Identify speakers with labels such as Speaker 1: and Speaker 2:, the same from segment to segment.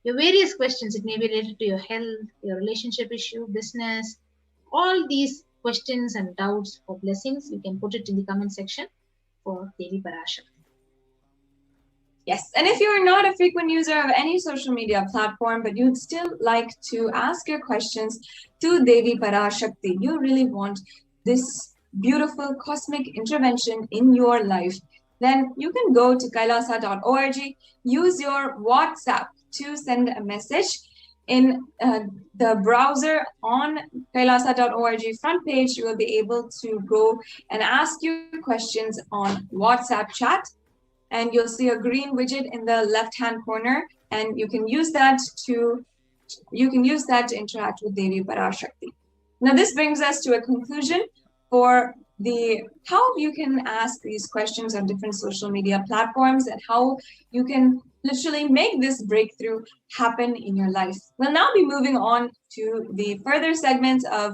Speaker 1: your various questions. It may be related to your health, your relationship issue, business, all these questions and doubts or blessings. You can put it in the comment section for Devi Parashakti.
Speaker 2: Yes, and if you're not a frequent user of any social media platform, but you'd still like to ask your questions to Devi Parashakti, you really want this beautiful cosmic intervention in your life, then you can go to kailasa.org, use your WhatsApp to send a message. In the browser on kailasa.org front page, you will be able to go and ask your questions on WhatsApp chat. And you'll see a green widget in the left-hand corner, and you can use that to interact with Devi Parashakti. Now, this brings us to a conclusion for how you can ask these questions on different social media platforms and how you can literally make this breakthrough happen in your life. We'll now be moving on to the further segments of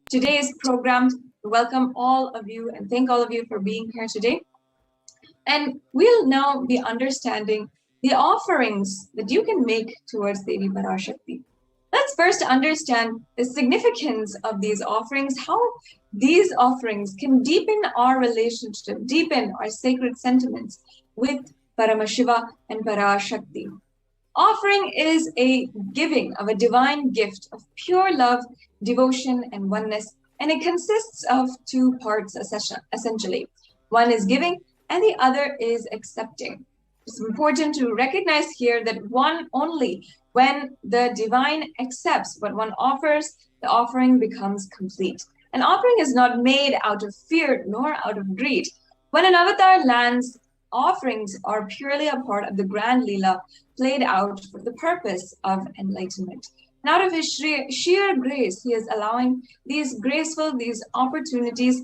Speaker 2: today's program. Welcome all of you and thank all of you for being here today. And we'll now be understanding the offerings that you can make towards Devi Parashakti. Let's first understand the significance of these offerings, how these offerings can deepen our relationship, deepen our sacred sentiments with Paramashiva and Parashakti. Offering is a giving of a divine gift of pure love, devotion, and oneness, and it consists of two parts essentially. One is giving, and the other is accepting. It's important to recognize here that only when the divine accepts what one offers, the offering becomes complete. An offering is not made out of fear nor out of greed. When an avatar lands, offerings are purely a part of the grand Leela played out for the purpose of enlightenment. And out of his sheer grace, he is allowing these opportunities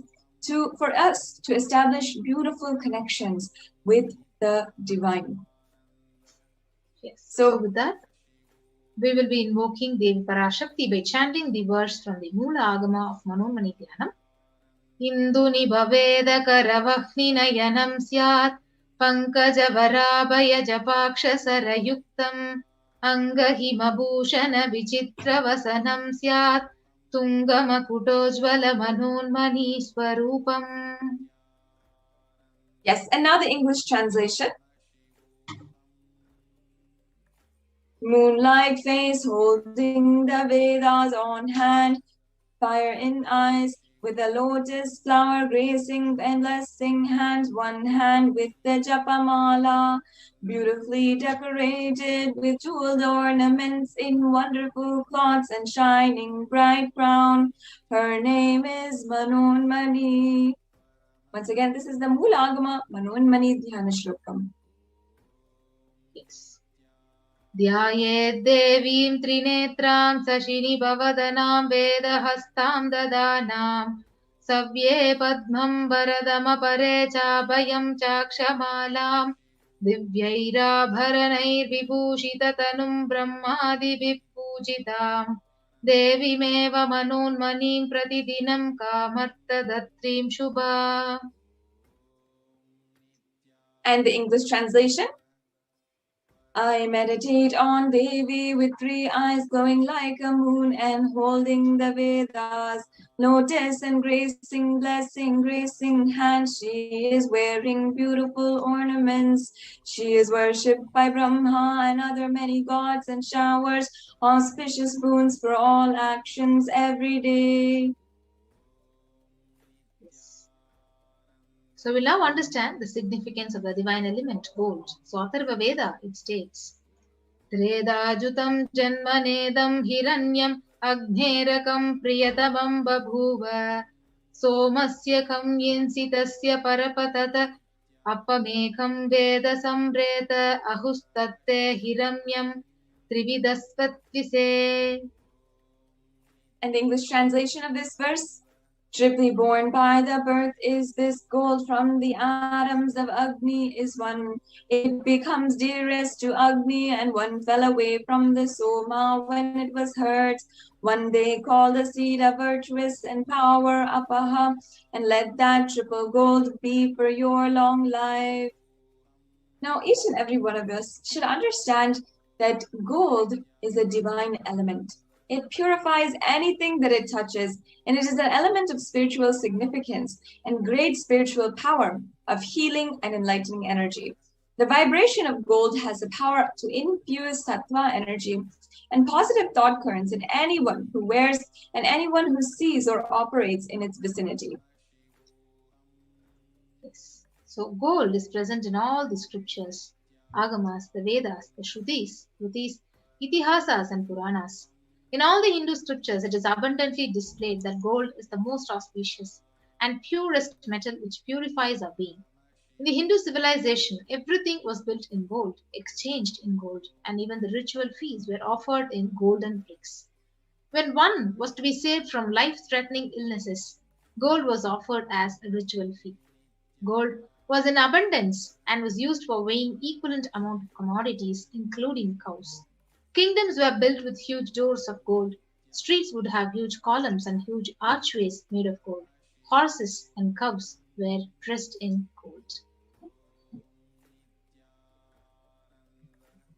Speaker 2: for us to establish beautiful connections with the divine.
Speaker 1: Yes. So with that, we will be invoking Devi Parashakti by chanting the verse from the Moola Agama of Manonmani Dhyanam. Induni bhaveda karavahni nayanam syat pankaja varabhaya japaksha sarayuktam angahima bhushana vichitra vasanam syat Tungama Kutojvala Manonmani Swarupam.
Speaker 2: Yes, and now the English translation. Moonlight face holding the Vedas on hand, fire in eyes, with a lotus flower gracing and blessing hands, one hand with the Japamala, beautifully decorated with jeweled ornaments in wonderful cloths and shining bright crown. Her name is Manonmani. Once again, this is the Moolagama Manonmani Dhyana Shlokam.
Speaker 1: Yes. Dhyayed Devim Trinetram Sashini Bhavadanam Vedahastam Dadanam Savye Padmam Varadama Pare Chabhayam Chakshamalam Divyaira Bharanair Vibhushita Tanum Brahmadi Vippujitam Devi Meva Manonmanim Pratidinam Kamarta Datrim Shubha.
Speaker 2: And the English translation. I meditate on Devi with 3 eyes glowing like a moon and holding the Vedas, lotus and gracing, blessing, gracing hands. She is wearing beautiful ornaments. She is worshipped by Brahma and other many gods and showers auspicious boons for all actions every day.
Speaker 1: So we'll now understand the significance of the divine element, gold. So Atharva Veda, it states, Tredajutam janmanedam hiranyam agnerakam priyatamam babhuva somasya kam yensitasya parapatata appamekam veda sambreta ahustatte hiramyam trividasvatvise.
Speaker 2: And the English translation of this verse, triply born by the birth is this gold from the atoms of Agni is one. It becomes dearest to Agni and one fell away from the Soma when it was hurt. One day call the seed of virtuous and power Apaha and let that triple gold be for your long life. Now each and every one of us should understand that gold is a divine element. It purifies anything that it touches, and it is an element of spiritual significance and great spiritual power of healing and enlightening energy. The vibration of gold has the power to infuse sattva energy and positive thought currents in anyone who wears and anyone who sees or operates in its vicinity.
Speaker 1: Yes. So gold is present in all the scriptures, Agamas, the Vedas, the Shrutis, Rutis, Itihasas and Puranas. In all the Hindu scriptures, it is abundantly displayed that gold is the most auspicious and purest metal which purifies our being. In the Hindu civilization, everything was built in gold, exchanged in gold, and even the ritual feasts were offered in golden bricks. When one was to be saved from life-threatening illnesses, gold was offered as a ritual fee. Gold was in abundance and was used for weighing equivalent amount of commodities, including cows. Kingdoms were built with huge doors of gold. Streets would have huge columns and huge archways made of gold. Horses and cows were dressed in gold.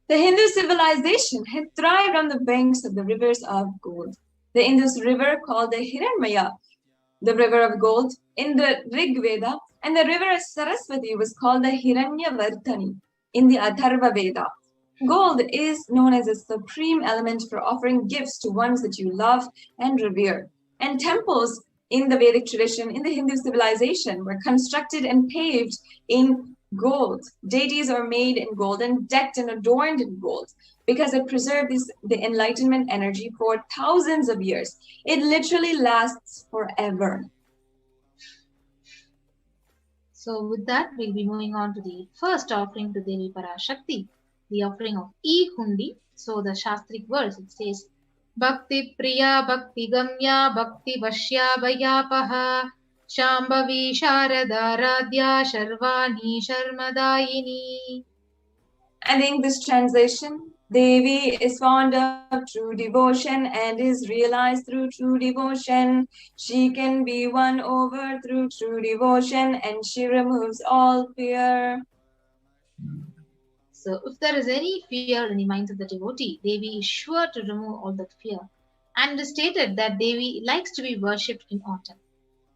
Speaker 2: The Hindu civilization had thrived on the banks of the rivers of gold. The Indus River, called the Hiranmaya, the river of gold, in the Rig Veda, and the river Saraswati was called the Hiranyavardhani in the Atharva Veda. Gold is known as a supreme element for offering gifts to ones that you love and revere. And temples in the Vedic tradition, in the Hindu civilization, were constructed and paved in gold. Deities are made in gold and decked and adorned in gold because it preserved the enlightenment energy for thousands of years. It literally lasts forever.
Speaker 1: So with that, we'll be moving on to the first offering to Devi Parashakti, the offering of E-Hundi. So the Shastric verse, it says, Bhakti Priya Bhakti Gamya Bhakti Vashya Vayapaha Shambhavi Sharada Radhya Sharvani Sharmadayini.
Speaker 2: And in this translation, Devi is fond of true devotion and is realized through true devotion. She can be won over through true devotion and she removes all fear.
Speaker 1: So if there is any fear in the minds of the devotee, Devi is sure to remove all that fear. And it is stated that Devi likes to be worshipped in autumn.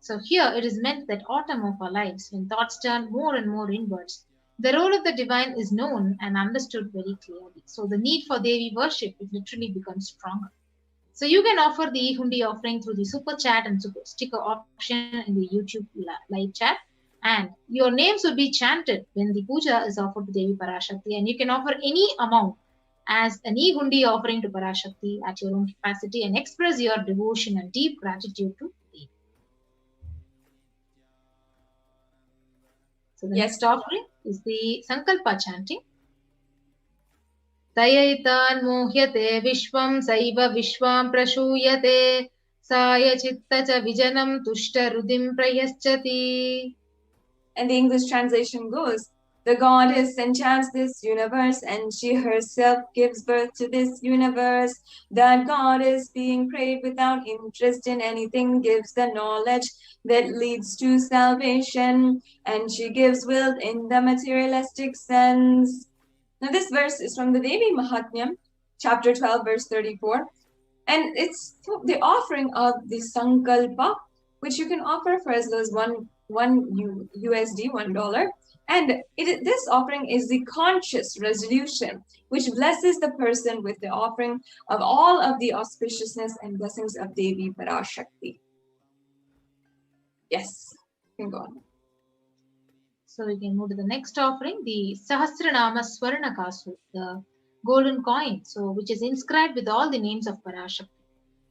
Speaker 1: So here it is meant that autumn of our lives, when thoughts turn more and more inwards, the role of the divine is known and understood very clearly. So the need for Devi worship, it literally becomes stronger. So you can offer the Hundi offering through the super chat and super sticker option in the YouTube live chat. And your names will be chanted when the puja is offered to Devi Parashakti. And you can offer any amount as an Hundi offering to Parashakti at your own capacity and express your devotion and deep gratitude to Devi. So the next offering is the Sankalpa chanting. Tayaitan mohyate vishvam saiva vishvam prashuyate saya chitta cha vijanam tushta rudim prayaschati.
Speaker 2: And the English translation goes, the goddess enchants this universe and she herself gives birth to this universe. That goddess, being prayed without interest in anything, gives the knowledge that leads to salvation, and she gives will in the materialistic sense. Now this verse is from the Devi Mahatmyam, chapter 12, verse 34. And it's the offering of the Sankalpa, which you can offer for as low as one USD, $1. And this offering is the conscious resolution, which blesses the person with the offering of all of the auspiciousness and blessings of Devi Parashakti. Yes, you can go on.
Speaker 1: So we can move to the next offering, the Sahasranama Swarna Kasu, the golden coin, so which is inscribed with all the names of Parashakti.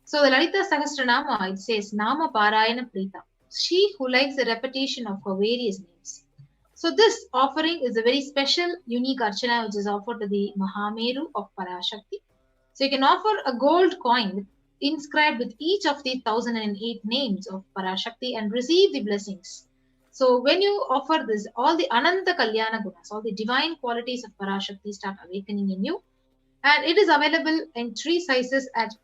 Speaker 1: So the Lalita Sahasranama, it says Nama Parayana Prita, she who likes the repetition of her various names. So this offering is a very special, unique archana which is offered to the Mahameru of Parashakti. So you can offer a gold coin inscribed with each of the 1008 names of Parashakti and receive the blessings. So when you offer this, all the Ananta Kalyana Gunas, all the divine qualities of Parashakti start awakening in you. And it is available in 3 sizes at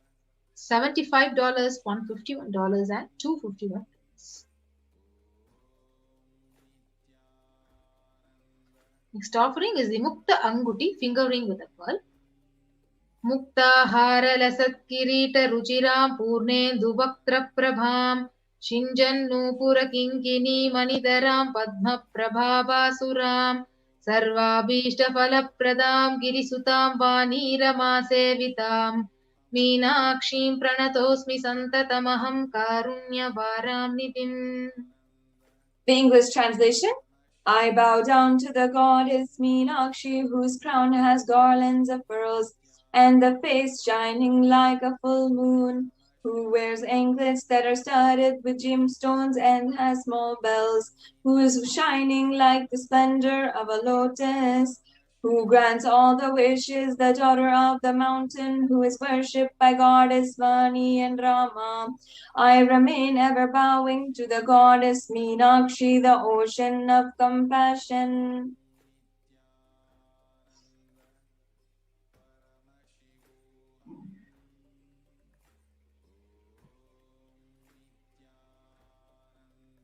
Speaker 1: $75, $151, and $251. Next offering is the Mukta Anguti, finger ring with a pearl. मुक्ताहारलसत्किरीटरुचिरां पूर्णेन्दुवक्त्रप्रभां शिञ्जन्नूपुरकिङ्किणीमणिधरां पद्मप्रभावासुरां सर्वाभीष्टफलप्रदां गिरिसुतां वाणीरमासेवितां मीनाक्षीं प्रणतोऽस्मि सन्ततमहं कारुण्यभारां निधिम्.
Speaker 2: The English translation: I bow down to the goddess Meenakshi, whose crown has garlands of pearls, and the face shining like a full moon, who wears anklets that are studded with gemstones and has small bells, who is shining like the splendor of a lotus, who grants all the wishes, the daughter of the mountain, who is worshipped by goddess Vani and Rama. I remain ever bowing to the goddess Meenakshi, the ocean of compassion.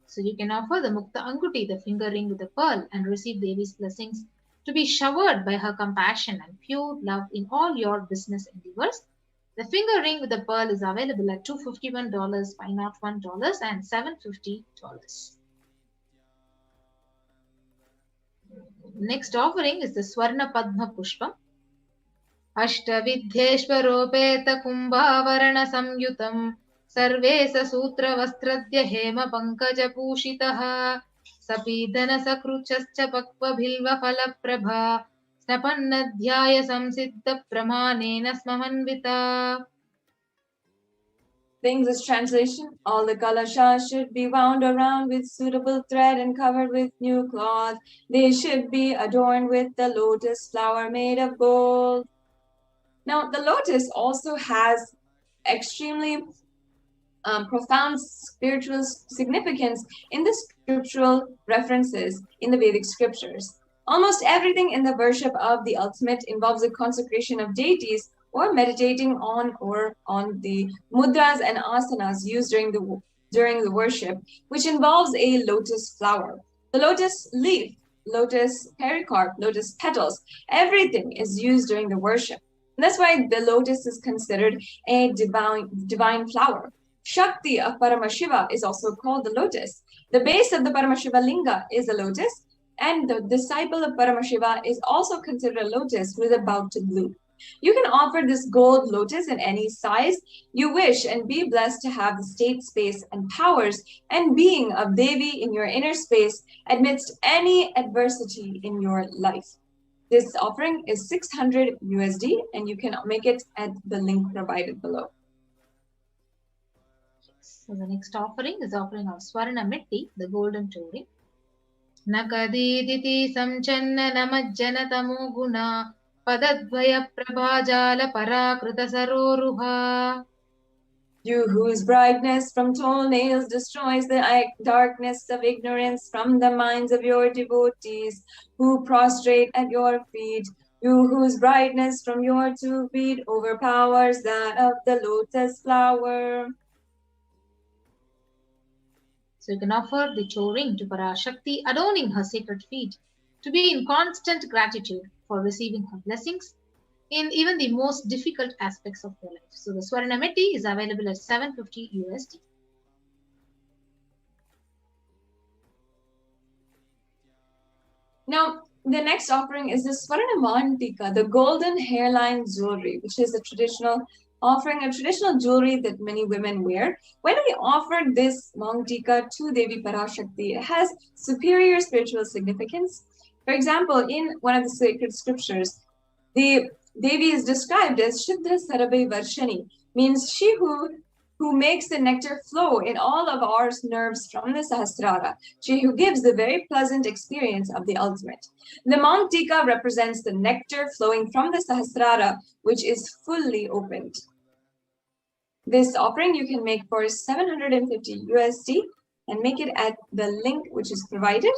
Speaker 1: So you can offer the Mukta Anguti, the finger ring with the pearl, and receive Devi's blessings to be showered by her compassion and pure love in all your business endeavors. The finger ring with the pearl is available at $251, $501, and $750. Next offering is the Swarna Padma Pushpam. Ashtavidheshwaropeta Kumbhavarana Samyutam survey सूत्रवस्त्रद्य Hem पङ्कजपूषितः सपीदनसकृच्छश्च पक्वबिल्वफलप्रभा स्नपन्नध्याय संसिद्धप्रमाणेन स्ममन्विता.
Speaker 2: The English translation: all the kalashas should be wound around with suitable thread and covered with new cloth. They should be adorned with the lotus flower made of gold. Now, the lotus also has extremely profound spiritual significance in the scriptural references in the Vedic scriptures. Almost everything in the worship of the ultimate involves a consecration of deities or meditating on the mudras and asanas used during the worship, which involves a lotus flower. The lotus leaf, lotus pericarp, lotus petals, everything is used during the worship. And that's why the lotus is considered a divine flower. Shakti of Paramashiva is also called the lotus. The base of the Paramashiva linga is a lotus, and the disciple of Paramashiva is also considered a lotus who is about to bloom. You can offer this gold lotus in any size you wish and be blessed to have the state space and powers and being of Devi in your inner space amidst any adversity in your life. This offering is $600 and you can make it at the link provided below.
Speaker 1: So the next offering is offering of Swarna Mitti, the golden touring. Nakadiditi samchanna namajjana tamo guna padadvaya prabhajala parakruta saroruha.
Speaker 2: You whose brightness from toenails destroys the darkness of ignorance from the minds of your devotees who prostrate at your feet. You whose brightness from your 2 feet overpowers that of the lotus flower.
Speaker 1: So you can offer the touring to Parashakti, adorning her sacred feet, to be in constant gratitude for receiving her blessings in even the most difficult aspects of your life. So the Swarna Mitti is available at $750.
Speaker 2: Now, the next offering is the Swarna Mantika, the golden hairline jewelry, which is a traditional jewelry that many women wear. When we offer this Mantika to Devi Parashakti, it has superior spiritual significance. For example, in one of the sacred scriptures, the Devi is described as Shuddha Sarabe Varshani, means she who makes the nectar flow in all of our nerves from the Sahasrara, she who gives the very pleasant experience of the ultimate. The Mantika represents the nectar flowing from the Sahasrara, which is fully opened. This offering you can make for $750 and make it at the link which is provided.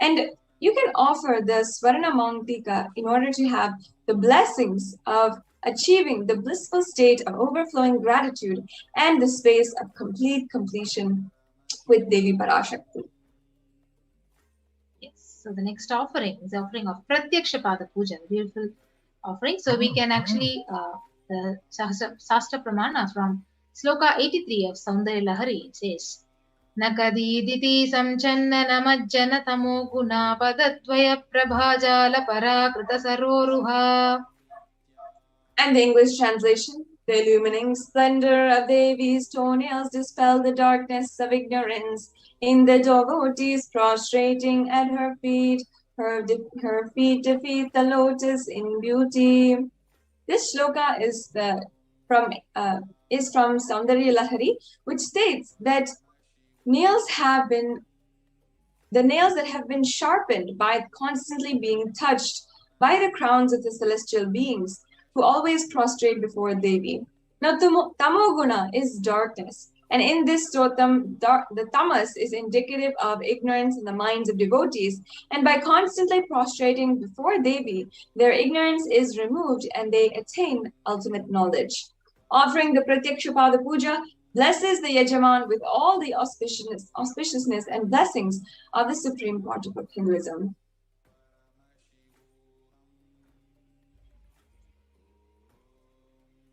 Speaker 2: And you can offer the Swarna Mantika in order to have the blessings of achieving the blissful state of overflowing gratitude and the space of complete completion with Devi Parashakti.
Speaker 1: Yes, so the next offering is the offering of Pratyaksha Pada Puja, the beautiful offering. So we can actually the Sastra Pramana from Sloka 83 of Saundarya Lahari. It says, Nakadiditi samchanna namajjana tamo guna padattvaya prabhajala parakrita saroruha.
Speaker 2: And the English translation, the illumining splendor of Devi's toenails dispel the darkness of ignorance in the devotees prostrating at her feet. Her feet defeat the lotus in beauty. This shloka is from Saundarya Lahari, which states that the nails that have been sharpened by constantly being touched by the crowns of the celestial beings who always prostrate before Devi. Now, tamoguna is darkness. And in this stotam, the tamas is indicative of ignorance in the minds of devotees. And by constantly prostrating before Devi, their ignorance is removed and they attain ultimate knowledge. Offering the Pratyakshapada Puja blesses the Yajaman with all the auspiciousness and blessings of the Supreme Pontiff of Hinduism.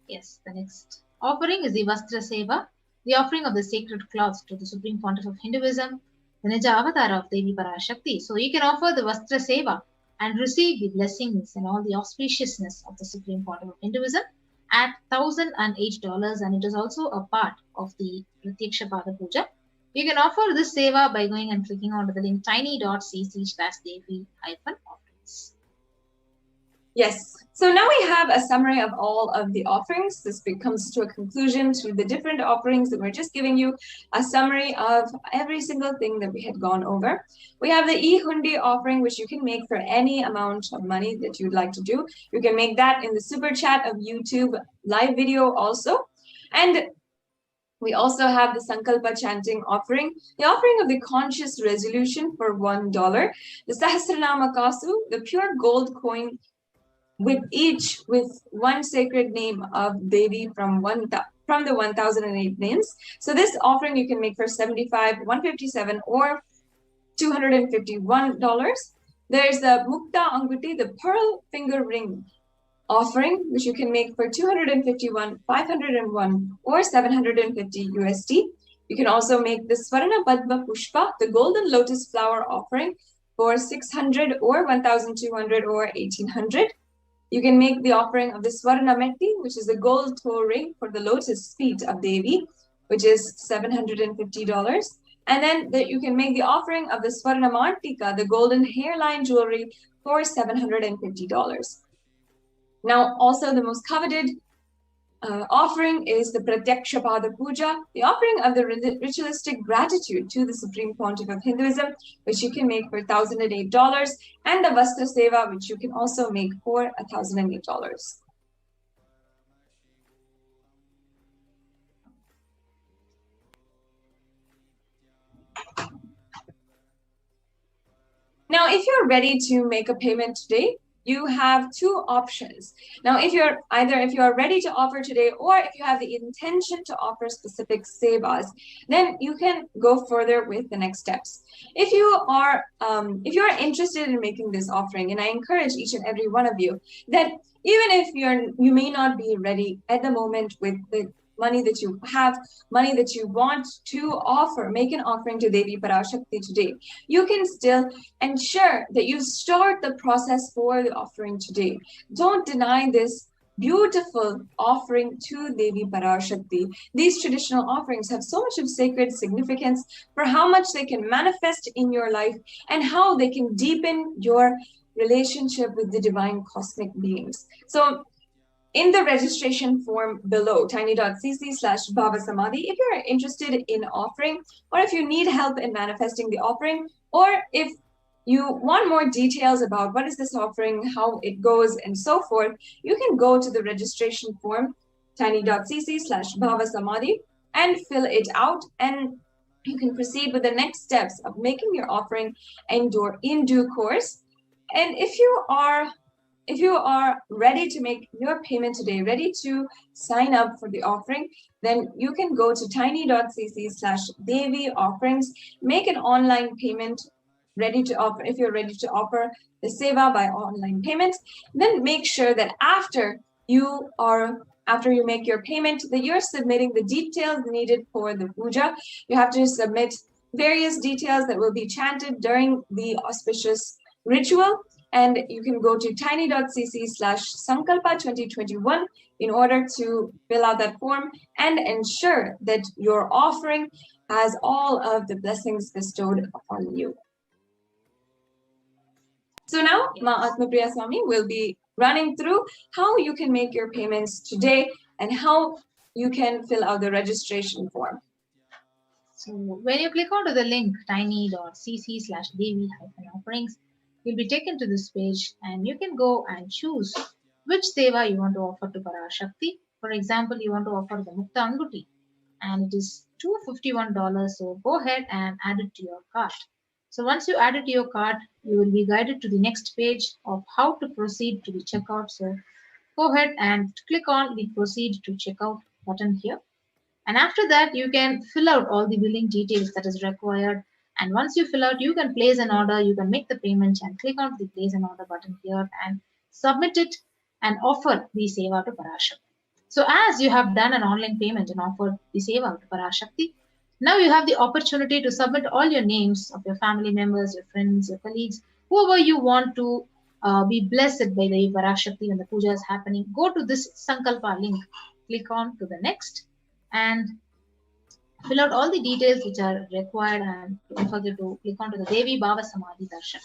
Speaker 1: Yes, the next offering is the Vastra Seva, the offering of the sacred cloths to the Supreme Pontiff of Hinduism, the Nija Avatara of Devi Parashakti. So you can offer the Vastra Seva and receive the blessings and all the auspiciousness of the Supreme Pontiff of Hinduism at $1,008, and it is also a part of the Pratyakshapada Puja. You can offer this seva by going and clicking onto the link tiny.cc/devi-offerings.
Speaker 2: Yes. So now we have a summary of all of the offerings. This comes to a conclusion to the different offerings that we're just giving you a summary of every single thing that we had gone over. We have the e-hundi offering, which you can make for any amount of money that you'd like to do. You can make that in the super chat of YouTube live video also. And we also have the Sankalpa chanting offering, the offering of the conscious resolution for $1, the Sahasranama Kasu, the pure gold coin with one sacred name of Devi from the 1008 names. So this offering you can make for $75, $157, or $251. There's the Mukta Anguti, the pearl finger ring offering, which you can make for $251, $501, or $750 USD. You can also make the Swarna Padma Pushpa, the golden lotus flower offering, for $600, or $1,200, or $1,800. You can make the offering of the Swarna Metti, which is the gold toe ring for the lotus feet of Devi, which is $750. And then you can make the offering of the Swarna Mantika, the golden hairline jewelry, for $750. Now, also the most coveted offering is the Pratyakshapada Puja, the offering of the ritualistic gratitude to the Supreme Pontiff of Hinduism, which you can make for $1,008, and the Vastra Seva, which you can also make for $1,008. Now, if you're ready to make a payment today, you have two options. Now, if you are ready to offer today, or if you have the intention to offer specific sevas, then you can go further with the next steps. If you are interested in making this offering, and I encourage each and every one of you that even if you may not be ready at the moment with the money that you have, money that you want to offer, make an offering to Devi Parashakti today, you can still ensure that you start the process for the offering today. Don't deny this beautiful offering to Devi Parashakti. These traditional offerings have so much of sacred significance for how much they can manifest in your life and how they can deepen your relationship with the divine cosmic beings. So in the registration form below, tiny.cc/BhavaSamadhi, if you're interested in offering, or if you need help in manifesting the offering, or if you want more details about what is this offering, how it goes, and so forth, you can go to the registration form, tiny.cc/BhavaSamadhi, and fill it out, and you can proceed with the next steps of making your offering in due course. And if you are ready to make your payment today, ready to sign up for the offering, then you can go to tiny.cc/Devi offerings, make an online payment ready to offer, if you're ready to offer the seva by online payments, then make sure that after you make your payment, that you're submitting the details needed for the puja. You have to submit various details that will be chanted during the auspicious ritual. And you can go to tiny.cc/sankalpa2021 in order to fill out that form and ensure that your offering has all of the blessings bestowed upon you. So now, Ma Atmapriya Swami will be running through how you can make your payments today and how you can fill out the registration form.
Speaker 1: So when you click onto the link tiny.cc/devi-offerings, you'll be taken to this page and you can go and choose which seva you want to offer to Parashakti. For example, you want to offer the Mukta Anguti and it is $251. So go ahead and add it to your cart. So once you add it to your cart, you will be guided to the next page of how to proceed to the checkout. So go ahead and click on the proceed to checkout button here. And after that, you can fill out all the billing details that is required. And once you fill out, you can place an order, you can make the payment and click on the place an order button here and submit it and offer the seva to Parashakti. So as you have done an online payment and offered the seva to Parashakti, now you have the opportunity to submit all your names of your family members, your friends, your colleagues, whoever you want to be blessed by the Parashakti when the puja is happening. Go to this Sankalpa link, click on to the next and fill out all the details which are required, and don't forget to click on to the Devi BHAVA SAMADHI DARSHAN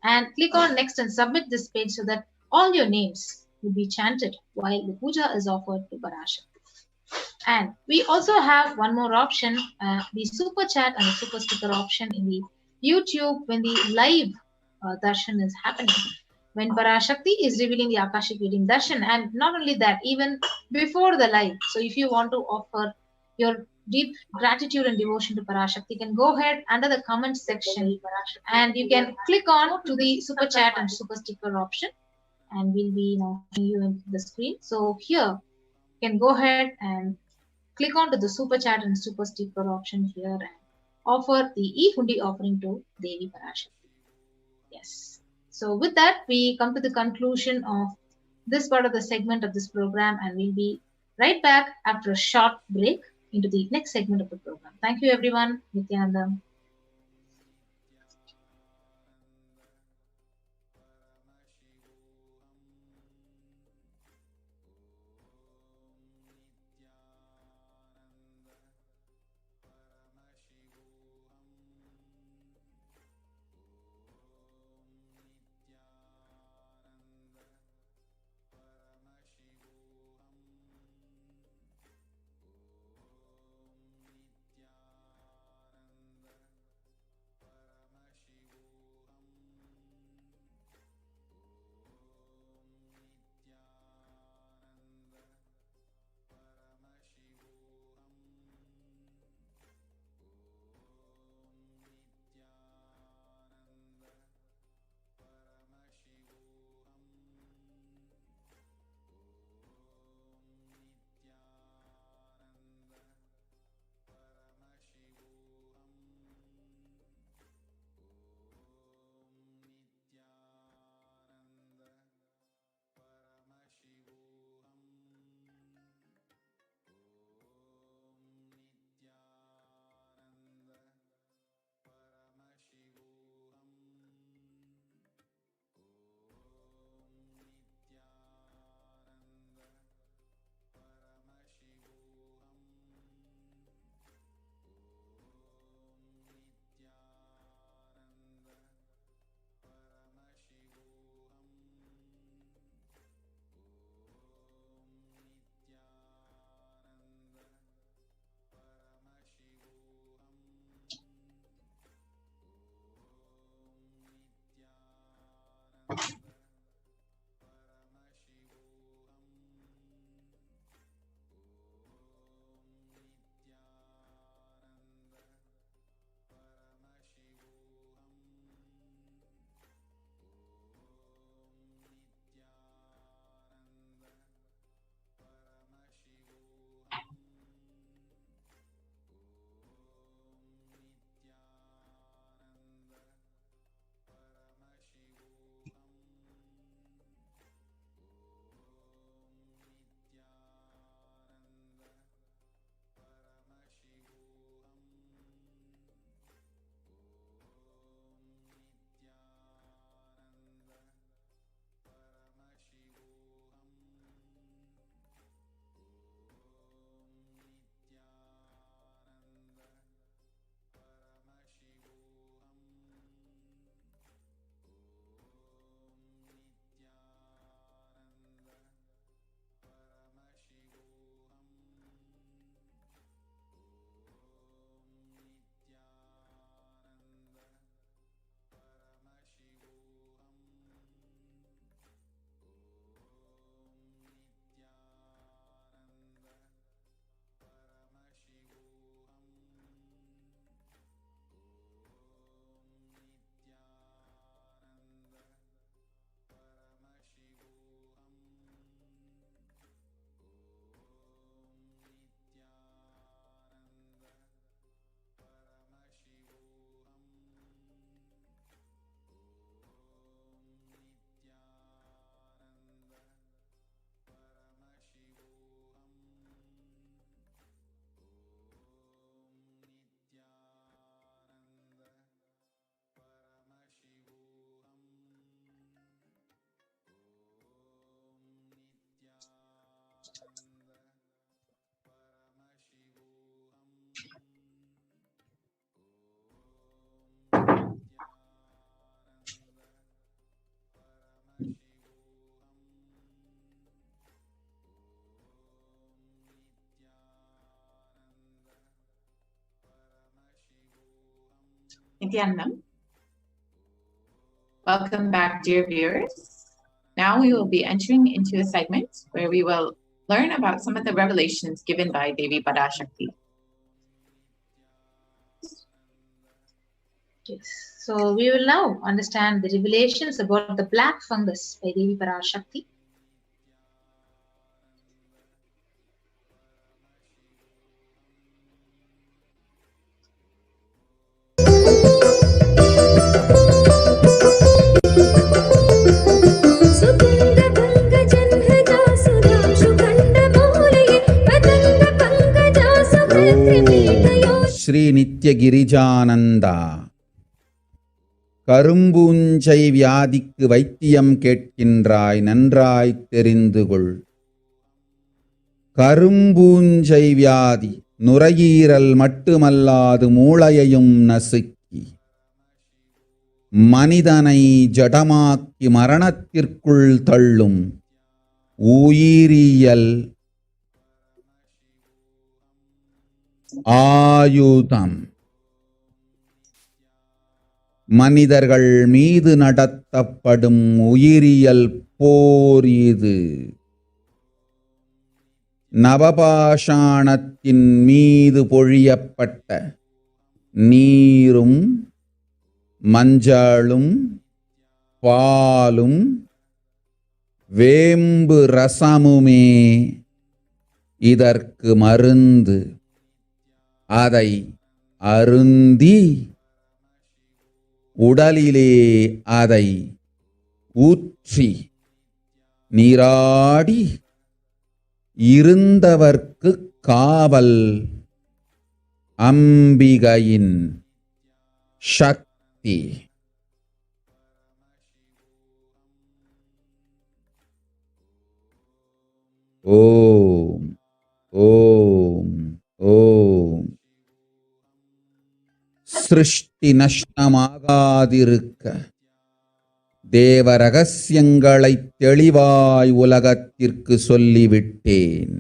Speaker 1: and click on next and submit this page so that all your names will be chanted while the puja is offered to Parashakti. And we also have one more option, the super chat and the super sticker option in the YouTube when the live darshan is happening. When Parashakti is revealing the Akashic reading darshan, and not only that, even before the live. So if you want to offer your deep gratitude and devotion to Parashakti, you can go ahead under the comment section and you can click on to the super chat and super sticker option, and we'll be now showing you in the screen. So here you can go ahead and click on to the super chat and super sticker option here and offer the e-hundi offering to Devi Parashakti. Yes. So with that, we come to the conclusion of this part of the segment of this program, and we'll be right back after a short break into the next segment of the program. Thank you, everyone. Nithyananda.
Speaker 3: Nithyanandam. Welcome back, dear viewers. Now we will be entering into a segment where we will learn about some of the revelations given by Devi Parashakti.
Speaker 1: Yes. So we will now understand the revelations about the black fungus by Devi Parashakti.
Speaker 4: Sri நித்ய கிரிஜானந்தா. கரும்பூஞ்சை வியாதிக்கு வைத்தியம் கேட்கின்றாய், நன்றாய் தெரிந்து கொள். கரும்பூஞ்சை வியாதி நுரையீரல் மட்டுமல்லாது மூளையையும் நசுக்கி மனிதனை ஜடமாக்கி மரணத்திற்குள் தள்ளும் உயிரியல் ஆயுதம். மனிதர்கள் மீது நடத்தப்படும் உயிரியல் போர் இது. நவபாஷாணத்தின் மீது பொழியப்பட்ட நீரும் மஞ்சளும் பாலும் வேம்பு ரசமுமே இதற்கு மருந்து. அதை அருந்தி உடலிலே அதை ஊற்றி நீராடி இருந்தவர்க்கு காவல் அம்பிகையின் சக்தி. ஓம் ஓம் ஓம். சிருஷ்டி நஷ்டமாகாதிருக்க தேவ ரகசியங்களை தெளிவாய் உலகத்திற்கு சொல்லிவிட்டேன்.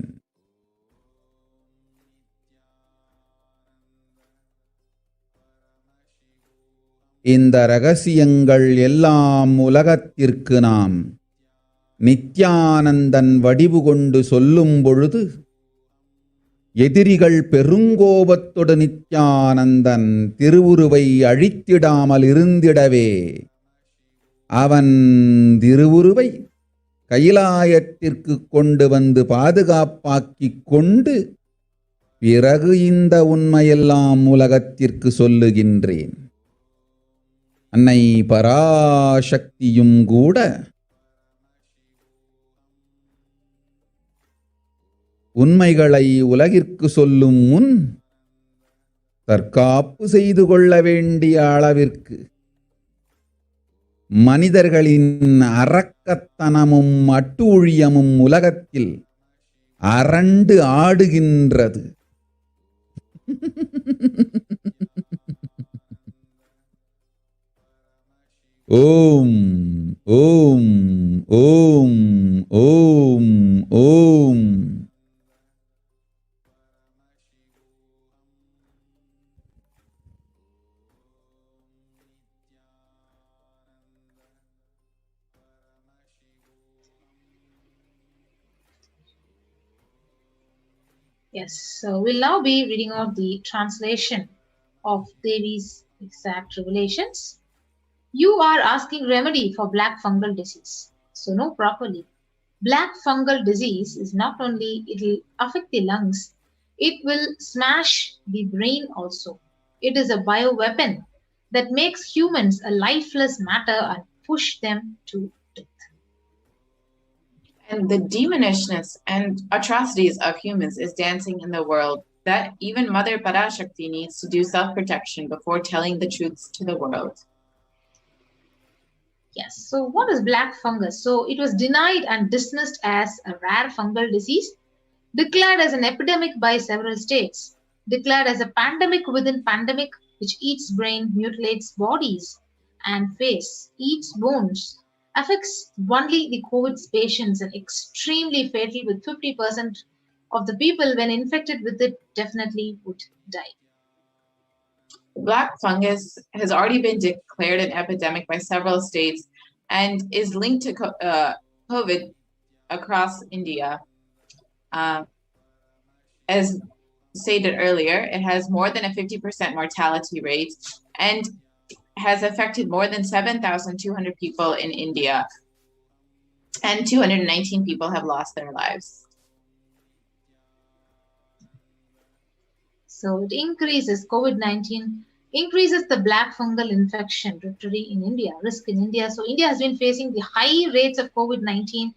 Speaker 4: இந்த ரகசியங்கள் எல்லாம் உலகத்திற்கு நாம் நித்யானந்தன் வடிவு கொண்டு சொல்லும் பொழுது எதிரிகள் பெருங்கோபத்தோடு நித்யானந்தன் திருவுருவை அழித்திடாமல் இருந்திடவே அவன் திருவுருவை கைலாயத்திற்கு கொண்டு வந்து பாதுகாப்பாக்கிக் கொண்டு பிறகு இந்த உண்மையெல்லாம் உலகத்திற்கு சொல்லுகின்றேன். அன்னை பராசக்தியும் கூட உண்மைகளை உலகிற்கு சொல்லும் முன் தற்காப்பு செய்து கொள்ள வேண்டிய அளவிற்கு மனிதர்களின் அரக்கத்தனமும் அட்டூழியமும் உலகத்தில் அரண்டு ஆடுகின்றது. ஓம் ஓம் ஓம் ஓம் ஓம்.
Speaker 1: Yes, so we'll now be reading out the translation of Devi's exact revelations. You are asking remedy for black fungal disease. So know properly. Black fungal disease is not only, it will affect the lungs, it will smash the brain also. It is a bioweapon that makes humans a lifeless matter and push them to death.
Speaker 3: And the demonishness and atrocities of humans is dancing in the world, that even Mother Parashakti needs to do self-protection before telling the truths to the world.
Speaker 1: Yes, so what is black fungus? So it was denied and dismissed as a rare fungal disease, declared as an epidemic by several states, declared as a pandemic within pandemic, which eats brain, mutilates bodies and face, eats bones, affects only the COVID patients and extremely fatal, with 50% of the people when infected with it definitely would die.
Speaker 3: Black fungus has already been declared an epidemic by several states and is linked to COVID across India. As stated earlier, it has more than a 50% mortality rate and has affected more than 7,200 people in India, and 219 people have lost their lives.
Speaker 1: So it increases COVID-19, increases the black fungal infection risk in India. So India has been facing the high rates of COVID-19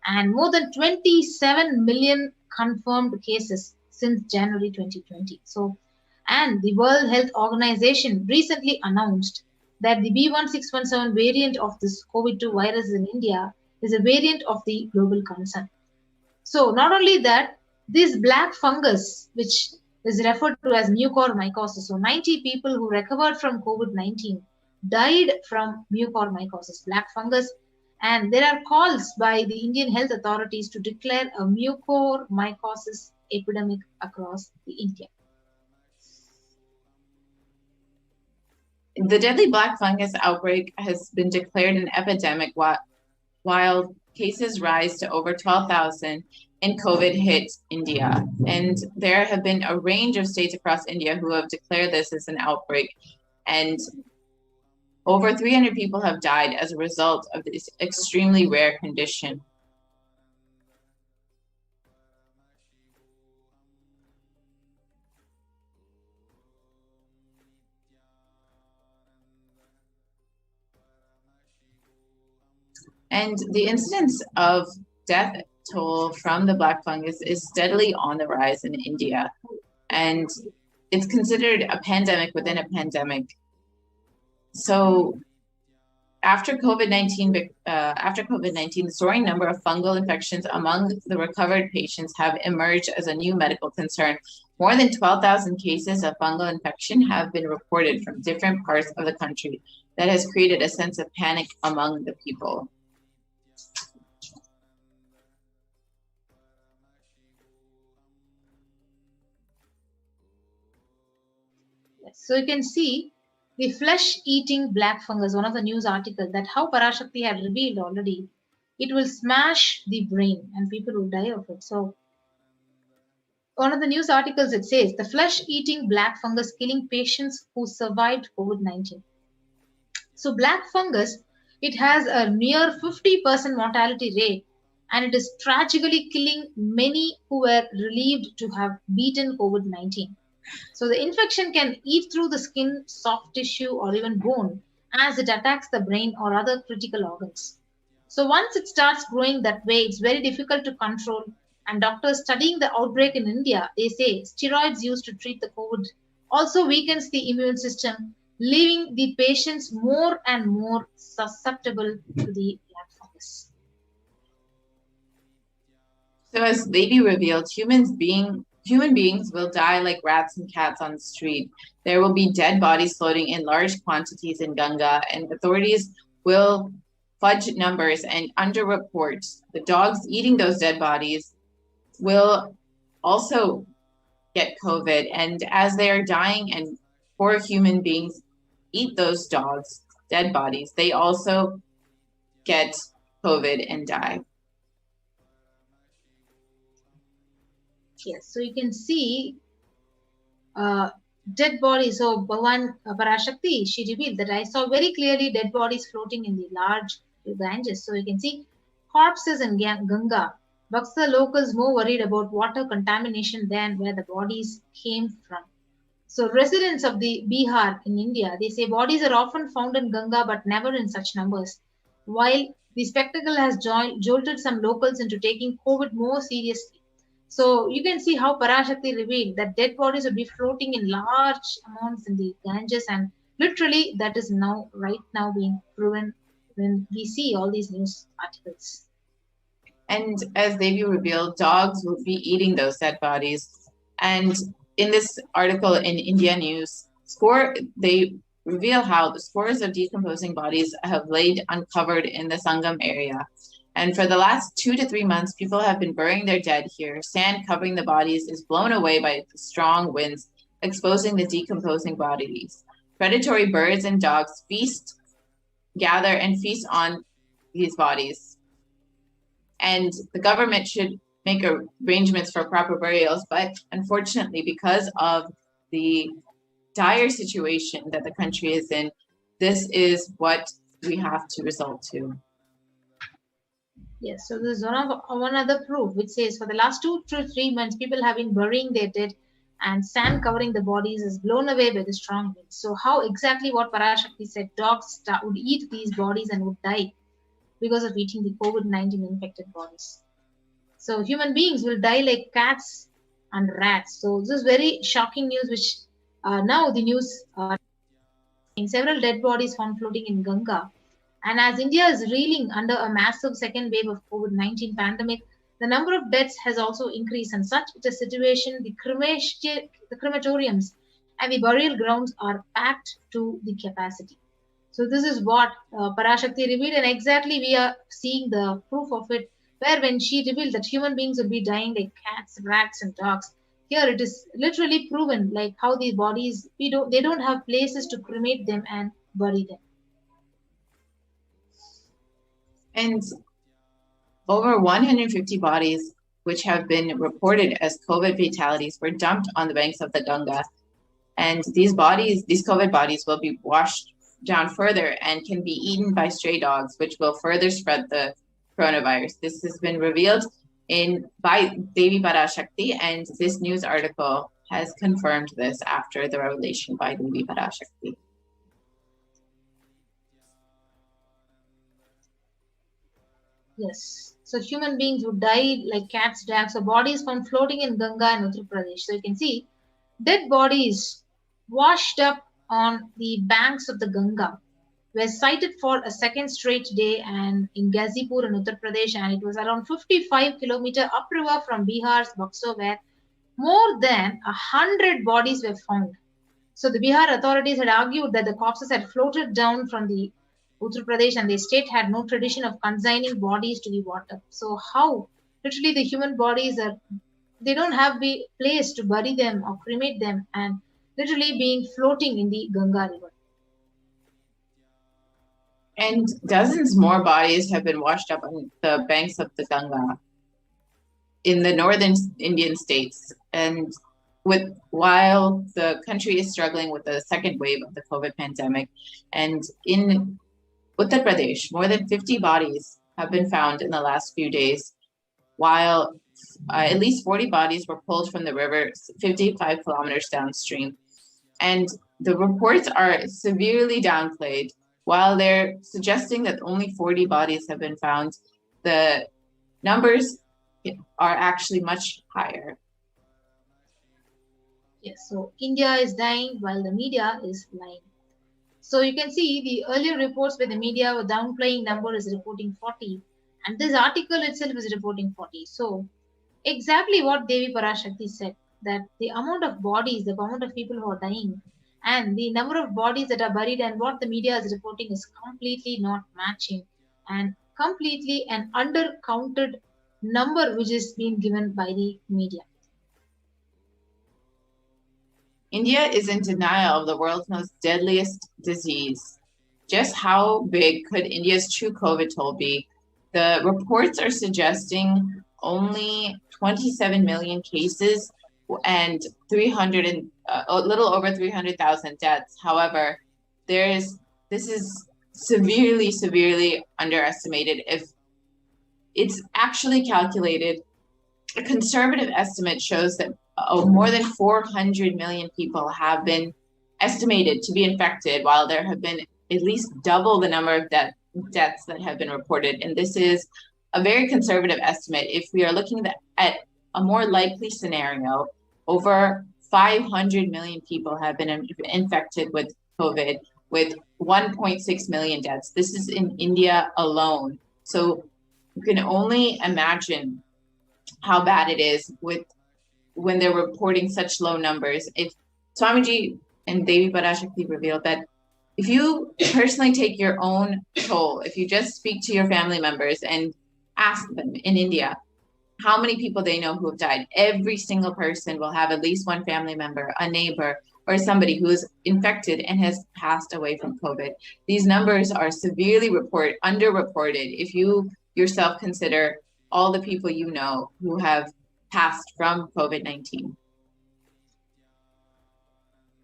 Speaker 1: and more than 27 million confirmed cases since January 2020. So, and the World Health Organization recently announced that the B1617 variant of this COVID-2 virus in India is a variant of the global concern. So not only that, this black fungus, which is referred to as mucormycosis, so 90 people who recovered from COVID-19 died from mucormycosis, black fungus, and there are calls by the Indian health authorities to declare a mucormycosis epidemic across the India.
Speaker 3: The deadly black fungus outbreak has been declared an epidemic while cases rise to over 12,000 and COVID hit India. And there have been a range of states across India who have declared this as an outbreak. And over 300 people have died as a result of this extremely rare condition. And the incidence of death toll from the black fungus is steadily on the rise in India. And it's considered a pandemic within a pandemic. So after COVID-19, the soaring number of fungal infections among the recovered patients have emerged as a new medical concern. More than 12,000 cases of fungal infection have been reported from different parts of the country. That has created a sense of panic among the people.
Speaker 1: So you can see the flesh-eating black fungus, one of the news articles, that how Parashakti had revealed already, it will smash the brain and people will die of it. So one of the news articles, it says, the flesh-eating black fungus killing patients who survived COVID-19. So black fungus, it has a near 50% mortality rate, and it is tragically killing many who were relieved to have beaten COVID-19. So the infection can eat through the skin, soft tissue, or even bone as it attacks the brain or other critical organs. So once it starts growing that way, it's very difficult to control. And doctors studying the outbreak in India, they say steroids used to treat the COVID also weakens the immune system, leaving the patients more and more susceptible to the black fungus.
Speaker 3: So as Devi revealed, human beings will die like rats and cats on the street. There will be dead bodies floating in large quantities in Ganga, and authorities will fudge numbers and underreport. The dogs eating those dead bodies will also get COVID, and as they are dying and poor human beings eat those dogs' dead bodies, they also get COVID and die.
Speaker 1: Yes, so you can see dead bodies. So Bhavan Parashakti, she revealed that I saw very clearly dead bodies floating in the large Ganges. So you can see corpses in Ganga. Buxar locals more worried about water contamination than where the bodies came from. So residents of the Bihar in India, they say bodies are often found in Ganga but never in such numbers. While the spectacle has jolted some locals into taking COVID more seriously. So you can see how Parashakti revealed that dead bodies would be floating in large amounts in the Ganges, and literally that is right now being proven when we see all these news articles.
Speaker 3: And as Devi revealed, dogs will be eating those dead bodies. And in this article in India News, they reveal how the scores of decomposing bodies have laid uncovered in the Sangam area. And for the last 2 to 3 months, people have been burying their dead here. Sand covering the bodies is blown away by the strong winds, exposing the decomposing bodies. predatory birds and dogs gather and feast on these bodies. And the government should make arrangements for proper burials, but unfortunately, because of the dire situation that the country is in, this is what we have to resort to.
Speaker 1: Yes, so this is one other proof which says for the last 2 to 3 months, people have been burying their dead and sand covering the bodies is blown away by the strong wind. So how exactly what Parashakti said, dogs would eat these bodies and would die because of eating the COVID-19 infected bodies. So human beings will die like cats and rats. So this is very shocking news, which now the news several dead bodies found floating in Ganga. And as India is reeling under a massive second wave of COVID-19 pandemic, the number of deaths has also increased. And such a situation, the crematoriums and the burial grounds are packed to the capacity. So this is what Parashakti revealed, and exactly we are seeing the proof of it, where when she revealed that human beings would be dying like cats, rats, and dogs. Here it is literally proven, like how these bodies, they don't have places to cremate them and bury them.
Speaker 3: And over 150 bodies, which have been reported as COVID fatalities, were dumped on the banks of the Ganga. And these COVID bodies will be washed down further and can be eaten by stray dogs, which will further spread the coronavirus. This has been revealed by Devi Parashakti, and this news article has confirmed this after the revelation by Devi Parashakti.
Speaker 1: Yes. So human beings would die like cats, dogs. So bodies found floating in Ganga and Uttar Pradesh. So you can see dead bodies washed up on the banks of the Ganga were sighted for a second straight day and in Ghazipur in Uttar Pradesh, and it was around 55 kilometers upriver from Bihar's Buxo, where more than 100 bodies were found. So the Bihar authorities had argued that the corpses had floated down from the Uttar Pradesh, and the state had no tradition of consigning bodies to the water. So how literally the human bodies they don't have a place to bury them or cremate them, and literally being floating in the Ganga river.
Speaker 3: And dozens more bodies have been washed up on the banks of the Ganga in the northern Indian states. And while the country is struggling with the second wave of the COVID pandemic, and in Uttar Pradesh, more than 50 bodies have been found in the last few days, while at least 40 bodies were pulled from the river 55 kilometers downstream. And the reports are severely downplayed. While they're suggesting that only 40 bodies have been found, the numbers are actually much higher.
Speaker 1: Yes, so India is dying while the media is lying. So you can see the earlier reports where the media were downplaying number is reporting 40, and this article itself is reporting 40. So exactly what Devi Parashakti said, that the amount of bodies, the amount of people who are dying, and the number of bodies that are buried and what the media is reporting is completely not matching, and completely an undercounted number which is being given by the media.
Speaker 3: India is in denial of the world's most deadliest disease. Just how big could India's true COVID toll be? The reports are suggesting only 27 million cases and a little over 300,000 deaths. However, this is severely underestimated. If it's actually calculated, a conservative estimate shows that more than 400 million people have been estimated to be infected, while there have been at least double the number of deaths that have been reported. And this is a very conservative estimate. If we are looking at a more likely scenario, over 500 million people have been infected with COVID, with 1.6 million deaths. This is in India alone. So you can only imagine how bad it is when they're reporting such low numbers. If Swamiji and Devi Parashakti revealed that if you personally take your own toll, if you just speak to your family members and ask them in India, how many people they know who have died. Every single person will have at least one family member, a neighbor, or somebody who is infected and has passed away from COVID. These numbers are severely underreported if you yourself consider all the people you know who have passed from COVID-19.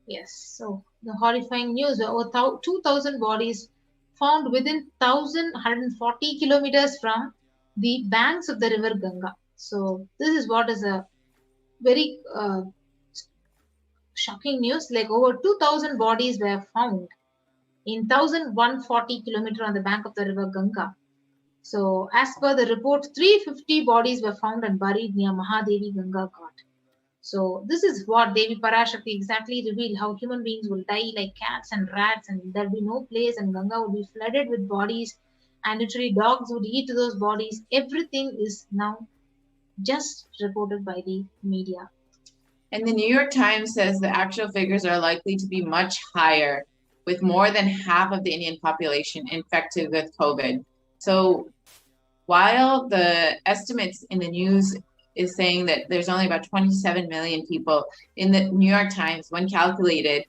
Speaker 1: Yes, so the horrifying news, over 2,000 bodies found within 1,140 kilometers from the banks of the river Ganga. So this is what is a very shocking news. Like over 2,000 bodies were found in 1,140 kilometers on the bank of the river Ganga. So as per the report, 350 bodies were found and buried near Mahadevi Ganga Ghat. So this is what Devi Parashakti exactly revealed, how human beings will die like cats and rats, and there will be no place, and Ganga will be flooded with bodies, and literally dogs would eat those bodies. Everything is now just reported by the media.
Speaker 3: And the New York Times says the actual figures are likely to be much higher, with more than half of the Indian population infected with COVID. So while the estimates in the news is saying that there's only about 27 million people, in the New York Times, when calculated,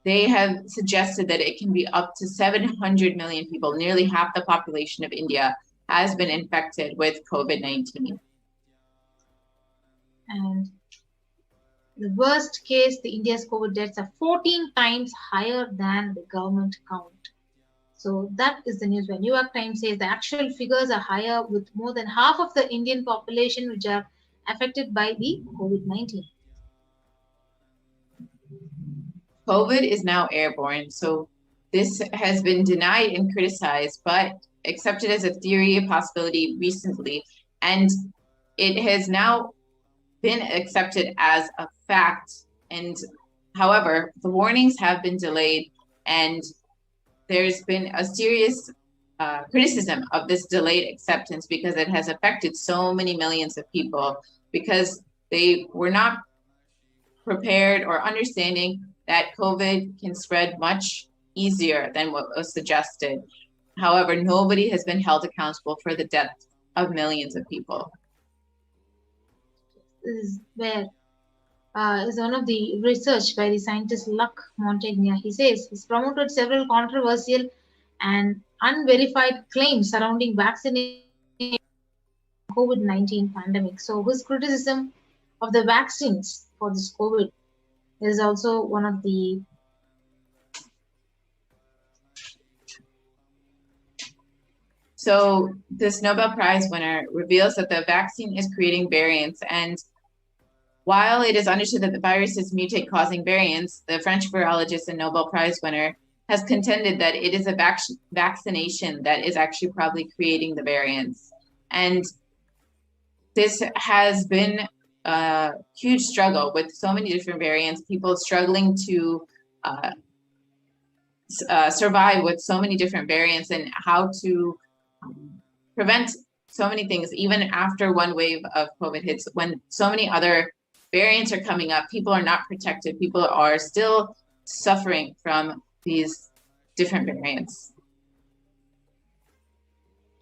Speaker 3: they have suggested that it can be up to 700 million people. Nearly half the population of India has been infected with COVID-19.
Speaker 1: And the worst case, the India's COVID deaths are 14 times higher than the government count. So that is the news where New York Times says the actual figures are higher, with more than half of the Indian population which are affected by the COVID-19.
Speaker 3: COVID is now airborne. So this has been denied and criticized, but accepted as a theory, a possibility recently. And it has now been accepted as a fact. And however, the warnings have been delayed, and there's been a serious criticism of this delayed acceptance because it has affected so many millions of people, because they were not prepared or understanding that COVID can spread much easier than what was suggested. However, nobody has been held accountable for the death of millions of people.
Speaker 1: This is where is one of the research by the scientist Luc Montagnier. He says he's promoted several controversial and unverified claims surrounding vaccination COVID-19 pandemic. So his criticism of the vaccines for this COVID is also one of the
Speaker 3: So this Nobel Prize winner reveals that the vaccine is creating variants, and while it is understood that the viruses mutate, causing variants, the French virologist and Nobel Prize winner has contended that it is a vaccination that is actually probably creating the variants. And this has been a huge struggle with so many different variants, people struggling to survive with so many different variants, and how to prevent so many things, even after one wave of COVID hits, when so many other variants are coming up, people are not protected. People are still suffering from these different variants.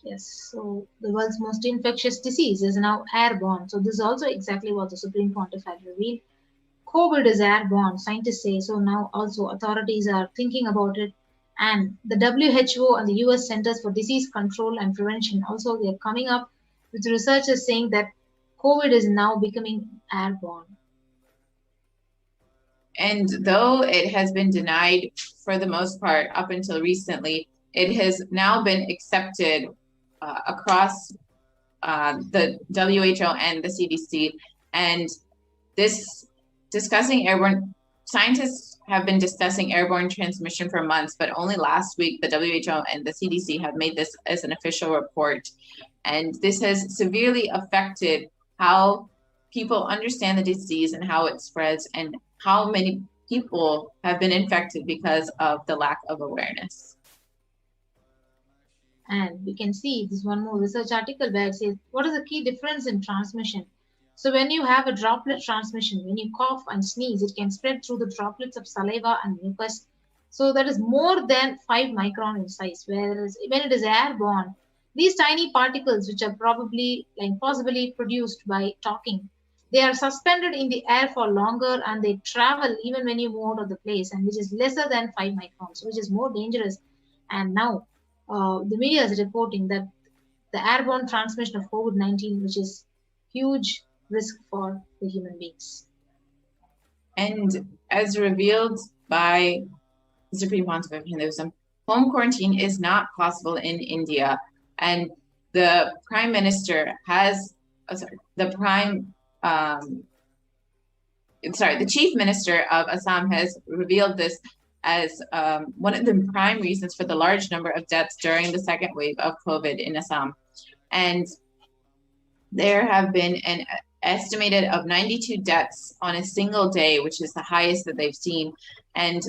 Speaker 1: Yes, so the world's most infectious disease is now airborne. So this is also exactly what the Supreme Pontiff had revealed. COVID is airborne, scientists say. So now also authorities are thinking about it. And the WHO and the US Centers for Disease Control and Prevention also, they're coming up with researchers saying that COVID is now becoming airborne.
Speaker 3: And though it has been denied for the most part up until recently, it has now been accepted across the WHO and the CDC. And this discussing airborne, scientists have been discussing airborne transmission for months, but only last week the WHO and the CDC have made this as an official report. And this has severely affected how people understand the disease and how it spreads, and how many people have been infected because of the lack of awareness.
Speaker 1: And we can see this one more research article where it says, what is the key difference in transmission? So when you have a droplet transmission, when you cough and sneeze, it can spread through the droplets of saliva and mucus. So that is more than 5 micron in size, whereas when it is airborne, These tiny particles, which are probably possibly produced by talking, they are suspended in the air for longer and they travel even when you move out of the place, and which is lesser than 5 microns, which is more dangerous. And now the media is reporting that the airborne transmission of COVID-19, which is huge risk for the human beings.
Speaker 3: And as revealed by the Supreme Pontiff of Hinduism, home quarantine is not possible in India. And the Prime Minister has, the Chief Minister of Assam has revealed this as one of the prime reasons for the large number of deaths during the second wave of COVID in Assam. And there have been an estimated of 92 deaths on a single day, which is the highest that they've seen. And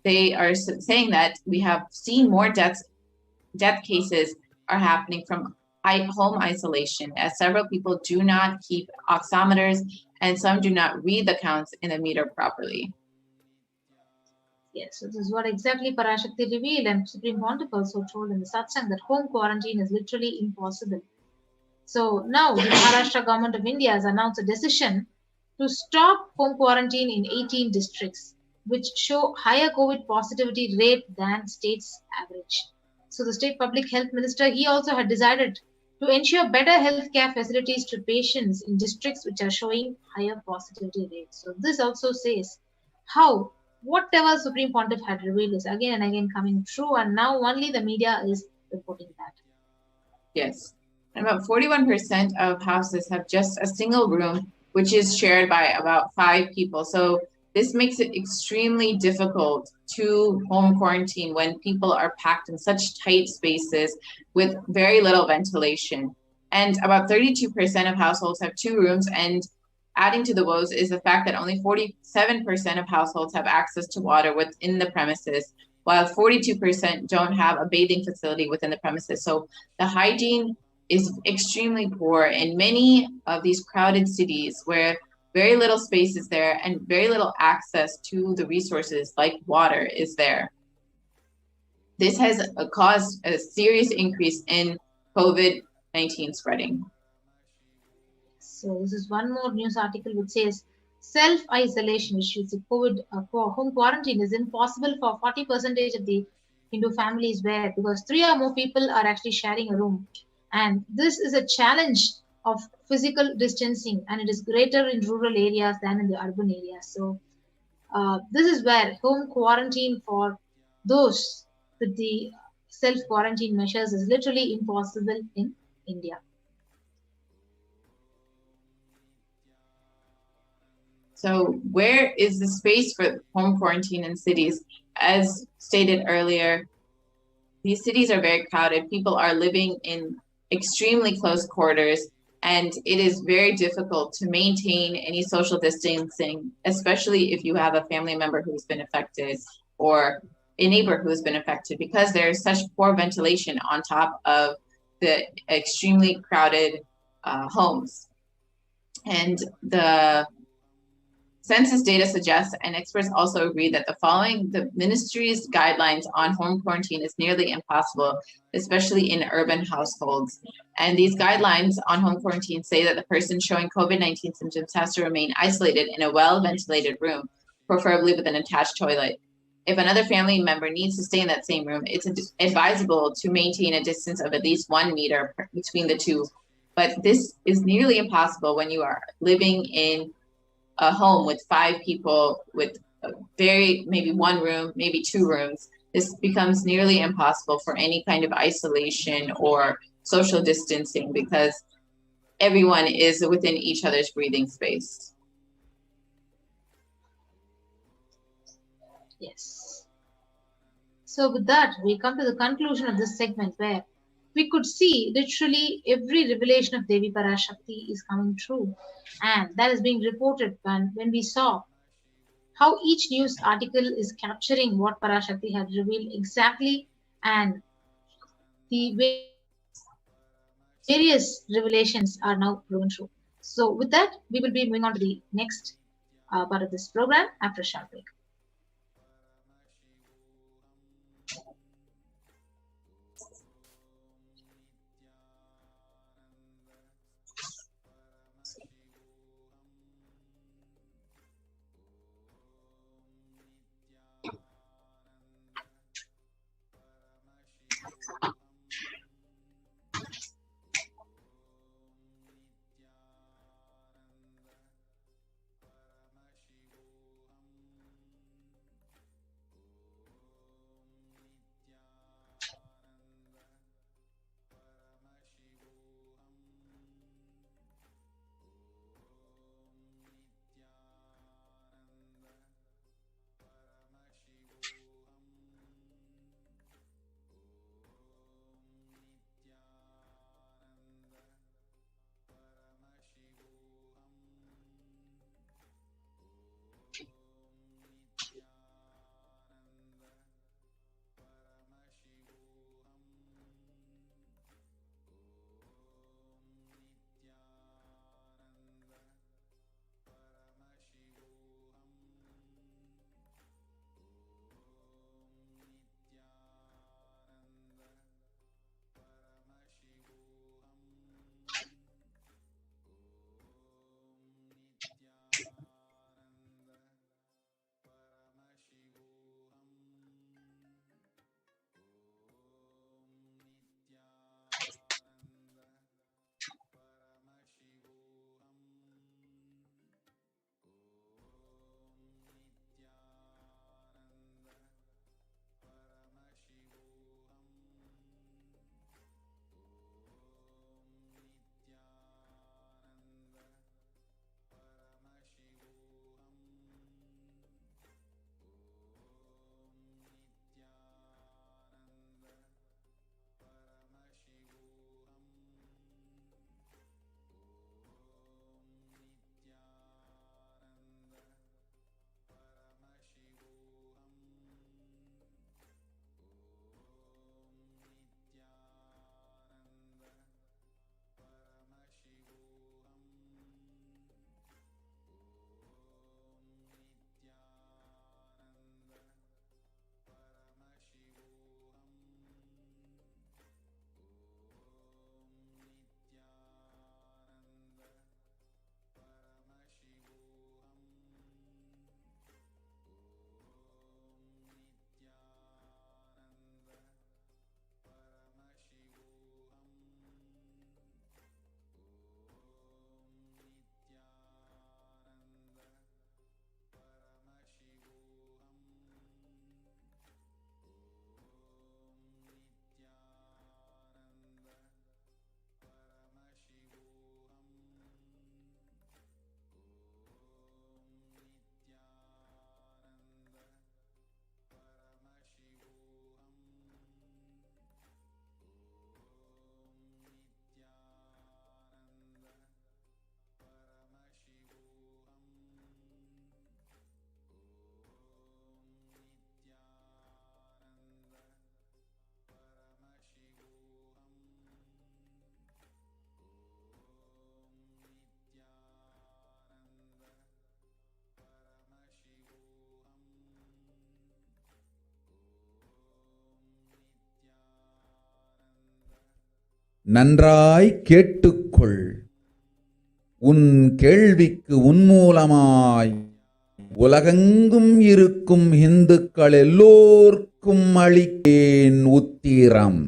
Speaker 3: they are saying that we have seen more death cases are happening from home isolation, as several people do not keep oximeters and some do not read the counts in the meter properly.
Speaker 1: Yes, so this is what exactly Parashakti revealed, and Supreme Pontiff also told in the satsang that home quarantine is literally impossible. So now the Maharashtra government of India has announced a decision to stop home quarantine in 18 districts, which show higher COVID positivity rate than state's average. So the state public health minister, he also had decided to ensure better healthcare facilities to patients in districts which are showing higher positivity rates. So this also says how whatever Supreme Pontiff had revealed is again and again coming true, and now only the media is reporting that.
Speaker 3: Yes. And about 41% of houses have just a single room, which is shared by about 5 people. So this makes it extremely difficult to home quarantine when people are packed in such tight spaces with very little ventilation. And about 32% of households have 2 rooms. And adding to the woes is the fact that only 47% of households have access to water within the premises, while 42% don't have a bathing facility within the premises. So the hygiene is extremely poor in many of these crowded cities where very little space is there and very little access to the resources like water is there. This has caused a serious increase in COVID-19 spreading.
Speaker 1: So this is one more news article which says self-isolation, which is the COVID home quarantine, is impossible for 40% of the Hindu families where, because 3 or more people are actually sharing a room. And this is a challenge of physical distancing, and it is greater in rural areas than in the urban areas. So this is where home quarantine for those with the self-quarantine measures is literally impossible in India.
Speaker 3: So where is the space for home quarantine in cities? As stated earlier, these cities are very crowded. People are living in extremely close quarters, and it is very difficult to maintain any social distancing, especially if you have a family member who's been affected or a neighbor who's been affected, because there's such poor ventilation on top of the extremely crowded homes. And the census data suggests, and experts also agree, that the ministry's guidelines on home quarantine is nearly impossible, especially in urban households. And these guidelines on home quarantine say that the person showing COVID-19 symptoms has to remain isolated in a well-ventilated room, preferably with an attached toilet. If another family member needs to stay in that same room, it's advisable to maintain a distance of at least 1 meter between the two. But this is nearly impossible when you are living in a home with 5 people with maybe 1 room, maybe 2 rooms. This becomes nearly impossible for any kind of isolation or social distancing because everyone is within each other's breathing space.
Speaker 1: Yes. So with that, we come to the conclusion of this segment where we could see literally every revelation of Devi Parashakti is coming true. And that is being reported when we saw how each news article is capturing what Parashakti had revealed exactly, and the various revelations are now proven true. So with that, we will be moving on to the next part of this program after a short break.
Speaker 4: நன்றாய் கேட்டுக்கொள். உன் கேள்விக்கு உன்மூலமாய் உலகெங்கும் இருக்கும் இந்துக்கள் எல்லோர்க்கும் அளித்தேன் உத்திரம்.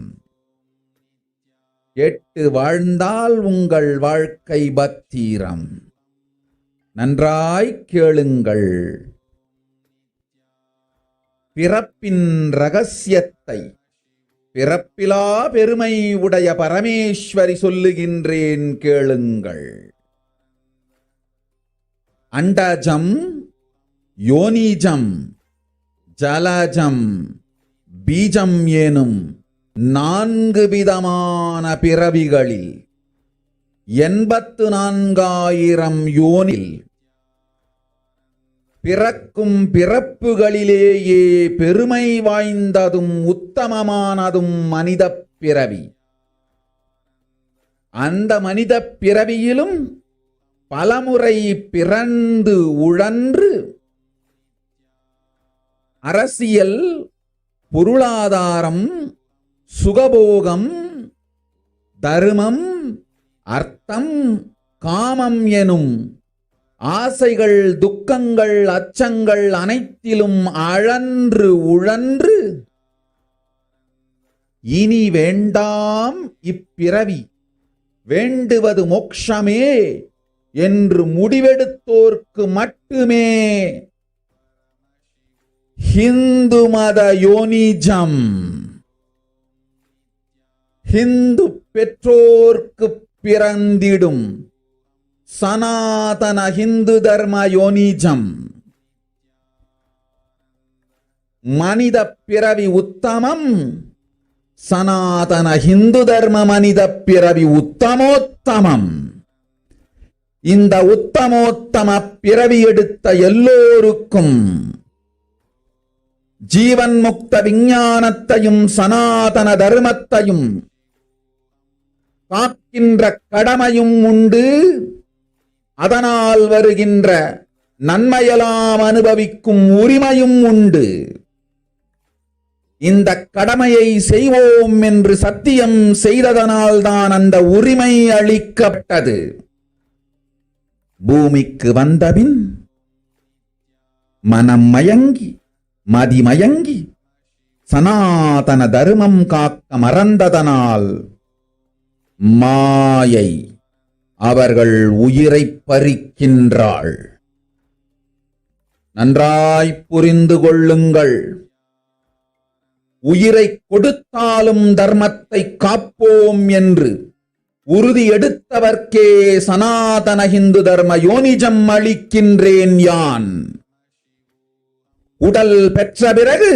Speaker 4: கேட்டு வாழ்ந்தால் உங்கள் வாழ்க்கை பத்திரம். நன்றாய் கேளுங்கள். பிறப்பின் ரகசியத்தை பிறப்பிலா பெருமை உடைய பரமேஸ்வரி சொல்லுகின்றேன் கேளுங்கள். அண்டஜம், யோனிஜம், ஜலஜம், பீஜம் எனும் 4 விதமான பிறவிகளில் 84,000 யோனில் பிறக்கும் பிறப்புகளிலேயே பெருமை வாய்ந்ததும் உத்தமமானதும் மனித பிறவி. அந்த மனித பிறவியிலும் பலமுறை பிறந்து உழன்று அரசியல், பொருளாதாரம், சுகபோகம், தர்மம், அர்த்தம், காமம் எனும் ஆசைகள், துக்கங்கள், அச்சங்கள் அனைத்திலும் அழன்று உழன்று இனி வேண்டாம் இப்பிறவி, வேண்டுவது மோட்சமே என்று முடிவெடுத்தோர்க்கு மட்டுமே ஹிந்து மத யோனிஜம், ஹிந்து பெற்றோர்க்கு பிறந்திடும் சனாதன ஹிந்து தர்ம யோனிஜம். மனித பிறவி உத்தமம், சனாதன ஹிந்து தர்ம மனித பிறவி உத்தமோத்தமம். இந்த உத்தமோத்தம பிறவி எடுத்த எல்லோருக்கும் ஜீவன் முக்த விஞ்ஞானத்தையும் சனாதன தர்மத்தையும் காக்கின்ற கடமையும் உண்டு. அதனால் வருகின்ற நன்மையெல்லாம் அனுபவிக்கும் உரிமையும் உண்டு. இந்த கடமையை செய்வோம் என்று சத்தியம் செய்ததனால்தான் அந்த உரிமை அளிக்கப்பட்டது. பூமிக்கு வந்தபின் மனம் மயங்கி மதிமயங்கி சனாதன தர்மம் காக்க மறந்ததனால் மாயை அவர்கள் உயிரை பறிக்கின்றாள். நன்றாய் புரிந்து கொள்ளுங்கள். உயிரை கொடுத்தாலும் தர்மத்தை காப்போம் என்று உறுதி எடுத்தவர்க்கே சனாதன ஹிந்து தர்ம யோனிஜம் அளிக்கின்றேன் யான். உடல் பெற்ற பிறகு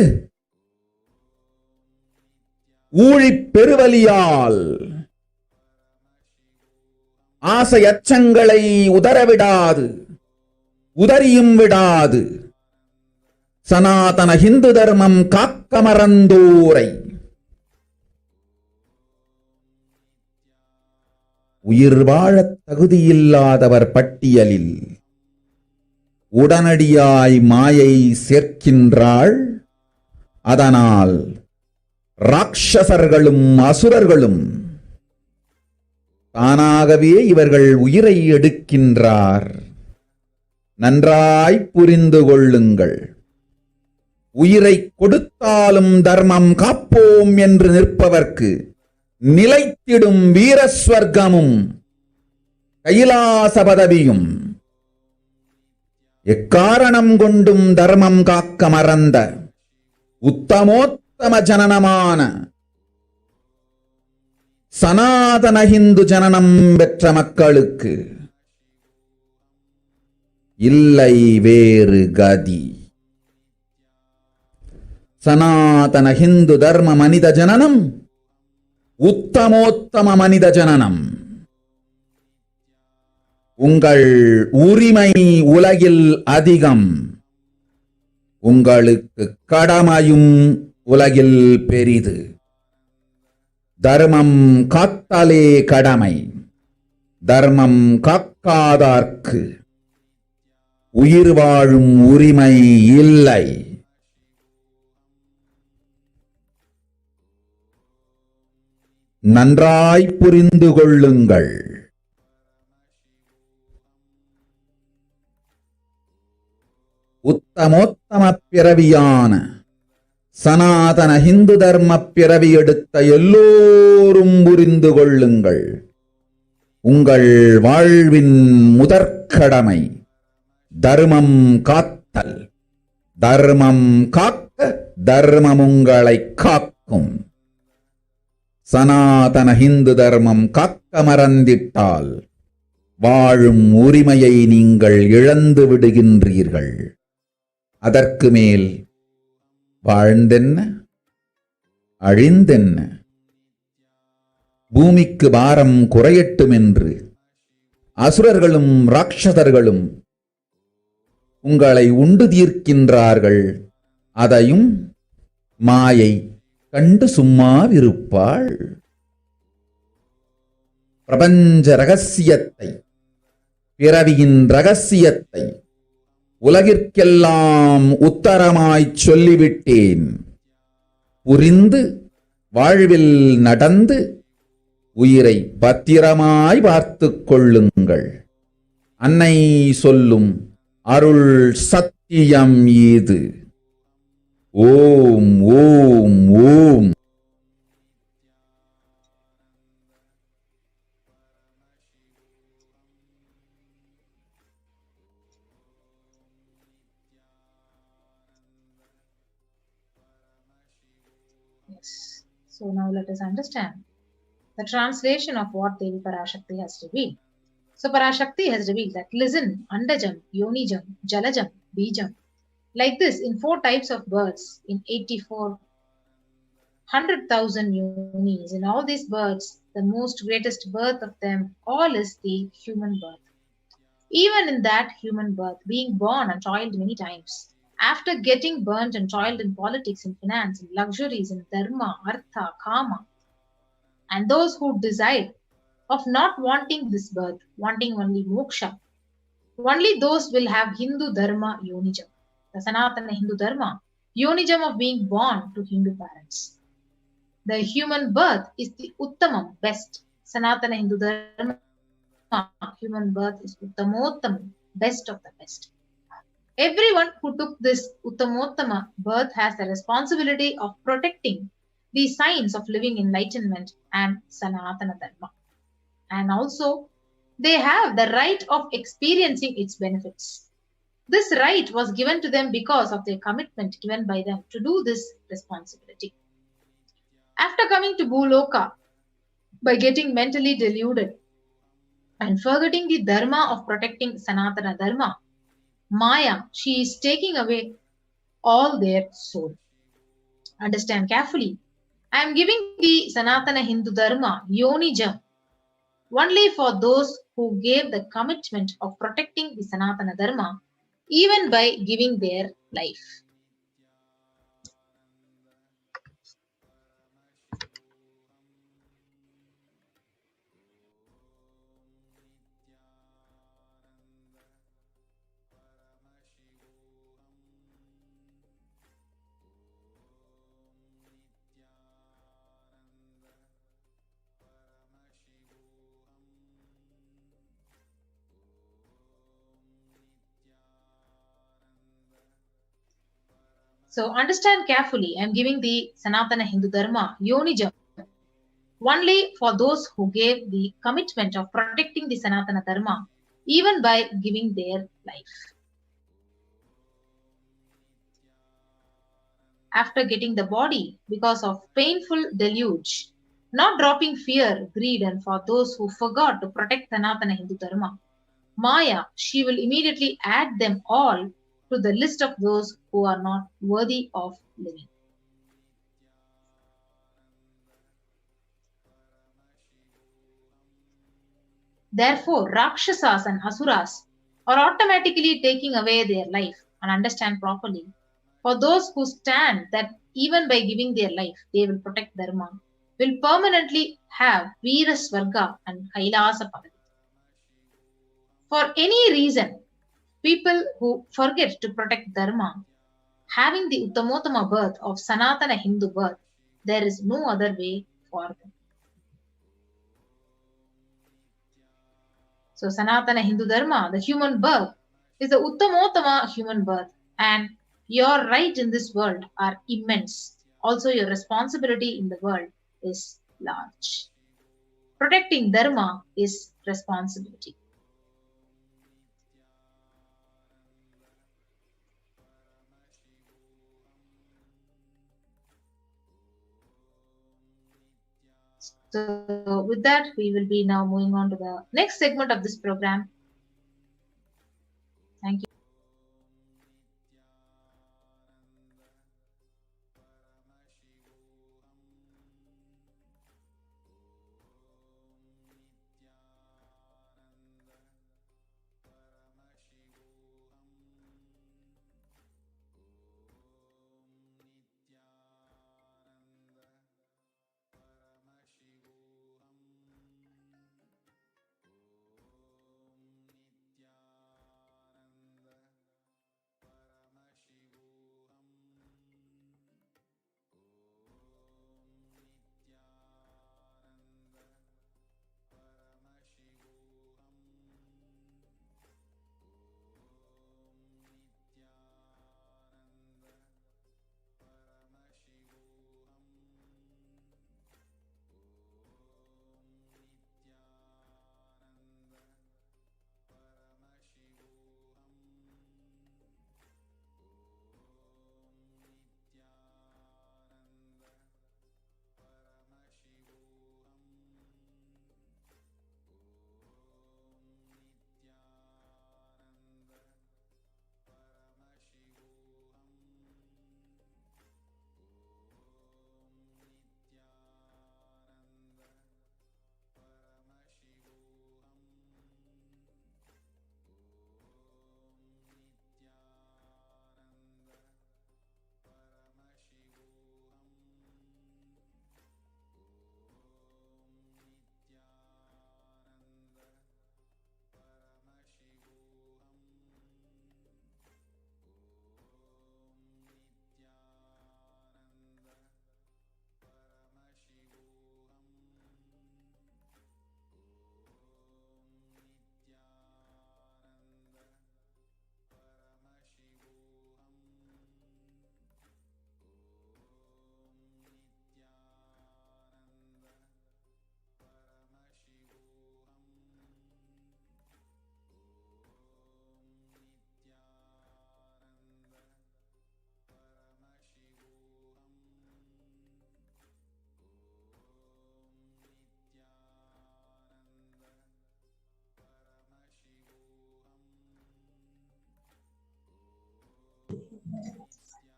Speaker 4: ஊழிப் பெருவலியால் ஆசை அச்சங்களை உதறவிடாது, உதறியும் விடாது சனாதன ஹிந்து தர்மம் காக்க மறந்தோரை உயிர் வாழத் தகுதியில்லாதவர் பட்டியலில் உடனடியாய் மாயை சேர்க்கின்றாள். அதனால் ராட்சசர்களும் அசுரர்களும் தானாகவே இவர்கள் உயிரை எடுக்கின்றார். நன்றாய் புரிந்து கொள்ளுங்கள். உயிரை கொடுத்தாலும் தர்மம் காப்போம் என்று நிற்பவர்க்கு நிலைத்திடும் வீரஸ்வர்க்கமும் கைலாச பதவியும், எக்காரணம் கொண்டும் தர்மம் காக்க மறந்த உத்தமோத்தம ஜனனமான சனாதன ஹிந்து ஜனனம் பெற்ற மக்களுக்கு இல்லை வேறு கதி. சனாதன ஹிந்து தர்ம மனித ஜனனம் உத்தமோத்தம மனித ஜனனம். உங்கள் உரிமை உலகில் அதிகம், உங்களுக்கு கடமையும் உலகில் பெரிது. தர்மம் காத்தாலே கடமை, தர்மம் காக்காதார்க்கு உயிர் வாழும் உரிமை இல்லை. நன்றாய் புரிந்து கொள்ளுங்கள். உத்தமோத்தம பிறவியான சனாதன ஹிந்து தர்ம பிறவி எடுத்த எல்லோரும் புரிந்து கொள்ளுங்கள். உங்கள் வாழ்வின் முதற்கடமை தர்மம் காத்தல். தர்மம் காக்க தர்மம் உங்களை காக்கும். சனாதன ஹிந்து தர்மம் காக்க மறந்திட்டால் வாழும் உரிமையை நீங்கள் இழந்து விடுகின்றீர்கள். அதற்கு மேல் வாழ்ந்தென்ன அழிந்தென்ன? பூமிக்கு பாரம் குறையட்டும் என்று அசுரர்களும் ராட்சதர்களும் உங்களை உண்டு தீர்க்கின்றார்கள். அதையும் மாயை கண்டு சும்மாவிருப்பாள். பிரபஞ்ச ரகசியத்தை, பிறவியின் ரகசியத்தை உலகிற்கெல்லாம் உத்தரமாய்ச் சொல்லிவிட்டேன். புரிந்து வாழ்வில் நடந்து உயிரை பத்திரமாய் பார்த்துக் கொள்ளுங்கள். அன்னை சொல்லும் அருள் சத்தியம் இது. ஓம் ஓம் ஓம்.
Speaker 1: Yes. So now let us understand the translation of what Devi Parashakti has revealed. So Parashakti has revealed that listen, Andajam, Yonijam, Jalajam, Bijam. Like this, in 4 types of birds, in 100,000 yonis, in all these birds, the most greatest birth of them all is the human birth. Even in that human birth, being born and toiled many times, after getting burnt and toiled in politics, in finance, in luxuries, in dharma, artha, kama, and those who decide of not wanting this birth, wanting only moksha, only those will have Hindu dharma yonijam, the Sanatana Hindu dharma, yonijam of being born to Hindu parents. The human birth is the uttamam, best. Sanatana Hindu dharma, human birth is uttamottam, best of the best. Everyone who took this uttamottama birth has the responsibility of protecting the signs of living enlightenment and Sanatana dharma. And also, they have the right of experiencing its benefits. This right was given to them because of their commitment given by them to do this responsibility. After coming to Bhuloka, by getting mentally deluded and forgetting the dharma of protecting Sanatana dharma, Maya, she is taking away all their soul. Understand carefully. I am giving the Sanatana Hindu dharma, Yonijam, only for those who gave the commitment of protecting the Sanatana dharma, even by giving their life. So understand carefully, I am giving the Sanatana Hindu dharma, Yonijam, only for those who gave the commitment of protecting the Sanatana dharma, even by giving their life. After getting the body because of painful deluge, not dropping fear, greed, and for those who forgot to protect Sanatana Hindu dharma, Maya, she will immediately add them all to the list of those who are not worthy of living. Therefore, Rakshasas and Asuras are automatically taking away their life. And understand properly, for those who stand that even by giving their life, they will protect Dharma, will permanently have Veera Swarga and Kailasa Padati. For any reason, people who forget to protect Dharma, having the Uttamottama birth of Sanatana Hindu birth, there is no other way for them. So Sanatana Hindu Dharma, the human birth, is the Uttamotama human birth, and your right in this world are immense. Also, your responsibility in the world is large. Protecting Dharma is responsibility. So with that, we will be now moving on to the next segment of this program. Thank you.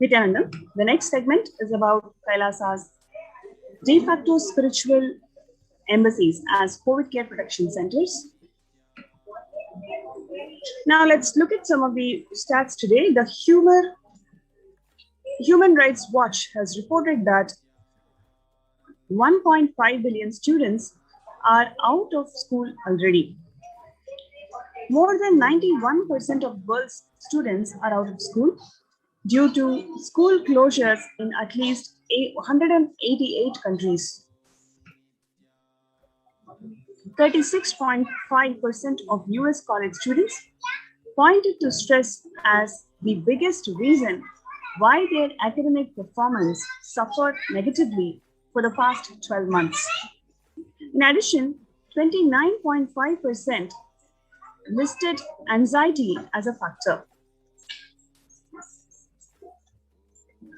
Speaker 5: Nithyananda, the next segment is about Kailasa's de facto spiritual embassies as COVID care protection centers. Now let's look at some of the stats today. The Human Rights Watch has reported that 1.5 billion students are out of school already. More than 91% of world's students are out of school due to school closures in at least 188 countries. 36.5% of US college students pointed to stress as the biggest reason why their academic performance suffered negatively for the past 12 months. In addition, 29.5% listed anxiety as a factor.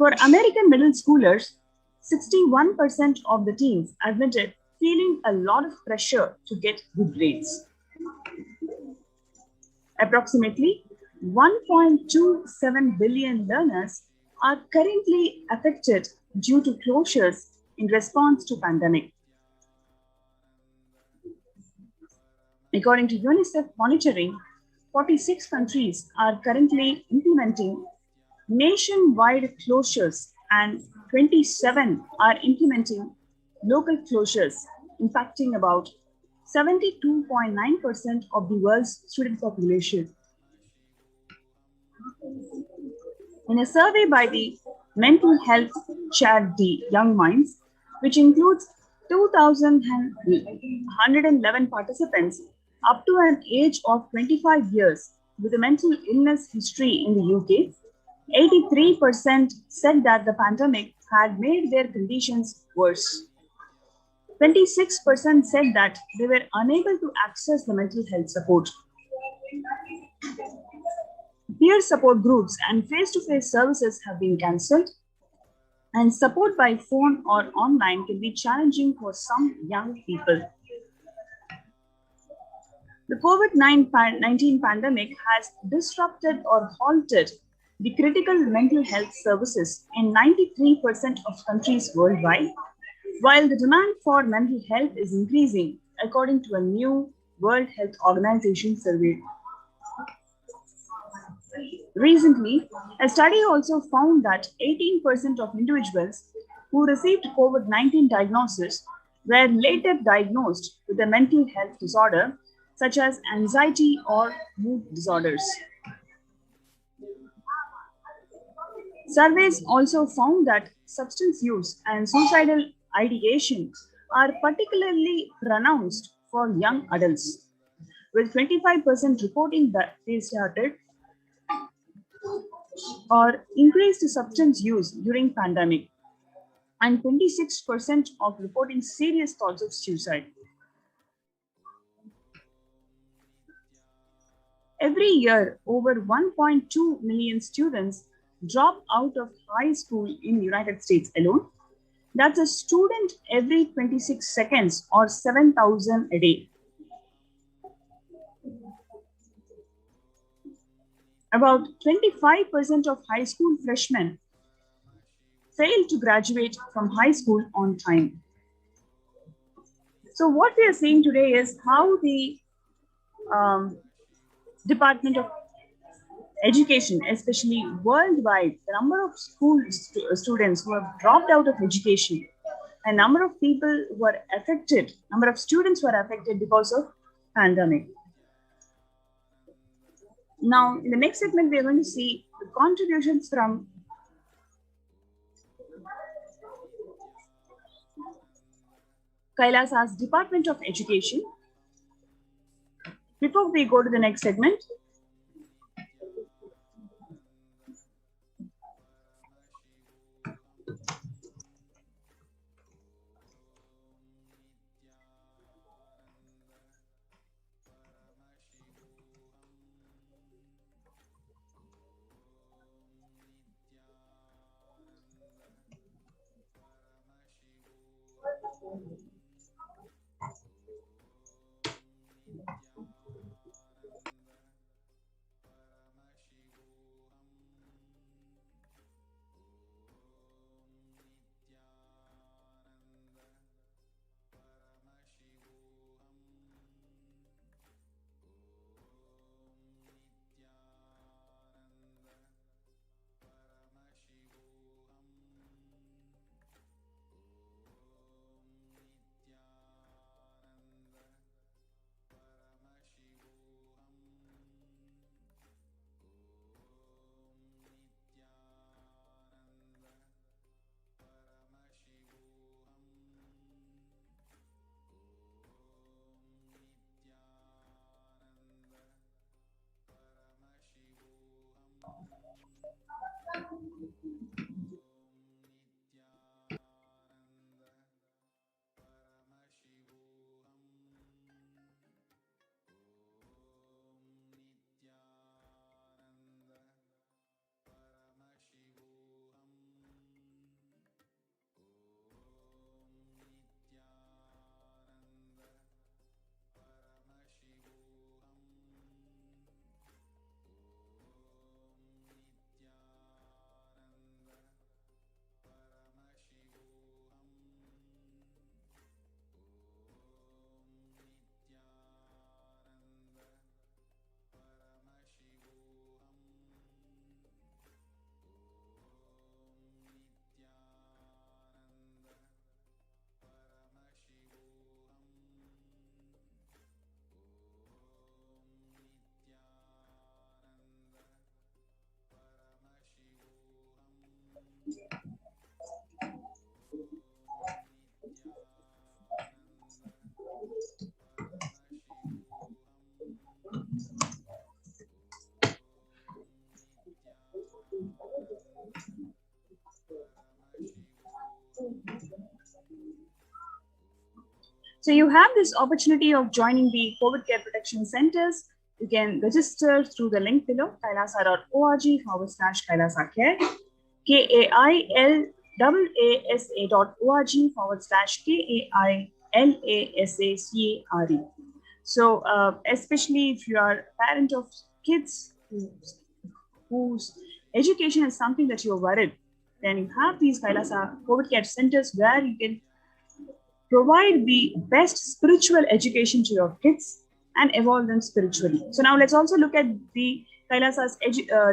Speaker 5: For American middle schoolers, 61% of the teens admitted feeling a lot of pressure to get good grades. Approximately 1.27 billion learners are currently affected due to closures in response to pandemic. According to UNICEF monitoring, 46 countries are currently implementing nationwide closures and 27 are implementing local closures, impacting about 72.9% of the world's student population. In a survey by the mental health charity Young Minds, which includes 2,111 participants, up to an age of 25 years with a mental illness history in the UK, 83% said that the pandemic had made their conditions worse. 26% said that they were unable to access the mental health support. Peer support groups and face-to-face services have been cancelled, and support by phone or online can be challenging for some young people. The COVID-19 pandemic has disrupted or halted the critical mental health services in 93% of countries worldwide, while the demand for mental health is increasing, according to a new World Health Organization survey. Recently, a study also found that 18% of individuals who received COVID-19 diagnosis were later diagnosed with a mental health disorder, such as anxiety or mood disorders. Surveys also found that substance use and suicidal ideation are particularly pronounced for young adults, with 25% reporting that they started or increased substance use during pandemic, and 26% of reporting serious thoughts of suicide. Every year, over 1.2 million students drop out of high school in the United States alone. That's a student every 26 seconds or 7,000 a day. About 25% of high school freshmen fail to graduate from high school on time. So what we are seeing today is how the Department of Education, especially worldwide, the number of students who have dropped out of education, a number of people who are affected, number of students who are affected because of pandemic. Now, in the next segment, we are going to see the contributions from Kailasa's Department of Education. Before we go to the next segment, So you have this opportunity of joining the COVID care protection centers. You can register through the link below, kailasa.org/Kailasa care, KAILASA.org/KAILASACARE. So especially if you are a parent of kids whose education is something that you're worried, then you have these Kailasa COVID care centers where you can provide the best spiritual education to your kids and evolve them spiritually. So now let's also look at the Kailasa's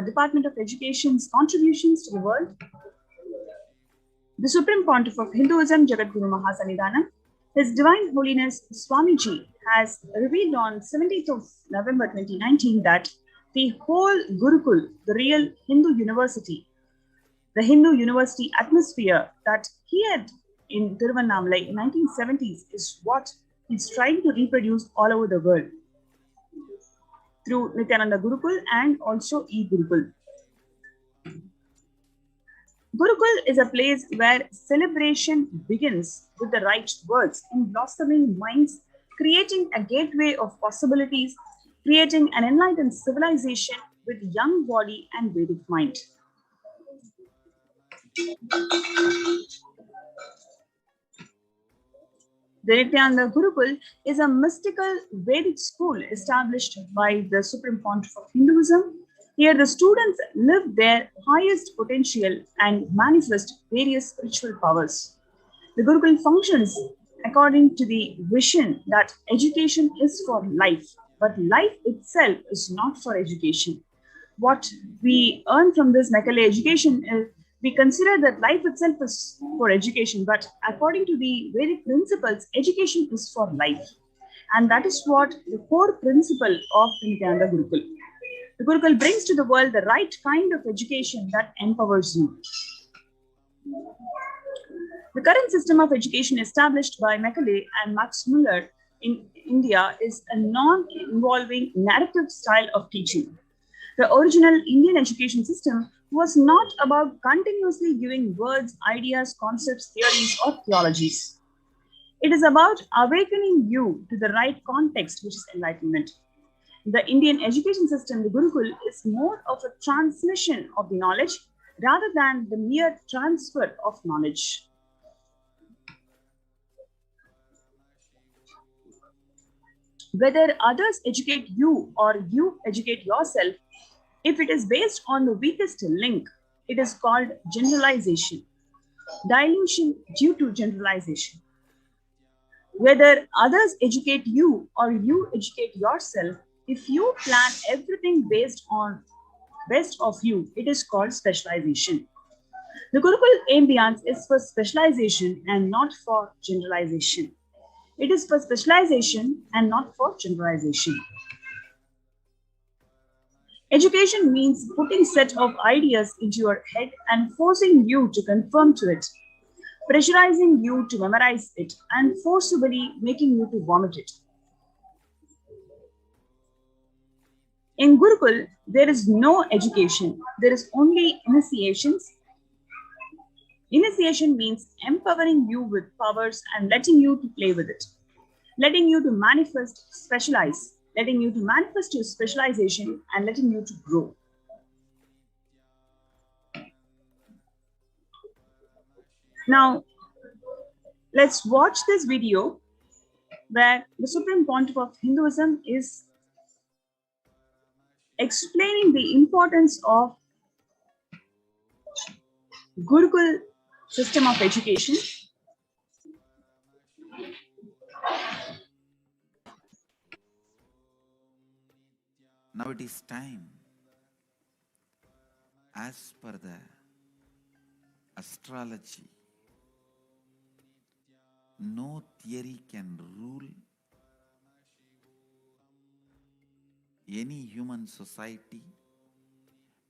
Speaker 5: Department of Education's contributions to the world. The Supreme Pontiff of Hinduism, Jagadguru Mahasannidhanam, His Divine Holiness Swamiji has revealed on 17th of November 2019 that the whole Gurukul, the real Hindu university, the Hindu university atmosphere that he had in Tiruvannamalai in 1970s is what he's trying to reproduce all over the world through Nithyananda Gurukul and also E-Gurukul. Gurukul is a place where celebration begins with the right words in blossoming minds, creating a gateway of possibilities, creating an enlightened civilization with young body and Vedic mind. The Nithyananda Gurukul is a mystical Vedic school established by the Supreme Pontiff of Hinduism. Here, the students live their highest potential and manifest various spiritual powers. The Gurukul functions according to the vision that education is for life, but life itself is not for education. What we earn from this Macaulay education is we consider that life itself is for education, but according to the Vedic principles, education is for life. And that is what the core principle of the Nithyananda Gurukul. The Gurukul brings to the world the right kind of education that empowers you. The current system of education established by Macaulay and Max Muller in India is a non-involving narrative style of teaching. The original Indian education system was not about continuously giving words, ideas, concepts, theories, or theologies. It is about awakening you to the right context, which is enlightenment. The Indian education system, the Gurukul, is more of a transmission of the knowledge rather than the mere transfer of knowledge. Whether others educate you or you educate yourself, if it is based on the weakest link, it is called generalization, dilution due to generalization. Whether others educate you or you educate yourself, if you plan everything based on best of you, it is called specialization. The Gurukul ambience is for specialization and not for generalization. It is for specialization and not for generalization. Education means putting set of ideas into your head and forcing you to conform to it, pressurizing you to memorize it, and forcibly making you to vomit it. In Gurukul, there is no education. There is only initiations. Initiation means empowering you with powers and letting you to play with it, letting you to manifest, specialize, letting you to manifest your specialization and letting you to grow. Now, let's watch this video where the Supreme Pontiff of Hinduism is explaining the importance of Gurukul system of education.
Speaker 6: Now it is time, as per the astrology, no theory can rule any human society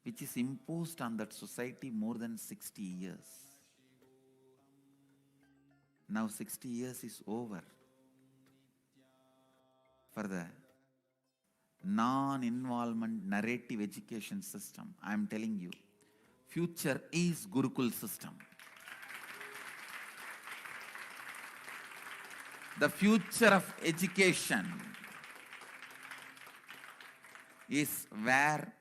Speaker 6: which is imposed on that society more than 60 years. Now 60 years is over for the non-involvement narrative education system. I am telling you, future is Gurukul system. The future of education is where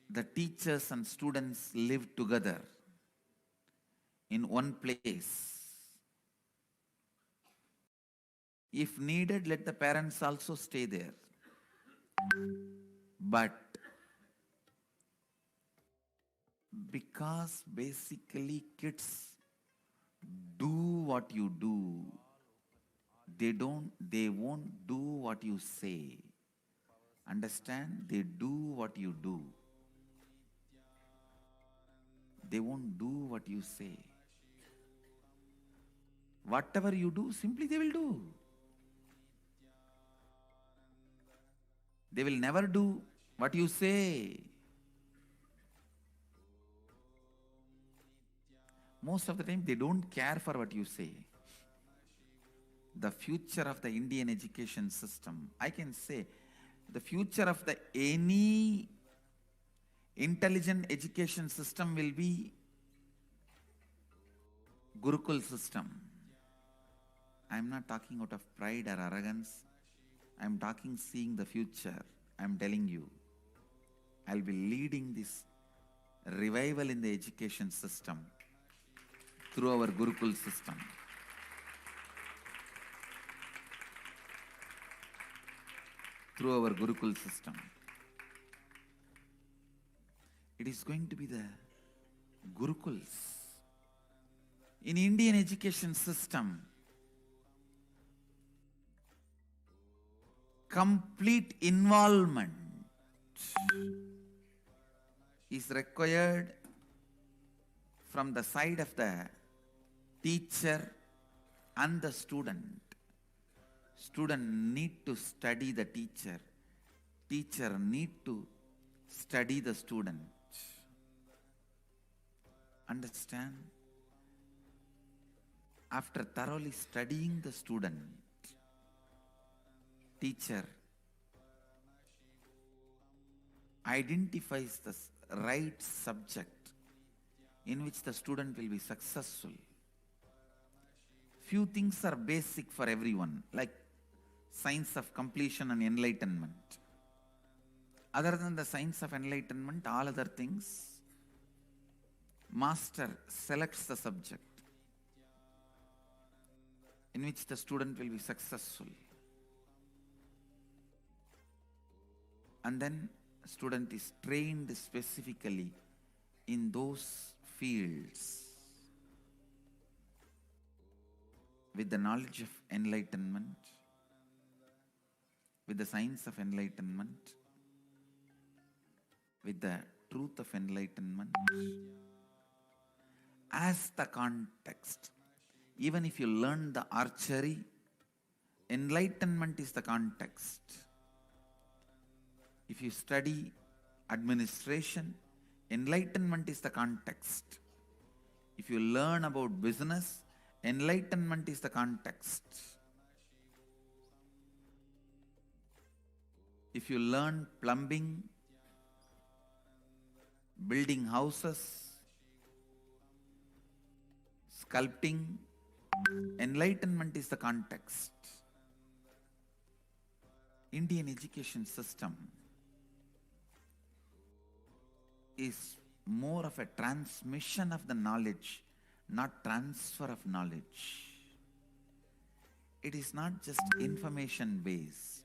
Speaker 6: the teachers and students live together in one place. If needed, let the parents also stay there. But because basically kids do what you do, they won't do what you say. Understand? They do what you do. They won't do what you say. Whatever you do, simply they will do. They will never do what you say. Most of the time, they don't care for what you say. The future of the Indian education system, I can say, the future of any intelligent education system will be Gurukul system. I am not talking out of pride or arrogance. I am talking seeing the future. I am telling you, I will be leading this revival in the education system through our Gurukul system. Through our Gurukul system. It is going to be the Gurukuls. In Indian education system, complete involvement is required from the side of the teacher and the student. Student need to study the teacher. Teacher need to study the student. Understand? After thoroughly studying the student, teacher identifies the right subject in which the student will be successful. Few things are basic for everyone, like science of completion and enlightenment. Other than the science of enlightenment, all other things, master selects the subject in which the student will be successful. And then student is trained specifically in those fields with the knowledge of enlightenment, with the science of enlightenment, with the truth of enlightenment as the context. Even if you learn the archery, enlightenment is the context. If you study administration, enlightenment is the context. If you learn about business, enlightenment is the context. If you learn plumbing, building houses, sculpting, enlightenment is the context. Indian education system is more of a transmission of the knowledge, not transfer of knowledge. It is not just information based.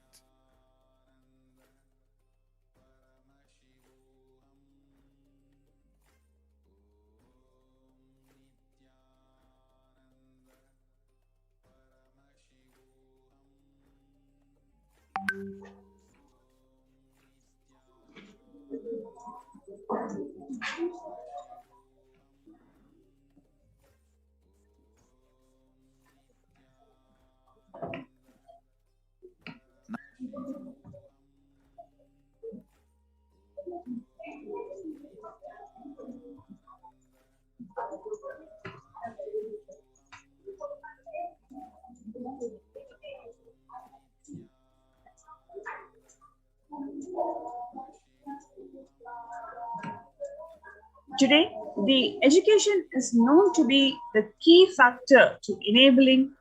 Speaker 5: Today, the education is known to be the key factor to enabling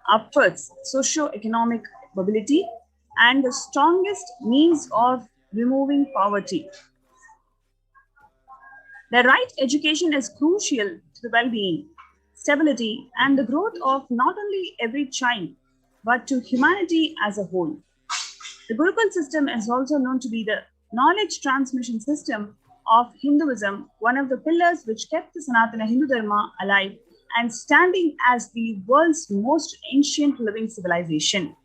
Speaker 5: upwards socio-economic mobility and the strongest means of removing poverty. The right education is crucial to the well-being, stability, and the growth of not only every child, but to humanity as a whole. The Gurukul system is also known to be the knowledge transmission system of Hinduism, one of the pillars which kept the Sanatana Hindu Dharma alive and standing as the world's most ancient living civilization.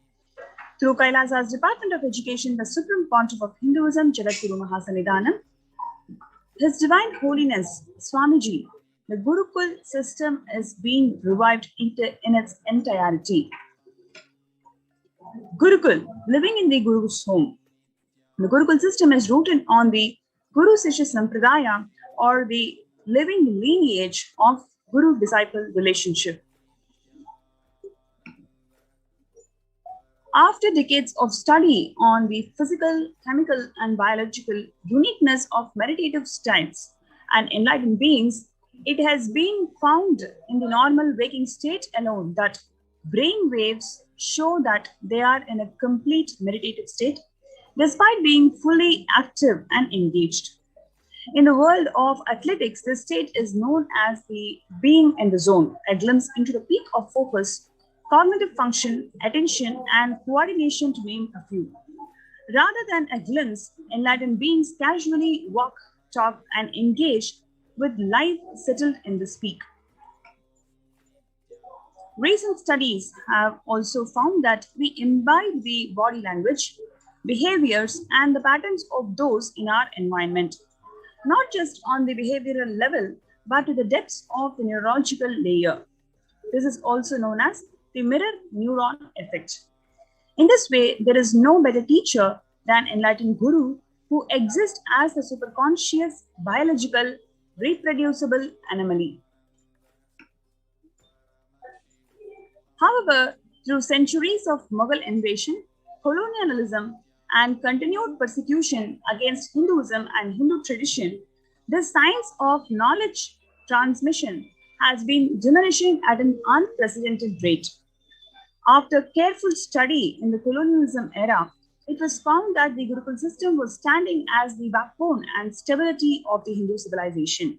Speaker 5: Through Kailasa's Department of Education, the Supreme Pontiff of Hinduism, Jagadguru Mahasannidhanam, His Divine Holiness Swamiji, the Gurukul system is being revived in its entirety. Gurukul, living in the Guru's home. The Gurukul system is rooted on the Guru Sishya Sampradaya, or the living lineage of Guru-disciple relationship. After decades of study on the physical, chemical, and biological uniqueness of meditative states and enlightened beings, it has been found in the normal waking state alone that brain waves show that they are in a complete meditative state, despite being fully active and engaged. In the world of athletics, this state is known as the being in the zone, a glimpse into the peak of focus, cognitive function, attention, and coordination, to name a few. Rather than a glimpse, enlightened beings casually walk, talk, and engage with life settled in this peak. Recent studies have also found that we imbibe the body language, behaviors, and the patterns of those in our environment, not just on the behavioral level, but to the depths of the neurological layer. This is also known as the mirror neuron effect. In this way, there is no better teacher than enlightened Guru, who exists as the superconscious, biological, reproducible anomaly. However, through centuries of Mughal invasion, colonialism, and continued persecution against Hinduism and Hindu tradition, the science of knowledge transmission has been diminishing at an unprecedented rate. After careful study in the colonialism era, it was found that the Gurukul system was standing as the backbone and stability of the Hindu civilization.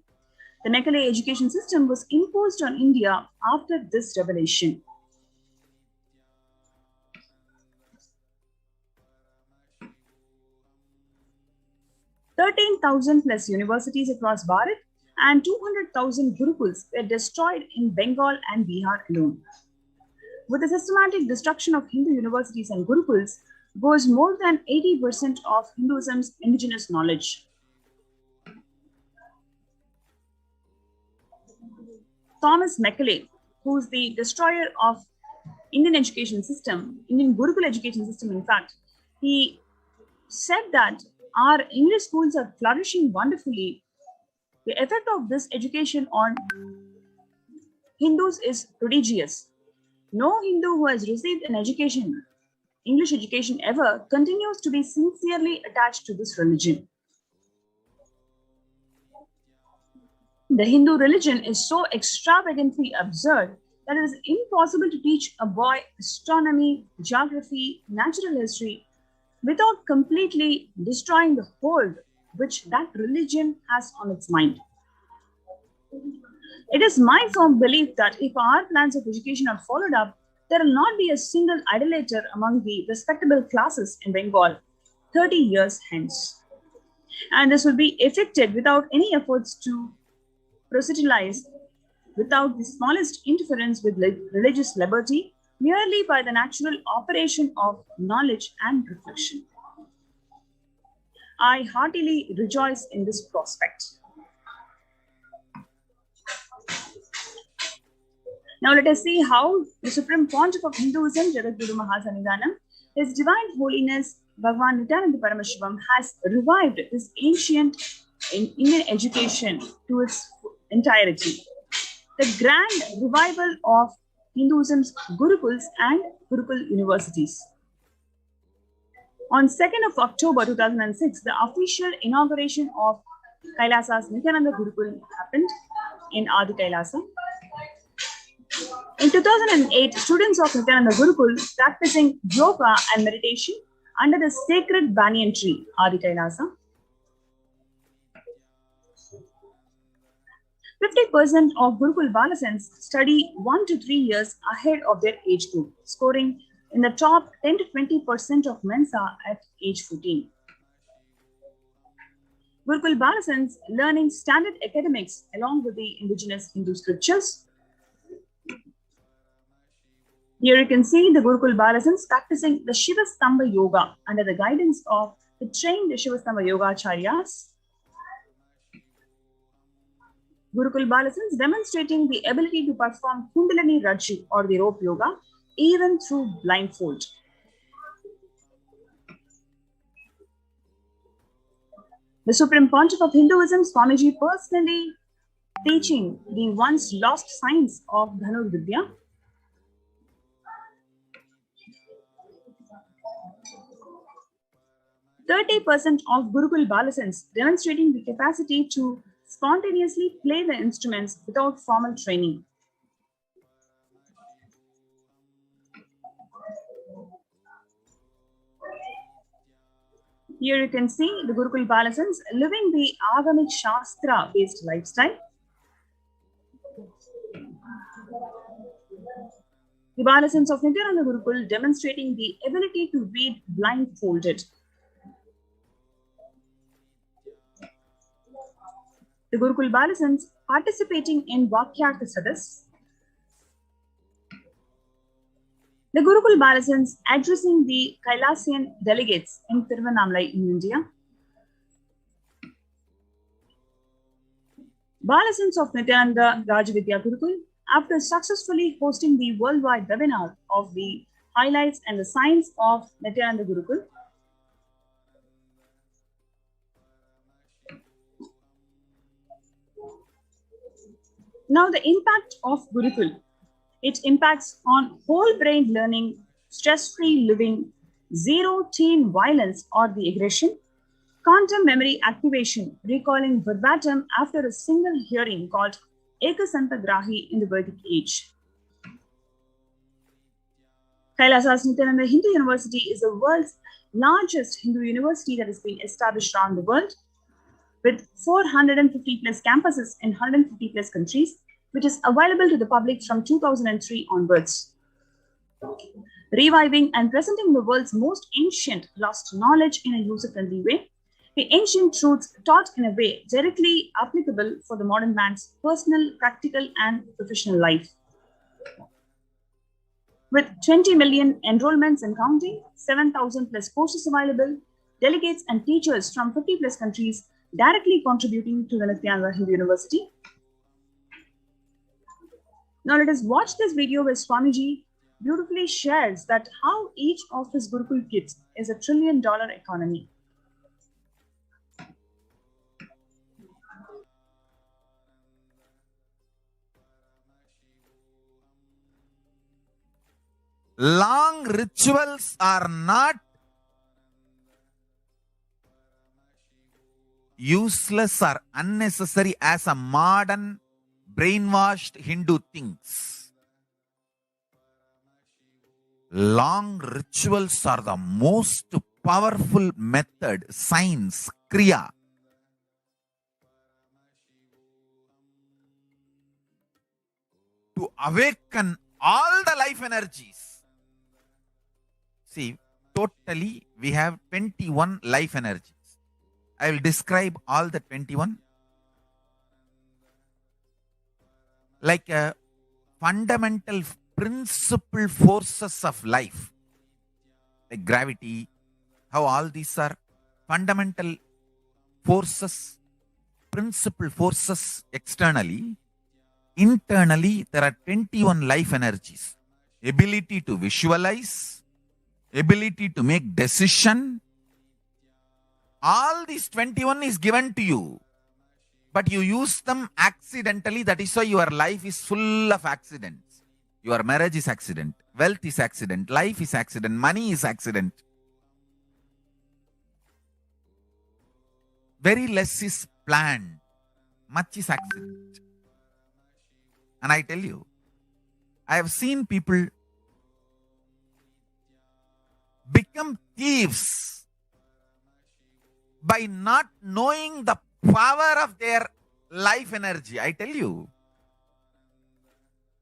Speaker 5: The Mekale education system was imposed on India after this revelation. 13,000 plus universities across Bharat and 200,000 Gurukuls were destroyed in Bengal and Bihar alone. With the systematic destruction of Hindu universities and Gurukuls goes more than 80% of Hinduism's indigenous knowledge. Thomas Mekale, who is the destroyer of Indian education system, Indian Gurukul education system, in fact, he said that our English schools are flourishing wonderfully. The effect of this education on Hindus is prodigious. No Hindu who has received an education, English education ever, continues to be sincerely attached to this religion. The Hindu religion is so extravagantly absurd that it is impossible to teach a boy astronomy, geography, natural history without completely destroying the hold which that religion has on its mind. It is my firm belief that if our plans of education are followed up, there will not be a single idolater among the respectable classes in Bengal 30 years hence. And this will be effected without any efforts to proselytize, without the smallest interference with religious liberty, merely by the natural operation of knowledge and reflection. I heartily rejoice in this prospect. Now let us see how the Supreme Pontiff of Hinduism, Jagadguru Mahasannidhanam, His Divine Holiness Bhagavan Nithyananda Paramashivam, has revived this ancient Indian education to its entirety. The grand revival of Hinduism's Gurukuls and Gurukul universities. On 2nd of October 2006, the official inauguration of Kailasa's Nithyananda Gurukul happened in Adi Kailasa. In 2008, students of Nithyananda Gurukul practicing yoga and meditation under the sacred banyan tree, Adi Kailasa. 50% of Gurukul Balasans study 1 to 3 years ahead of their age group, scoring in the top 10 to 20% of Mensa at age 14. Gurukul Balasans learning standard academics along with the indigenous Hindu scriptures. Here you can see the Gurukul Balasans practicing the Shivastamba Yoga under the guidance of the trained Shivastamba Yoga Acharyas. Gurukul Balasans demonstrating the ability to perform Kundalini Rajju or the rope yoga even through blindfold. The Supreme Pontiff of Hinduism, Swamiji, personally teaching the once lost science of Dhanur Vidya. %30 of Gurukul Balasans demonstrating the capacity to spontaneously play the instruments without formal training. Here you can see the Gurukul Balasans living the Agamic Shastra based lifestyle. The Balasans of Nithyananda Gurukul demonstrating the ability to read blindfolded. The Gurukul Balasans participating in Vakyartha Sadas. The Gurukul Balasans addressing the Kailasian delegates in Tiruvannamalai in India. Balasans of Nithyananda Rajavidya Gurukul, after successfully hosting the worldwide webinar of the highlights and the science of Nithyananda Gurukul, now the impact of Gurukul. It impacts on whole brain learning, stress-free living, zero teen violence or the aggression, quantum memory activation, recalling verbatim after a single hearing called Ekasantagrahi in the Vedic age. Kailasa's Nithyananda Hindu University is the world's largest Hindu university that has been established around the world, with 450 plus campuses in 150 plus countries, which is available to the public from 2003 onwards. Reviving and presenting the world's most ancient lost knowledge in a user-friendly way, the ancient truths taught in a way directly applicable for the modern man's personal, practical, and professional life. With 20 million enrollments and counting, 7,000 plus courses available, delegates and teachers from 50 plus countries directly contributing to the Nithyananda Hindu University. Now let us watch this video where Swamiji beautifully shares that how each of his Gurukul kids is $1 trillion economy.
Speaker 6: Long rituals are not useless or unnecessary as a modern brainwashed Hindu thinks. Long rituals are the most powerful method, science, kriya, to awaken all the life energies. See, totally we have 21 life energies. I will describe all the 21. Like a fundamental principal forces of life, like gravity, how all these are fundamental forces, principal forces externally. Internally, there are 21 life energies. Ability to visualize, ability to make decision. All these 21 is given to you. But you use them accidentally. That is why your life is full of accidents. Your marriage is accident. Wealth is accident. Life is accident. Money is accident. Very less is planned. Much is accident. And I tell you, I have seen people become thieves by not knowing the power of their life energy. I tell you,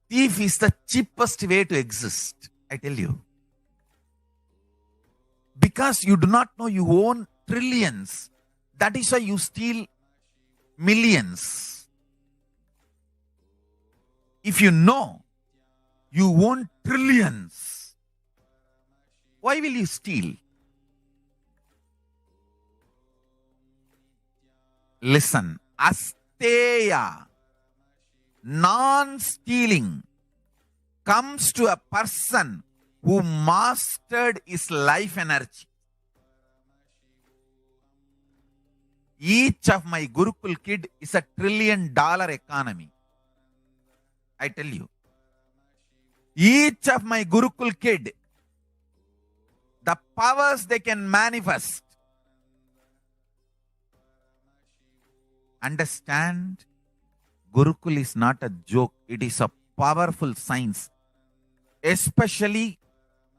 Speaker 6: thief is the cheapest way to exist. I tell you. Because you do not know you own trillions. That is why you steal millions. If you know you own trillions, why will you steal? Listen, asteya, non-stealing, comes to a person who mastered his life energy. Each of my Gurukul kid is $1 trillion economy. I tell you. Each of my Gurukul kid, the powers they can manifest. Understand, Gurukul is not a joke. It is a powerful science. Especially,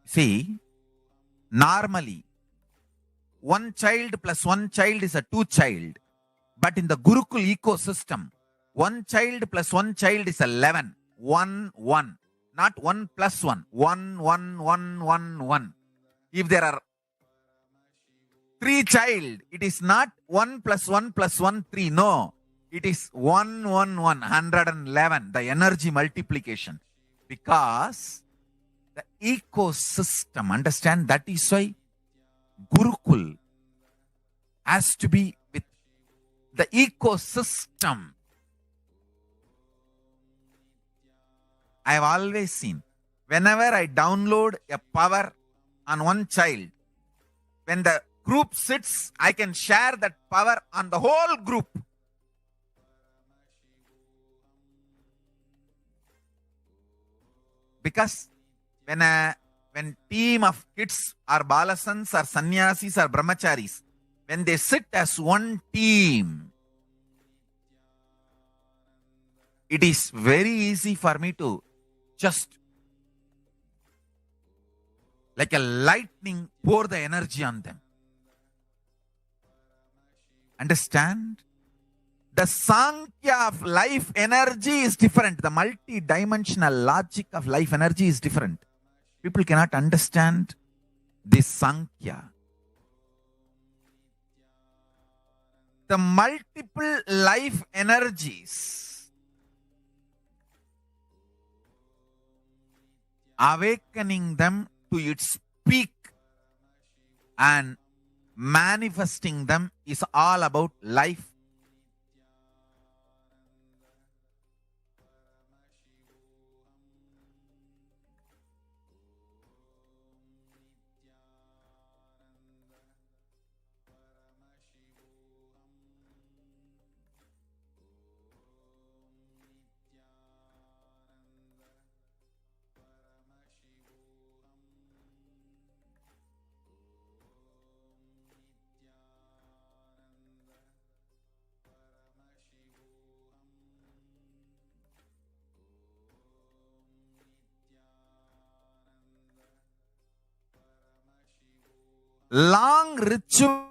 Speaker 6: see, normally, one child plus one child is a two child. But in the Gurukul ecosystem, one child plus one child is 11. 1, 1. Not 1 plus 1. 1, 1, 1, 1, 1. If there are 3 child, it is not 1 plus 1 plus 1, 3. No. It is 1, 1, 1. 111. The energy multiplication. Because the ecosystem, understand, that is why Gurukul has to be with the ecosystem. I have always seen, whenever I download a power on one child, when the group sits, I can share that power on the whole group. Because when team of kids or balasans or sannyasis or brahmacharis, when they sit as one team, it is very easy for me to just like a lightning pour the energy on them. Understand? The Sankhya of life energy is different. The multi-dimensional logic of life energy is different. People cannot understand this Sankhya. The multiple life energies, awakening them to its peak and manifesting them is all about life. Long ritual.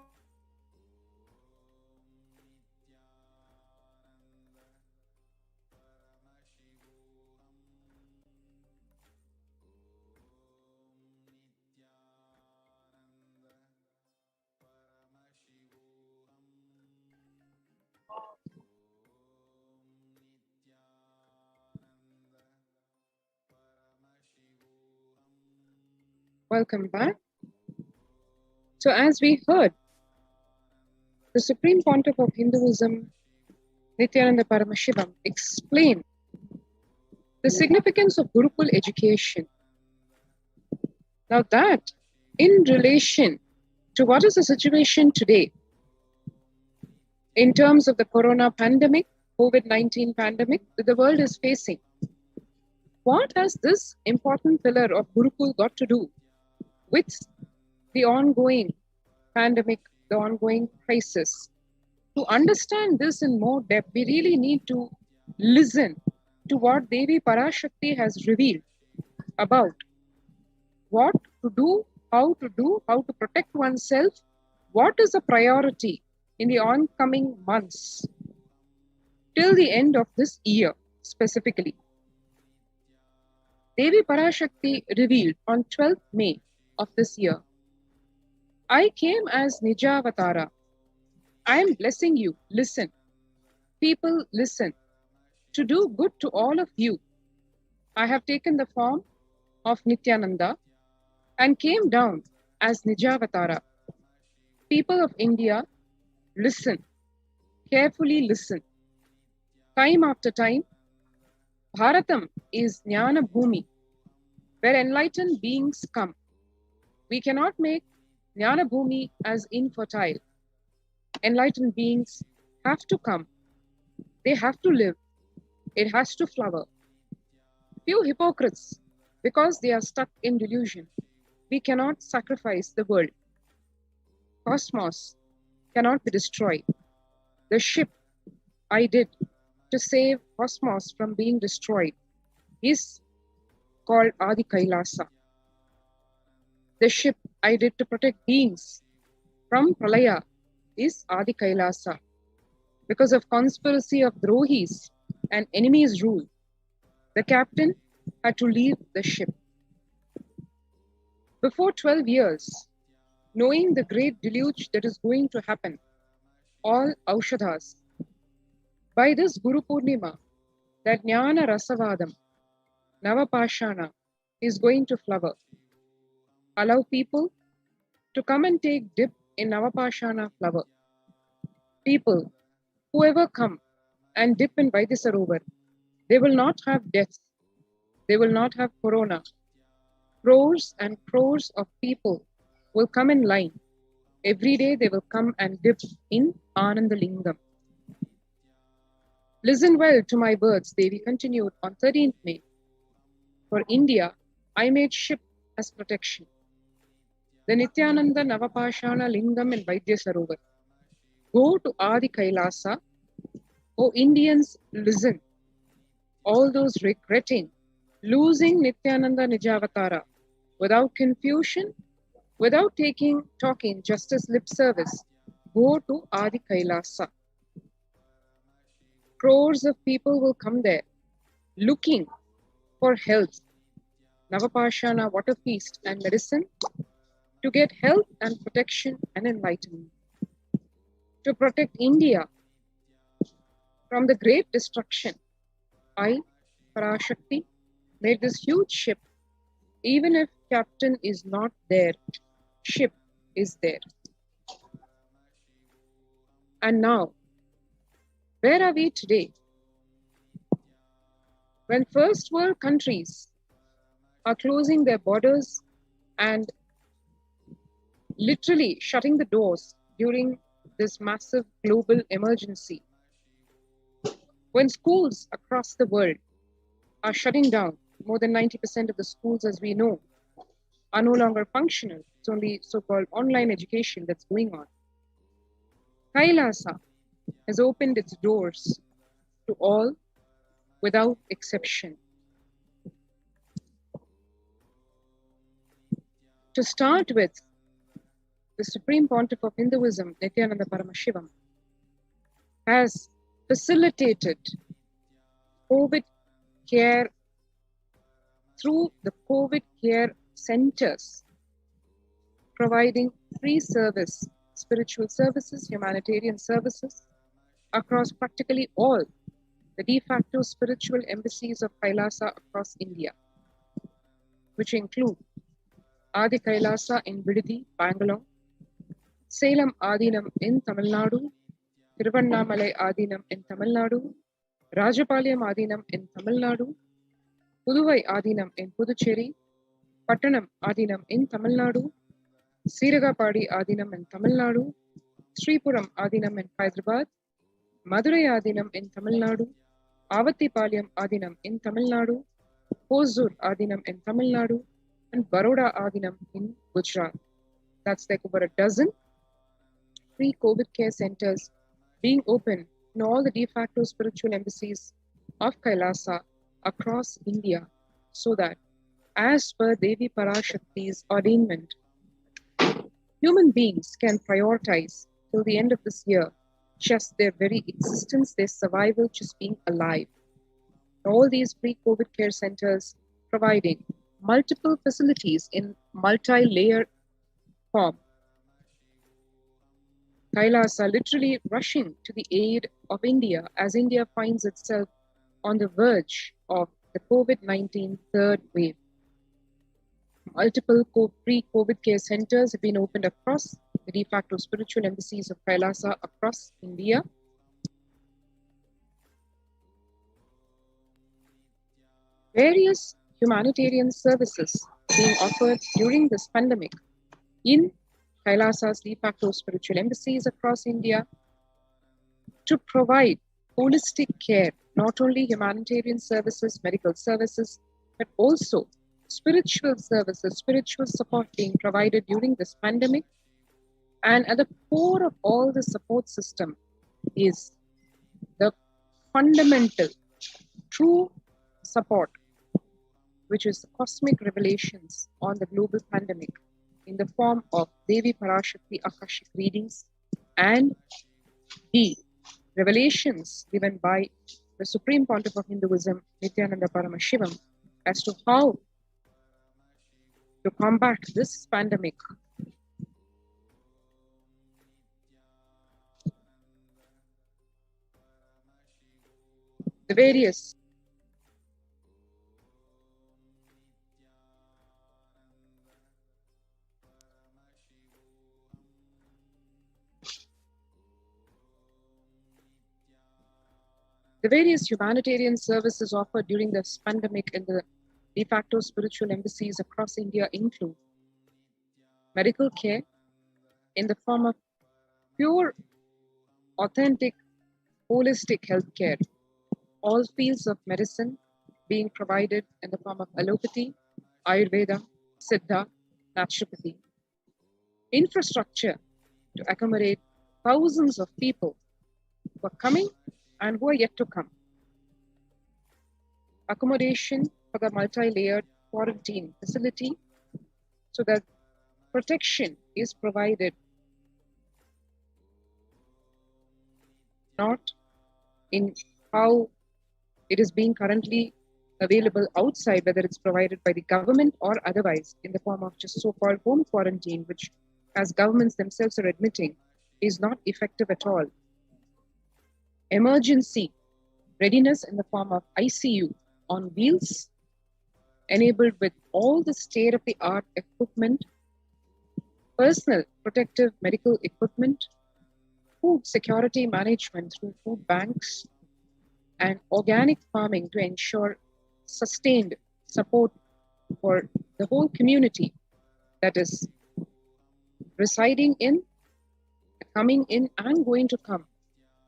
Speaker 7: Welcome back. So as we heard, the Supreme Pontiff of Hinduism, Nithyananda Paramashivam, explained the significance of Gurukul education. Now that, in relation to what is the situation today, in terms of the corona pandemic, COVID-19 pandemic that the world is facing, what has this important pillar of Gurukul got to do with the ongoing pandemic, the ongoing crisis? To understand this in more depth, we really need to listen to what Devi Parashakti has revealed about what to do, how to protect oneself, what is a priority in the oncoming months till the end of this year specifically. Devi Parashakti revealed on 12th May of this year, I came as Nijavatara. I am blessing you. Listen. People, listen. To do good to all of you, I have taken the form of Nithyananda and came down as Nijavatara. People of India, listen. Carefully listen. Time after time, Bharatam is Jnana Bhumi, where enlightened beings come. We cannot make Jnana Bhumi as infertile. Enlightened beings have to come. They have to live. It has to flower. Few hypocrites, because they are stuck in delusion, we cannot sacrifice the world. Cosmos cannot be destroyed. The ship I did to save cosmos from being destroyed is called Adi Kailasa. The ship I did to protect beings from Pralaya is Adi Kailasa. Because of conspiracy of Drohis and enemies' rule, the captain had to leave the ship. Before 12 years, knowing the great deluge that is going to happen, all Aushadhas, by this Guru Purnima, that Jnana Rasavadam, Navapashana, is going to flower. Allow people to come and take dip in Navapashana flower. People, whoever come and dip in Vaidyasarovar, they will not have death. They will not have corona. Crores and crores of people will come in line. Every day they will come and dip in Anandalingam. Listen well to my words, Devi continued on 13th May. For India, I made ship as protection. The Nithyananda Navapashana Lingam in Vaidyasarovar. Go to Adi Kailasa. O Indians, listen. All those regretting losing Nithyananda Nijavatara without confusion, without talking just as lip service, go to Adi Kailasa. Crores of people will come there looking for health, Navapashana, water feast and medicine, to get health and protection and enlightenment. To protect India from the great destruction, I, Parashakti, made this huge ship. Even if captain is not there, ship is there. And now, where are we today? When first world countries are closing their borders and literally shutting the doors during this massive global emergency, when schools across the world are shutting down, more than 90% of the schools, as we know, are no longer functional. It's only so-called online education that's going on. Kailasa has opened its doors to all without exception. To start with, the Supreme Pontiff of Hinduism, Nithyananda Paramashivam, has facilitated COVID care through the COVID care centers, providing free service, spiritual services, humanitarian services across practically all the de facto spiritual embassies of Kailasa across India, which include Adi Kailasa in Vididi, Bangalore, Salem Adinam in Tamil Nadu, Tiruvannamalai Adinam in Tamil Nadu, Rajapalayam Adinam in Tamil Nadu, Puduvai Adinam in Puducherry, Pattanam Adinam in Tamil Nadu, Siragapadi Adinam in Tamil Nadu, Sripuram Adinam in Hyderabad, Madurai Adinam in Tamil Nadu, Avattipalayam Adinam in Tamil Nadu, Hosur Adinam in Tamil Nadu, and Baroda Adinam in Gujarat. That's like over a dozen free COVID care centers being open in all the de facto spiritual embassies of Kailasa across India so that, as per Devi Parashakti's ordainment, human beings can prioritize till the end of this year just their very existence, their survival, just being alive. All these pre-COVID care centers providing multiple facilities in multi-layer form. Kailasa literally rushing to the aid of India as India finds itself on the verge of the COVID-19 third wave. Multiple pre-COVID care centers have been opened across the de facto spiritual embassies of Kailasa across India. Various humanitarian services being offered during this pandemic in Kailasa's de facto spiritual embassies across India to provide holistic care, not only humanitarian services, medical services, but also spiritual services, spiritual support being provided during this pandemic. And at the core of all the support system is the fundamental, true support, which is cosmic revelations on the global pandemic in the form of Devi Parashakti Akashic readings and the revelations given by the Supreme Pontiff of Hinduism, Nithyananda Paramashivam, as to how to combat this pandemic. The various humanitarian services offered during this pandemic in the de facto spiritual embassies across India include medical care in the form of pure, authentic, holistic health care. All fields of medicine being provided in the form of allopathy, Ayurveda, Siddha, naturopathy. Infrastructure to accommodate thousands of people who are coming and who are yet to come. Accommodation for the multi-layered quarantine facility so that protection is provided not in how it is being currently available outside, whether it's provided by the government or otherwise in the form of just so-called home quarantine, which, as governments themselves are admitting, is not effective at all. Emergency readiness in the form of ICU on wheels, enabled with all the state-of-the-art equipment, personal protective medical equipment, food security management through food banks, and organic farming to ensure sustained support for the whole community that is residing in, coming in, and going to come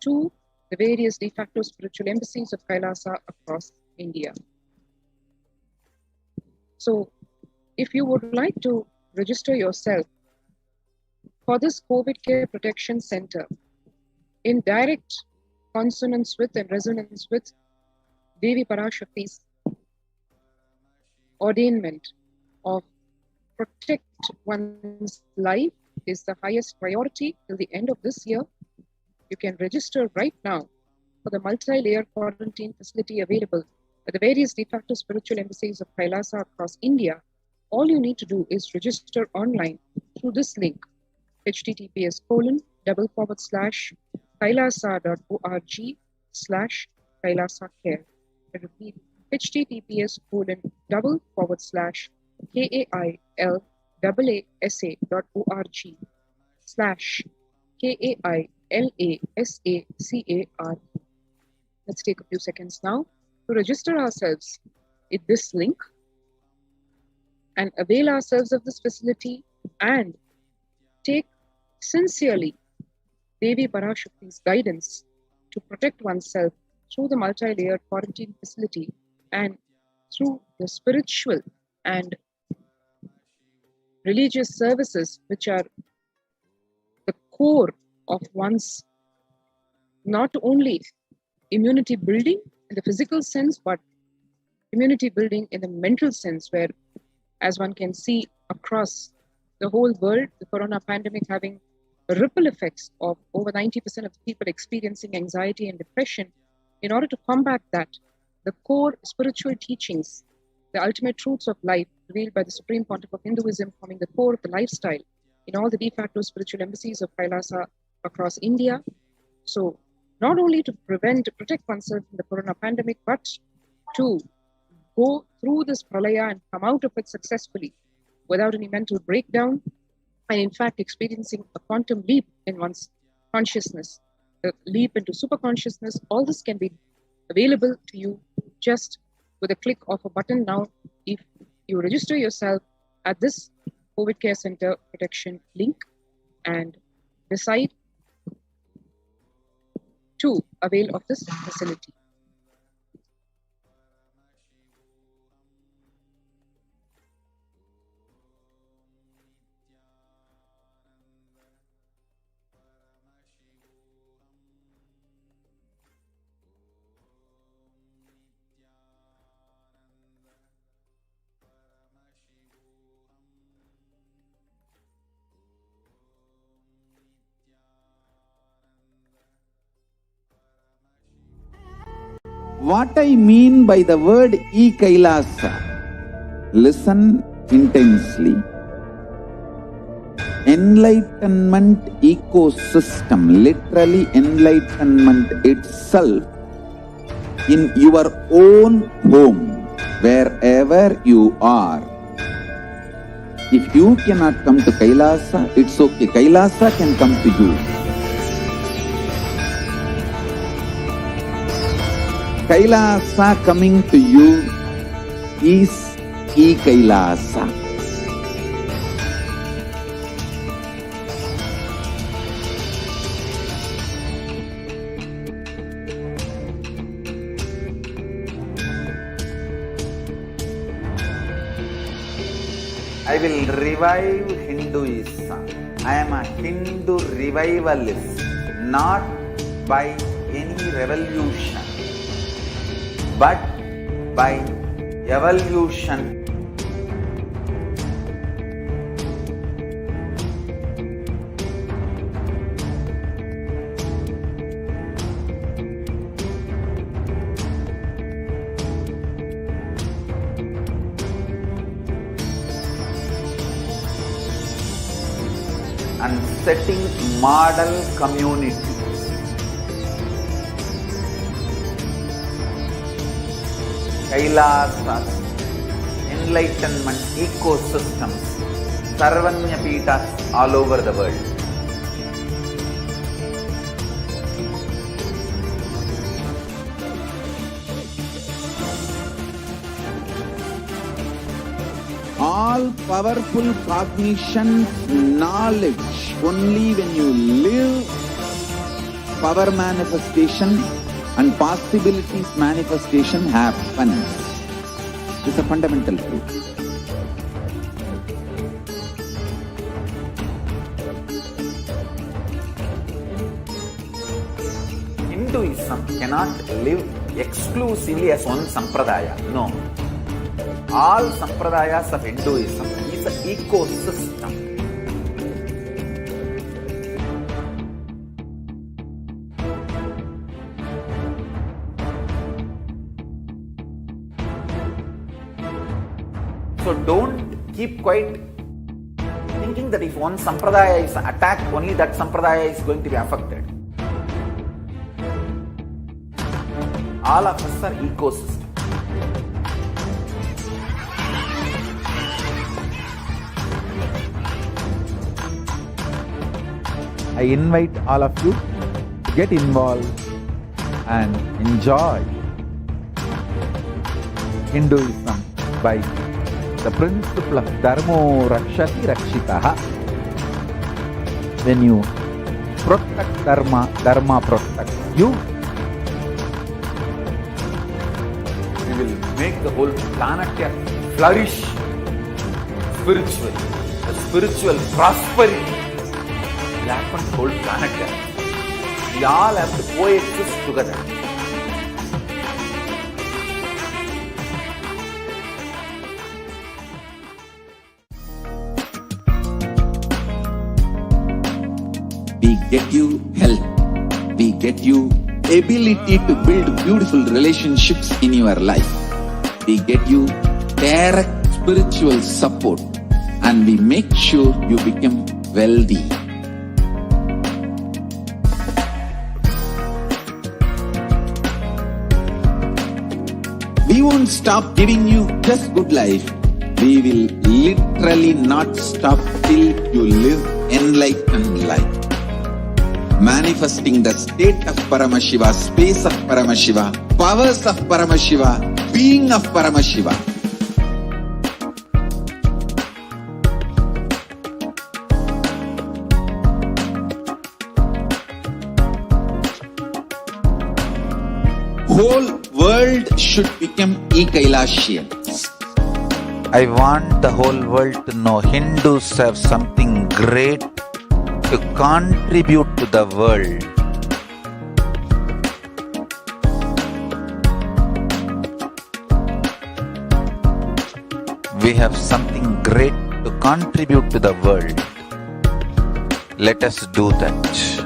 Speaker 7: to the various de facto spiritual embassies of Kailasa across India. So, if you would like to register yourself for this COVID Care Protection Center in direct consonance with and resonance with Devi Parashakti's ordainment of protect one's life is the highest priority till the end of this year, you can register right now for the multi-layer quarantine facility available at the various de facto spiritual embassies of Kailasa across India. All you need to do is register online through this link, https://kailasa.org/Kailasa-care. I repeat, https://kailasa.org/KAILASACAR. Let's take a few seconds now to register ourselves in this link and avail ourselves of this facility and take sincerely Devi Parashakti's guidance to protect oneself through the multi-layered quarantine facility and through the spiritual and religious services, which are the core of one's not only immunity building in the physical sense, but community building in the mental sense, where, as one can see across the whole world, the corona pandemic having ripple effects of over 90% of the people experiencing anxiety and depression. In order to combat that, the core spiritual teachings, the ultimate truths of life revealed by the Supreme Pontiff of Hinduism, forming the core of the lifestyle in all the de facto spiritual embassies of Kailasa across India. So not only to protect oneself from the corona pandemic, but to go through this pralaya and come out of it successfully without any mental breakdown, and in fact experiencing a quantum leap in one's consciousness, a leap into super consciousness. All this can be available to you just with a click of a button now if you register yourself at this COVID Care Center protection link and decide to avail of this facility.
Speaker 4: What I mean by the word Kailasa, listen intensely. Enlightenment ecosystem, literally enlightenment itself, in your own home, wherever you are. If you cannot come to Kailasa, it's okay. Kailasa can come to you. Kailasa coming to you is Kailasa. I will revive Hinduism. I am a Hindu revivalist, not by any revolution, but by evolution. And setting model community. Kailasas, enlightenment ecosystems, Sarvanya Pitas all over the world. All powerful cognition, knowledge, only when you live, power manifestation and possibilities manifestation happens. This is a fundamental truth. Hinduism cannot live exclusively as one sampradaya. No. All sampradayas of Hinduism is an ecosystem. So don't keep quiet thinking that if one sampradaya is attacked, only that sampradaya is going to be affected. All of us are ecosystems. I invite all of you to get involved and enjoy Hinduism by the principle of Dharmo Rakshati Rakshitaha. When you protect Dharma, Dharma protects you. We will make the whole planet flourish spiritually. The spiritual prosperity will happen to the whole planet. We all have to coexist together.
Speaker 8: get you health. We get you ability to build beautiful relationships in your life. We get you direct spiritual support, and we make sure you become wealthy. We won't stop giving you just good life. We will literally not stop till you live enlightened life. Manifesting the state of Paramashiva, space of Paramashiva, powers of Paramashiva, being of Paramashiva. Whole world should become Kailasians.
Speaker 6: I want the whole world to know Hindus have something great to contribute to the world. We have something great to contribute to the world. Let us do that.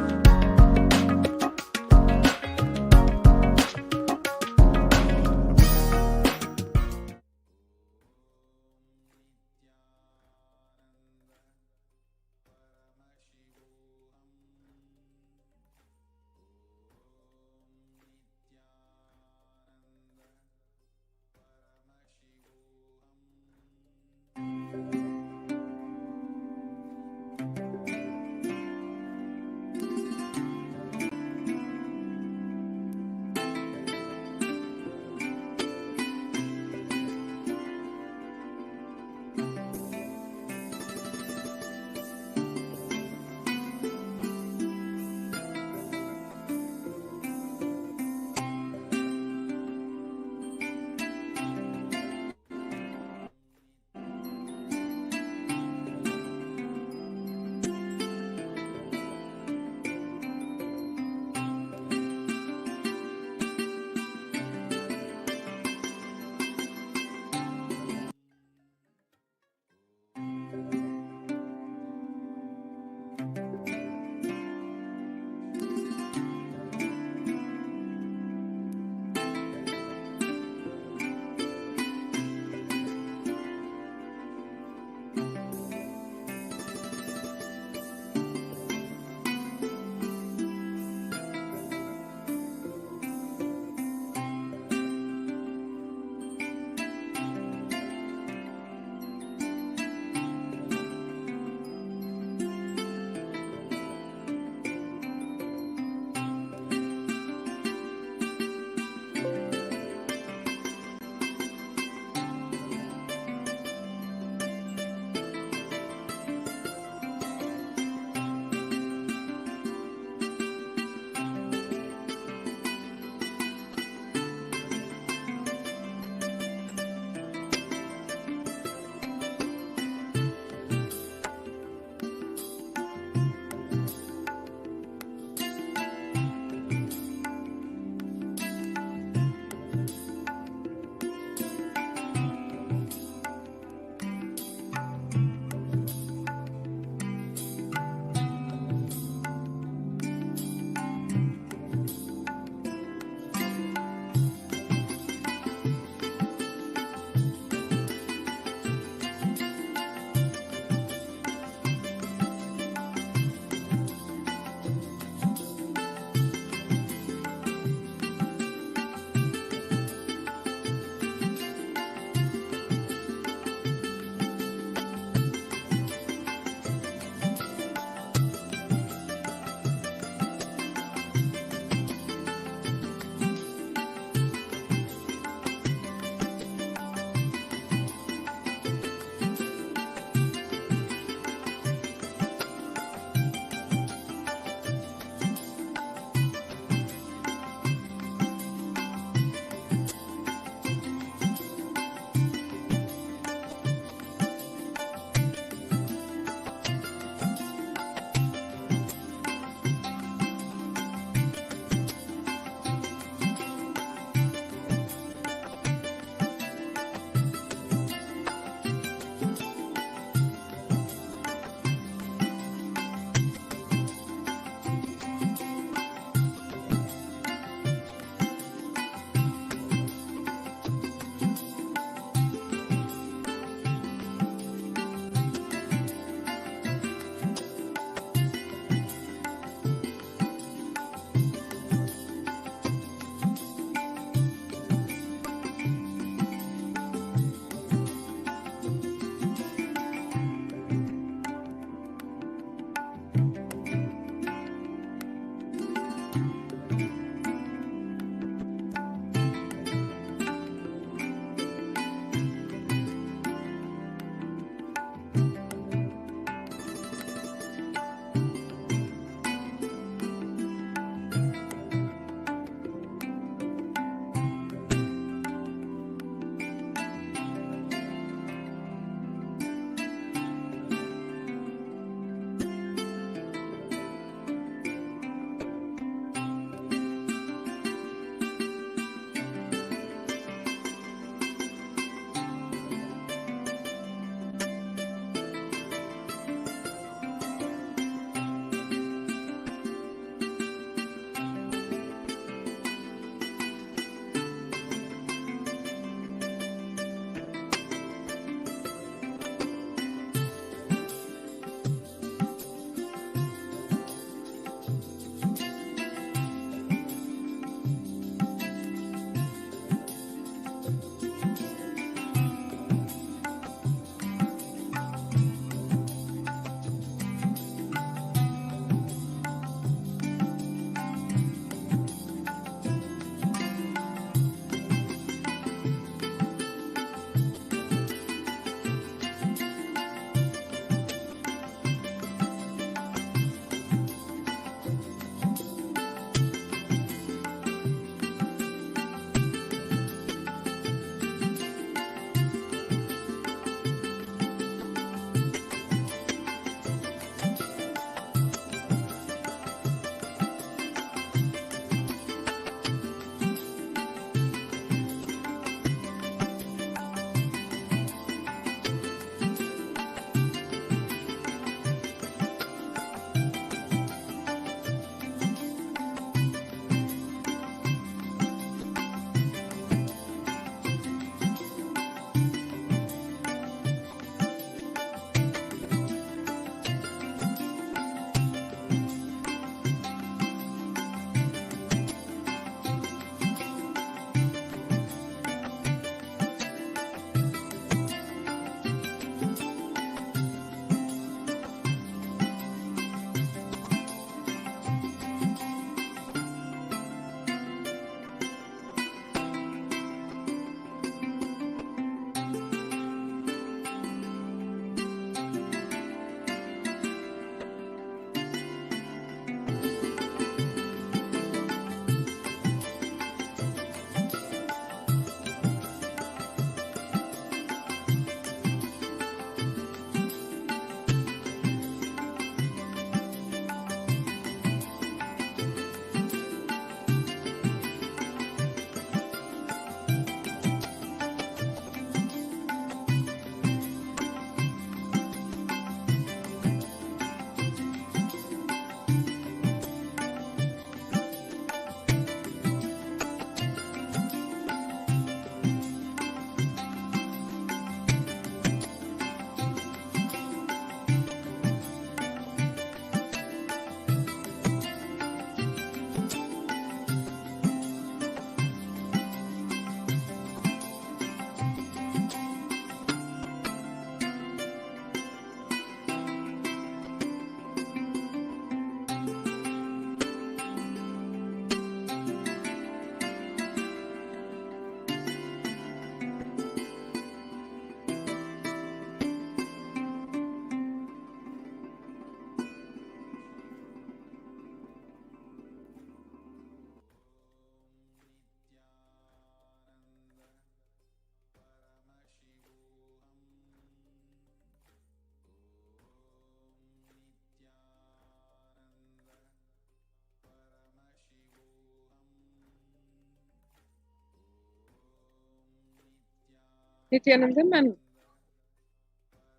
Speaker 7: Nithyanandam. And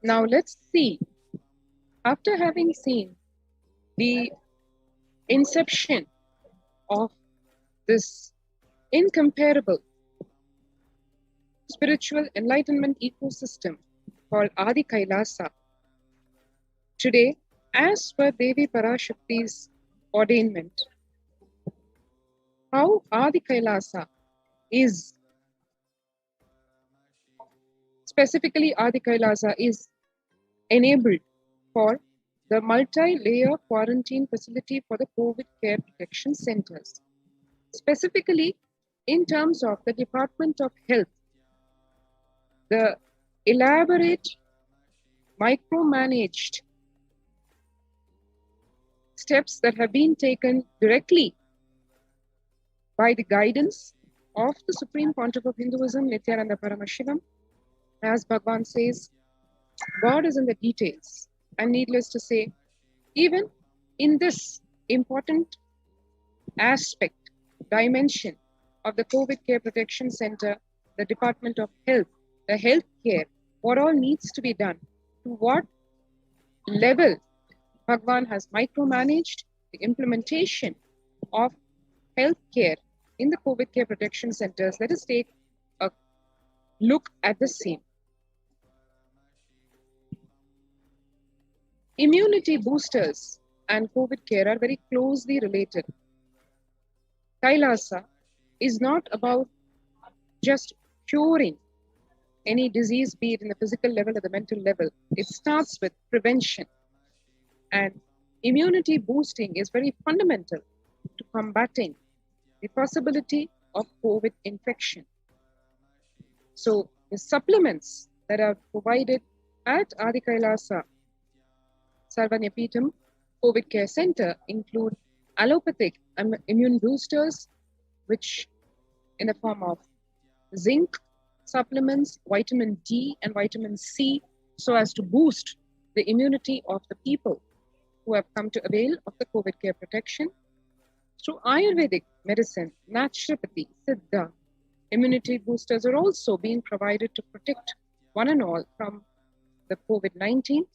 Speaker 7: now let's see, after having seen the inception of this incomparable spiritual enlightenment ecosystem called Adi Kailasa, today, as per Devi Parashakti's ordainment, how Adi Kailasa is, specifically Adi Kailasa is enabled for the multi-layer quarantine facility for the COVID care protection centers. Specifically, in terms of the Department of Health, the elaborate, micromanaged steps that have been taken directly by the guidance of the Supreme Pontiff of Hinduism, Nithyananda Paramashivam. As Bhagavan says, God is in the details. And needless to say, even in this important aspect, dimension of the COVID Care Protection Center, the Department of Health, the health care, what all needs to be done, to what level Bhagavan has micromanaged the implementation of health care in the COVID Care Protection Centers. Let us take a look at the same. Immunity boosters and COVID care are very closely related. Kailasa is not about just curing any disease, be it in the physical level or the mental level. It starts with prevention. And immunity boosting is very fundamental to combating the possibility of COVID infection. So the supplements that are provided at Adi Kailasa Sarvanyapeetham COVID Care Center include allopathic immune boosters, which in the form of zinc supplements, vitamin D and vitamin C, so as to boost the immunity of the people who have come to avail of the COVID care protection. Through Ayurvedic medicine, naturopathy, Siddha, immunity boosters are also being provided to protect one and all from the COVID-19.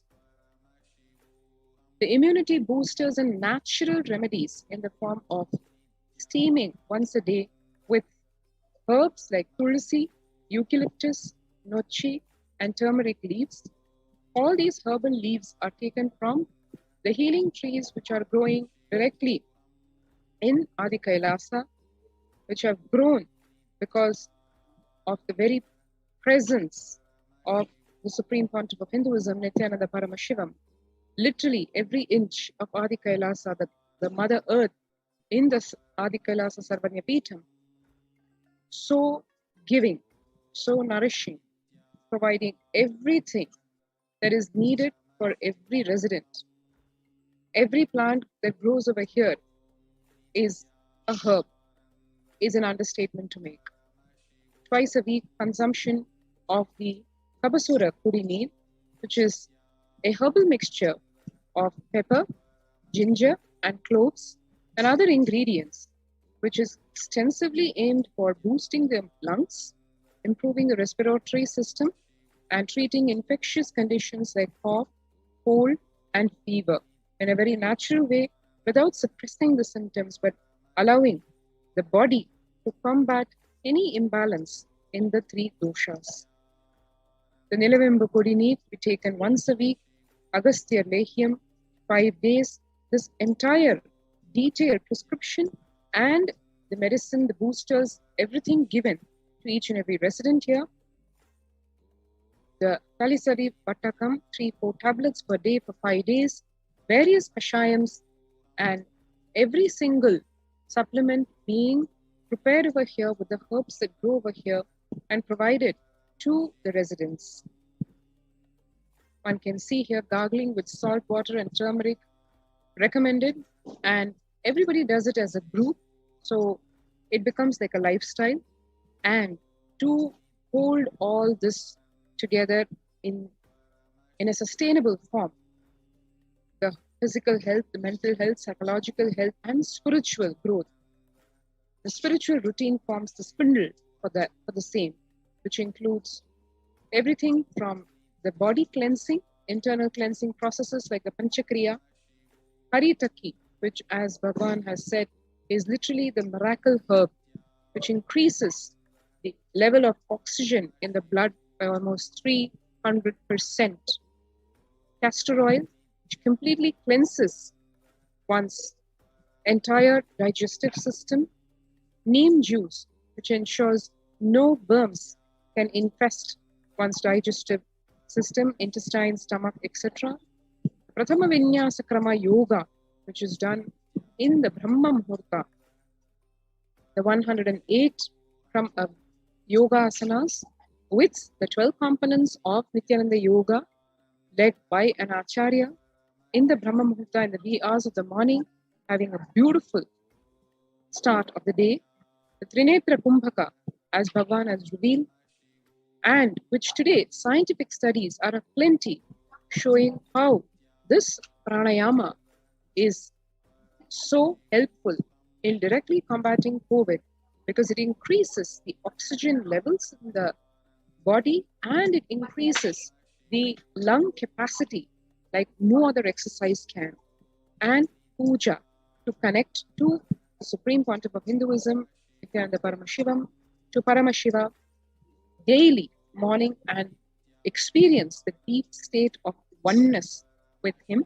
Speaker 7: The immunity boosters and natural remedies in the form of steaming once a day with herbs like tulsi, eucalyptus, nochi, and turmeric leaves. All these herbal leaves are taken from the healing trees which are growing directly in Adi Kailasa, which have grown because of the very presence of the Supreme Pontiff of Hinduism, Nithyananda Paramashivam. Literally every inch of Adi Kailasa, the Mother Earth in the Adi Kailasa Sarvanyapeetham, so giving, so nourishing, providing everything that is needed for every resident. Every plant that grows over here is a herb, is an understatement to make. Twice a week consumption of the Kabasura Kudinir, which is a herbal mixture of pepper, ginger, and cloves, and other ingredients, which is extensively aimed for boosting the lungs, improving the respiratory system, and treating infectious conditions like cough, cold, and fever in a very natural way without suppressing the symptoms, but allowing the body to combat any imbalance in the three doshas. The Nilavembu Kodi needs to be taken once a week, Agastya Lehyam, 5 days. This entire detailed prescription and the medicine, the boosters, everything given to each and every resident here. The Kalisari Pattakam, 3-4 tablets per day for 5 days, various kashayams, and every single supplement being prepared over here with the herbs that grow over here and provided to the residents. One can see here gargling with salt water and turmeric recommended, and everybody does it as a group, so it becomes like a lifestyle. And to hold all this together in a sustainable form, the physical health, the mental health, psychological health, and spiritual growth. The spiritual routine forms the spindle for the same, which includes everything from the body cleansing, internal cleansing processes like the Panchakriya, Haritaki, which as Bhagavan has said, is literally the miracle herb, which increases the level of oxygen in the blood by almost 300%. Castor oil, which completely cleanses one's entire digestive system. Neem juice, which ensures no worms can infest one's digestive system, intestine, stomach, etc. Prathama Vinyasa Krama Yoga, which is done in the Brahma Muhurta, the 108 from yoga asanas with the 12 components of Nithyananda Yoga, led by an Acharya in the Brahma Muhurta in the wee hours of the morning, having a beautiful start of the day. The Trinetra Kumbhaka, as Bhagavan has revealed, and which today scientific studies are aplenty, showing how this pranayama is so helpful in directly combating COVID, because it increases the oxygen levels in the body and it increases the lung capacity like no other exercise can. And puja, to connect to the Supreme Pontiff of Hinduism, Nithyananda Paramashivam, to Paramashiva daily, morning, and experience the deep state of oneness with him.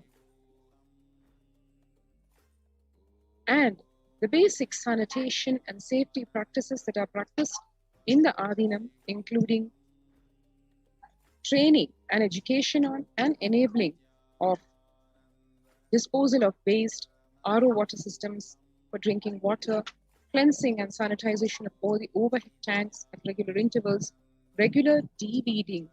Speaker 7: And the basic sanitation and safety practices that are practiced in the Adinam, including training and education on and enabling of disposal of waste, RO water systems for drinking water, cleansing and sanitization of all the overhead tanks at regular intervals, regular de-beading,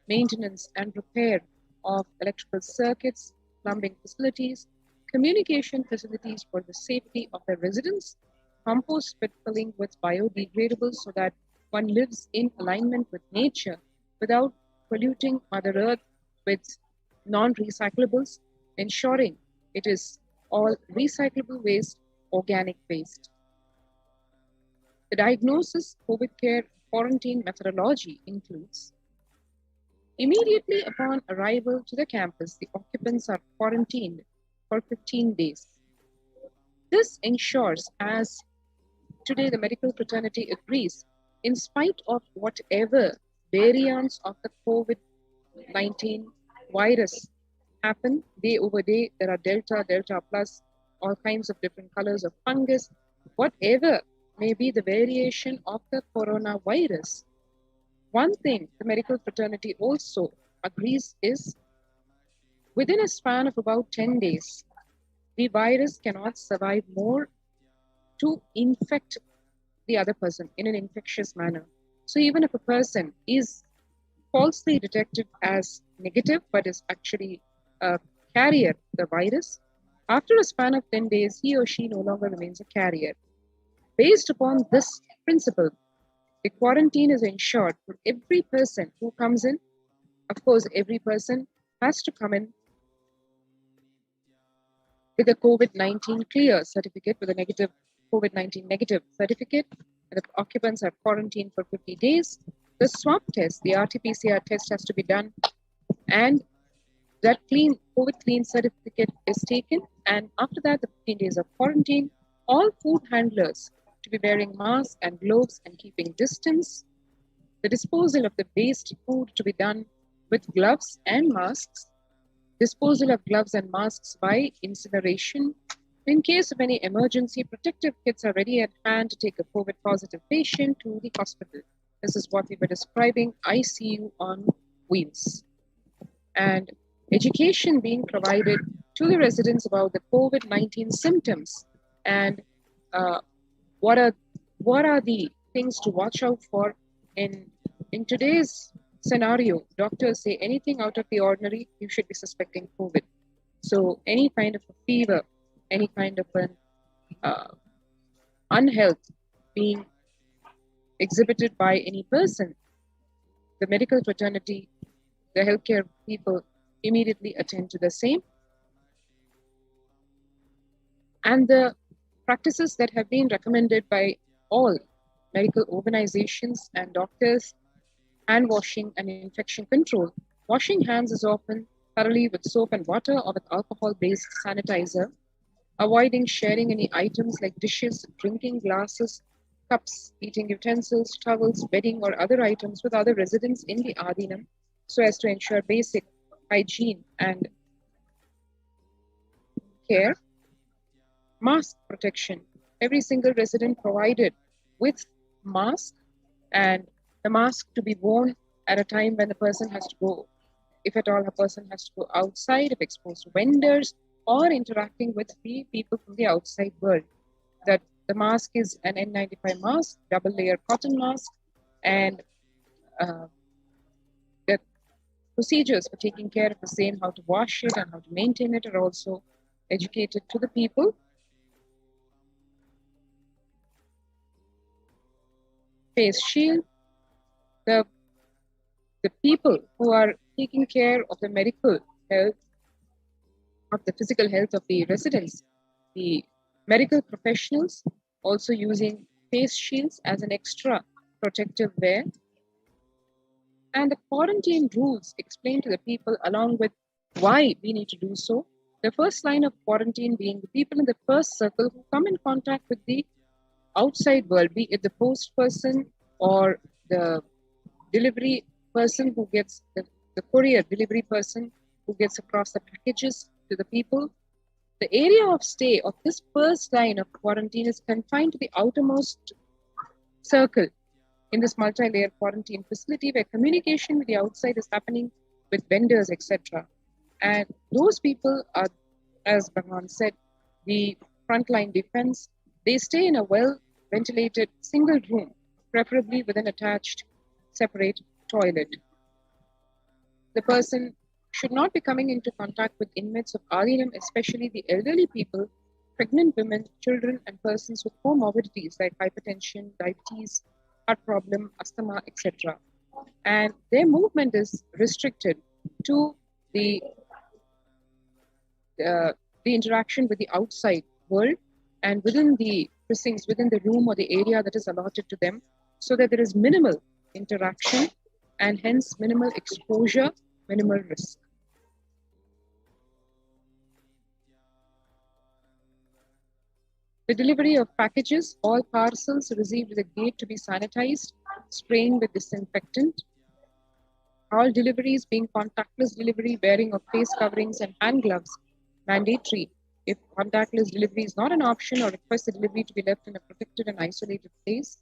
Speaker 7: maintenance and repair of electrical circuits, plumbing facilities, communication facilities for the safety of the residents, compost pit filling with biodegradables so that one lives in alignment with nature without polluting Mother Earth with non-recyclables, ensuring it is all recyclable waste, organic waste. The diagnosis, COVID care, quarantine methodology includes: immediately upon arrival to the campus, the occupants are quarantined for 15 days. This ensures, as today the medical fraternity agrees, in spite of whatever variants of the COVID-19 virus happen day over day, there are Delta, Delta plus, all kinds of different colors of fungus, whatever may be the variation of the coronavirus. One thing the medical fraternity also agrees is, within a span of about 10 days, the virus cannot survive more to infect the other person in an infectious manner. So even if a person is falsely detected as negative, but is actually a carrier of the virus, after a span of 10 days, he or she no longer remains a carrier. Based upon this principle, the quarantine is ensured for every person who comes in. Of course, every person has to come in with a COVID-19 clear certificate, with a negative COVID-19 negative certificate, and the occupants are quarantined for 50 days. The swab test, the RT-PCR test, has to be done, and that clean COVID clean certificate is taken. And after that, the 15 days of quarantine, all food handlers to be wearing masks and gloves and keeping distance. The disposal of the waste food to be done with gloves and masks. Disposal of gloves and masks by incineration. In case of any emergency, protective kits are ready at hand to take a COVID positive patient to the hospital. This is what we were describing, ICU on wheels. And education being provided to the residents about the COVID-19 symptoms and what are the things to watch out for. In today's scenario, doctors say anything out of the ordinary, you should be suspecting COVID. So any kind of a fever, any kind of an unhealth being exhibited by any person, the medical fraternity, the healthcare people immediately attend to the same. And the practices that have been recommended by all medical organizations and doctors hand washing and infection control. Washing hands is often thoroughly with soap and water or with alcohol-based sanitizer. Avoiding sharing any items like dishes, drinking glasses, cups, eating utensils, towels, bedding, or other items with other residents in the Adinam so as to ensure basic hygiene and care. Mask protection. Every single resident provided with mask, and the mask to be worn at a time when the person has to go, if at all a person has to go outside, if exposed to vendors or interacting with the people from the outside world. That the mask is an N95 mask, double layer cotton mask, and the procedures for taking care of the same, how to wash it and how to maintain it, are also educated to the people. Face shield. The people who are taking care of the medical health, of the physical health of the residents, the medical professionals also using face shields as an extra protective wear. And the quarantine rules explained to the people along with why we need to do so. The first line of quarantine being the people in the first circle who come in contact with the outside world, be it the post person or the delivery person who gets the courier delivery person who gets across the packages to the people. The area of stay of this first line of quarantine is confined to the outermost circle in this multi-layer quarantine facility where communication with the outside is happening with vendors, etc. And those people are, as Bhagavan said, the frontline defense. They stay in a well-ventilated single room, preferably with an attached separate toilet. The person should not be coming into contact with inmates of Adinam, especially the elderly people, pregnant women, children, and persons with comorbidities like hypertension, diabetes, heart problem, asthma, etc. And their movement is restricted to the interaction with the outside world and within the precincts, within the room or the area that is allotted to them, so that there is minimal interaction and hence minimal exposure, minimal risk. The delivery of packages, all parcels received at the gate to be sanitized, spraying with disinfectant. All deliveries being contactless delivery, wearing of face coverings and hand gloves, mandatory. If contactless delivery is not an option, or request the delivery to be left in a protected and isolated place.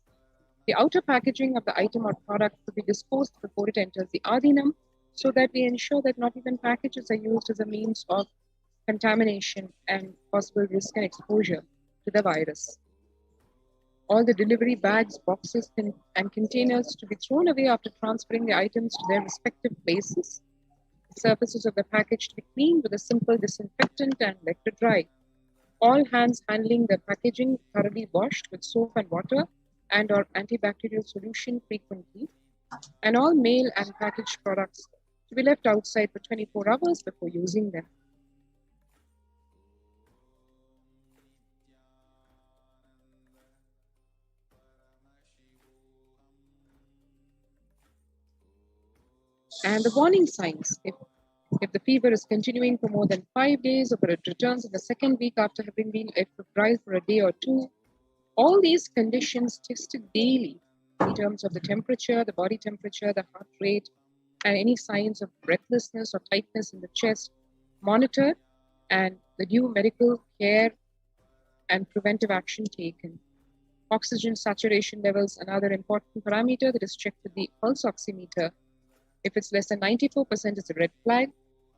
Speaker 7: The outer packaging of the item or product to be disposed before it enters the Adinam, so that we ensure that not even packages are used as a means of contamination and possible risk and exposure to the virus. All the delivery bags, boxes, and containers to be thrown away after transferring the items to their respective places. The surfaces of the package to be cleaned with a simple disinfectant and let to dry. All hands handling the packaging thoroughly washed with soap and water and or antibacterial solution frequently. And all mail and packaged products to be left outside for 24 hours before using them. And the warning signs, if the fever is continuing for more than 5 days, or it returns in the second week after having been febrile for a day or two, all these conditions tested daily in terms of the temperature, the body temperature, the heart rate, and any signs of breathlessness or tightness in the chest, monitored, and the due medical care and preventive action taken. Oxygen saturation levels, another important parameter that is checked with the pulse oximeter. If it's less than 94%, it's a red flag.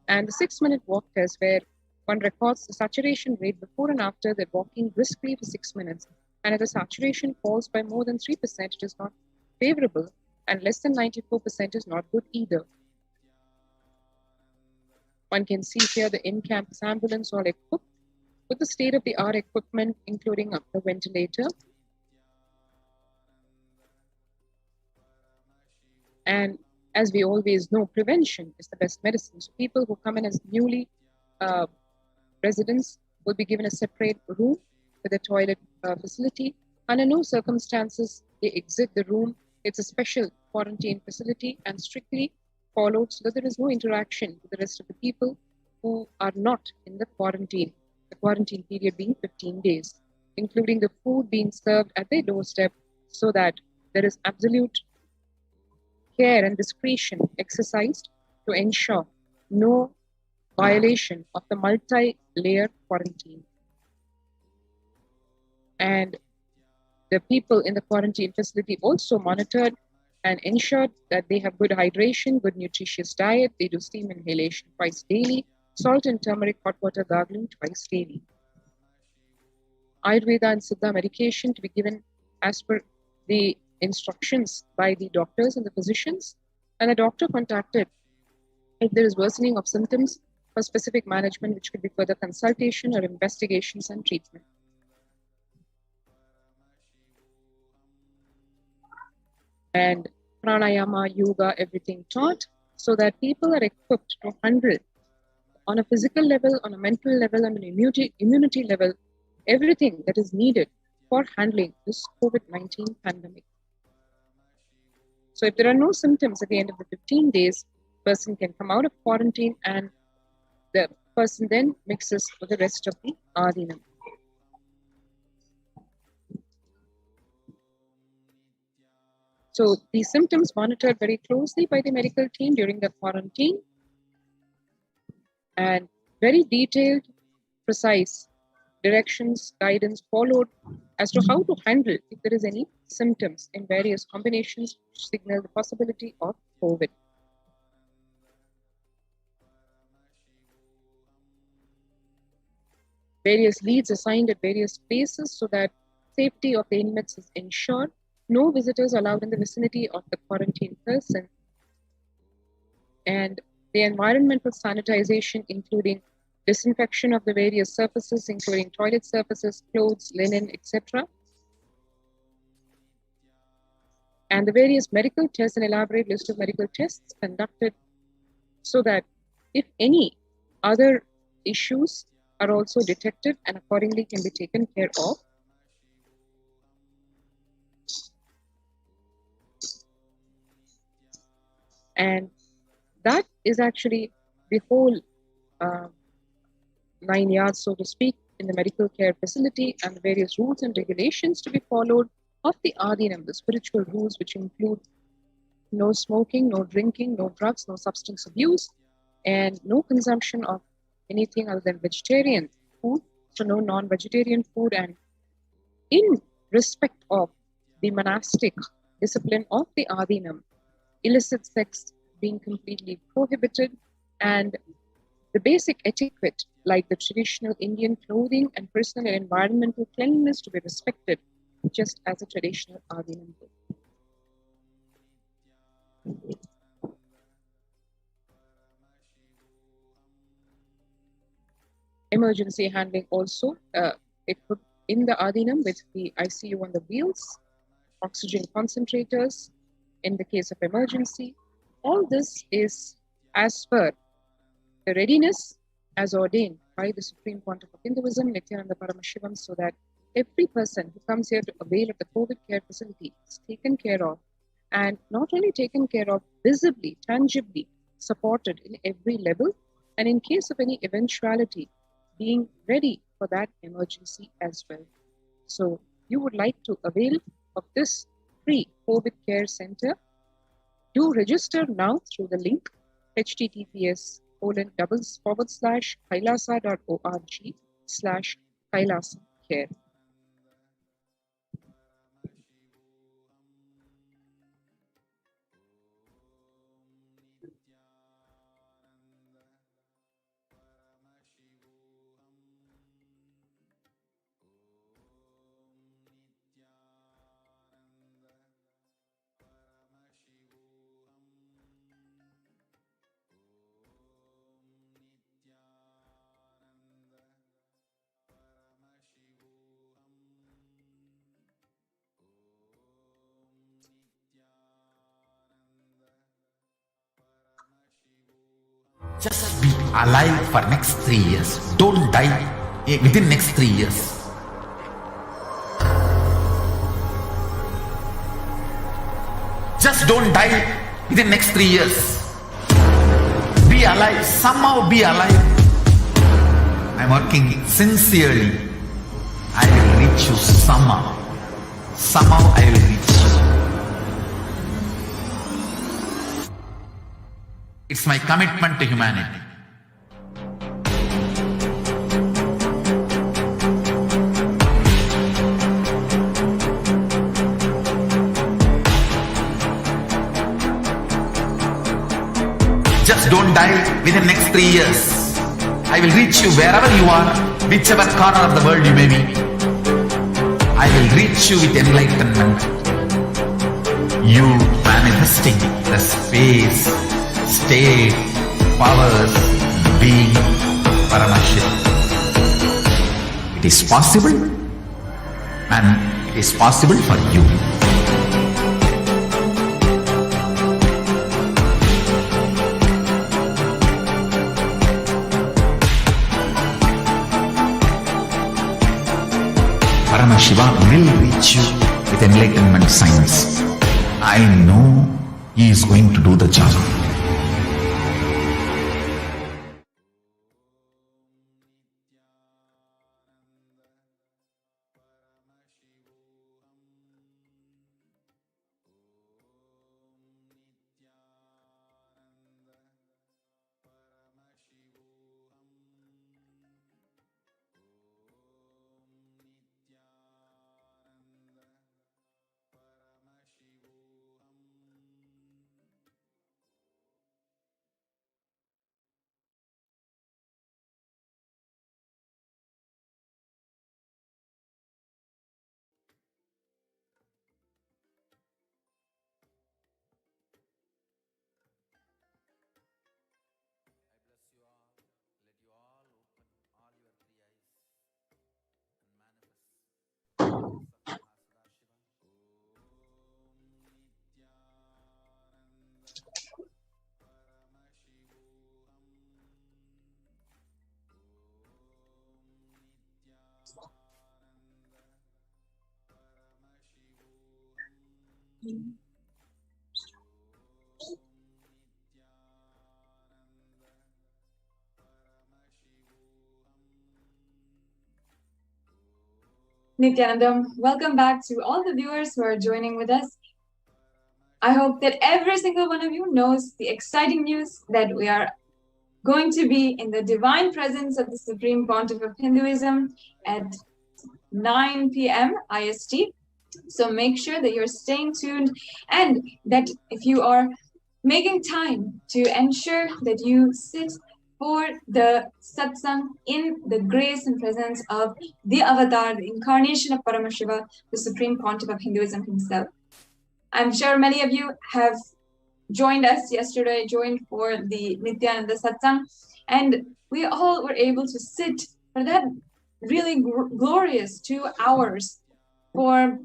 Speaker 7: And the 6-minute walk test, where one records the saturation rate before and after they're walking briskly for 6 minutes. And if the saturation falls by more than 3%, it is not favorable, and less than 94% is not good either. One can see here the in-campus ambulance all equipped with the state-of-the-art equipment, including the ventilator. And as we always know, prevention is the best medicine. So people who come in as newly residents will be given a separate room with a toilet facility. Under no circumstances they exit the room. It's a special quarantine facility and strictly followed so that there is no interaction with the rest of the people who are not in the quarantine period being 15 days, including the food being served at their doorstep, so that there is absolute care and discretion exercised to ensure no violation of the multi-layer quarantine. And the people in the quarantine facility also monitored and ensured that they have good hydration, good nutritious diet. They do steam inhalation twice daily, salt and turmeric hot water gargling twice daily. Ayurveda and Siddha medication to be given as per the instructions by the doctors and the physicians, and a doctor contacted if there is worsening of symptoms for specific management, which could be further consultation or investigations and treatment. And pranayama, yoga, everything taught, so that people are equipped to handle on a physical level, on a mental level, and an immunity level, everything that is needed for handling this COVID-19 pandemic. So if there are no symptoms at the end of the 15 days, person can come out of quarantine and the person then mixes with the rest of the Adinam. So these symptoms monitored very closely by the medical team during the quarantine, and very detailed, precise directions, guidance followed as to how to handle if there is any symptoms in various combinations which signal the possibility of COVID. Various leads assigned at various places so that safety of the inmates is ensured. No visitors allowed in the vicinity of the quarantine person. And the environmental sanitization, including disinfection of the various surfaces, including toilet surfaces, clothes, linen, etc. And the various medical tests, an elaborate list of medical tests conducted so that if any other issues are also detected and accordingly can be taken care of. And that is actually the whole 9 yards, so to speak, in the medical care facility, and the various rules and regulations to be followed of the Adinam, the spiritual rules, which include no smoking, no drinking, no drugs, no substance abuse, and no consumption of anything other than vegetarian food, so no non-vegetarian food, and in respect of the monastic discipline of the Adinam, illicit sex being completely prohibited, and the basic etiquette like the traditional Indian clothing and personal and environmental cleanliness to be respected, just as a traditional Adinam would. Emergency handling also equipped in the Adinam with the ICU on the wheels, oxygen concentrators in the case of emergency. All this is as per the readiness as ordained by the Supreme Pontiff of Hinduism, Nithyananda Paramashivam, so that every person who comes here to avail of the COVID care facility is taken care of, and not only taken care of, visibly, tangibly supported in every level, and in case of any eventuality, being ready for that emergency as well. So you would like to avail of this free COVID care center, do register now through the link https://kailasa.org/Kailasa care.
Speaker 9: Just be alive for next 3 years. Don't die within next 3 years. Just don't die within next 3 years. Be alive, somehow be alive. I'm working sincerely. I will reach you somehow. Somehow I will reach you. It's my commitment to humanity. Just don't die within next 3 years. I will reach you wherever you are, whichever corner of the world you may be. I will reach you with enlightenment. You manifesting the space, state, powers, being Paramashivoham. It is possible, and it is possible for you. Paramashiva will reach you with enlightenment science. I know he is going to do the job.
Speaker 2: Nithyanandam, welcome back to all the viewers who are joining with us. I hope that every single one of you knows the exciting news that we are going to be in the divine presence of the Supreme Pontiff of Hinduism at 9 p.m. IST. So make sure that you're staying tuned and that if you are making time to ensure that you sit for the satsang in the grace and presence of the avatar, the incarnation of Paramashiva, the Supreme Pontiff of Hinduism himself. I'm sure many of you have joined us yesterday, joined for the Nithyananda satsang, and we all were able to sit for that really glorious 2 hours for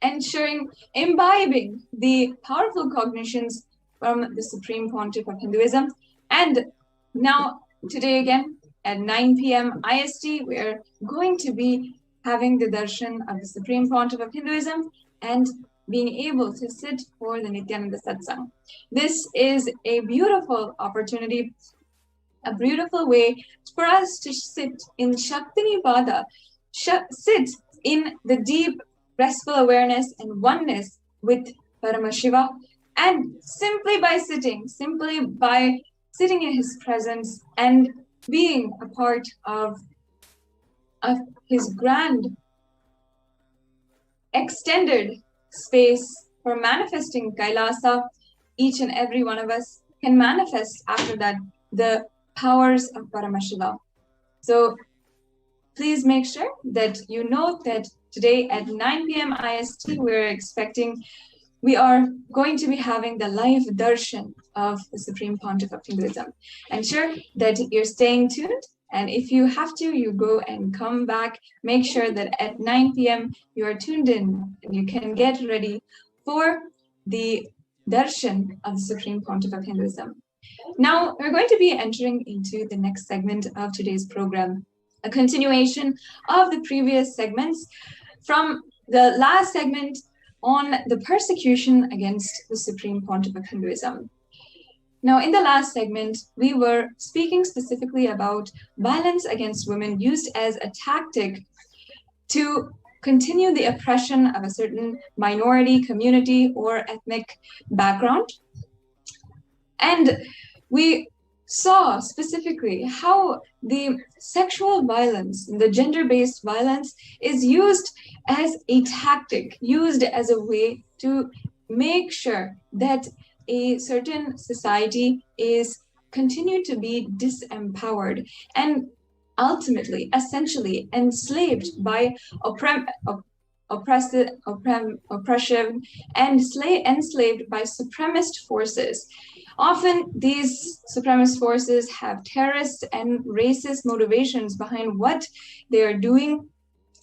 Speaker 2: ensuring, imbibing the powerful cognitions from the Supreme Pontiff of Hinduism. And now, today again, at 9 p.m. IST, we are going to be having the darshan of the Supreme Pontiff of Hinduism and being able to sit for the Nithyananda satsang. This is a beautiful opportunity, a beautiful way for us to sit in Shaktinipada, sit in the deep, restful awareness and oneness with Paramashiva, and simply by sitting in his presence and being a part of his grand extended space for manifesting Kailasa, each and every one of us can manifest after that the powers of Paramashiva. So please make sure that you know that today at 9 p.m. IST, we are going to be having the live darshan of the Supreme Pontiff of Hinduism. Ensure that you're staying tuned, and if you have to, you go and come back. Make sure that at 9 p.m. you are tuned in and you can get ready for the darshan of the Supreme Pontiff of Hinduism. Now, we're going to be entering into the next segment of today's program, a continuation of the previous segments. From the last segment, on the persecution against the Supreme Pontiff of Hinduism. Now, in the last segment, we were speaking specifically about violence against women used as a tactic to continue the oppression of a certain minority, community, or ethnic background. And we saw specifically how the sexual violence, the gender-based violence, is used as a tactic, used as a way to make sure that a certain society is continued to be disempowered and ultimately, essentially enslaved by oppressive and enslaved by supremacist forces. Often these supremacist forces have terrorist and racist motivations behind what they are doing,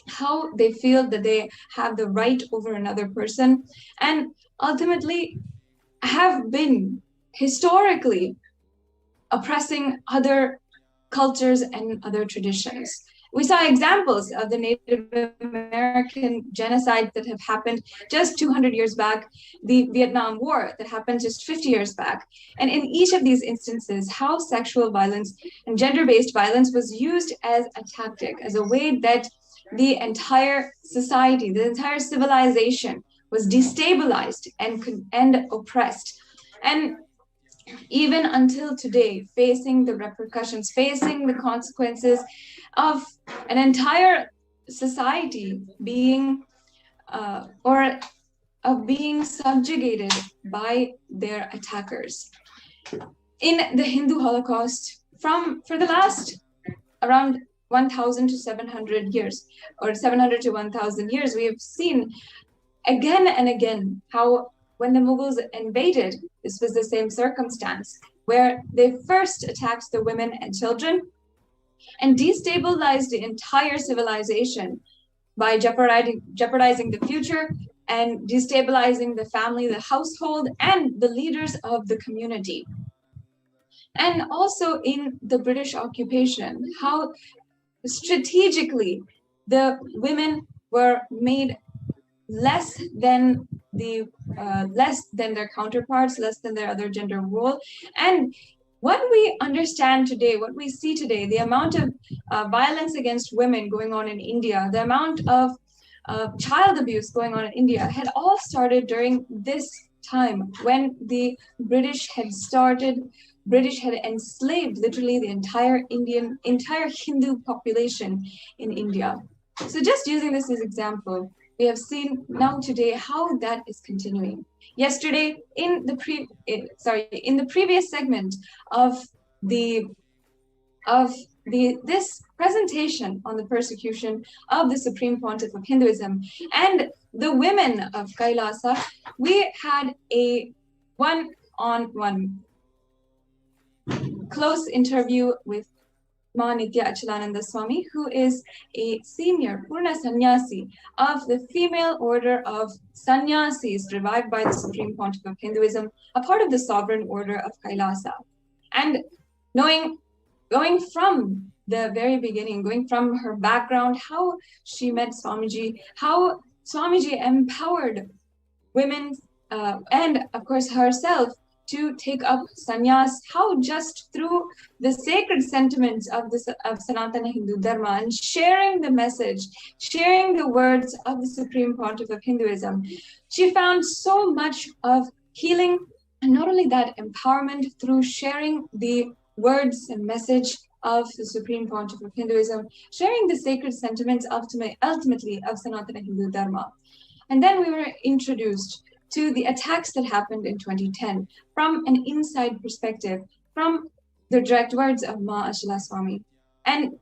Speaker 2: how they feel that they have the right over another person, and ultimately have been historically oppressing other cultures and other traditions. We saw examples of the Native American genocide that have happened just 200 years back, the Vietnam War that happened just 50 years back. And in each of these instances, how sexual violence and gender-based violence was used as a tactic, as a way that the entire society, the entire civilization was destabilized and oppressed. And even until today, facing the repercussions, facing the consequences of an entire society being being subjugated by their attackers. In the Hindu Holocaust, for the last around 1,000 to 700 years, or 700 to 1,000 years, we have seen again and again how when the Mughals invaded, this was the same circumstance, where they first attacked the women and children and destabilized the entire civilization by jeopardizing the future and destabilizing the family, the household, and the leaders of the community. And also in the British occupation, how strategically the women were made less than their counterparts, less than their other gender role. And what we understand today, what we see today, the amount of violence against women going on in India, the amount of child abuse going on in India had all started during this time when the British had enslaved literally the entire Hindu population in India. So just using this as example, we have seen now today how that is continuing. Yesterday, in the previous segment of this presentation on the persecution of the Supreme Pontiff of Hinduism and the women of Kailasa, we had a one-on-one close interview with Nithyananda Swami, who is a senior Purna Sannyasi of the female order of Sannyasis revived by the Supreme Pontiff of Hinduism, a part of the sovereign order of Kailasa. And going from the very beginning, going from her background, how she met Swamiji, how Swamiji empowered women and of course herself to take up sannyas, how just through the sacred sentiments of Sanatana Hindu Dharma and sharing the message, sharing the words of the Supreme Pontiff of Hinduism, she found so much of healing, and not only that, empowerment through sharing the words and message of the Supreme Pontiff of Hinduism, sharing the sacred sentiments ultimately of Sanatana Hindu Dharma. And then we were introduced to the attacks that happened in 2010 from an inside perspective, from the direct words of Ma Ashala Swami. And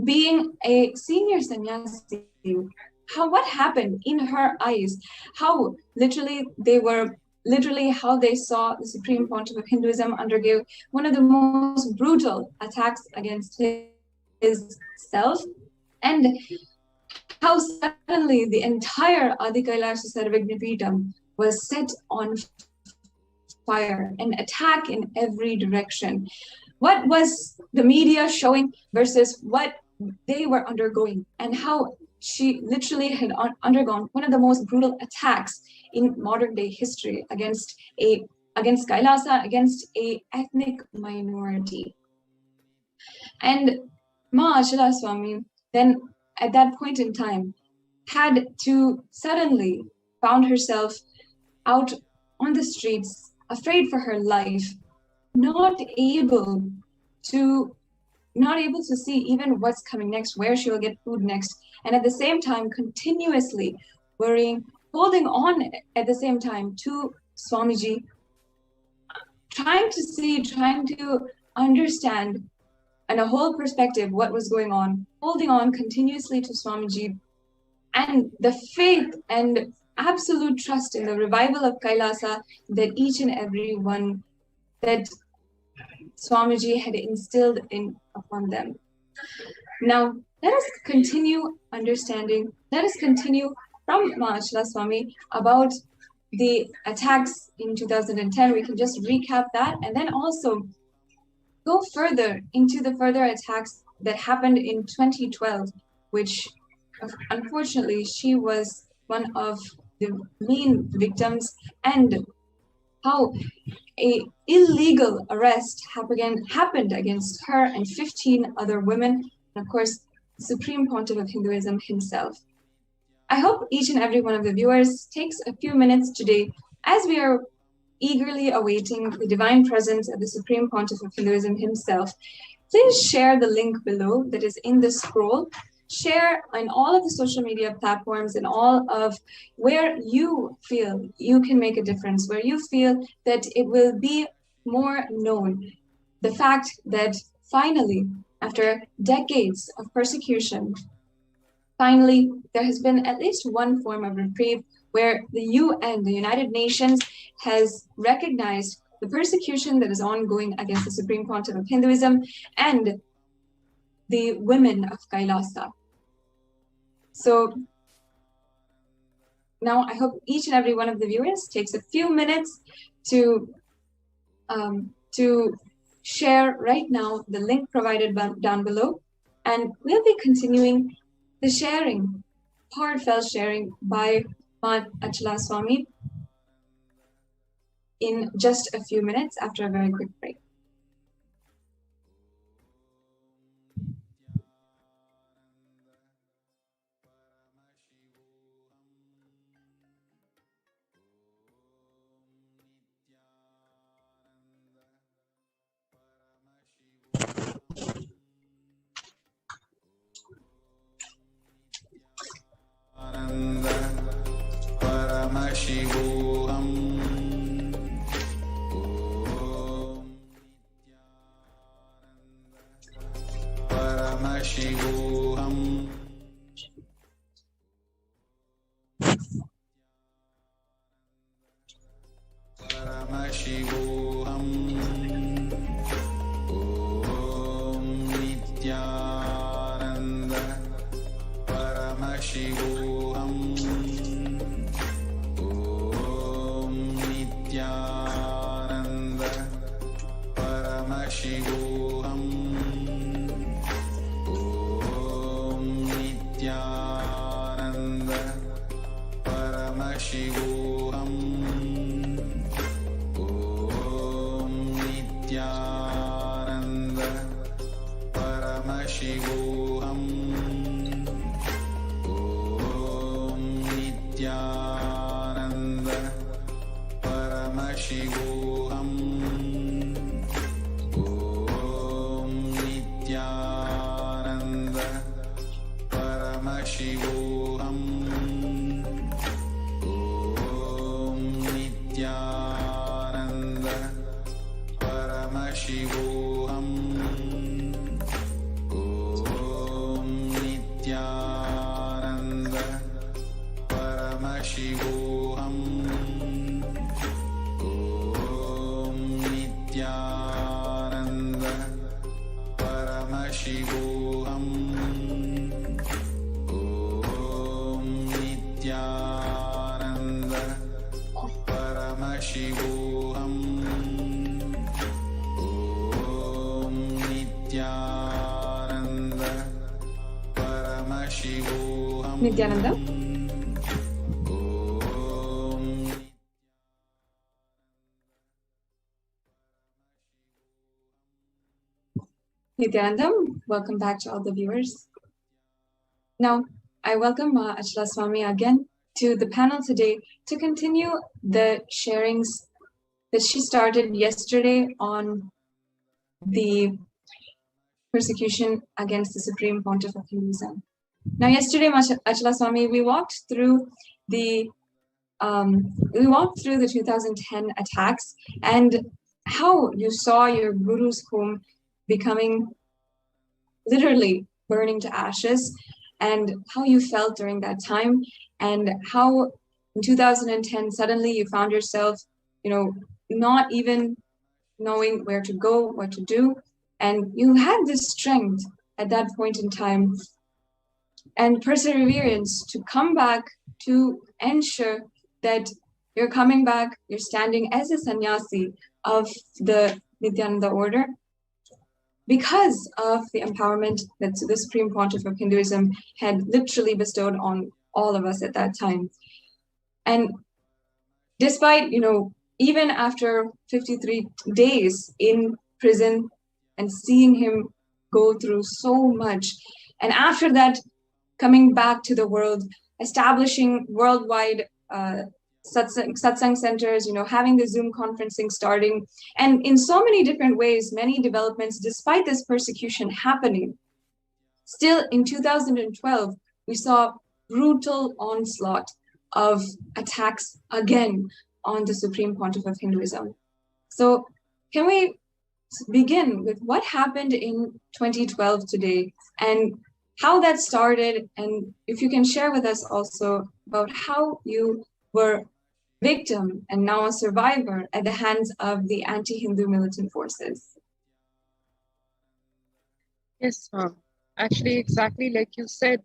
Speaker 2: being a senior sannyasi, what happened in her eyes, how how they saw the Supreme Pontiff of Hinduism undergo one of the most brutal attacks against his self, and how suddenly the entire Adi Kailasa Sarvagna Peetham was set on fire, an attack in every direction. What was the media showing versus what they were undergoing, and how she literally had undergone one of the most brutal attacks in modern day history against Kailasa, against a ethnic minority. And Ma Achala Swami then at that point in time had to suddenly found herself out on the streets, afraid for her life, not able to see even what's coming next, where she will get food next, and at the same time continuously worrying, holding on at the same time to Swamiji, trying to understand and a whole perspective what was going on, holding on continuously to Swamiji, and the faith and absolute trust in the revival of Kailasa that each and every one that Swamiji had instilled upon them. Now, let us continue understanding, let us continue from Ma Achala Swami about the attacks in 2010. We can just recap that and then also go further into the further attacks that happened in 2012, which unfortunately she was one of the main victims, and how an illegal arrest happened against her and 15 other women, and of course, the Supreme Pontiff of Hinduism himself. I hope each and every one of the viewers takes a few minutes today as we are eagerly awaiting the divine presence of the Supreme Pontiff of Hinduism himself. Please share the link below that is in the scroll. Share on all of the social media platforms and all of where you feel you can make a difference, where you feel that it will be more known. The fact that finally, after decades of persecution, finally, there has been at least one form of reprieve where the UN, the United Nations, has recognized the persecution that is ongoing against the Supreme Pontiff of Hinduism and the women of Kailasa. So now I hope each and every one of the viewers takes a few minutes to share right now the link provided down below, and we'll be continuing the sharing, heartfelt sharing by Ma Achala Swami in just a few minutes after a very quick break.
Speaker 9: Paramashivoham. Paramashivoham. Paramashivoham. Om Nithyananda Paramashivoham. Om Nithyananda Paramashivoham. Om Nithyananda Paramashivoham. Om Nithyananda Paramashivoham. Om Nithyananda Paramashivoham. Om Nithyananda Paramashivoham. Om Nithyananda Paramashivoham. Om Nithyananda Paramashivoham. Om Nithyananda Paramashivoham. Om Nithyananda Paramashivoham. Om Nithyananda Paramashivoham.
Speaker 2: Nithyananda. Nithyananda, welcome back to all the viewers. Now, I welcome Achala Swami again to the panel today to continue the sharings that she started yesterday on the persecution against the Supreme Pontiff of Hinduism. Now, yesterday, Achala Swami, we walked through the 2010 attacks and how you saw your guru's home becoming literally burning to ashes, and how you felt during that time, and how in 2010 suddenly you found yourself, not even knowing where to go, what to do, and you had this strength at that point in time and perseverance to come back to ensure that you're coming back, you're standing as a sannyasi of the Nithyananda order, because of the empowerment that the Supreme Pontiff of Hinduism had literally bestowed on all of us at that time. And despite, even after 53 days in prison and seeing him go through so much, and after that, coming back to the world, establishing worldwide satsang centers, having the Zoom conferencing starting, and in so many different ways, many developments, despite this persecution happening. Still in 2012, we saw brutal onslaught of attacks again on the Supreme Pontiff of Hinduism. So can we begin with what happened in 2012 today and how that started, and if you can share with us also about how you were victim and now a survivor at the hands of the anti-Hindu militant forces.
Speaker 7: Yes, ma'am. Actually, exactly like you said,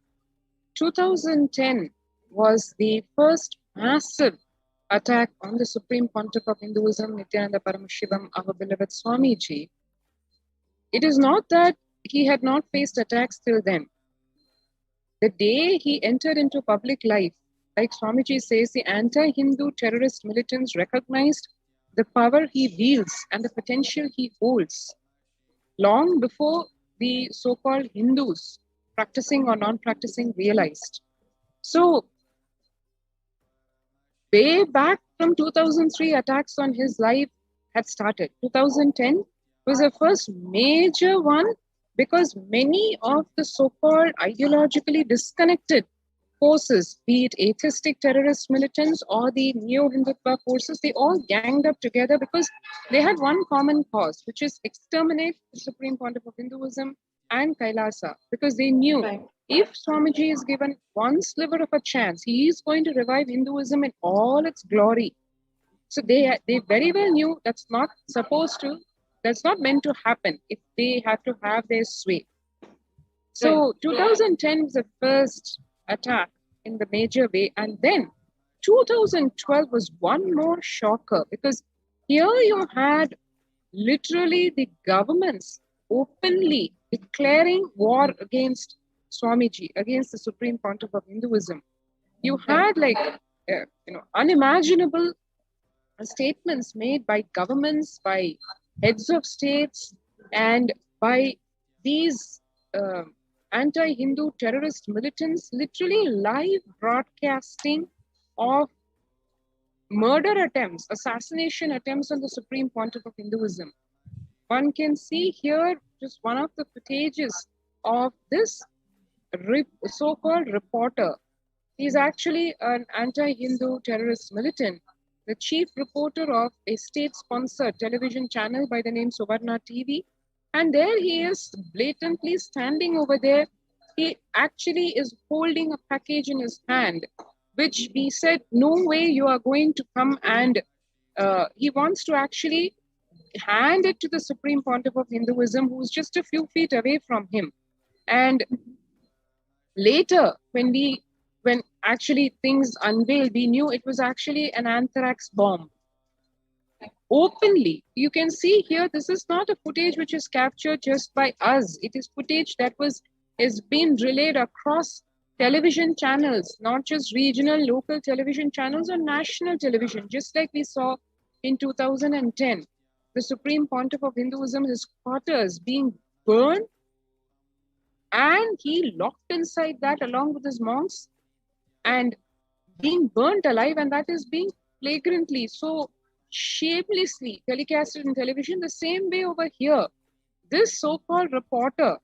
Speaker 7: 2010 was the first massive attack on the Supreme Pontiff of Hinduism, Nithyananda Paramashivam, our beloved Swamiji. It is not that he had not faced attacks till then. The day he entered into public life, like Swamiji says, the anti-Hindu terrorist militants recognized the power he wields and the potential he holds long before the so-called Hindus, practicing or non-practicing, realized. So, way back from 2003, attacks on his life had started. 2010 was the first major one because many of the so-called ideologically disconnected forces, be it atheistic terrorist militants or the neo-Hindutva forces, they all ganged up together because they had one common cause, which is exterminate the Supreme Pontiff of Hinduism and Kailasa, because they knew if Swamiji is given one sliver of a chance, he is going to revive Hinduism in all its glory. So they very well knew that's not meant to happen if they have to have their sway. So 2010 was the first attack in the major way, and then 2012 was one more shocker because here you had literally the governments openly declaring war against Swamiji, against the Supreme Pontiff of Hinduism. You had unimaginable statements made by governments, by heads of states, and by these anti-Hindu terrorist militants, literally live broadcasting of murder attempts, assassination attempts on the Supreme Pontiff of Hinduism. One can see here just one of the footages of this so-called reporter. He's actually an anti-Hindu terrorist militant, the chief reporter of a state-sponsored television channel by the name Suvarna TV. And there he is blatantly standing over there. He actually is holding a package in his hand, which we said, no way you are going to come, and he wants to actually hand it to the Supreme Pontiff of Hinduism, who's just a few feet away from him. And later, when actually things unveiled, we knew it was actually an anthrax bomb. Openly, you can see here, this is not a footage which is captured just by us. It is footage that has been relayed across television channels, not just regional, local television channels or national television, just like we saw in 2010. The Supreme Pontiff of Hinduism, his quarters being burned, and he locked inside that along with his monks and being burnt alive, and that is being flagrantly, so shamelessly telecasted in television. The same way over here, this so-called reporter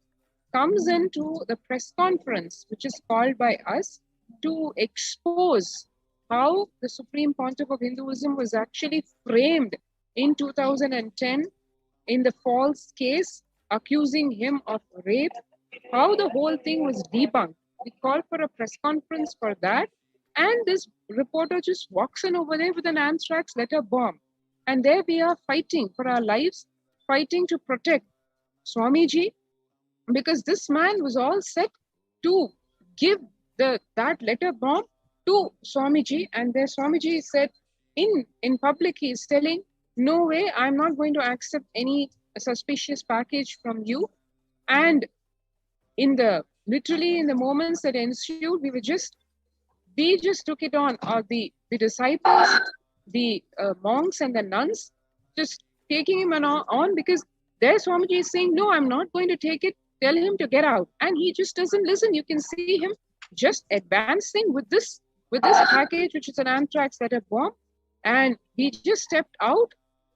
Speaker 7: comes into the press conference, which is called by us, to expose how the Supreme Pontiff of Hinduism was actually framed in 2010 in the false case accusing him of rape, how the whole thing was debunked. We called for a press conference for that, and this reporter just walks in over there with an anthrax letter bomb. And there we are fighting for our lives, fighting to protect Swamiji, because this man was all set to give that letter bomb to Swamiji, and there Swamiji said in public, he is telling, no way, I'm not going to accept any suspicious package from you. And literally in the moments that ensued, we just took it on, the disciples, the monks and the nuns, just taking him on, because there Swamiji is saying, no, I'm not going to take it, tell him to get out. And he just doesn't listen. You can see him just advancing with this package, which is an anthrax letter bomb. And he just stepped out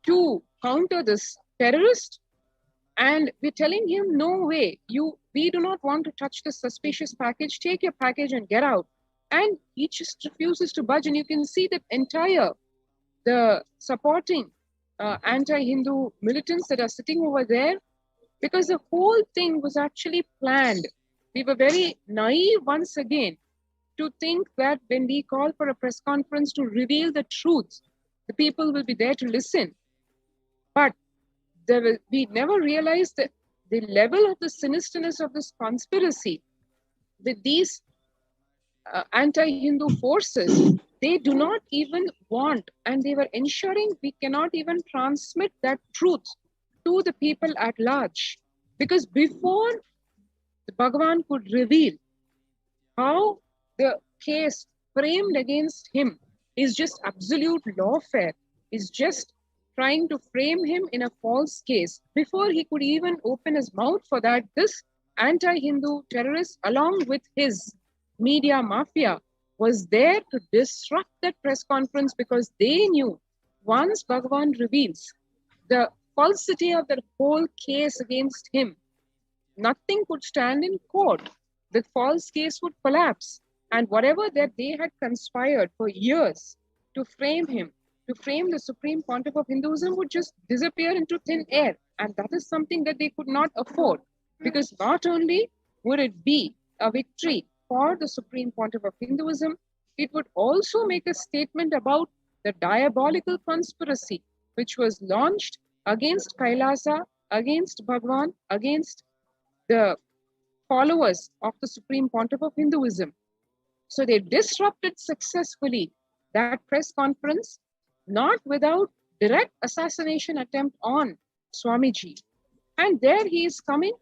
Speaker 7: to counter this terrorist. And we're telling him, no way, we do not want to touch this suspicious package. Take your package and get out. And he just refuses to budge. And you can see that the supporting anti-Hindu militants that are sitting over there, because the whole thing was actually planned. We were very naive once again to think that when we call for a press conference to reveal the truth, the people will be there to listen. But we never realized that the level of the sinisterness of this conspiracy with these anti-Hindu forces. They do not even want, and they were ensuring we cannot even transmit that truth to the people at large. Because before the Bhagavan could reveal how the case framed against him is just absolute lawfare, is just trying to frame him in a false case. Before he could even open his mouth for that, this anti-Hindu terrorist, along with his media mafia, was there to disrupt that press conference, because they knew once Bhagavan reveals the falsity of the whole case against him, nothing could stand in court. The false case would collapse. And whatever that they had conspired for years to frame him, to frame the Supreme Pontiff of Hinduism, would just disappear into thin air. And that is something that they could not afford, because not only would it be a victory for the Supreme Pontiff of Hinduism, it would also make a statement about the diabolical conspiracy which was launched against Kailasa, against Bhagavan, against the followers of the Supreme Pontiff of Hinduism. So they disrupted successfully that press conference, not without direct assassination attempt on Swamiji. And there he is coming.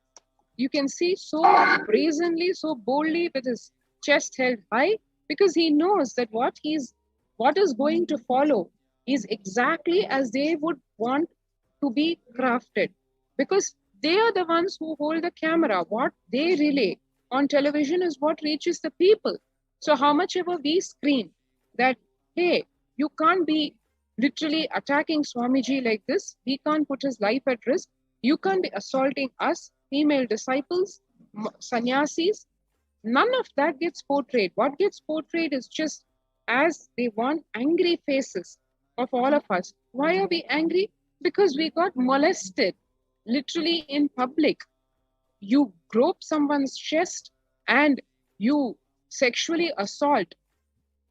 Speaker 7: You can see so brazenly, so boldly, with his chest held high, because he knows that what is going to follow is exactly as they would want to be crafted. Because they are the ones who hold the camera. What they relay on television is what reaches the people. So how much ever we scream that, hey, you can't be literally attacking Swamiji like this. We can't put his life at risk. You can't be assaulting us, female disciples, sannyasis. None of that gets portrayed. What gets portrayed is just as they want angry faces of all of us. Why are we angry? Because we got molested, literally in public. You grope someone's chest and you sexually assault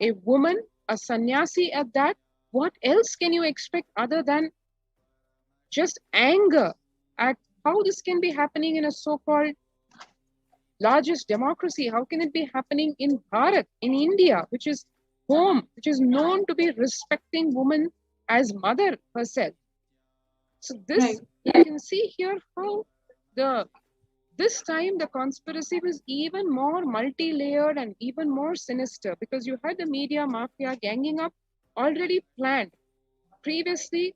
Speaker 7: a woman, a sannyasi at that. What else can you expect other than just anger at how this can be happening in a so-called largest democracy? How can it be happening in Bharat, in India, which is home, which is known to be respecting woman as mother herself? So this, you can see here how the This time, the conspiracy was even more multi-layered and even more sinister because you had the media mafia ganging up already planned. Previously,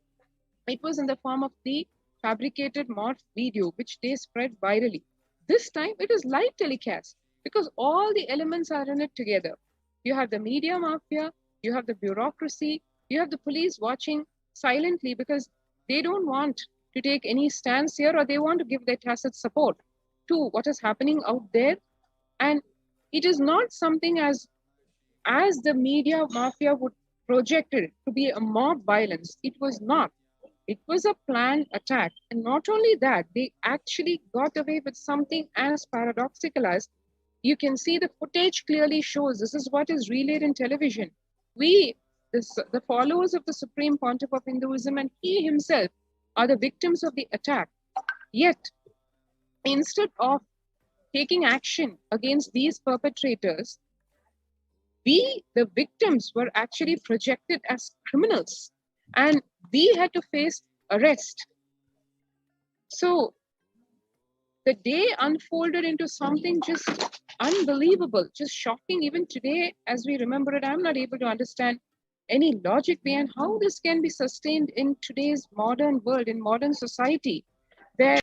Speaker 7: it was in the form of the fabricated morph video, which they spread virally. This time, it is live telecast because all the elements are in it together. You have the media mafia, you have the bureaucracy, you have the police watching silently because they don't want to take any stance here, or they want to give their tacit support to what is happening out there. And it is not something as the media mafia would project it to be a mob violence. It was not. It was a planned attack. And not only that, they actually got away with something as paradoxical as, you can see the footage clearly shows this is what is relayed in television. We, the followers of the Supreme Pontiff of Hinduism, and he himself are the victims of the attack. Yet, instead of taking action against these perpetrators, we, the victims, were actually projected as criminals, and we had to face arrest. So the day unfolded into something just unbelievable, just shocking. Even today, as we remember it, I'm not able to understand any logic behind how this can be sustained in today's modern world, in modern society, where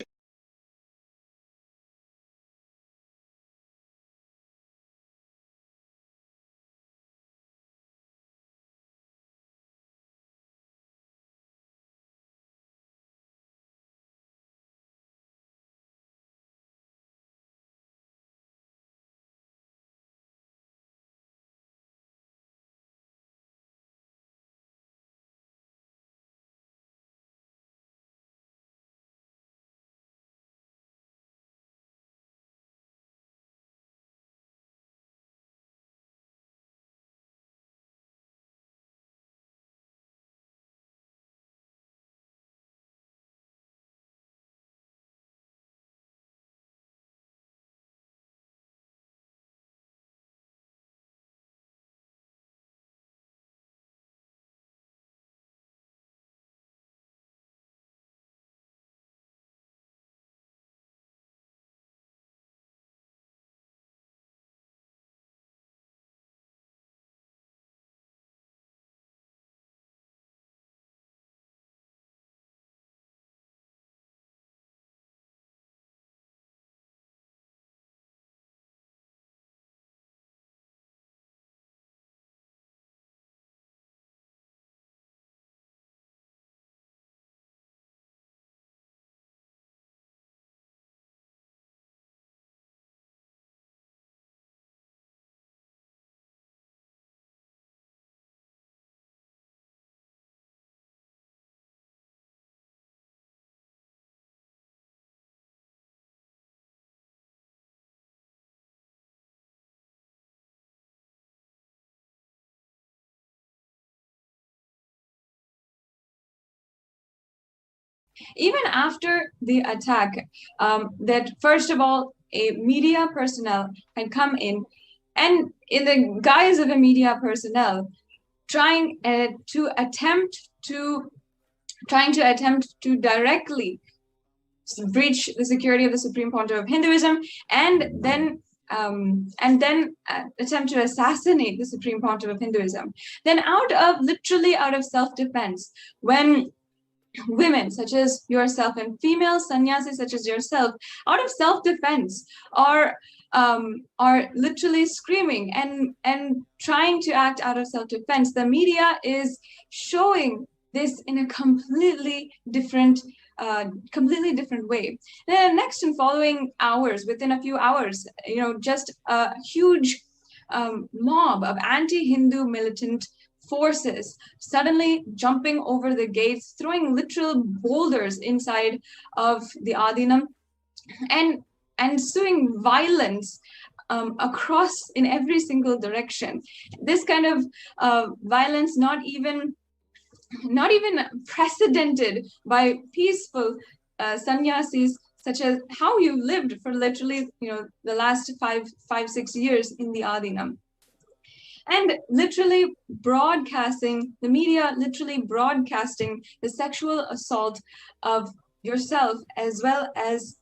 Speaker 2: even after the attack, that first of all, a media personnel had come in, and in the guise of a media personnel, trying to attempt to directly breach the security of the Supreme Pontiff of Hinduism, and then attempt to assassinate the Supreme Pontiff of Hinduism. Then literally out of self-defense, when women such as yourself and female sannyasis such as yourself, out of self-defense, are literally screaming and trying to act out of self-defense, the media is showing this in a completely different way. Then next and following hours, within a few hours, just a huge mob of anti-Hindu militant forces suddenly jumping over the gates, throwing literal boulders inside of the Adinam, and ensuing violence across in every single direction. This kind of violence not even precedented by peaceful sannyasis, such as how you lived for literally the last 5-6 years in the Adinam. And literally broadcasting, the media literally broadcasting the sexual assault of yourself, as well as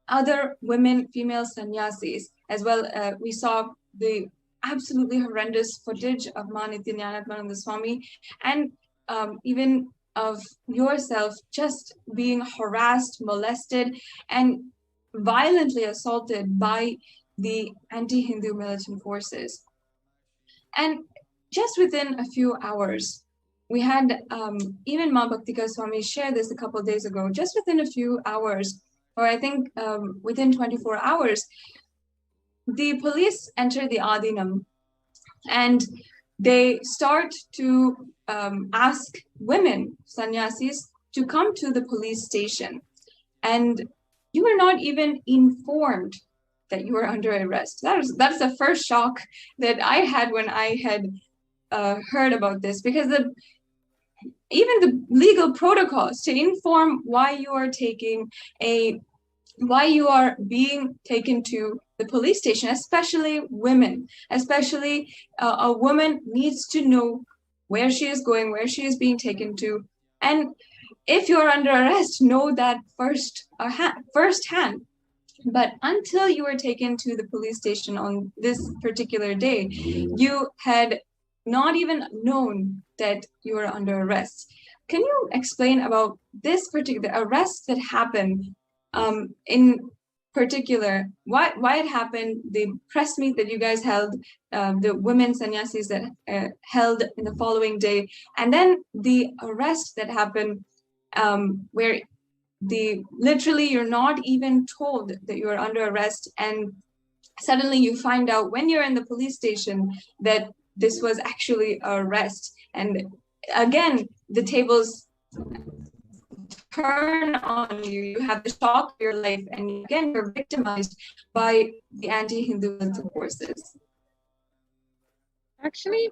Speaker 2: other women, female sannyasis as well. We saw the absolutely horrendous footage of Ma Nithyananda Swami, and even of yourself just being harassed, molested, and violently assaulted by the anti-Hindu militant forces. And just within a few hours, we had even Ma Bhaktika Swami share this a couple of days ago, just within a few hours, or I think within 24 hours, the police enter the Adinam and they start to ask women, sannyasis, to come to the police station. And you were not even informed that you were under arrest. That's the first shock that I had when I had heard about this, because even the legal protocols to inform why you are being taken to the police station, especially women, especially a woman needs to know where she is going, where she is being taken to. And if you're under arrest, know that firsthand. But until you were taken to the police station on this particular day, you had not even known that you were under arrest. Can you explain about this particular arrest that happened, in particular, why it happened, the press meet that you guys held, the women sannyasis that held in the following day, and then the arrest that happened, where literally you're not even told that you're under arrest, and suddenly you find out when you're in the police station that this was actually an arrest. And again, the tables turn on you. You have the shock of your life, and again, you're victimized by the anti-Hindu forces.
Speaker 7: Actually,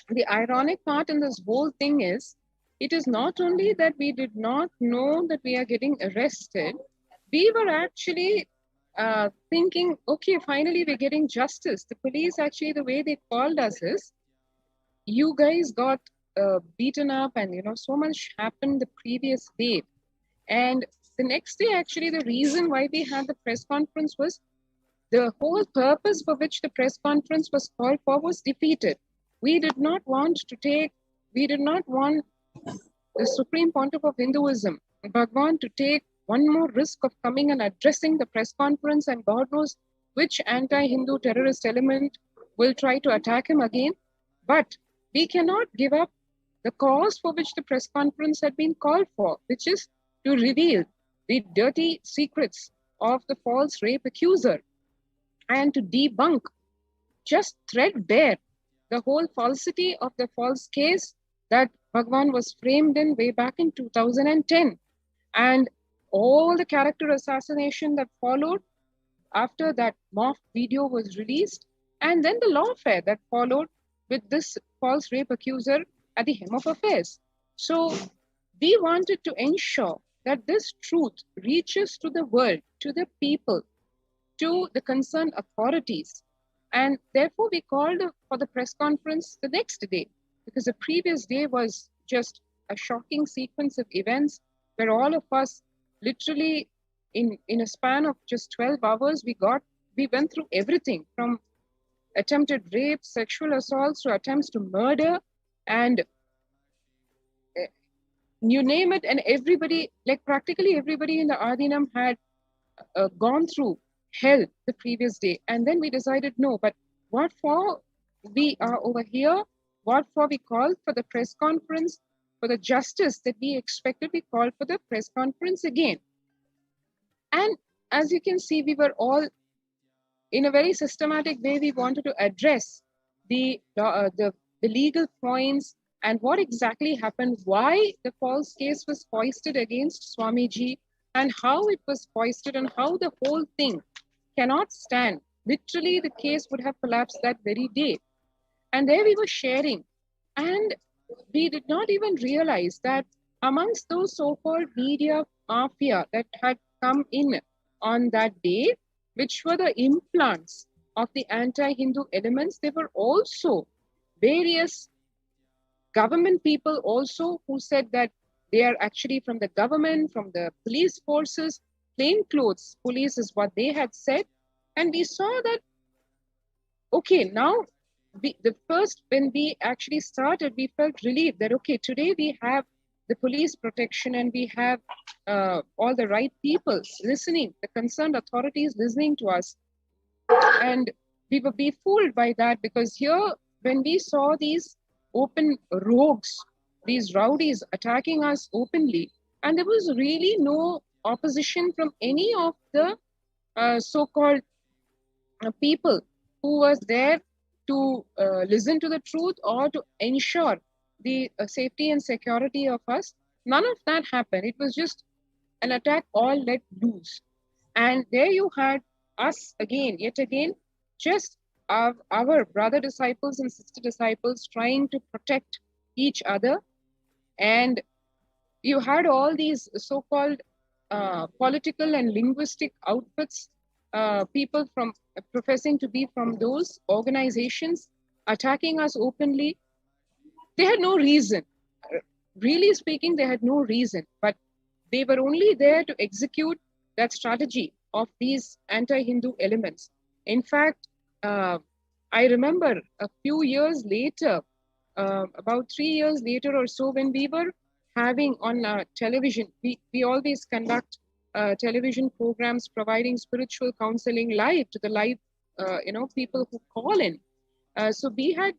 Speaker 7: the ironic part in this whole thing is, it is not only that we did not know that we are getting arrested, we were actually thinking, okay, finally we're getting justice. The police, actually, the way they called us is, you guys got beaten up, and so much happened the previous day. And the next day, actually, the reason why we had the press conference was, the whole purpose for which the press conference was called for was defeated. We did not want the Supreme Pontiff of Hinduism, Bhagwan, to take one more risk of coming and addressing the press conference, and God knows which anti-Hindu terrorist element will try to attack him again. But we cannot give up the cause for which the press conference had been called for, which is to reveal the dirty secrets of the false rape accuser, and to debunk, just threadbare, the whole falsity of the false case that Bhagwan was framed in way back in 2010. And all the character assassination that followed after that morphed video was released, and then the lawfare that followed with this false rape accuser at the hem of affairs. So we wanted to ensure that this truth reaches to the world, to the people, to the concerned authorities. And therefore we called for the press conference the next day, because the previous day was just a shocking sequence of events where all of us literally in a span of just 12 hours, we went through everything from attempted rape, sexual assaults, to attempts to murder, and you name it. And everybody, like practically everybody in the Adinam had gone through hell the previous day. And then we decided, no, but what for we are over here, what for we called for the press conference, for the justice that we expected, we called for the press conference again. And as you can see, we were all, in a very systematic way, we wanted to address the legal points and what exactly happened, why the false case was foisted against Swamiji, and how it was foisted, and how the whole thing cannot stand. Literally, the case would have collapsed that very day. And there we were sharing. And we did not even realize that amongst those so-called media mafia that had come in on that day, which were the implants of the anti-Hindu elements, there were also various government people also who said that they are actually from the government, from the police forces, plainclothes police is what they had said. And we saw that, okay, now when we actually started, we felt relieved that, okay, today we have the police protection and we have all the right people listening, the concerned authorities listening to us. And we were befooled by that, because here, when we saw these open rogues, these rowdies attacking us openly, and there was really no opposition from any of the so-called people who was there to listen to the truth or to ensure the safety and security of us. None of that happened. It was just an attack all let loose. And there you had us again, yet again, just our brother disciples and sister disciples trying to protect each other. And you had all these so-called political and linguistic outfits, people from professing to be from those organizations attacking us openly. They had no reason. Really speaking, they had no reason, but they were only there to execute that strategy of these anti-Hindu elements. In fact, I remember a few years later, about 3 years later or so, when we were having on television, we always conduct television programs providing spiritual counseling live to the live, people who call in. So we had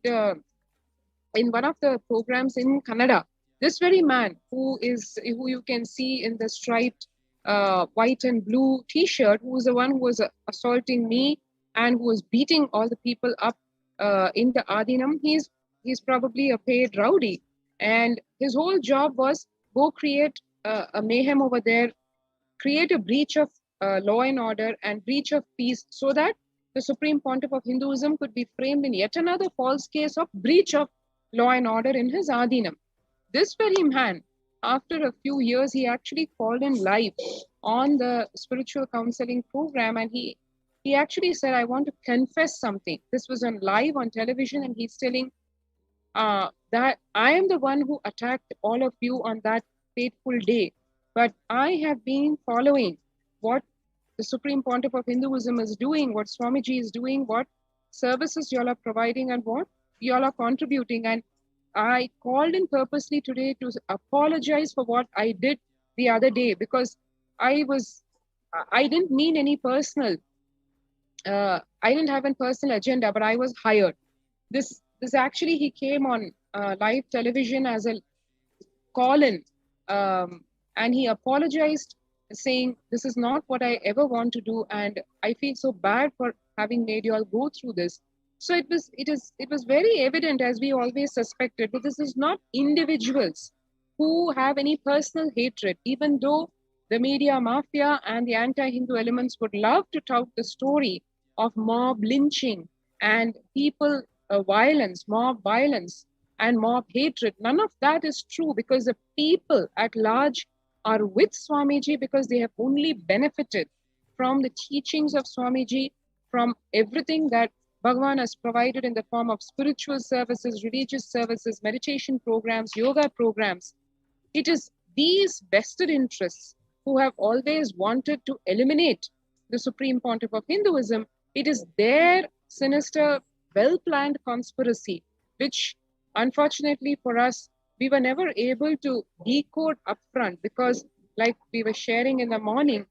Speaker 7: in one of the programs in Kannada, this very man who you can see in the striped white and blue t-shirt, who was the one who was assaulting me and who was beating all the people up in the Adinam. He's probably a paid rowdy, and his whole job was go create a mayhem over there, create a breach of law and order and breach of peace, so that the Supreme Pontiff of Hinduism could be framed in yet another false case of breach of law and order in his Adinam. This very man, after a few years, he actually called in live on the spiritual counseling program, and he actually said, I want to confess something. This was on live on television, and he's telling that I am the one who attacked all of you on that fateful day, but I have been following what the Supreme Pontiff of Hinduism is doing, what Swamiji is doing, what services you all are providing, and what you all are contributing. And I called in purposely today to apologize for what I did the other day, because I didn't mean any personal, I didn't have a personal agenda, but I was hired. This actually, he came on live television as a call-in, and he apologized, saying, this is not what I ever want to do, and I feel so bad for having made you all go through this. So it was very evident, as we always suspected, but this is not individuals who have any personal hatred, even though the media mafia and the anti-Hindu elements would love to tout the story of mob lynching and people violence, mob violence and mob hatred. None of that is true, because the people at large are with Swamiji because they have only benefited from the teachings of Swamiji, from everything that Bhagavan has provided in the form of spiritual services, religious services, meditation programs, yoga programs. It is these vested interests who have always wanted to eliminate the Supreme Pontiff of Hinduism. It is their sinister, well-planned conspiracy, which unfortunately for us, we were never able to decode upfront, because like we were sharing in the morning,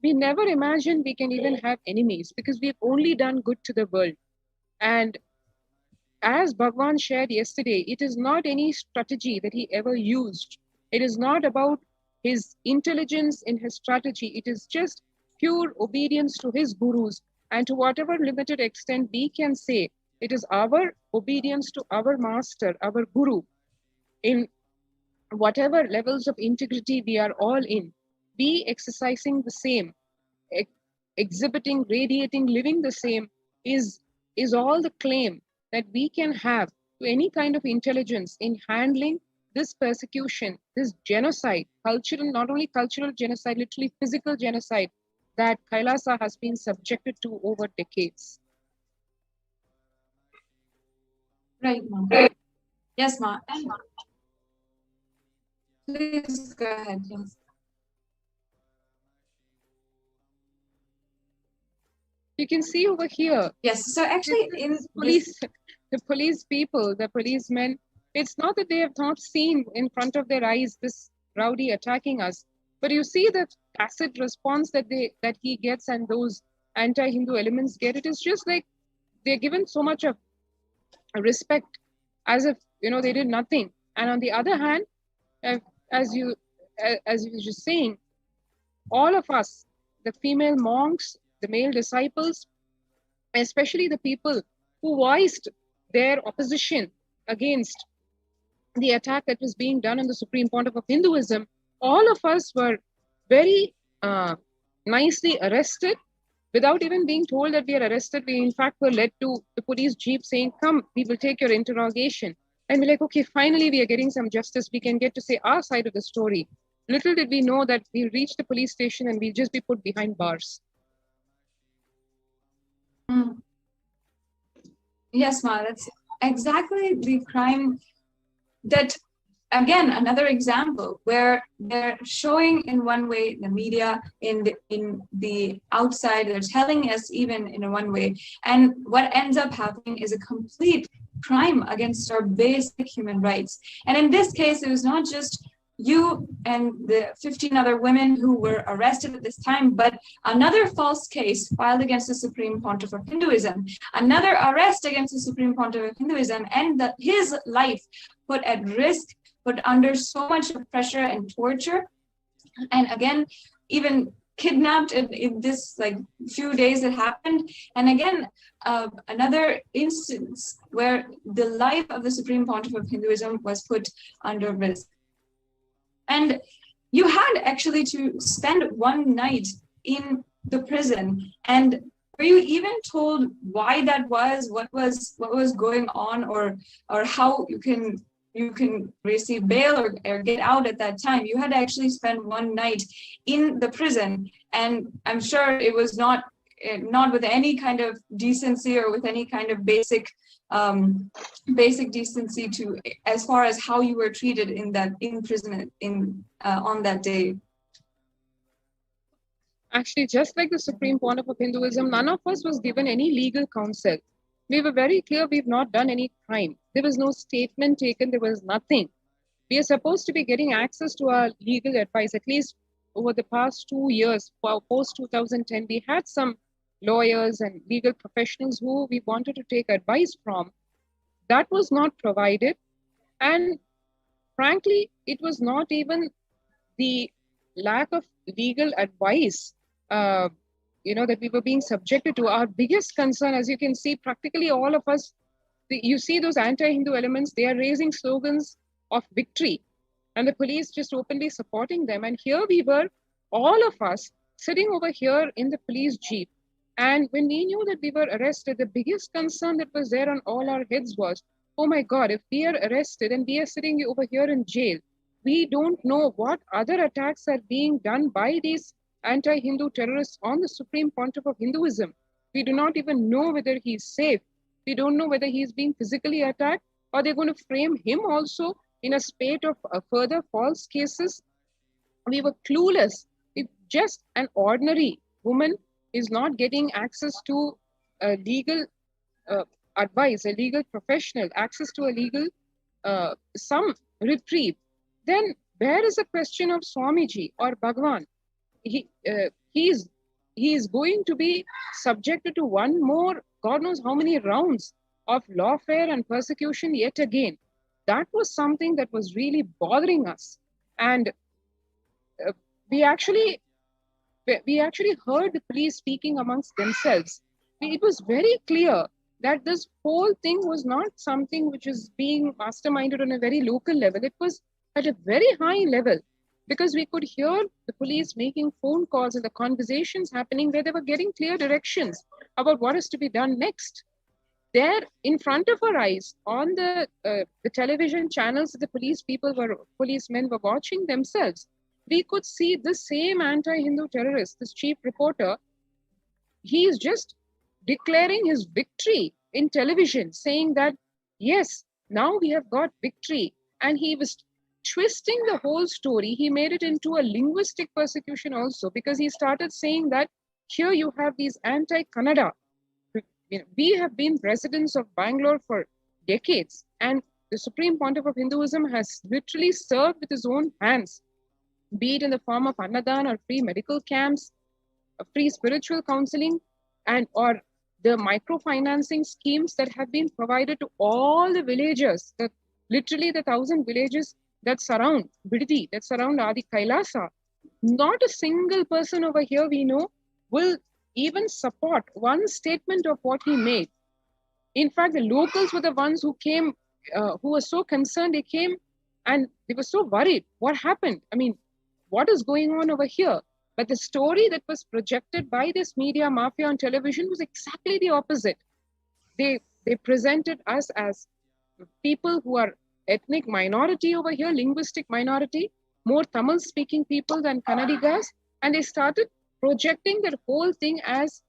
Speaker 7: we never imagined we can even have enemies, because we've only done good to the world. And as Bhagavan shared yesterday, it is not any strategy that he ever used. It is not about his intelligence in his strategy. It is just pure obedience to his gurus. And to whatever limited extent we can say, it is our obedience to our master, our guru, in whatever levels of integrity we are all in, be exercising the same, exhibiting, radiating, living the same is all the claim that we can have to any kind of intelligence in handling this persecution, this genocide, cultural, not only cultural genocide, literally physical genocide that Kailasa has been subjected to over decades.
Speaker 2: Right, ma'am. Yes, ma'am. Please go ahead. Yes.
Speaker 7: You can see over here.
Speaker 2: Yes. So actually, in
Speaker 7: police, the police people, the policemen, it's not that they have not seen in front of their eyes this rowdy attacking us, but you see the tacit response that he gets and those anti-Hindu elements get. It is just like they're given so much of respect, as if they did nothing. And on the other hand, as you were just saying, all of us, the female monks, the male disciples, especially the people who voiced their opposition against the attack that was being done on the Supreme Pontiff of Hinduism, all of us were very nicely arrested without even being told that we are arrested. We in fact were led to the police jeep saying, come, we will take your interrogation. And we're like, okay, finally we are getting some justice. We can get to say our side of the story. Little did we know that we'll reach the police station and we'll just be put behind bars.
Speaker 2: Yes, Ma, that's exactly the crime that, again, another example where they're showing in one way, the media in the outside, they're telling us even in one way. And what ends up happening is a complete crime against our basic human rights. And in this case, it was not just you and the 15 other women who were arrested at this time, but another false case filed against the Supreme Pontiff of Hinduism, another arrest against the Supreme Pontiff of Hinduism, and his life put at risk, put under so much pressure and torture, and again, even kidnapped in this few days that happened. And again, another instance where the life of the Supreme Pontiff of Hinduism was put under risk. And you had actually to spend one night in the prison. And were you even told why that was, what was going on, or how you can receive bail or get out at that time? You had to actually spend one night in the prison, and I'm sure it was not with any kind of decency or with any kind of basic decency to as far as how you were treated in prison on that day.
Speaker 7: Actually, just like the Supreme Pontiff of Hinduism, none of us was given any legal counsel. We were very clear we've not done any crime. There was no statement taken. There was nothing. We are supposed to be getting access to our legal advice. At least over the past 2 years, post 2010, we had some lawyers and legal professionals who we wanted to take advice from. That was not provided. And frankly, it was not even the lack of legal advice that we were being subjected to. Our biggest concern, as you can see, practically all of us, you see those anti-Hindu elements, they are raising slogans of victory, and the police just openly supporting them. And here we were, all of us, sitting over here in the police jeep. And when we knew that we were arrested, the biggest concern that was there on all our heads was, oh my God, if we are arrested and we are sitting over here in jail, we don't know what other attacks are being done by these anti-Hindu terrorists on the Supreme Pontiff of Hinduism. We do not even know whether he's safe. We don't know whether he's being physically attacked, or they're going to frame him also in a spate of further false cases. We were clueless. If just an ordinary woman is not getting access to legal advice, a legal professional, access to a legal, some reprieve, then where is the question of Swamiji or Bhagwan? He is going to be subjected to one more, God knows how many rounds of lawfare and persecution yet again. That was something that was really bothering us. And we actually heard the police speaking amongst themselves. It was very clear that this whole thing was not something which is being masterminded on a very local level. It was at a very high level, because we could hear the police making phone calls and the conversations happening where they were getting clear directions about what is to be done next. There in front of our eyes on the television channels that the policemen were watching themselves, we could see the same anti-Hindu terrorist, this chief reporter, he is just declaring his victory in television, saying that, yes, now we have got victory. And he was twisting the whole story. He made it into a linguistic persecution also, because he started saying that Here you have these anti-Kannada. We have been residents of Bangalore for decades, and the Supreme Pontiff of Hinduism has literally served with his own hands, be it in the form of Annadan or free medical camps, free spiritual counseling, and or the microfinancing schemes that have been provided to all the villagers, that literally the 1,000 villages that surround Biddi, that surround Adi Kailasa. Not a single person over here we know will even support one statement of what he made. In fact, the locals were the ones who came, who were so concerned. They came and they were so worried. What happened? I mean, what is going on over here? But the story that was projected by this media mafia on television was exactly the opposite. They presented us as people who are ethnic minority over here, linguistic minority, more Tamil speaking people than Kannadigas, and they started projecting that whole thing as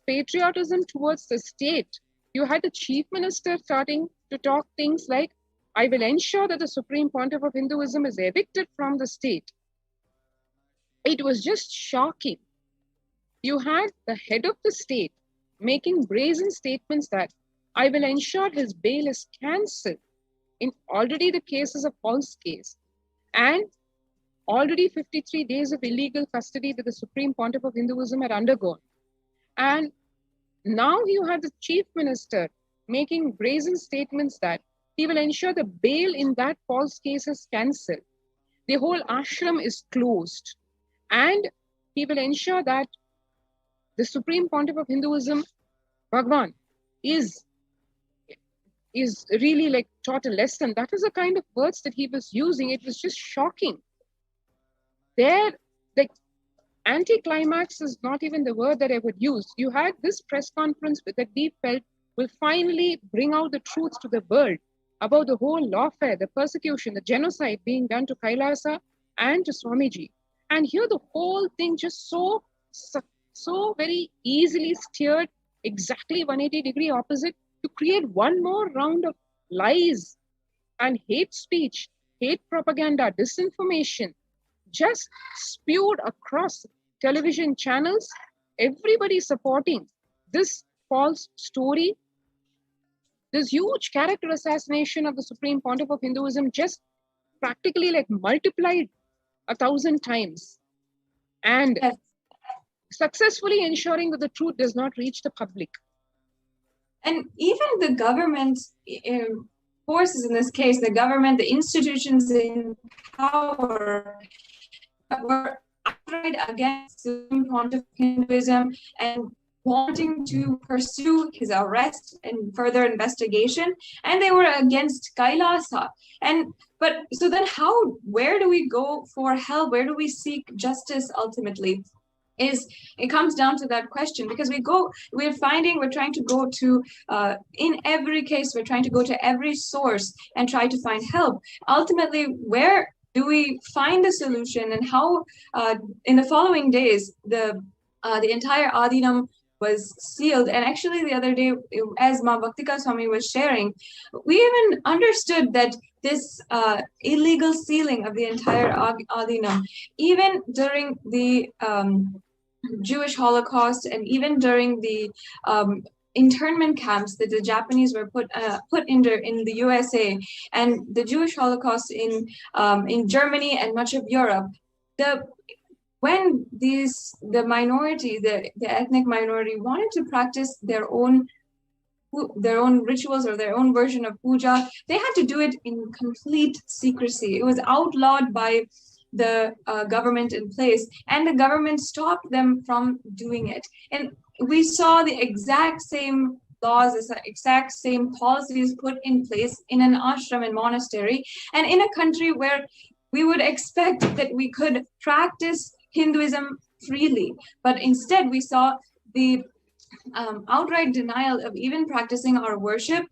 Speaker 7: patriotism towards the state. You had the chief minister starting to talk things like, I will ensure that the Supreme Pontiff of Hinduism is evicted from the state. It was just shocking. You had the head of the state making brazen statements that I will ensure his bail is cancelled in already the cases of false case, and already 53 days of illegal custody that the Supreme Pontiff of Hinduism had undergone. And now you have the chief minister making brazen statements that he will ensure the bail in that false case is cancelled. The whole ashram is closed. And he will ensure that the Supreme Pontiff of Hinduism, Bhagwan, is really like taught a lesson. That is the kind of words that he was using. It was just shocking. There, like, anticlimax is not even the word that I would use. You had this press conference that we felt will finally bring out the truth to the world about the whole lawfare, the persecution, the genocide being done to Kailasa and to Swamiji. And here the whole thing just so very easily steered exactly 180-degree opposite to create one more round of lies and hate speech, hate propaganda, disinformation, just spewed across television channels, everybody supporting this false story. This huge character assassination of the Supreme Pontiff of Hinduism just practically like multiplied 1,000 times, and successfully ensuring that the truth does not reach the public.
Speaker 2: And even the government forces, in this case, the government, the institutions in power, were outright against the Supreme Pontiff of Hinduism and wanting to pursue his arrest and further investigation, and they were against Kailasa. But so then where do we go for help? Where do we seek justice ultimately? It comes down to that question, because we're trying to go to, in every case, we're trying to go to every source and try to find help. Ultimately, where do we find a solution, and how, in the following days, the entire Adinam was sealed. And actually the other day, as Ma Bhaktika Swami was sharing, we even understood that this illegal sealing of the entire Adinam, even during the Jewish Holocaust, and even during the internment camps that the Japanese were put in the USA, and the Jewish Holocaust in Germany and much of Europe, when the minority, the ethnic minority, wanted to practice their own rituals or their own version of puja, they had to do it in complete secrecy. It was outlawed by the government in place, and the government stopped them from doing it. And we saw the exact same laws, the exact same policies put in place in an ashram and monastery, and in a country where we would expect that we could practice Hinduism freely. But instead, we saw the outright denial of even practicing our worship,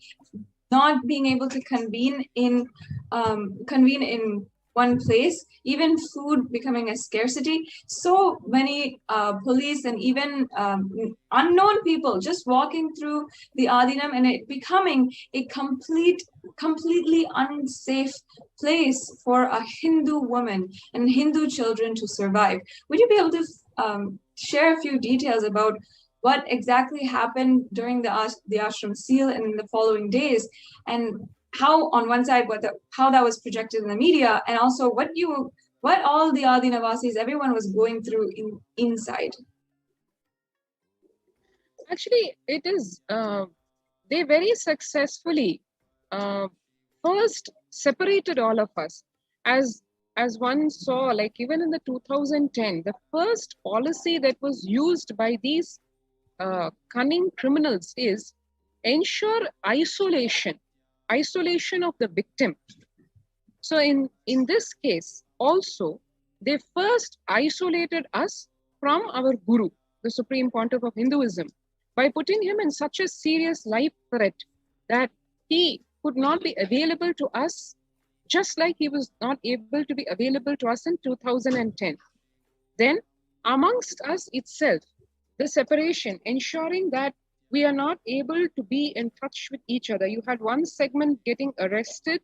Speaker 2: not being able to convene in one place, even food becoming a scarcity. So many police and even unknown people just walking through the Adinam, and it becoming a completely unsafe place for a Hindu woman and Hindu children to survive. Would you be able to share a few details about what exactly happened during the ashram seal and in the following days, and how on one side how that was projected in the media, and also what all the Adinavasis, everyone was going through inside.
Speaker 7: Actually, it is, they very successfully first separated all of us. As one saw, like even in the 2010, the first policy that was used by these cunning criminals is ensure isolation of the victim. So in this case also, they first isolated us from our guru, the Supreme Pontiff of Hinduism, by putting him in such a serious life threat that he could not be available to us, just like he was not able to be available to us in 2010. Then amongst us itself, the separation, ensuring that we are not able to be in touch with each other. You had one segment getting arrested.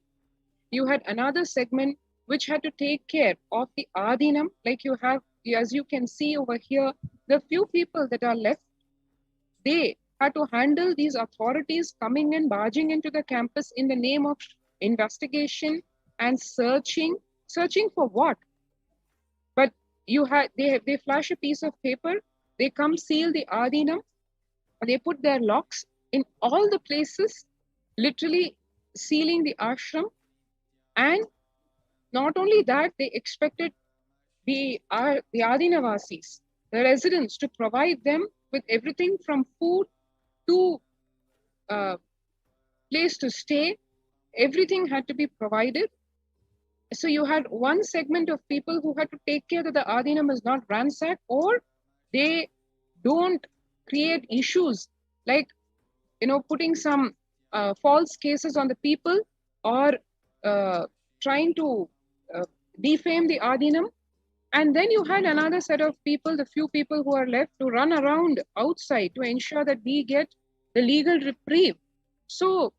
Speaker 7: You had another segment which had to take care of the Adinam. Like you have, as you can see over here, the few people that are left, they had to handle these authorities coming in, barging into the campus in the name of investigation and searching for what? But they flash a piece of paper, they come seal the Adinam, they put their locks in all the places, literally sealing the ashram. And not only that, they expected the Adinavasis, the residents, to provide them with everything from food to place to stay. Everything had to be provided. So you had one segment of people who had to take care that the Adinam is not ransacked, or they don't create issues like, putting some false cases on the people, or trying to defame the Adinam. And then you had another set of people, the few people who are left, to run around outside to ensure that we get the legal reprieve. So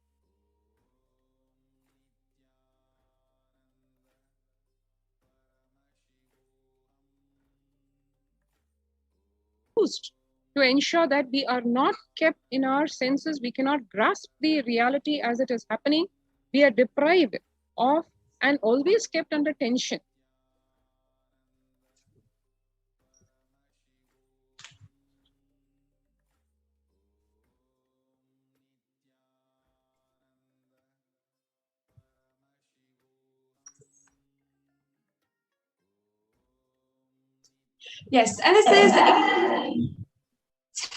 Speaker 7: to ensure that we are not kept in our senses, we cannot grasp the reality as it is happening. We are deprived of and always kept under tension.
Speaker 2: Yes, and this is a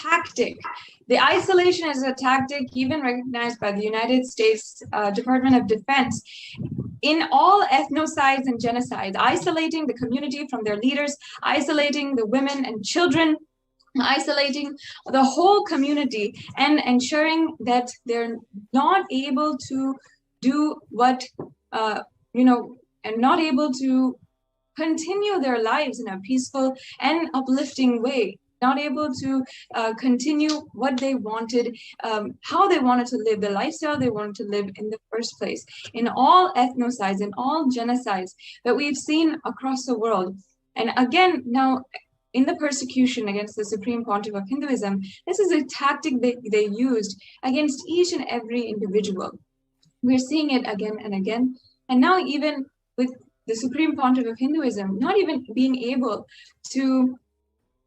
Speaker 2: tactic. The isolation is a tactic even recognized by the United States Department of Defense. In all ethnocides and genocides, isolating the community from their leaders, isolating the women and children, isolating the whole community, and ensuring that they're not able to do what, and not able to continue their lives in a peaceful and uplifting way, not able to continue what they wanted, how they wanted to live, the lifestyle they wanted to live in the first place. In all ethnocides, in all genocides that we've seen across the world. And again, now, in the persecution against the Supreme Pontiff of Hinduism, this is a tactic they used against each and every individual. We're seeing it again and again. And now even with the Supreme Pontiff of Hinduism not even being able to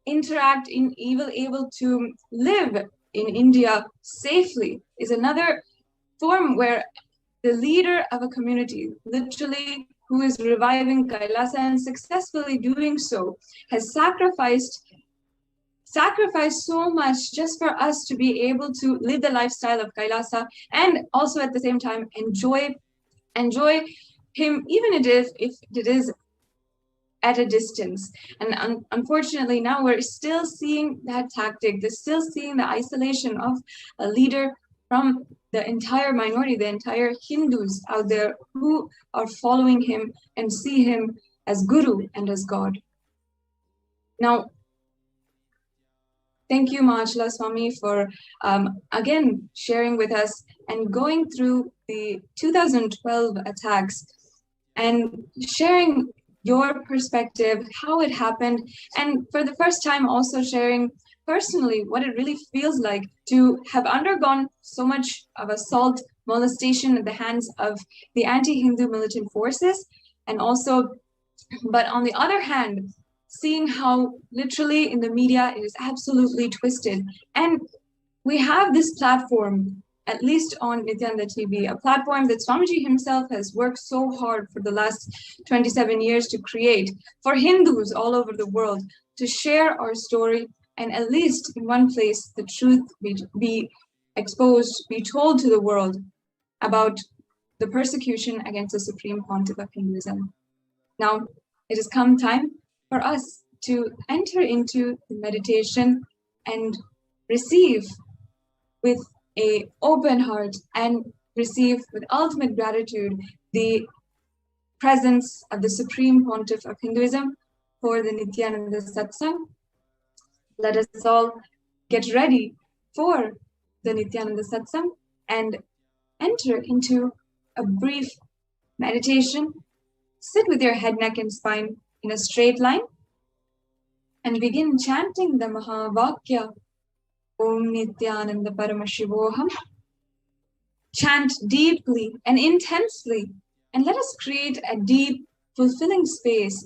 Speaker 2: interact, able to live in India safely, is another form where the leader of a community, literally, who is reviving Kailasa and successfully doing so, has sacrificed so much just for us to be able to live the lifestyle of Kailasa, and also at the same time enjoy him, even if it is at a distance. And unfortunately, now we're still seeing that tactic. They're still seeing the isolation of a leader from the entire minority, the entire Hindus out there who are following him and see him as Guru and as God. Now, thank you, Mahachala Swami, for again sharing with us and going through the 2012 attacks and sharing your perspective, how it happened, and for the first time also sharing personally what it really feels like to have undergone so much of assault, molestation at the hands of the anti-Hindu militant forces, and also, but on the other hand, seeing how literally in the media it is absolutely twisted. And we have this platform, at least on Nithyananda TV, a platform that Swamiji himself has worked so hard for the last 27 years to create for Hindus all over the world, to share our story, and at least in one place the truth be exposed, be told to the world about the persecution against the Supreme Pontiff of Hinduism. Now, it has come time for us to enter into the meditation and receive with an open heart and receive with ultimate gratitude the presence of the Supreme Pontiff of Hinduism for the Nithyananda Satsang. Let us all get ready for the Nithyananda Satsang and enter into a brief meditation. Sit with your head, neck, and spine in a straight line and begin chanting the Mahavakya, Om Nithyananda Paramashivoham. Chant deeply and intensely, and let us create a deep, fulfilling space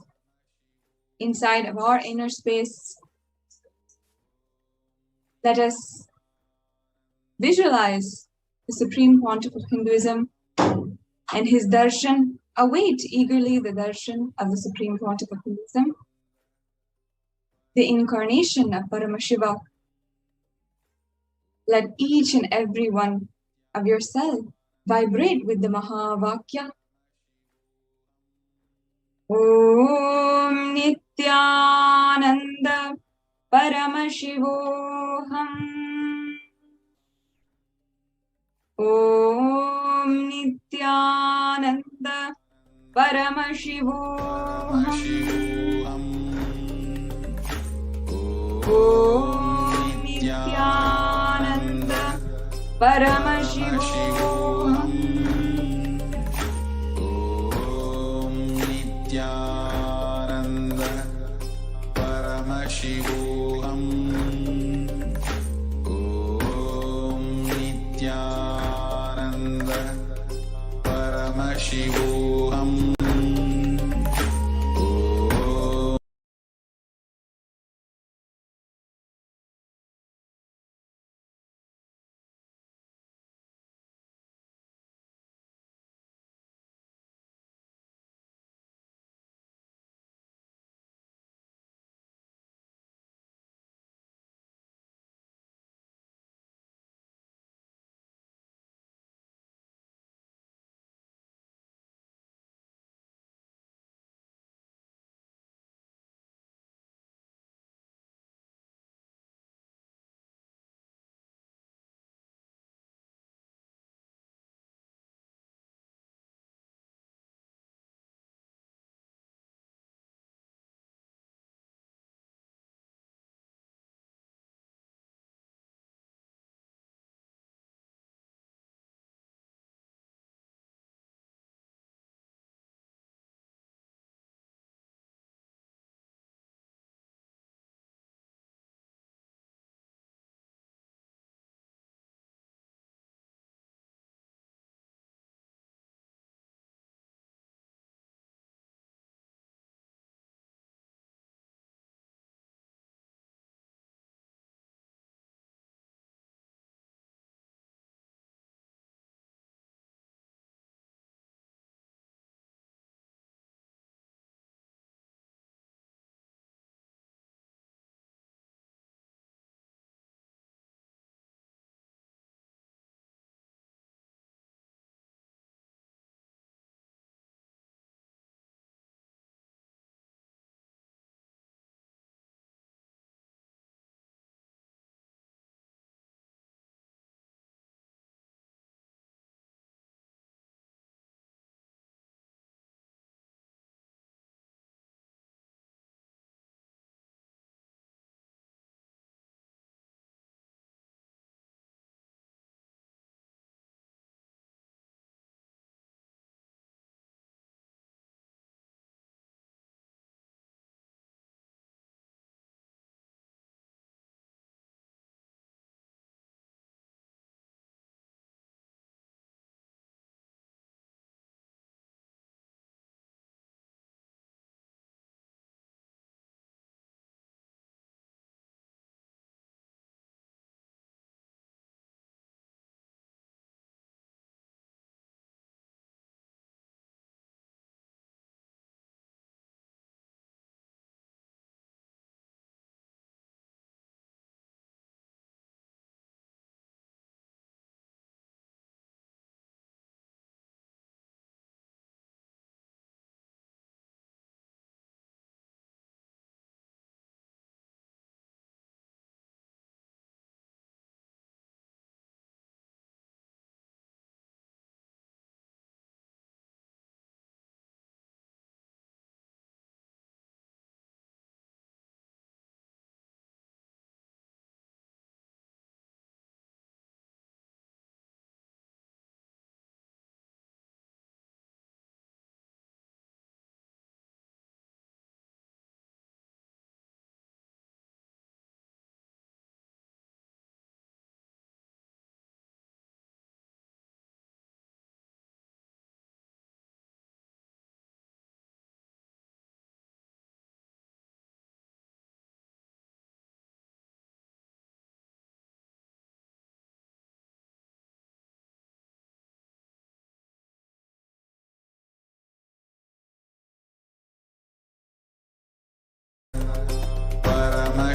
Speaker 2: inside of our inner space. Let us visualize the Supreme Pontiff of Hinduism and his darshan. Await eagerly the darshan of the Supreme Pontiff of Hinduism, the incarnation of Paramashiva. Let each and every one of your cell vibrate with the Mahavakya. Om Nithyananda Paramashivoham. Om Nithyananda Paramashivoham. Om Nithyananda Paramashivoham.
Speaker 9: Om Nithyananda Paramashivoham. Om Nithyananda Paramashivoham.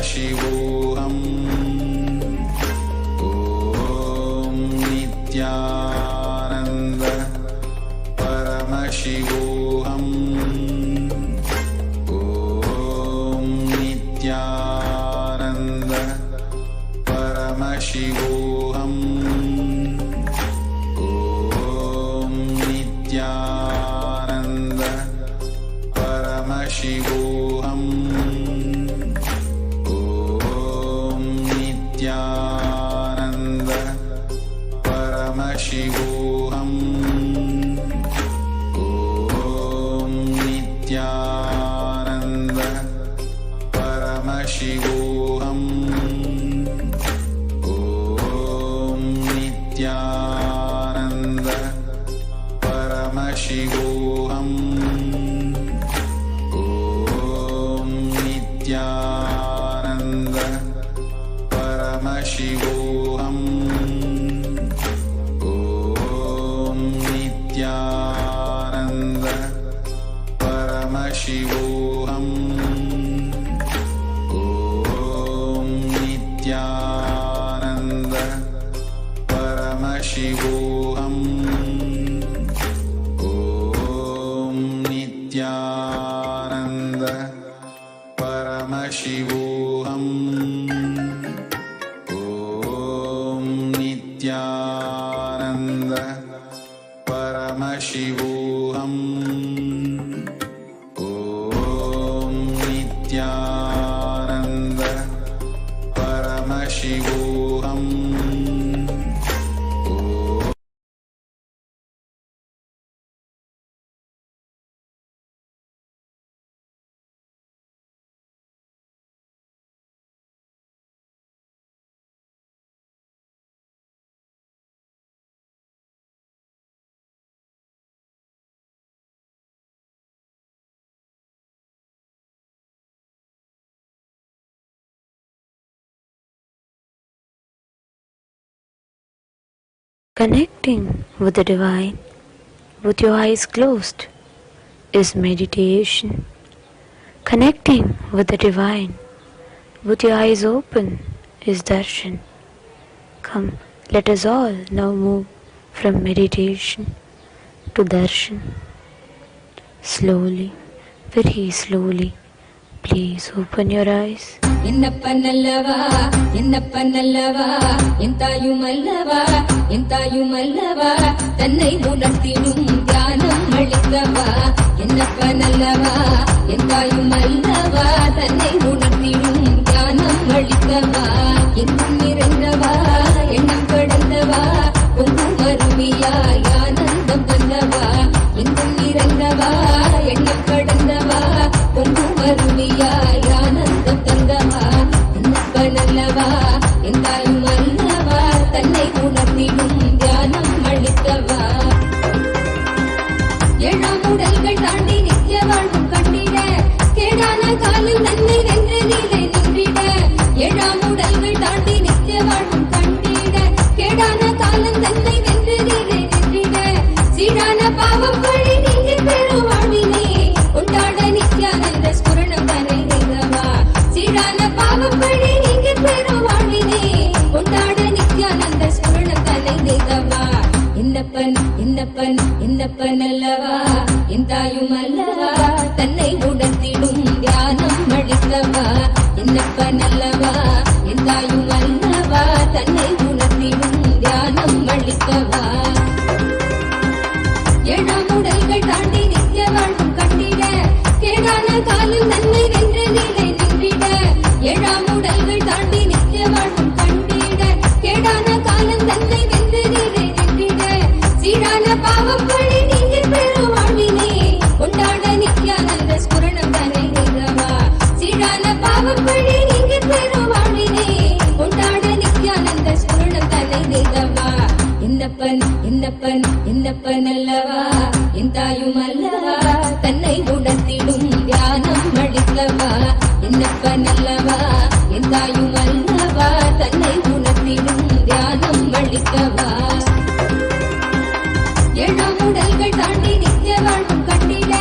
Speaker 8: Paramashivoham. Om Nithyananda Paramashivoham. Om Nithyananda Paramashivoham. Om Nithyananda Paramashivoham. Om Nithyananda Paramashivoham. Om Nithyananda Paramashivoham. Om Nithyananda Paramashivoham. Om Nithyananda Paramashivoham. Om Nithyananda Paramashivoham. Om Nithyananda Paramashivoham. Om Nithyananda Paramashivoham. Om Nithyananda Paramashivoham. Om Nithyananda Paramashivoham.
Speaker 10: Connecting with the divine with your eyes closed is meditation. Connecting with the divine with your eyes open is darshan. Come, let us all now move from meditation to darshan. Slowly, very slowly, please open your eyes.
Speaker 11: என்னப்பனல்லவா என்னப்பனல்லவா என் தாயுமல்லவா என் தாயுமல்லவா தன்னை உணர்த்திடும் தியானம் அளிக்கவா என்னப்பனல்லவா என் தாயுமல்லவா தன்னை உணர்த்திடும் தியானம் அளிக்கவா எங்கும் நிறைந்தவா எண்ணம் கடந்தவா பொங்கும் அருவியாய் ஆனந்தம் தந்தவா எங்கும் நிறைந்தவா எண்ணம் கடந்தவா பொங்கும் அருவியாய் ஆனந்தம் தந்தவா என்னப்பனல்லவா என் தாயுமல்லவா தன்னை உணர்த்திடும் தியானம் அளிக்கவா ஏழாம் உடல்கள் தாண்டி நித்திய வாழ்வும் கண்டிட கேடான காலம் தன்னை வென்று நீலை நின்றிட ஏழாம் உடல்கள் தாண்டி நித்திய வாழ்வும் கண்டிட கேடான காலம் தன்னை வென்று நீலை நின்றிட சீரான பாவம் வழி நீங்கி பெறும் வாழ்வினை கொண்டாட நித்யானந்த ஸ்புரணம் தன்னை நிகவா சீரான பாவம் வழி நீங்கி பெறும் வாழ்வினை கொண்டாட நித்யானந்த ஸ்புரணம் தன்னை நிகவா என்னப்பன் என்னப்பன் என்னப்பன் அல்லவா என் தாயும் அல்லவா தன்னை உணர்த்திடும் தியானம் அளிக்கவா என்னப்பன் அல்லவா என் தாயும் அல்லவா தன்னை உணர்த்திடும் தியானம் அளிக்கவா ஏழாம் உடல்கள் தாண்டி நித்திய வாழ்வும் கண்டிட கேடான காலம் தன்னை வென்று நீலை நின்றிட ஏழாம் உடல்கள் தாண்டி நித்திய வாழ்வும் கண்டிட கேடான காலம் தன்னை வென்று நீலை நின்றிட சீரான பாவம் வழி நீங்கி பெறும் வாழ்வினை கொண்டாட நித்யானந்த ஸ்புரணம் தன்னை நிகவா சீரான பாவம் வழி நீங்கி பெறும் வாழ்வினை கொண்டாட நித்யானந்த ஸ்புரணம் தன்னை நிகவா என்னப்பன் என்னப்பன் என்னப்பன் அல்லவா என் தாயும் அல்லவா தன்னை உணர்த்திடும் தியானம் அளிக்கவா என்னப்பன் அல்லவா என் தாயும் அல்லவா தன்னை உணர்த்திடும் தியானம் அளிக்கவா ஏழாம் உடல்கள் தாண்டி நித்திய வாழ்வும் கண்டிட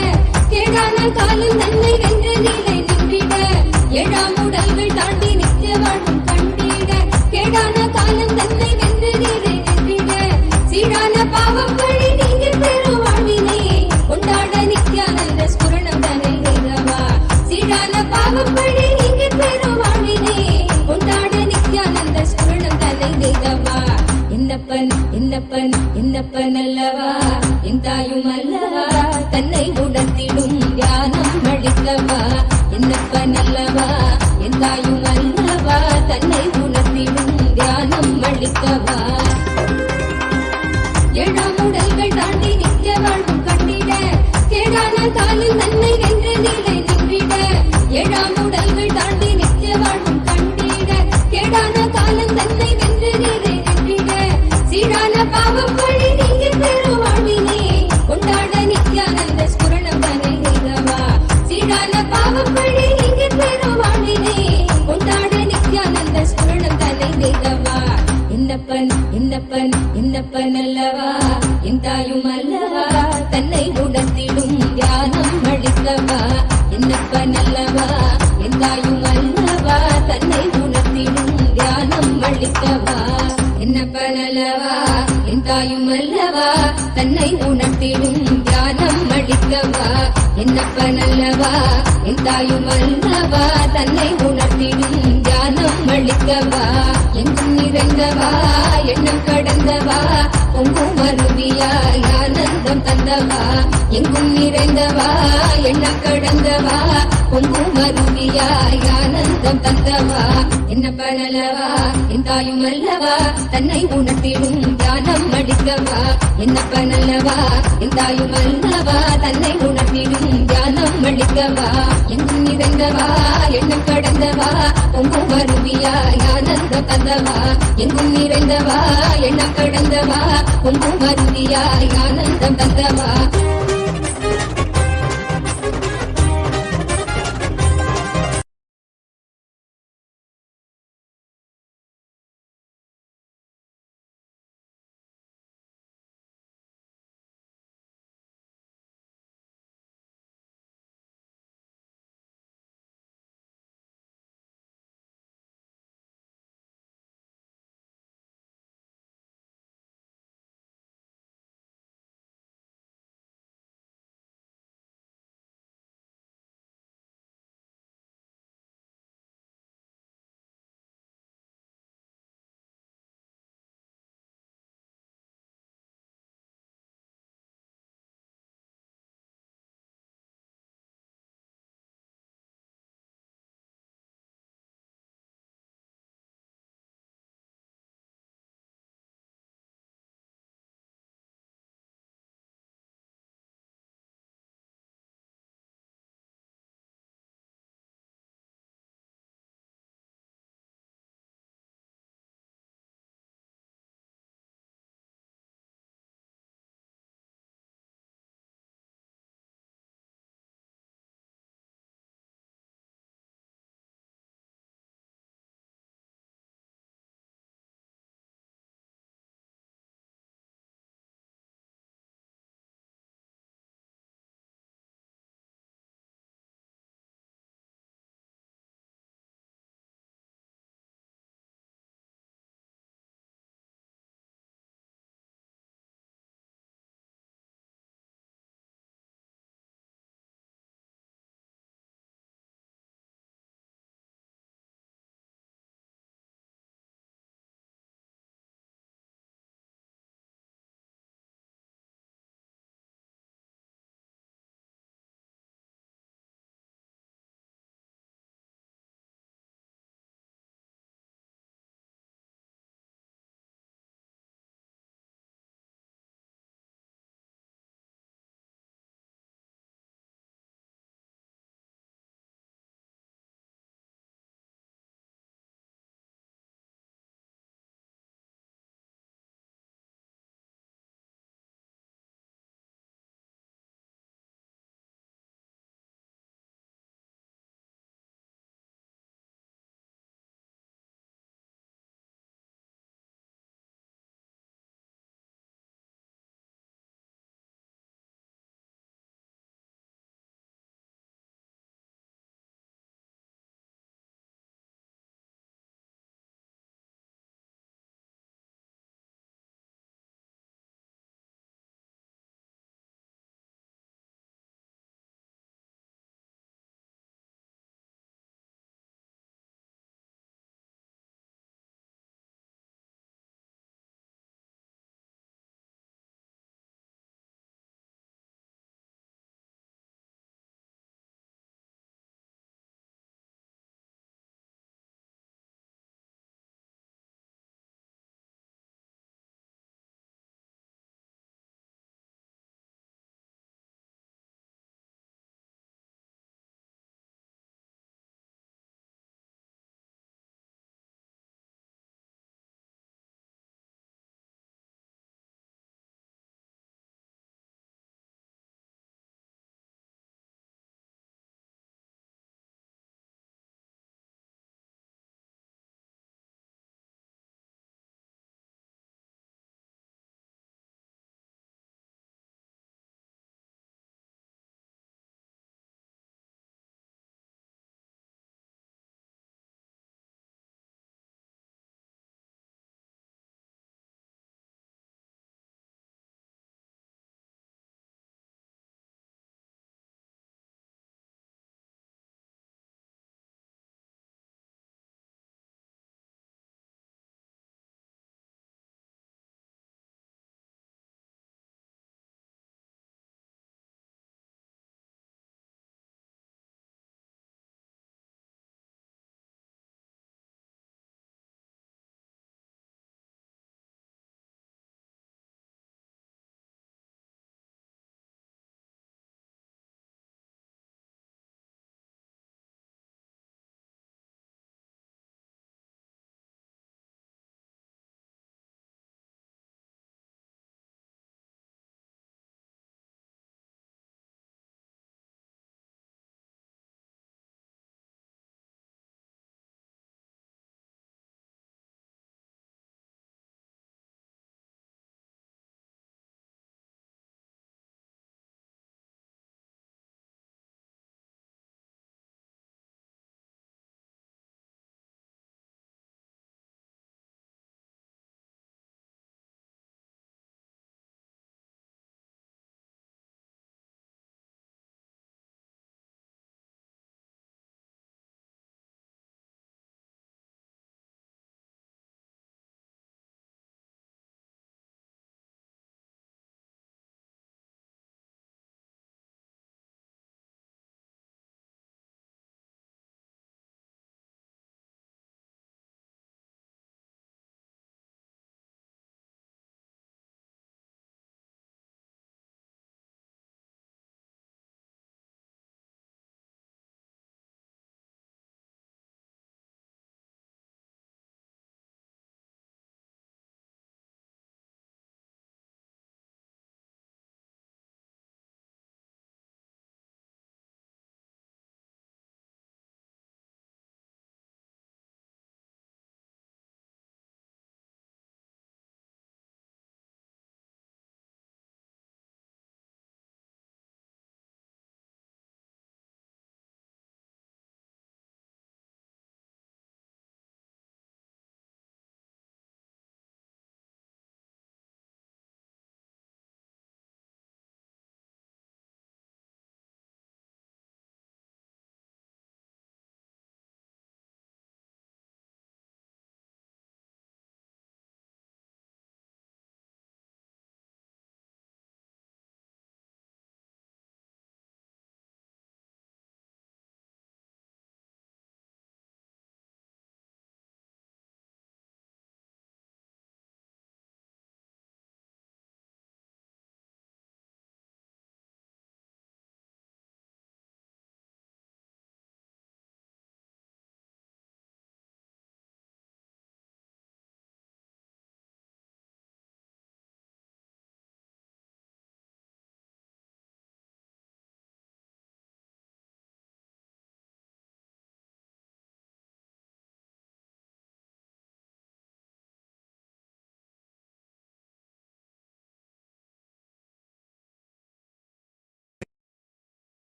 Speaker 11: கேடான காலம் தன்னை வென்று நீலை நின்றிட ஏழாம் உடல்கள் தாண்டி எந்தாயும் அல்லவா தன்னை உணர்த்திடும் தியானம் அளிக்கவா ஏழாம் உடல்கள் தாண்டி நித்திய வாழ்வும் கண்டிட கேடான காலில் தன்னை வென்ற நிலை நின்றிட ஏழாம் உடல்கள் தாண்டி நித்திய வாழ்வும் கண்டிட கேடான காலம் தன்னை வென்ற நிலை நின்றிட சீரான பாவம் வழி நீங்க பெறும் வாழ்வினே கொண்டாட நித்யானந்த ஸ்புரணம் தன்னை செய்தவா சீரான பாவம் வழி நீங்க பெறும் வாழ்வினே கொண்டாட நித்யானந்த ஸ்புரணம் தன்னை செய்தவா என்னப்பன் என்னப்பன் என்னப்பன் அல்லவா என் தாயும் அல்லவா தன்னை உணர்த்திடும் தியானம் அளிக்கவா என்னப்பன் அல்லவா என் தாயும் அல்லவா தன்னை உணர்த்திடும் தியானம் அளிக்கவா என்னப்பன் அல்லவா என் தாயும் அல்லவா தன்னை உணர்த்திடும் தியானம் அளிக்கவா என்னப்பன் அல்லவா என் தாயும் அல்லவா தன்னை உணர்த்திடும் தியானம் அளிக்கவா எங்கும் நிறைந்தவா எண்ணம் கடந்தவா பொங்கும் அருவியாய் ஆனந்தம் தந்தவா எங்கும் நிறைந்தவா எண்ணம் கடந்தவா பொங்கும் அருவியாய் ஆனந்தம் தந்தவா என்ன பண்ணலவா என் தாயும் அல்லவா தன்னை உணர்த்திடும் தியானம் அளிக்கவா என்ன பண்ணலவா என் தாயும் அல்லவா தன்னை உணர்த்திடும் தியானம் அளிக்கவா எங்கும் நிறைந்தவா எண்ணம் கடந்தவா பொங்கும் அருவியாய் ஆனந்தம் தந்தவா எங்கும் நிறைந்தவா எண்ணம் கடந்தவா பொங்கும் அருவியாய் ஆனந்தம் தந்தவா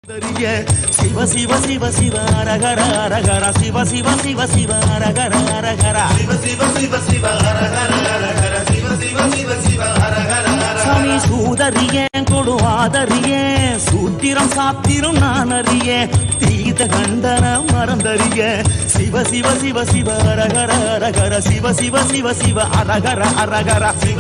Speaker 12: சிவ சிவ சிவ சிவ அரகர அரகர சிவ சிவ சிவ சிவ அரகர அரகர சிவ சிவ சிவ சிவ அரகர அரகர சிவ சிவ சிவ சிவ அரகர சாமி சூதறியேன் கொடு ஆதறியேன் சூத்திரம் சாத்திரம் நான் அறியேன் தீத கண்டன மறந்தறிய சிவ சிவ சிவ சிவ அரகர அரகர சிவ சிவ சிவ சிவ அரகர அரகர சிவ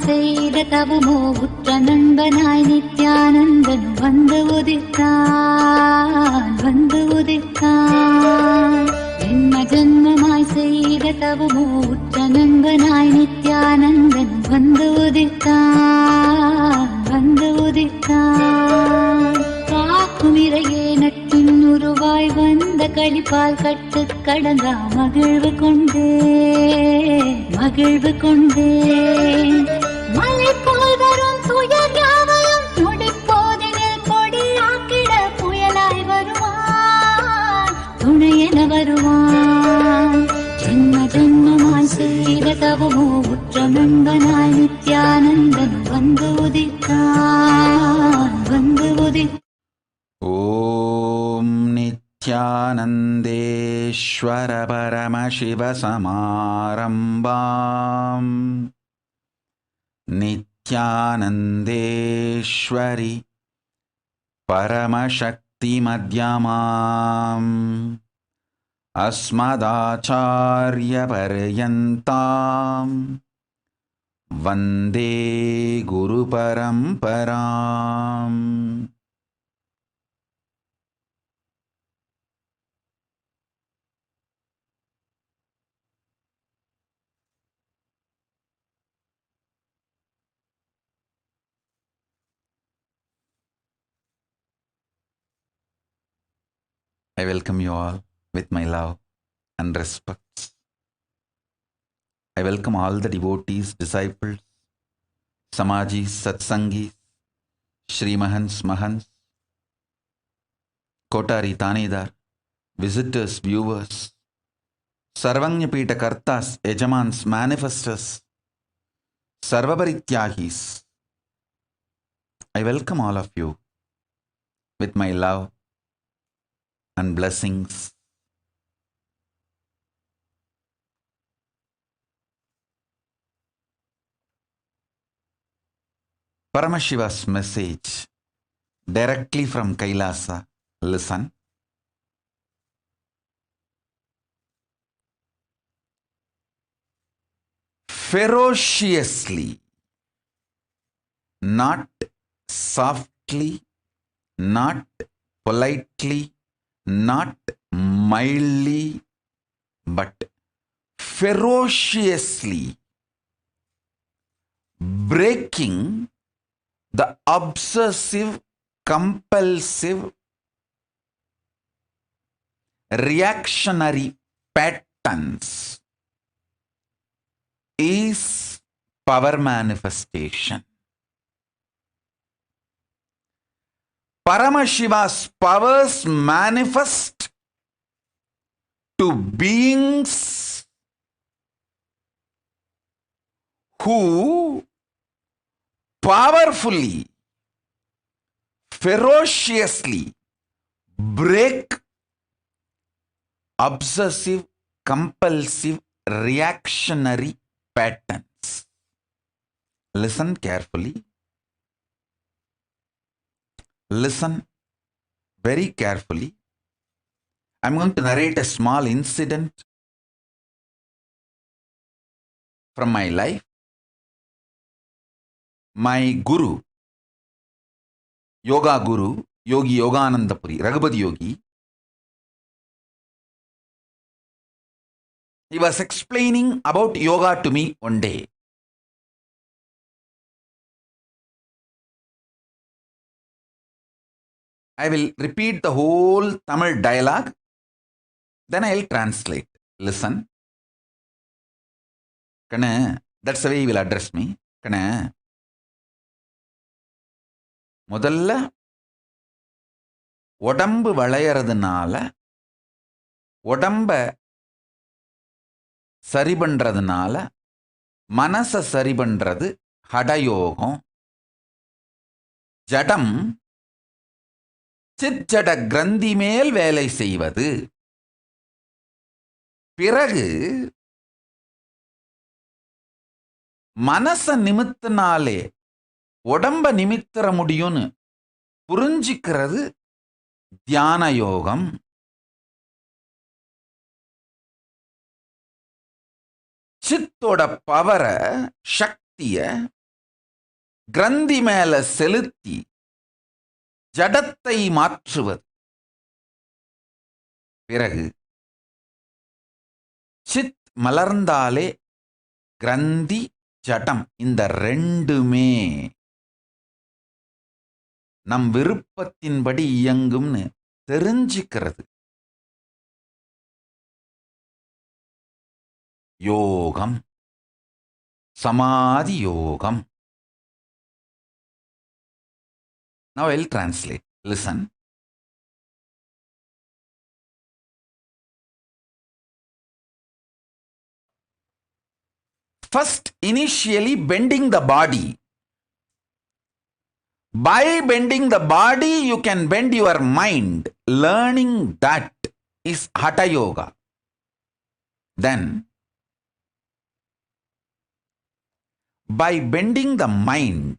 Speaker 11: செய்த தவமோ உற்ற நண்பனாய் நித்யானந்தன் வந்து உதித்தான் ஜென்ம ஜென்மமாய் செய்த தவமோ உற்ற நண்பனாய் நித்யானந்தன் வந்து உதித்தான் காக்கும் இறையே நட்டின் உருவாய் வந்த களிப்பால் கட்டு கடந்தா மகிழ்வு கொண்டே மலை போல் வரும் துயர் யாவையும் துடிப்போதினில் கொடியாக்கிட புயலாய் வருவான் துணையென வருவான் ஜென்ம ஜென்மமாய் செய்த தவமோ உற்ற நண்பனாய் நித்யானந்தன் வந்து உதித்தான்
Speaker 9: ஓம் நித்யானந்தேஸ்வர பரமசிவ சமாரம்பாம் நித்யானந்தேஸ்வரி பரமசக்தி மத்யமாம் அஸ்மதாச்சார்ய பர்யந்தாம் வந்தே குரு பரம்பராம். I welcome you all with my love and respect. I welcome all the devotees, disciples, Samajis, Satsangis, Shri Mahans, Mahans, Kotari, Tanedar, visitors, viewers, Sarvanyapita Kartas, Ejamans, manifestors, Sarvaparityagis. I welcome all of you with my love and blessings. Paramashiva's message directly from Kailasa. Listen. Ferociously, not softly, not politely, not mildly, but ferociously breaking the obsessive, compulsive, reactionary patterns is power manifestation. Paramashiva's powers manifest to beings who powerfully, ferociously break obsessive, compulsive, reactionary patterns. Listen carefully. Listen very carefully. I'm going to narrate a small incident from my life. My guru, yoga guru, Yogi Yoganandapuri, Raghupati Yogi, he was explaining about yoga to me one day. I will repeat the whole Tamil dialogue, then I will translate. Listen. Kana, that's the way he will address me. Kana, முதல்ல உடம்பு வளையறதுனால
Speaker 4: உடம்ப சரி பண்றதுனால மனசை சரி பண்றது ஹடயோகம். ஜடம் சிற்ஜட கிரந்தி மேல் வேலை செய்வது. பிறகு மனச நிமித்தினாலே உடம்ப நிமித்திர முடியும்னு புரிஞ்சிக்கிறது தியான யோகம். சித்தோட பவரை, சக்திய கிரந்தி மேல செலுத்தி ஜடத்தை மாற்றுவது. பிறகு சித் மலர்ந்தாலே கிரந்தி ஜடம் இந்த ரெண்டுமே நம் விருப்பத்தின்படி இயங்கும்னு தெரிஞ்சுக்கிறது யோகம், சமாதி யோகம். Now I'll translate. Listen. First, initially bending the body. By bending the body, you can bend your mind. Learning that is Hatha Yoga. Then, by bending the mind,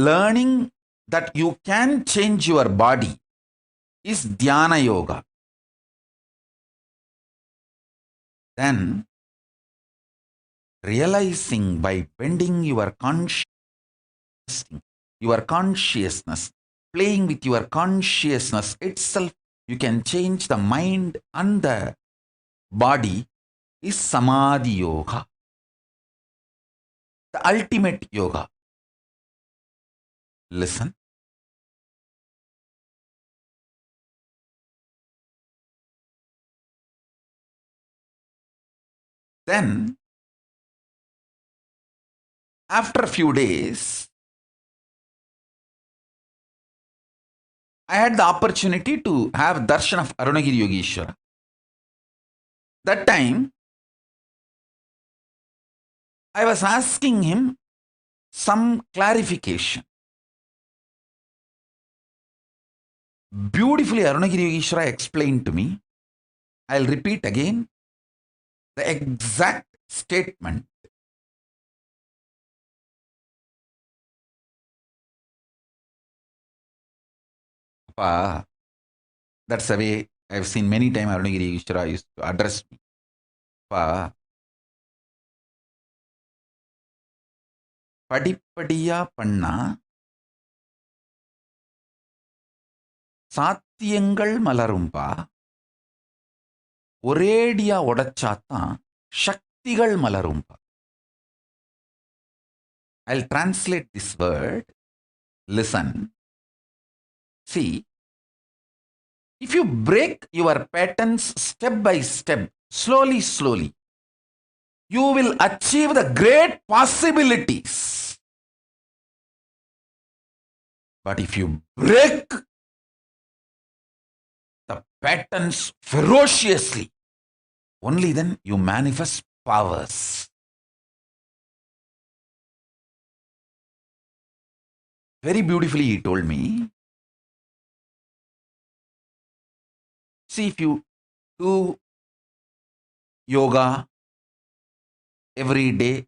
Speaker 4: learning that you can change your body is Dhyana Yoga. Then, realizing by bending your consciousness, playing with your consciousness itself, you can change the mind and the body is Samadhi Yoga, the ultimate yoga. Listen. Then, after a few days, I had the opportunity to have darshan of Arunagiri Yogeshwara. That time, I was asking him some clarification. Beautifully, Arunagiri Yogeshwara explained to me. I'll repeat again the exact statement. That's the way I've seen many times Arunagiri Yogeshwara used to address me. படிப்படியா பண்ணா சாத்தியங்கள் மலரும்பா, ஒரேடியா உடைச்சாத்தான் சக்திகள் மலரும்பா. I'll translate this word. Listen. See, if you break your patterns step by step, slowly, you will achieve the great possibilities. But if you break the patterns ferociously, only then you manifest powers. Very beautifully he told me. See, if you do yoga every day,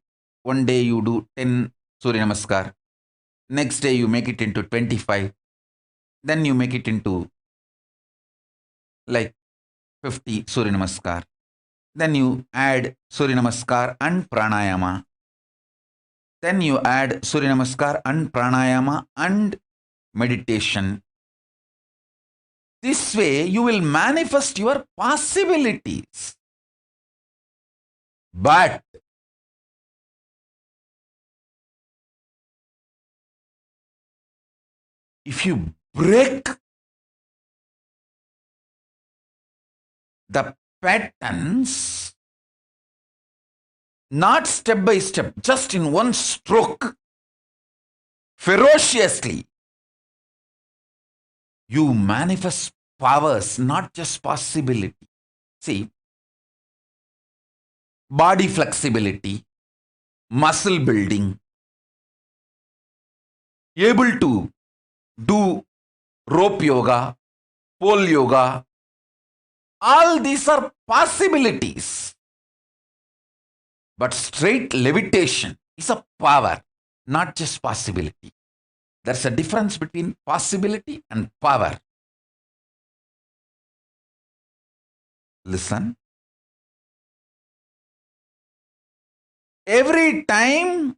Speaker 4: one day you do 10 Surya Namaskar, next day you make it into 25, then you make it into like 50 Surya Namaskar, then you add Surya Namaskar and Pranayama, then you add Surya Namaskar and Pranayama and meditation. This way you will manifest your possibilities. But if you break the patterns, not step by step, just in one stroke, ferociously, you manifest
Speaker 9: powers, not just possibility. See, body flexibility, muscle building, able to do rope yoga, pole yoga, all these are possibilities. But straight levitation is a power, not just possibility. There's a difference between possibility and power. Listen. Every time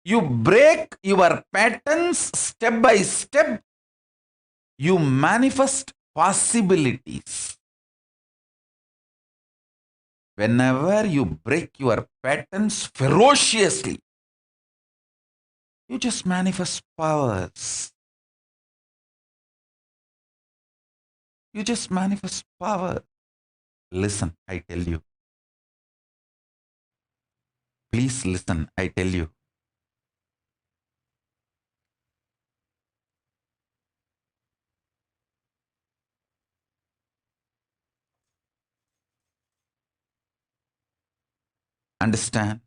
Speaker 9: you break your patterns step by step, you manifest possibilities. Whenever you break your patterns ferociously, you just manifest powers. You just manifest power. Listen, I tell you. Please listen, I tell you. Understand?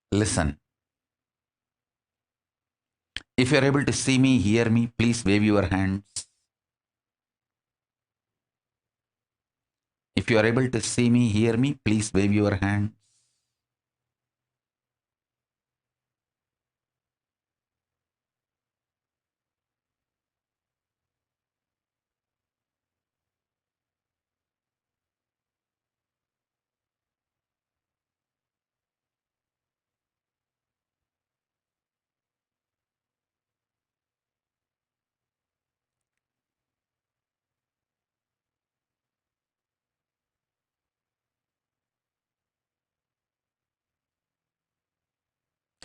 Speaker 9: Listen. If you are able to see me, hear me, please wave your hands. If you are able to see me, hear me, please wave your hands.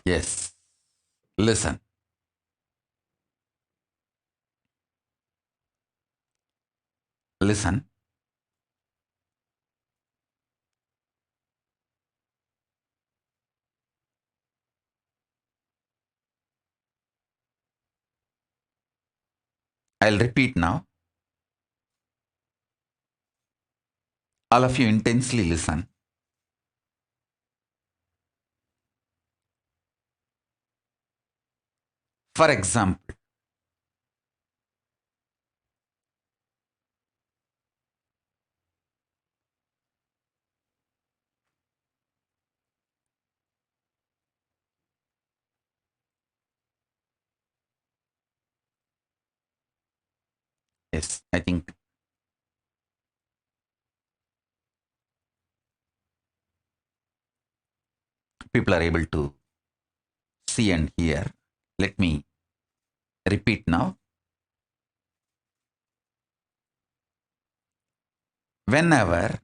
Speaker 9: Yes. Listen. Listen. I'll repeat now. All of you intensely listen. For example, yes, I think people are able to see and hear. Let me repeat now. Whenever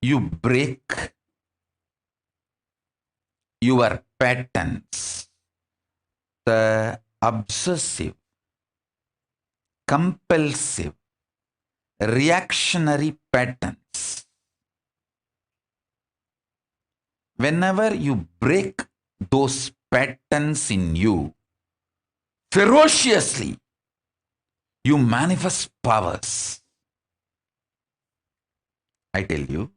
Speaker 9: you break your patterns, the obsessive, compulsive, reactionary patterns, whenever you break those patterns in you ferociously, you manifest powers. I tell you,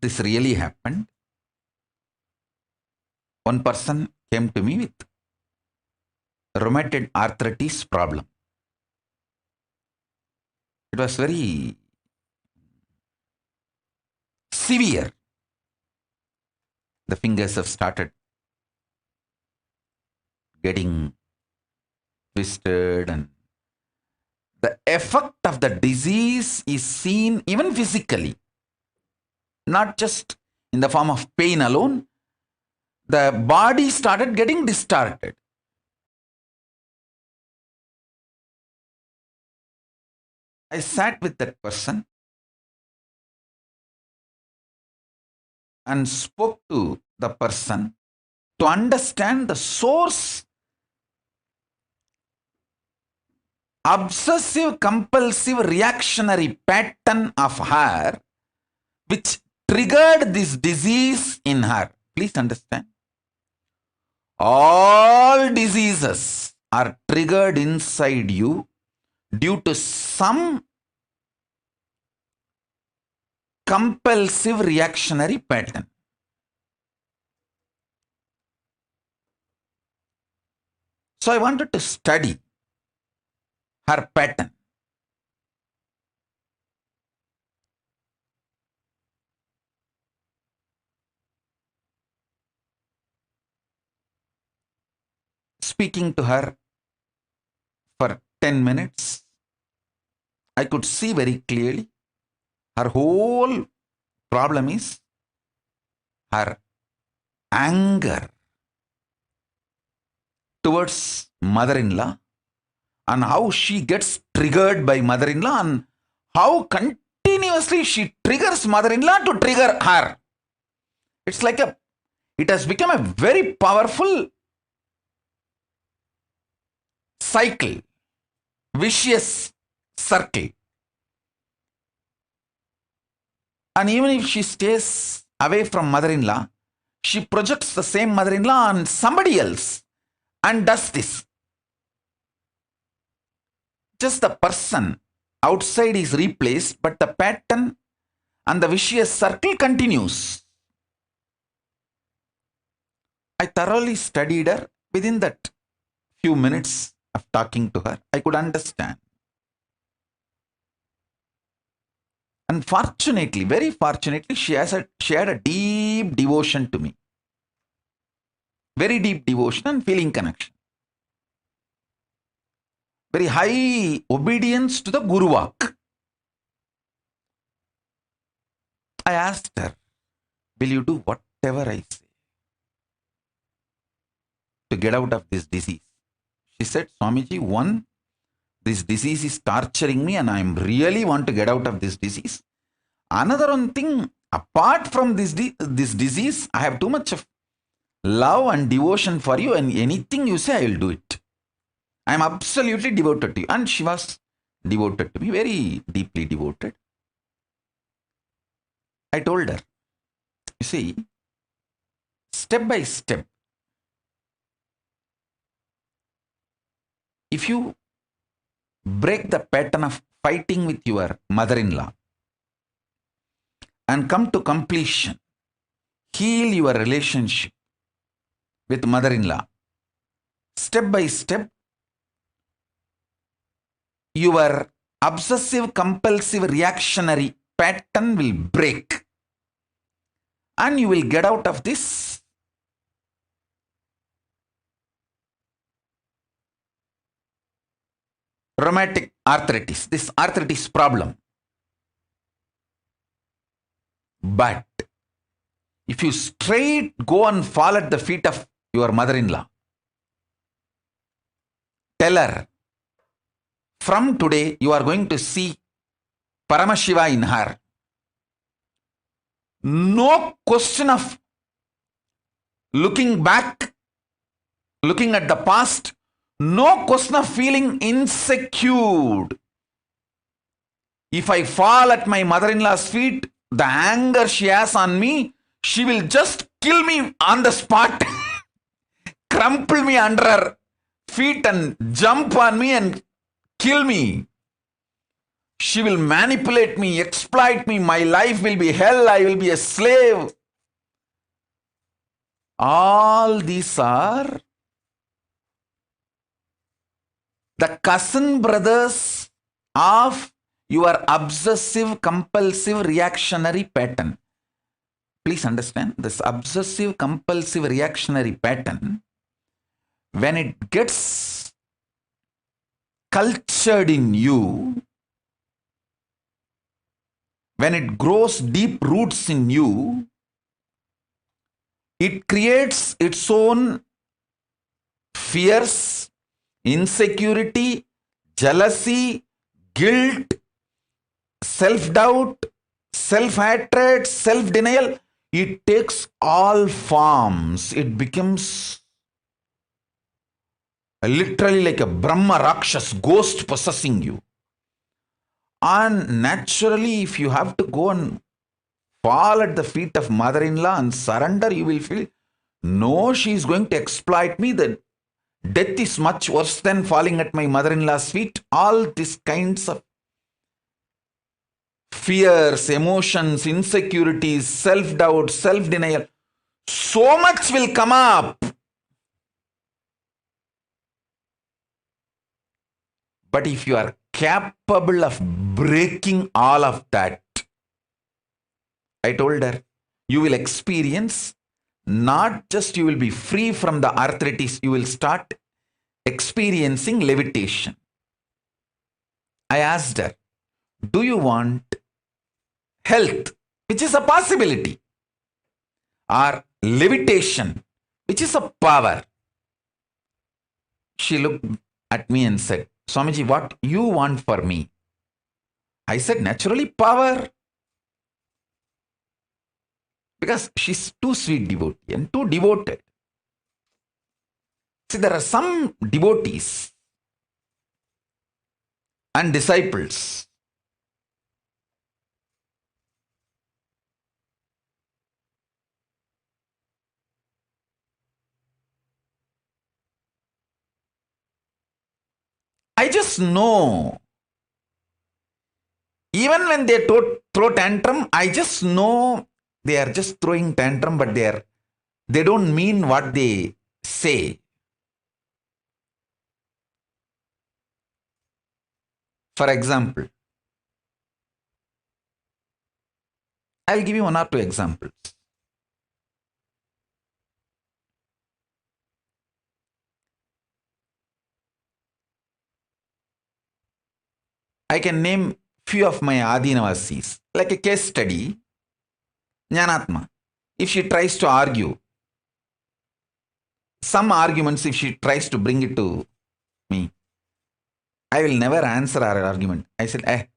Speaker 9: this really happened. One person came to me with rheumatoid arthritis problem. It was very severe. The fingers have started getting twisted, and the effect of the disease is seen even physically, not just in the form of pain alone. The body started getting distorted. I sat with that person and spoke to the person to understand the source. Obsessive compulsive reactionary pattern of her which triggered this disease in her. Please understand. All diseases are triggered inside you due to some compulsive reactionary pattern. So I wanted to study her pattern. Speaking to her for 10 minutes, I could see very clearly her whole problem is her anger towards mother-in-law, and how she gets triggered by mother-in-law, and how continuously she triggers mother-in-law to trigger her. It's like it has become a very powerful cycle, vicious circle. And even if she stays away from mother-in-law, she projects the same mother-in-law on somebody else and does this. Just the person outside is replaced, but the pattern and the vicious circle continues. I thoroughly studied her. Within that few minutes of talking to her, I could understand. Unfortunately, very fortunately, she had a deep devotion to me. Very deep devotion and feeling connection. Very high obedience to the Guru Vak. I asked her, will you do whatever I say to get out of this disease? She said, Swamiji, one, this disease is torturing me and I really want to get out of this disease. Another one thing, apart from this disease, I have too much of love and devotion for you, and anything you say, I will do it. I am absolutely devoted to you. And she was devoted to me, very deeply devoted. I told her, you see, step by step, if you break the pattern of fighting with your mother-in-law and come to completion, heal your relationship with mother-in-law, step by step, your obsessive compulsive reactionary pattern will break and you will get out of this rheumatic arthritis, this arthritis problem. But if you straight go and fall at the feet of your mother-in-law, tell her, from today you are going to see Paramashiva in her. No question of looking back, looking at the past, no question of feeling insecure. If I fall at my mother-in-law's feet, the anger she has on me, she will just kill me on the spot, crumple me under her
Speaker 4: feet and jump on me and kill me. She will manipulate me, exploit me. My life will be hell. I will be a slave. All these are the cousin brothers of your obsessive, compulsive, reactionary pattern. Please understand, this obsessive, compulsive, reactionary pattern, when it gets cultured in you, when it grows deep roots in you, it creates its own fears, insecurity, jealousy, guilt, self-doubt, self-hatred, self-denial. It takes all forms. It becomes literally like a Brahma Rakshas, ghost possessing you. And naturally, if you have to go and fall at the feet of mother-in-law and surrender, you will feel, no, she is going to exploit me. The death is much worse than falling at my mother-in-law's feet. All these kinds of fears, emotions, insecurities, self-doubt, self-denial, so much will come up. But if you are capable of breaking all of that, I told her, you will experience, not just you will be free from the arthritis, you will start experiencing levitation. I asked her, do you want health, which is a possibility, or levitation, which is a power? She looked at me and said, Swamiji, what you want for me? I said, naturally, power. Because she's too sweet devotee and too devoted. See, there are some devotees and disciples I just know, even when they throw tantrum, I just know they are just throwing tantrum, but they don't mean what they say. For example, I'll give you one or two examples. I can name few of my Adinavasis, like a case study. Jnanatma, if she tries to argue, some arguments, if she tries to bring it to me, I will never answer her argument. I said,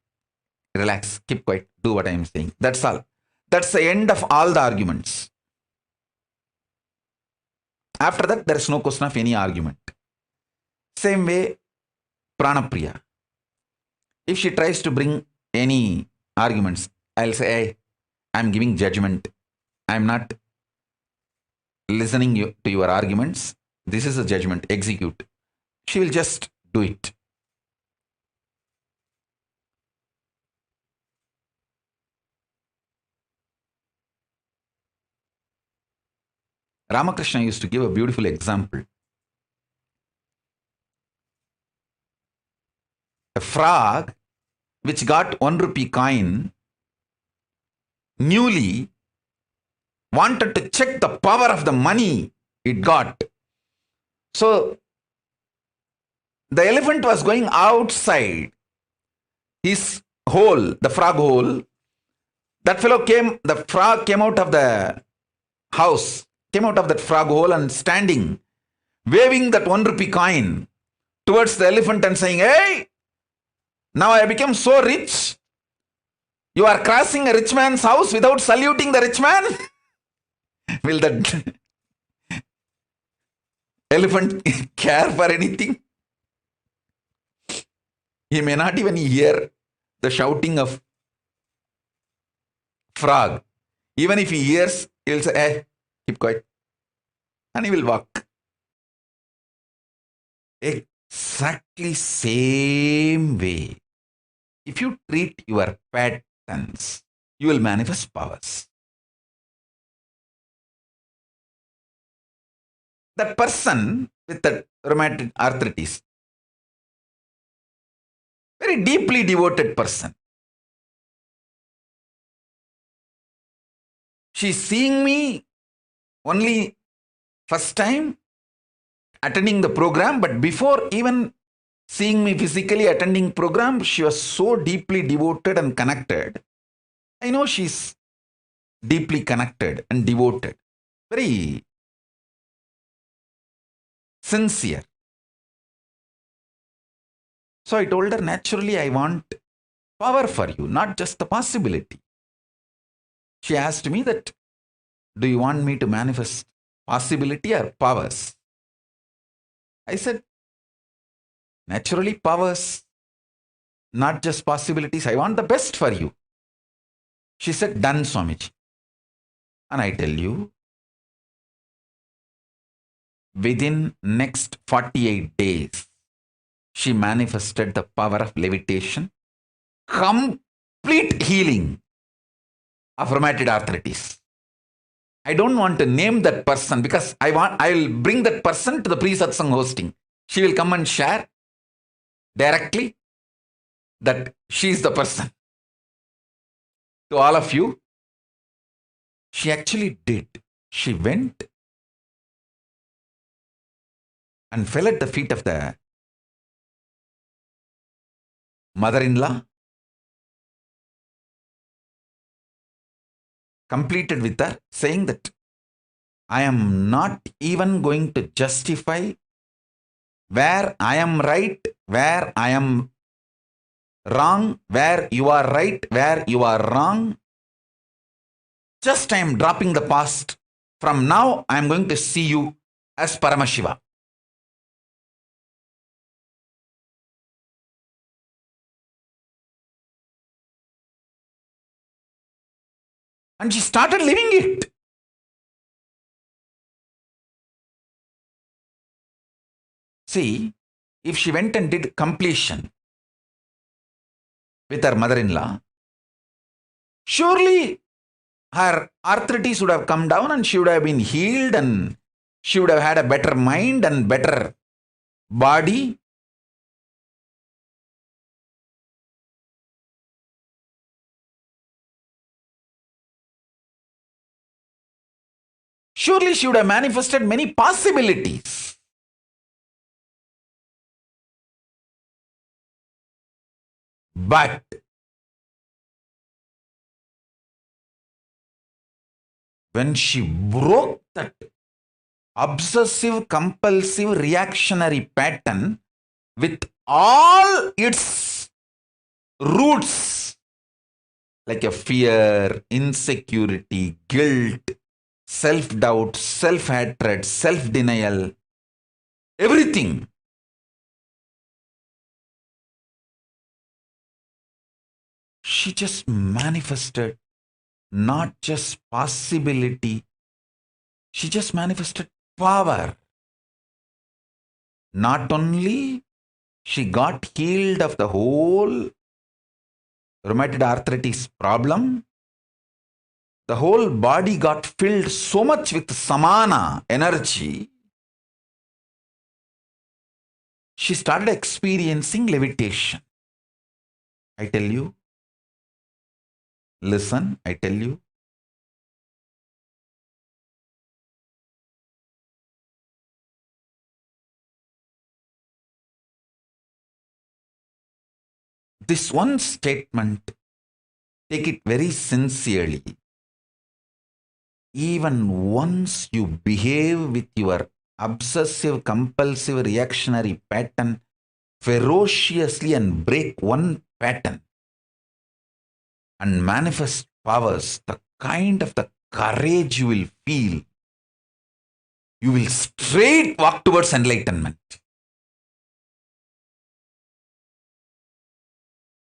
Speaker 4: relax, keep quiet, do what I am saying. That's all. That's the end of all the arguments. After that, there is no question of any argument. Same way, Pranapriya. If she tries to bring any arguments, I'll say, I'm giving judgment. I'm not listening to your arguments. This is a judgment. Execute. She will just do it. Ramakrishna used to give a beautiful example. A frog which got 1 rupee coin newly wanted to check the power of the money it got. So the elephant was going outside his hole, the frog hole. That fellow the frog came out of the house, came out of that frog hole and standing, waving that 1 rupee coin towards the elephant and saying, hey, now I become so rich. You are crossing a rich man's house without saluting the rich man? Will that elephant care for anything? He may not even hear the shouting of frog. Even if he hears, he will say, keep quiet. And he will walk.
Speaker 9: Exactly same way. If you treat your patterns, you will manifest powers. That person with the rheumatoid arthritis, very deeply devoted person. She's seeing me only first time attending the program, but before even seeing me physically attending program, she was so deeply devoted and connected. I know she's deeply connected and devoted, very sincere. So I told her, naturally, I want power for you, not just the possibility. She asked me that, do you want me to manifest possibility or powers? I said, naturally, powers, not just possibilities. I want the best for you. She said, done, Swamiji. And I tell you, within next 48 days, she manifested the power of levitation, complete healing of rheumatoid arthritis. I don't want to name that person because I will bring that person to the pre-satsang hosting. She will come and share directly that she is the person. To all of you, she actually did. She went and fell at the feet of the mother-in-law, completed with her, saying that I am not even going to justify where I am right, where I am wrong, where you are right, where you are wrong. Just I am dropping the past. From now, I am going to see you as Paramashiva. And she started living it. See, if she went and did completion with her mother-in-law, surely her arthritis would have come down and she would have been healed and she would have had a better mind and better body. Surely she would have manifested many possibilities. But when she broke that obsessive, compulsive, reactionary pattern with all its roots, like a fear, insecurity, guilt, self-doubt, self-hatred, self-denial, everything. She just manifested not just possibility, she just manifested power. Not only she got healed of the whole rheumatoid arthritis problem, the whole body got filled so much with samana energy, she started experiencing levitation. I tell you, listen, I tell you, this one statement, take it very sincerely. Even once you behave with your obsessive, compulsive, reactionary pattern ferociously and break one pattern and manifest powers, the kind of the courage you will feel, you will straight walk towards enlightenment.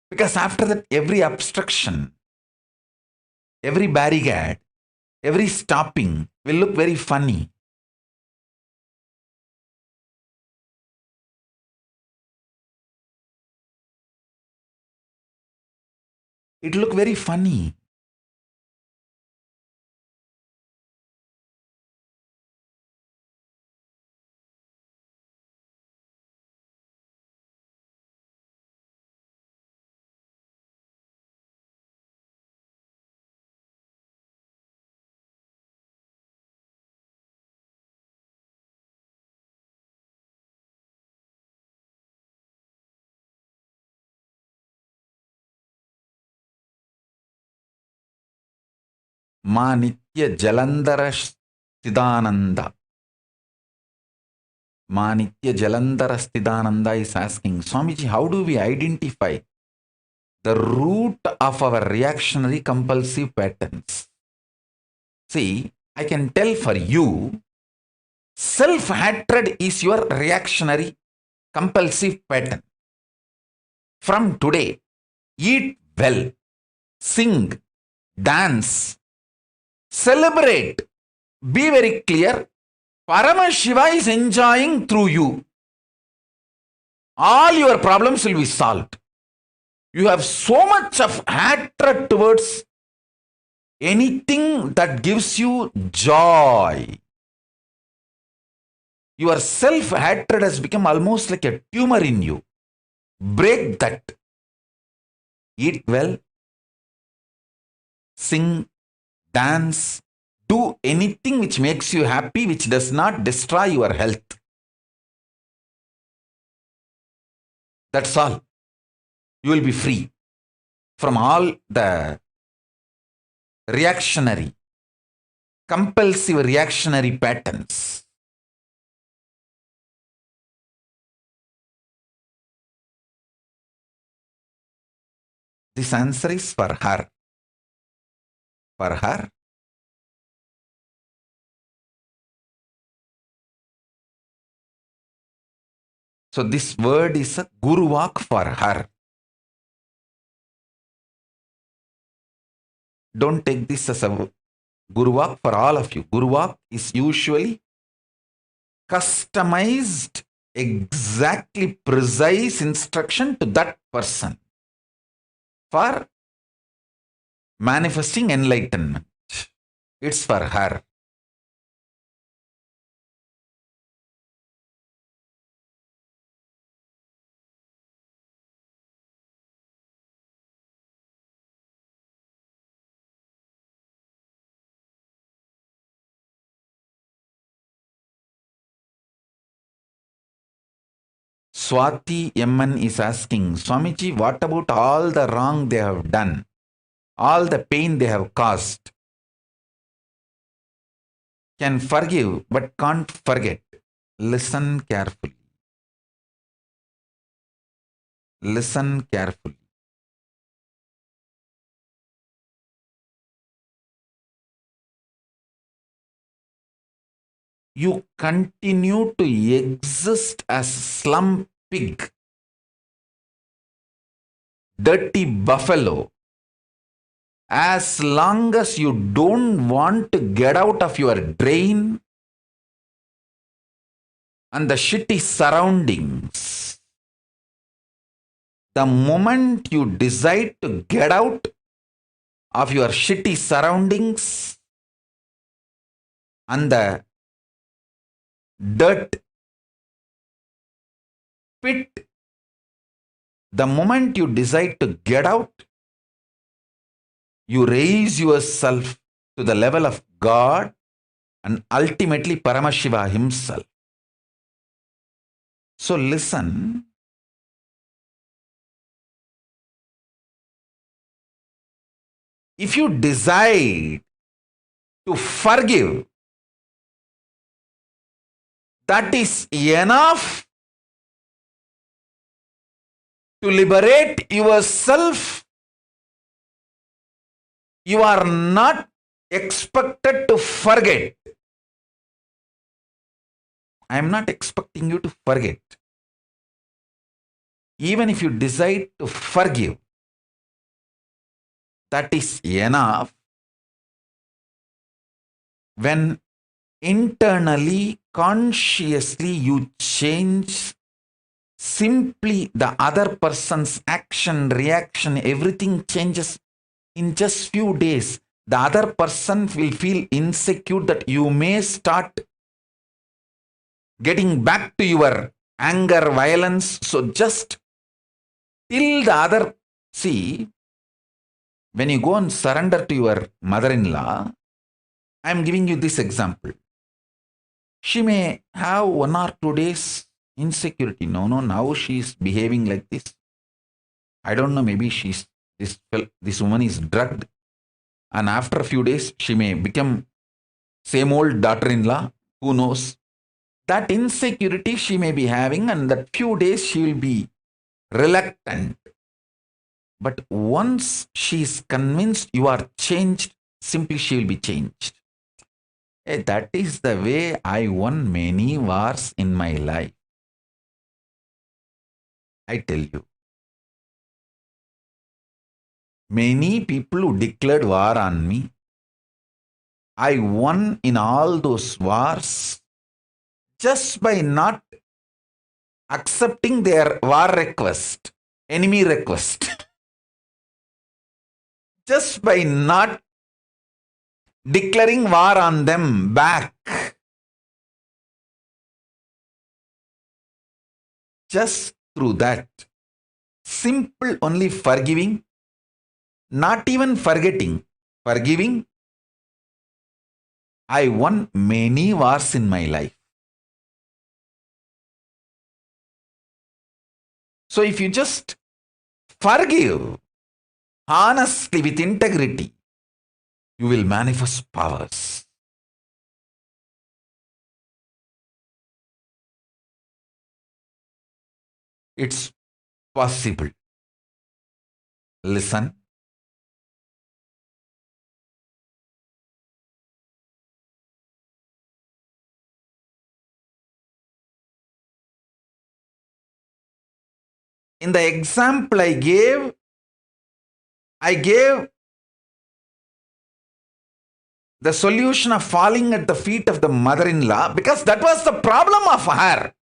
Speaker 9: Because after that, every obstruction, every barricade, every stopping will look very funny. It looked very funny. Ma Nitya Jalandhara Siddhananda. Ma Nitya Jalandhara Siddhananda is asking, Swamiji, how do we identify the root of our reactionary compulsive patterns? See, I can tell for you, self-hatred is your reactionary compulsive pattern. From today, eat well, sing, dance, celebrate, be very clear, Paramashiva is enjoying through you. All your problems will be solved. You have so much of hatred towards anything that gives you joy. Your self-hatred has become almost like a tumor in you. Break that. Eat well, sing, dance, do anything which makes you happy, which does not destroy your health. That's all. You will be free from all the reactionary, compulsive reactionary patterns. This answer is for her. For her. So this word is a Guru Walk for her. Don't take this as a Guru Walk for all of you. Guru Walk is usually customized, exactly precise instruction to that person for manifesting enlightenment. It's for her. Swati Yamman is asking, Swamiji, what about all the wrong they have done? All the pain they have caused? Can forgive but can't forget. Listen carefully. Listen carefully. You continue to exist as slum pig, dirty buffalo, as long as you don't want to get out of your drain and the shitty surroundings. The moment you decide to get out of your shitty surroundings and the dirt pit, the moment you decide to get out, you raise yourself to the level of God and ultimately Paramashiva himself. So listen. If you decide to forgive, that is enough to liberate yourself. You are not expected to forget. I am not expecting you to forget. Even if you decide to forgive, that is enough. When internally, consciously you change, simply the other person's action, reaction, everything changes in just few days, the other person will feel insecure that you may start getting back to your anger, violence. So just till the other, see, when you go and surrender to your mother-in-law, I am giving you this example. She may have 1 or 2 days insecurity. No, now she is behaving like this. I don't know, maybe this woman is drugged. And after a few days, she may become same old daughter-in-law. Who knows? That insecurity she may be having, and that few days she will be reluctant. But once she is convinced you are changed, simply she will be changed. That is the way I won many wars in my life. I tell you. Many people who declared war on me, I won in all those wars just by not accepting their war request, enemy request. Just by not declaring war on them back. Just through that. Simple only forgiving, not even forgetting, forgiving. I won many wars in my life. So if you just forgive honestly with integrity, you will manifest powers. It's possible. Listen. In the example I gave the solution of falling at the feet of the mother-in-law because that was the problem of her.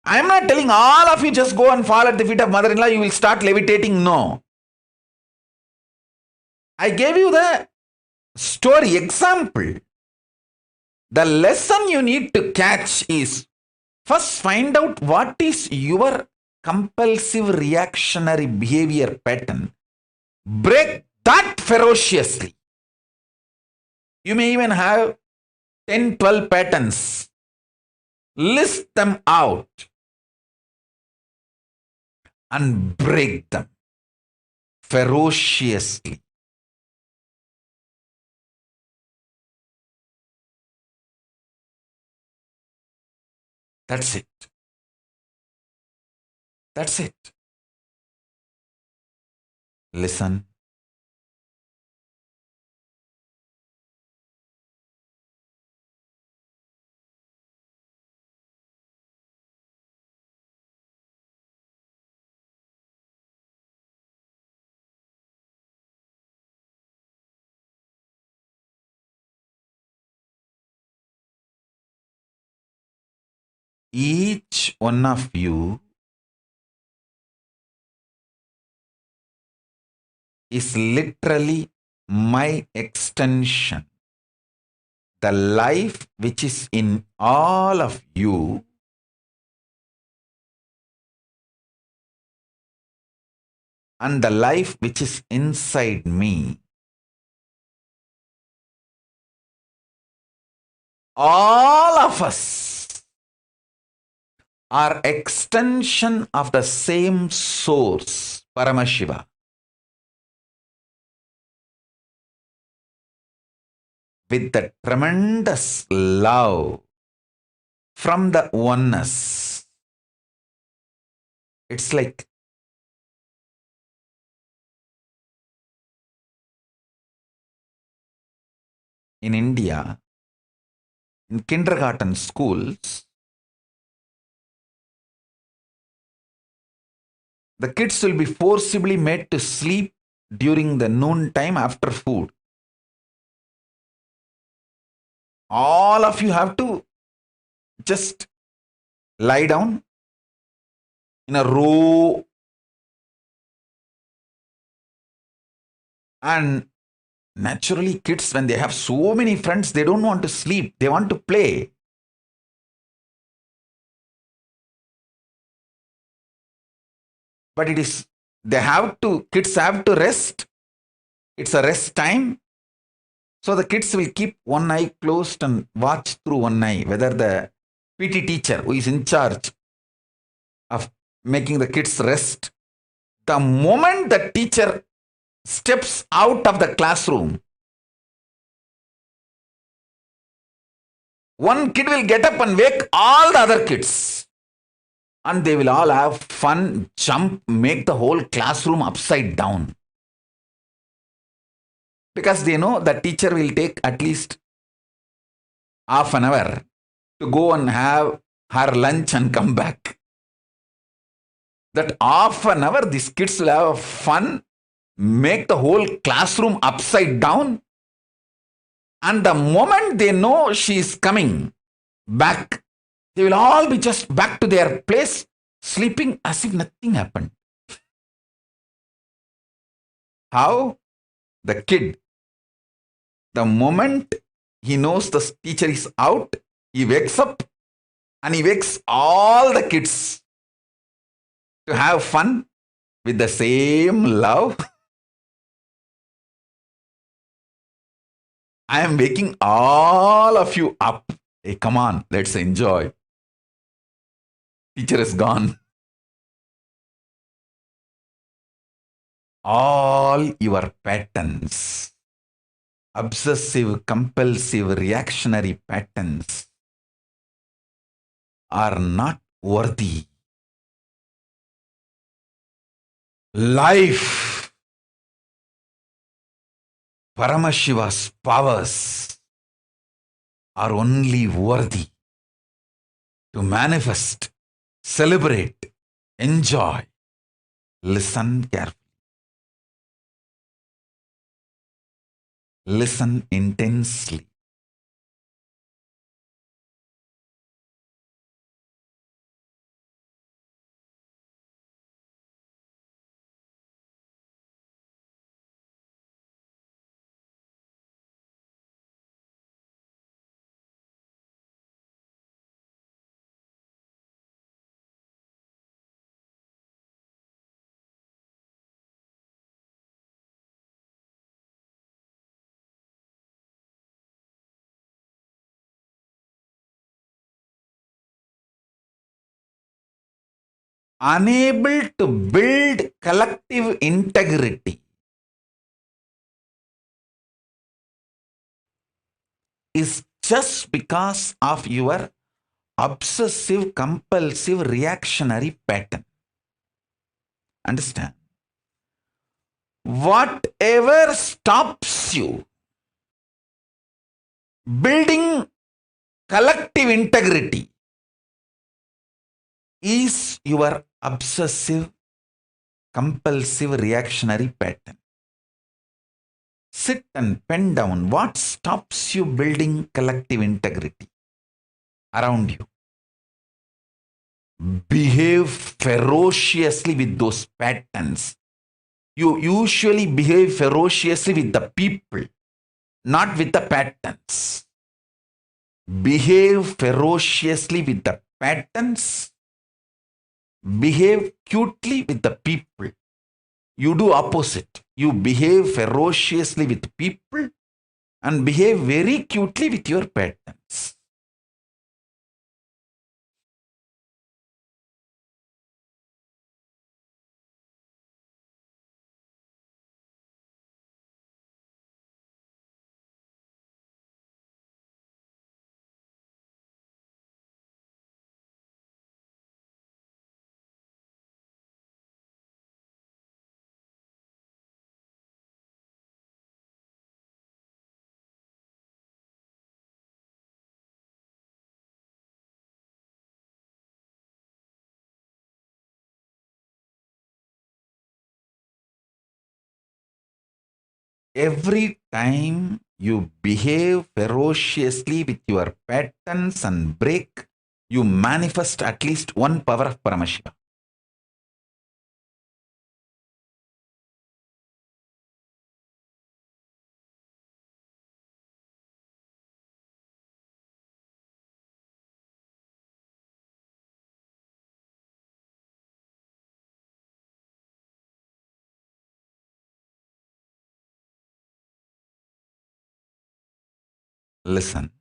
Speaker 9: I am not telling all of you just go and fall at the feet of mother-in-law, you will start levitating. No. I gave you the story example. The lesson you need to catch is first find out what is your compulsive reactionary behavior pattern. Break that ferociously. You may even have 10, 12 patterns. List them out and break them ferociously. That's it. That's it. Listen. Each one of you is literally my extension. The life which is in all of you and the life which is inside me, all of us are extension of the same source, Paramashiva. With the tremendous love from the oneness. It's like in India, in kindergarten schools, the kids will be forcibly made to sleep during the noon time after food. All of you have to just lie down in a row And naturally, kids, when they have so many friends, they don't want to sleep. They want to play. But kids have to rest. It's a rest time. So the kids will keep one eye closed and watch through one eye whether the PT teacher who is in charge of making the kids rest, the moment the teacher steps out of the classroom, one kid will get up and wake all the other kids. And they will all have fun, jump, make the whole classroom upside down. Because they know the teacher will take at least half an hour to go and have her lunch and come back. That half an hour, these kids will have fun, make the whole classroom upside down. And the moment they know she is coming back, they will all be just back to their place, sleeping as if nothing happened. How? The kid, the moment he knows the teacher is out, he wakes up and he wakes all the kids to have fun with the same love. I am waking all of you up. Hey, come on, let's enjoy. Teacher is gone. All your patterns, obsessive, compulsive, reactionary patterns, are not worthy. Life, Paramashiva's powers are only worthy to manifest, celebrate, enjoy. Listen carefully. Listen intensely. Unable to build collective integrity is just because of your obsessive, compulsive, reactionary pattern. Understand? Whatever stops you building collective integrity is your obsessive, compulsive, reactionary pattern. Sit and pen down what stops you building collective integrity around you. Behave ferociously with those patterns. You usually behave ferociously with the people, not with the patterns. Behave ferociously with the patterns. Behave cutely with the people. You do opposite. You behave ferociously with people and behave very cutely with your patterns. Every time you behave ferociously with your patterns and break, you manifest at least one power of Paramashiva. Listen.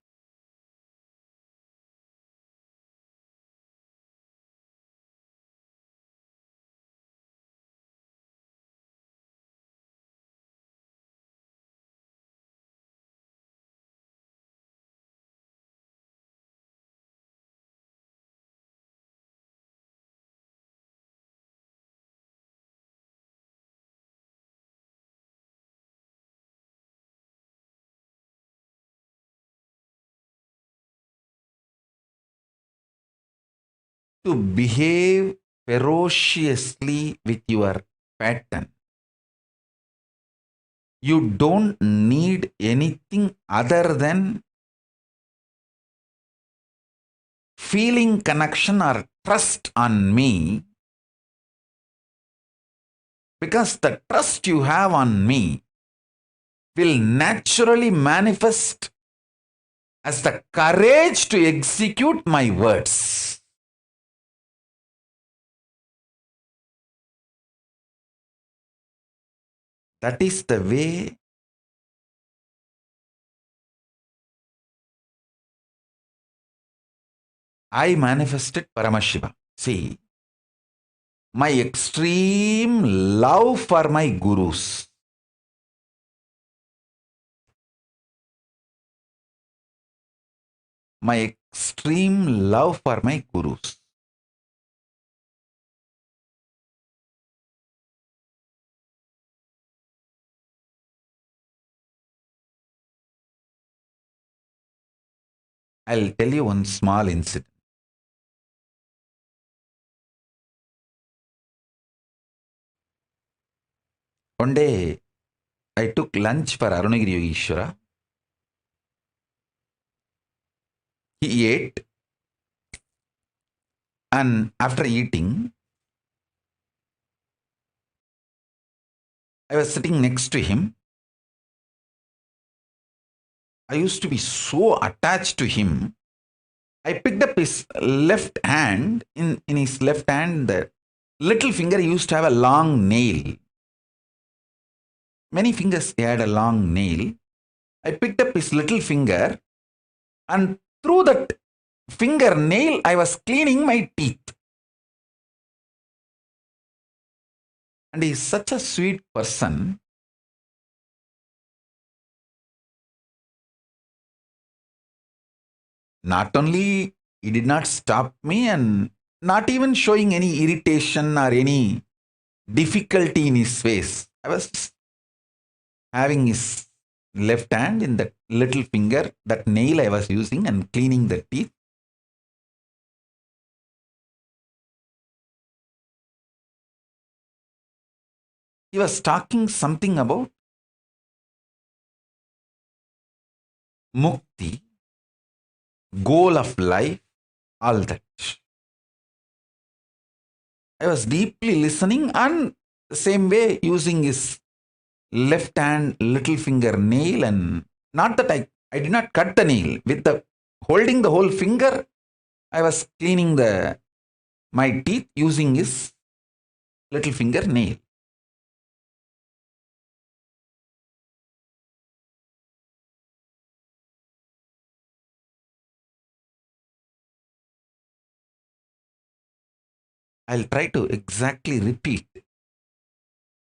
Speaker 9: To behave ferociously with your pattern, you don't need anything other than feeling connection or trust on me, because the trust you have on me will naturally manifest as the courage to execute my words. That is the way I manifested Paramashiva. See, my extreme love for my gurus, my extreme love for my gurus. I'll tell you one small incident. One day, I took lunch for Arunagiri Yogeshwara. He ate, and after eating, I was sitting next to him. I used to be so attached to him. I picked up his left hand. In his left hand, the little finger used to have a long nail. Many fingers had a long nail. I picked up his little finger, and through that fingernail, I was cleaning my teeth. And he is such a sweet person. Not only he did not stop me, and not even showing any irritation or any difficulty in his face. I was having his left hand in that little finger, that nail I was using, and cleaning the teeth. He was talking something about mukti, goal of life, all that. I was deeply listening, and the same way using his left hand little finger nail, and not that I did not cut the nail. With the holding the whole finger, I was cleaning my teeth using his little finger nail. I'll try to exactly repeat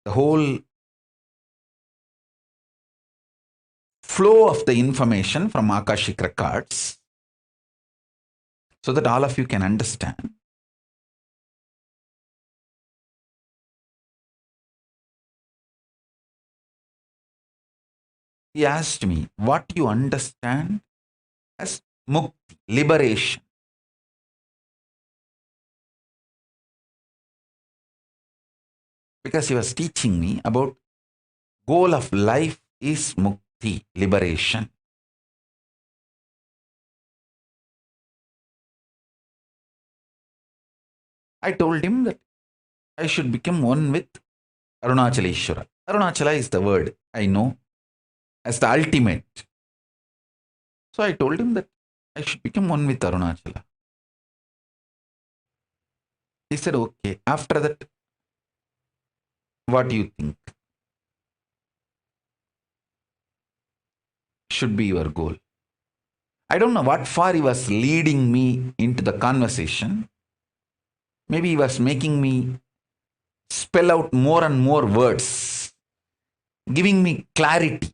Speaker 9: the whole flow of the information from Akashic records so that all of you can understand. He asked me, what you understand as mukti, liberation? Because he was teaching me about goal of life is mukti, liberation. I told him that I should become one with Arunachaleshwara. Arunachala is the word I know as the ultimate. So I told him that I should become one with Arunachala. He said, okay, after that, what do you think should be your goal?
Speaker 4: I don't know what for he was leading me into the conversation. Maybe he was making me spell out more and more words, giving me clarity.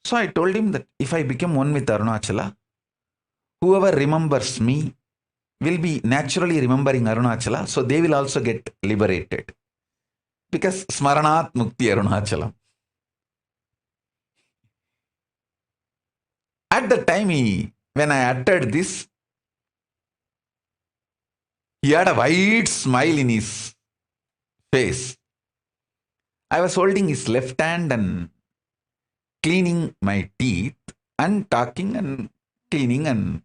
Speaker 4: So I told him that if I become one with Arunachala, whoever remembers me will be naturally remembering Arunachala, so they will also get liberated. Because Smaranat Mukti Arunachalam. At the time when I uttered this, he had a wide smile in his face. I was holding his left hand and cleaning my teeth and talking and cleaning, and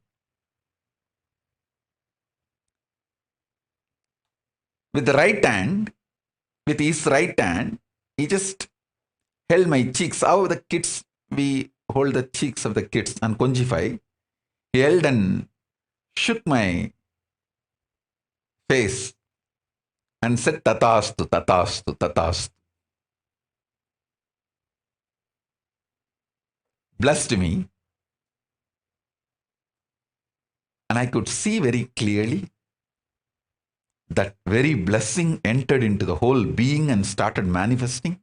Speaker 4: with the right hand, with his right hand, he just held my cheeks. How the kids, we hold the cheeks of the kids and conjify. He held and shook my face and said, Tatastu, Tatastu, Tatastu. Blessed me. And I could see very clearly that very blessing entered into the whole being and started manifesting.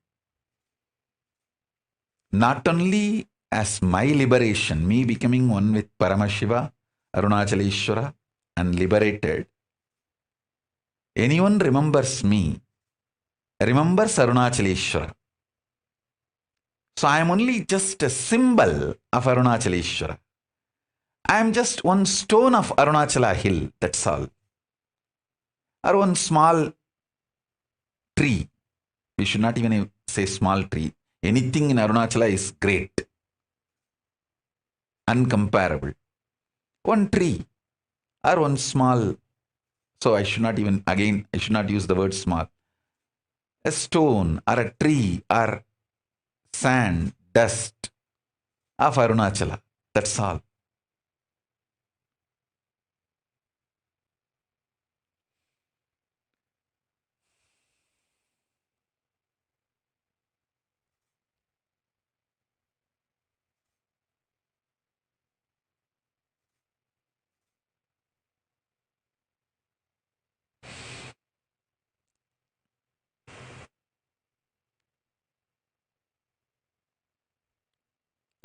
Speaker 4: Not only as my liberation, me becoming one with Paramashiva, Arunachaleshwara, and liberated. Anyone remembers me, remembers Arunachaleshwara. So I am only just a symbol of Arunachaleshwara. I am just one stone of Arunachala hill, that's all. Or one small tree. We should not even say small tree. Anything in Arunachala is great, uncomparable. One tree or one small, so I should not even, again, I should not use the word small. A stone or a tree or sand, dust of Arunachala. That's all.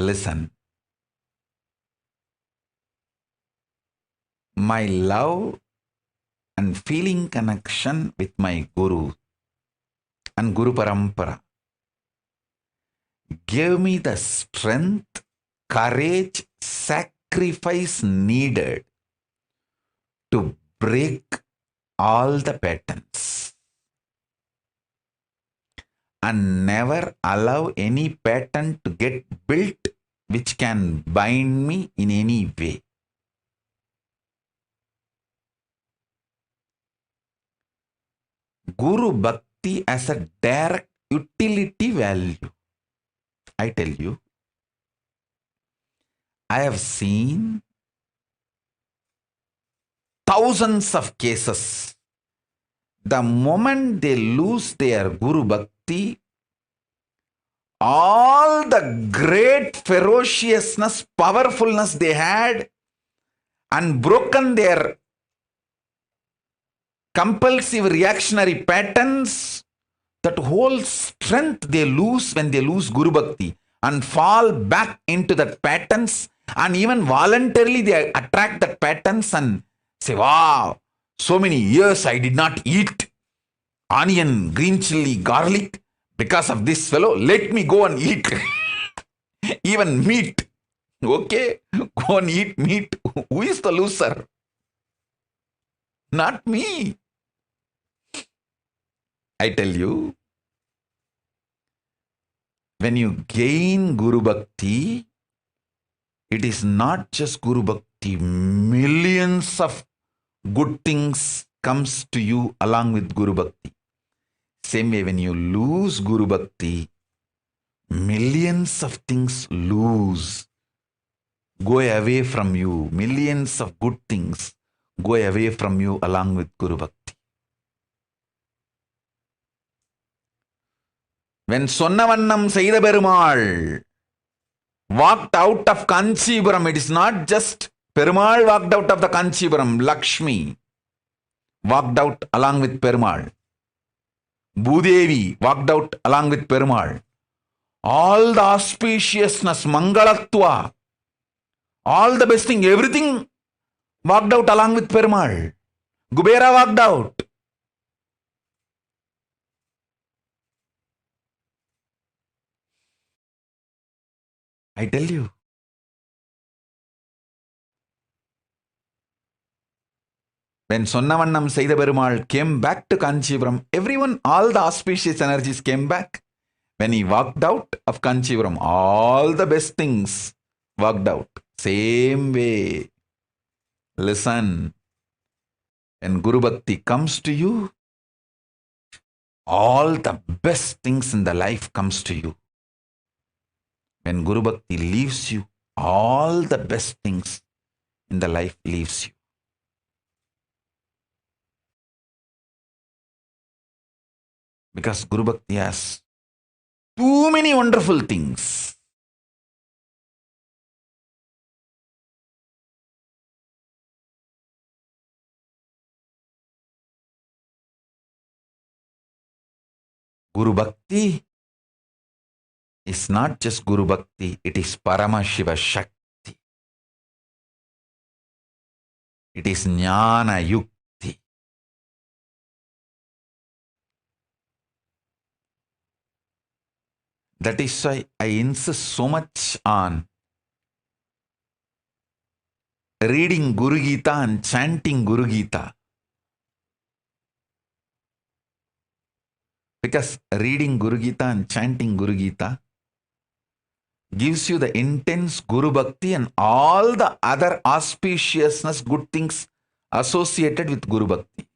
Speaker 4: Listen. My love and feeling connection with my Guru and Guru Parampara gave me the strength, courage, sacrifice needed to break all the patterns and never allow any pattern to get built which can bind me in any way. Guru Bhakti as a direct utility value. I tell you, I have seen thousands of cases. The moment they lose their Guru Bhakti, all the great ferociousness, powerfulness they had, and broken their compulsive reactionary patterns, that whole strength they lose when they lose Guru Bhakti and fall back into that patterns, and even voluntarily they attract that patterns and say, wow, so many years I did not eat onion, green chili, garlic because of this fellow. Let me go and eat even meat. Okay, go and eat meat. Who is the loser? Not me. I tell you, when you gain Guru Bhakti, it is not just Guru Bhakti. Millions of good things comes to you along with Guru Bhakti. Same way, when you lose Guru Bhakti, millions of things go away from you. Millions of good things go away from you along with Guru Bhakti. When Sonnavannam Seida Perumal walked out of Kanchipuram, it is not just Perumal walked out of the Kanchipuram, Lakshmi walked out along with Perumal. Bhudevi walked out along with Perumal. All the auspiciousness, Mangalatva, all the best thing, everything walked out along with Perumal. Kubera walked out. I tell you. When Sonnavannam Seida Perumal came back to Kanchipuram, everyone, all the auspicious energies came back. When he walked out of Kanchipuram, all the best things walked out. Same way. Listen. When Guru Bhakti comes to you, all the best things in the life comes to you. When Guru Bhakti leaves you, all the best things in the life leaves you. Because Guru Bhakti has too many wonderful things. Guru Bhakti is not just Guru Bhakti, it is Paramashiva Shakti. It is Jnana Yukti. That is why I insist so much on reading Guru Gita and chanting Guru Gita. Because reading Guru Gita and chanting Guru Gita gives you the intense Guru Bhakti and all the other auspiciousness, good things associated with Guru Bhakti.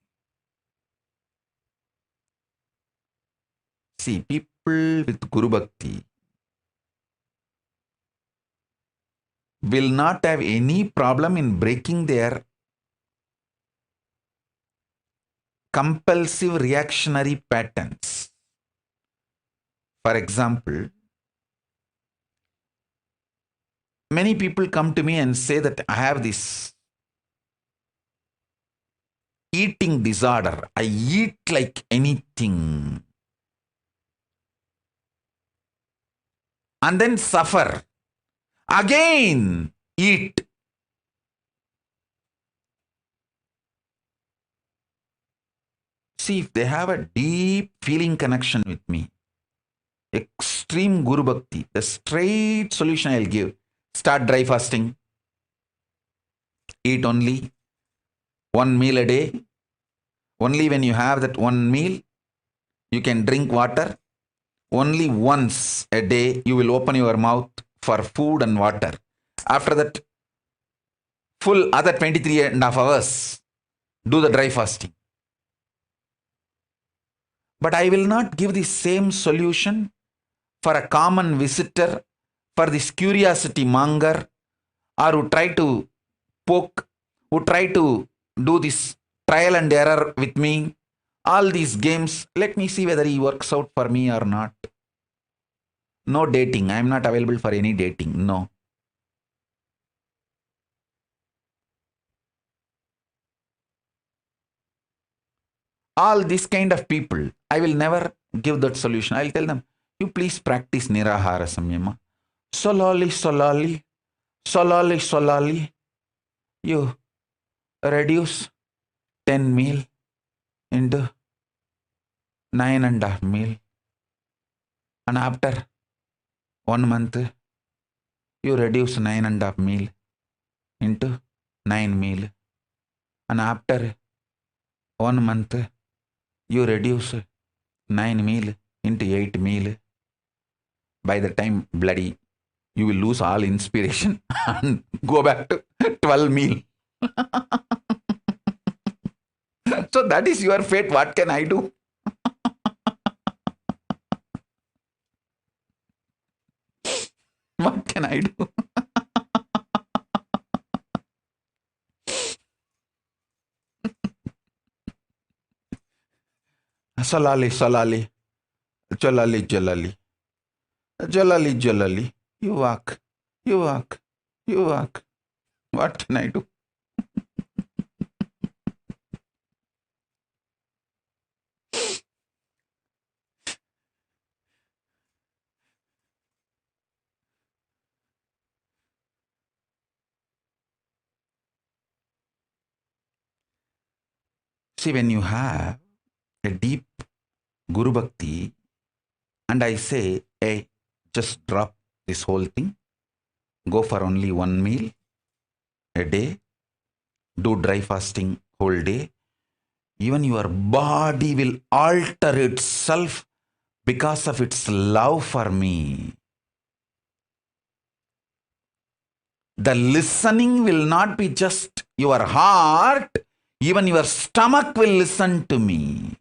Speaker 4: See, people with Guru Bhakti will not have any problem in breaking their compulsive reactionary patterns. For example, many people come to me and say that I have this eating disorder. I eat like anything. And then suffer. Again, eat. See, if they have a deep feeling connection with me, extreme Guru Bhakti, the straight solution I'll give. Start dry fasting. Eat only one meal a day. Only when you have that one meal, you can drink water. Only once a day, you will open your mouth for food and water. After that, full other 23.5 hours, do the dry fasting. But I will not give the same solution for a common visitor, for this curiosity monger, or who try to poke, who try to do this trial and error with me. All these games, let me see whether he works out for me or not. No dating. I am not available for any dating. No. All this kind of people, I will never give that solution. I will tell them, you please practice Nirahara Samyama. Slowly, you reduce 10 meal into 9.5 meal. And after 1 month, you reduce 9.5 meal into 9 meal. And after 1 month, you reduce 9 meal into 8 meal. By the time bloody, you will lose all inspiration and go back to 12 meal. So that is your fate. What can I do? What can I do? Slowly. Jalali, Jalali. Jalali, Jalali. You walk. You walk. You walk. What can I do? See, when you have a deep Guru Bhakti, and I say, hey, just drop this whole thing, go for only one meal a day, do dry fasting whole day, even your body will alter itself because of its love for me. The listening will not be just your heart, even your stomach will listen to me.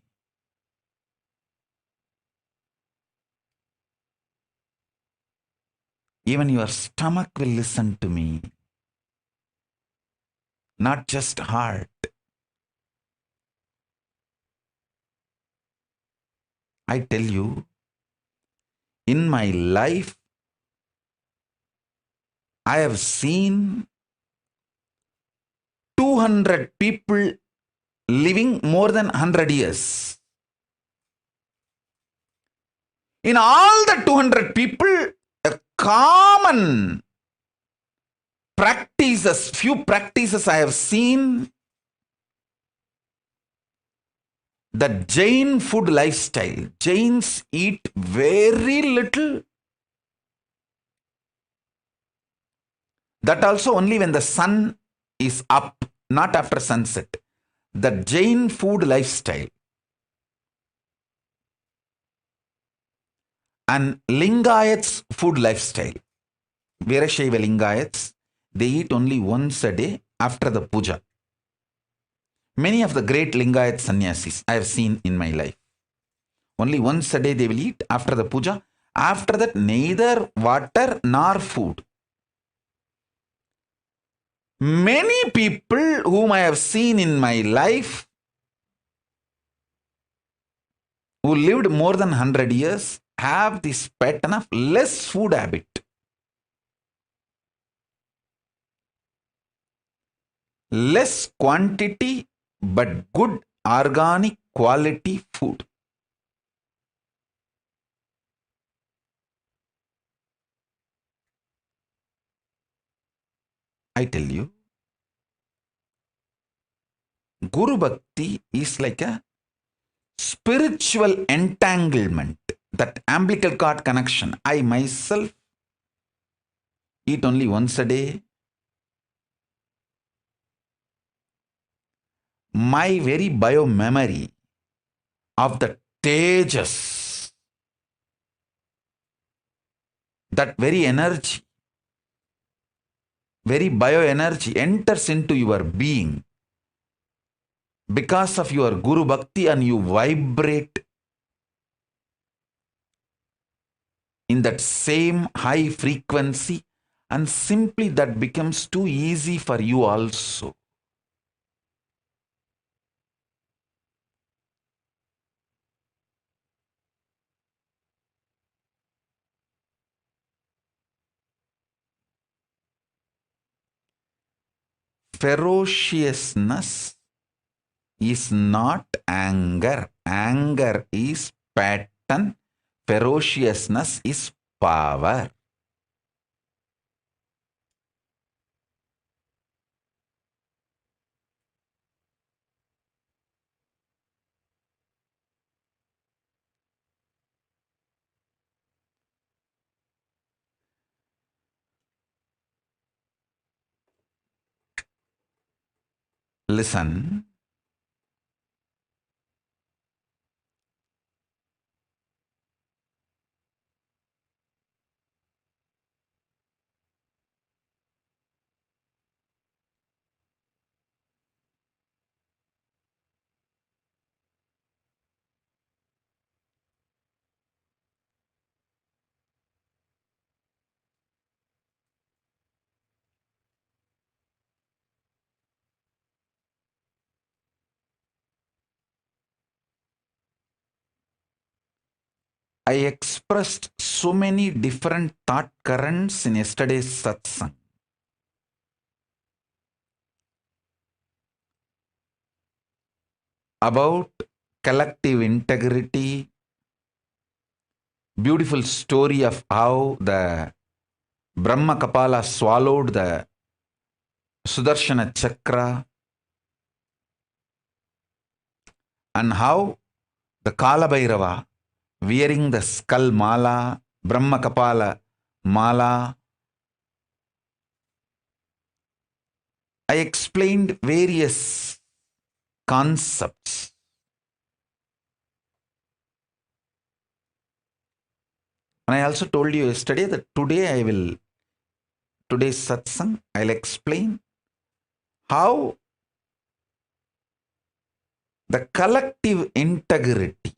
Speaker 4: Even your stomach will listen to me, not just heart. I tell you, in my life, I have seen 200 people living more than 100 years. In all the 200 people, a common practices, few practices I have seen, the Jain food lifestyle. Jains eat very little. That also only when the sun is up, not after sunset. The Jain food lifestyle. And Lingayats food lifestyle. Veerashaiva Lingayats, they eat only once a day after the puja. Many of the great Lingayat sannyasis I have seen in my life. Only once a day they will eat after the puja. After that, neither water nor food. Many people whom I have seen in my life who lived more than 100 years have this pattern of less food habit. Less quantity but good organic quality food. I tell you, Guru Bhakti is like a spiritual entanglement, that umbilical cord connection. I myself eat only once a day. My very bio memory of the tejas, that very energy, very bioenergy enters into your being because of your Guru Bhakti, and you vibrate in that same high frequency, and simply that becomes too easy for you also. Ferociousness is not anger. Anger is pattern. Ferociousness is power. Listen. I expressed so many different thought currents in yesterday's satsang. About collective integrity, beautiful story of how the Brahma Kapala swallowed the Sudarshana Chakra, and how the Kala Bhairava wearing the skull mala, Brahma Kapala mala. I explained various concepts. And I also told you yesterday that today's satsang, I'll explain how the collective integrity,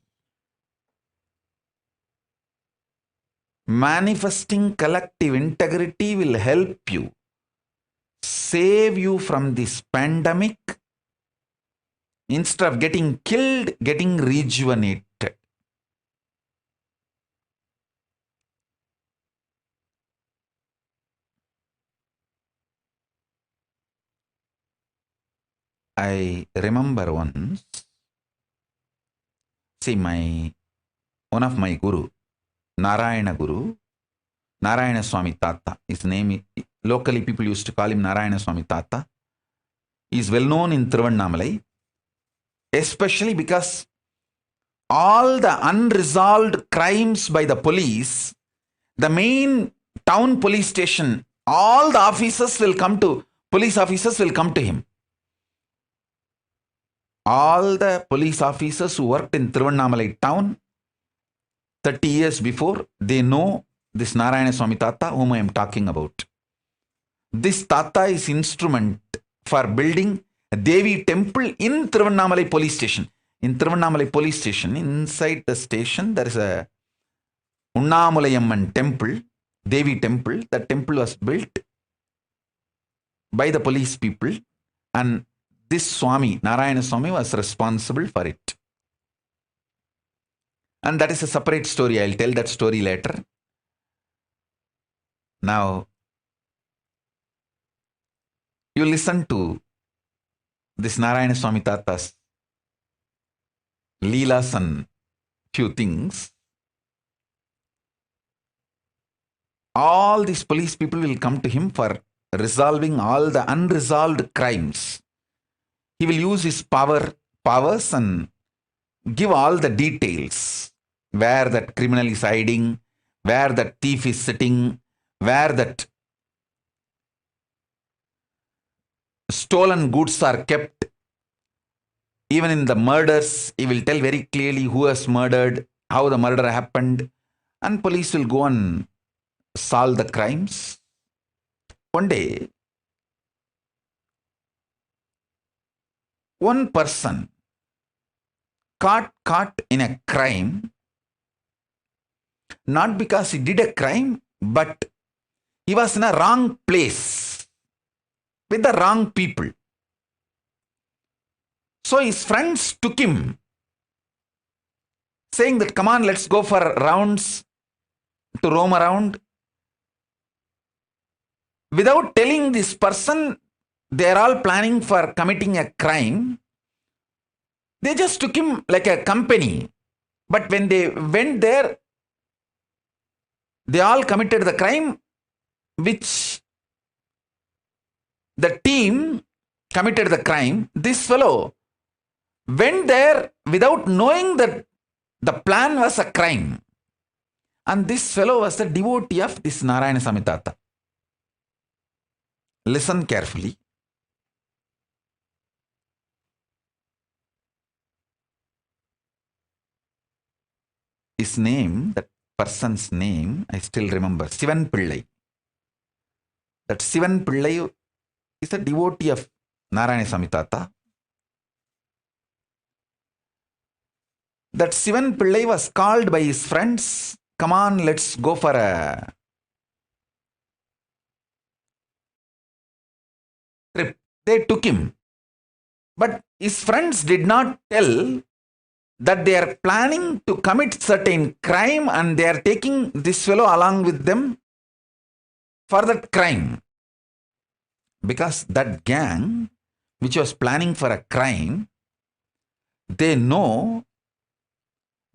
Speaker 4: manifesting collective integrity will help you, save you from this pandemic. Instead of getting killed, getting rejuvenated. I remember once, see, one of my guru, Narayana Guru, Narayana Swami Tata, his name, locally people used to call him Narayana Swami Tata. He is well known in Tiruvannamalai, especially because all the unresolved crimes by the police, the main town police station, all the officers will come to, police officers will come to him. All the police officers who worked in Tiruvannamalai town 30 years before, they know this Narayana Swami Tata whom I am talking about. This Tata is instrument for building a Devi temple in Tiruvannamalai police station. In Tiruvannamalai police station, inside the station, there is a Unnamulayamman temple, Devi temple. That temple was built by the police people, and this Swami, Narayana Swami, was responsible for it. And that is a separate story. I'll tell that story later. Now, you listen to this Narayana Swami Tata's Leelas and few things. All these police people will come to him for resolving all the unresolved crimes. He will use his powers and give all the details. Where that criminal is hiding, where that thief is sitting, where that stolen goods are kept. Even in the murders, he will tell very clearly who has murdered, how the murder happened, and police will go and solve the crimes. One day, one person caught in a crime, not because he did a crime, but he was in a wrong place with the wrong people. So his friends took him, saying that, come on, let's go for rounds to roam around. Without telling this person, they are all planning for committing a crime. They just took him like a company. But when they went there, they all committed the crime which the team committed the crime. This fellow went there without knowing that the plan was a crime. And this fellow was the devotee of this Narayana Swami Tata. Listen carefully. His name, that person's name, I still remember, Sivan Pillai. That Sivan Pillai is a devotee of Narayana Swami Tata. That Sivan Pillai was called by his friends, come on, let's go for a trip. They took him. But his friends did not tell that they are planning to commit certain crime and they are taking this fellow along with them for that crime. Because that gang, which was planning for a crime, they know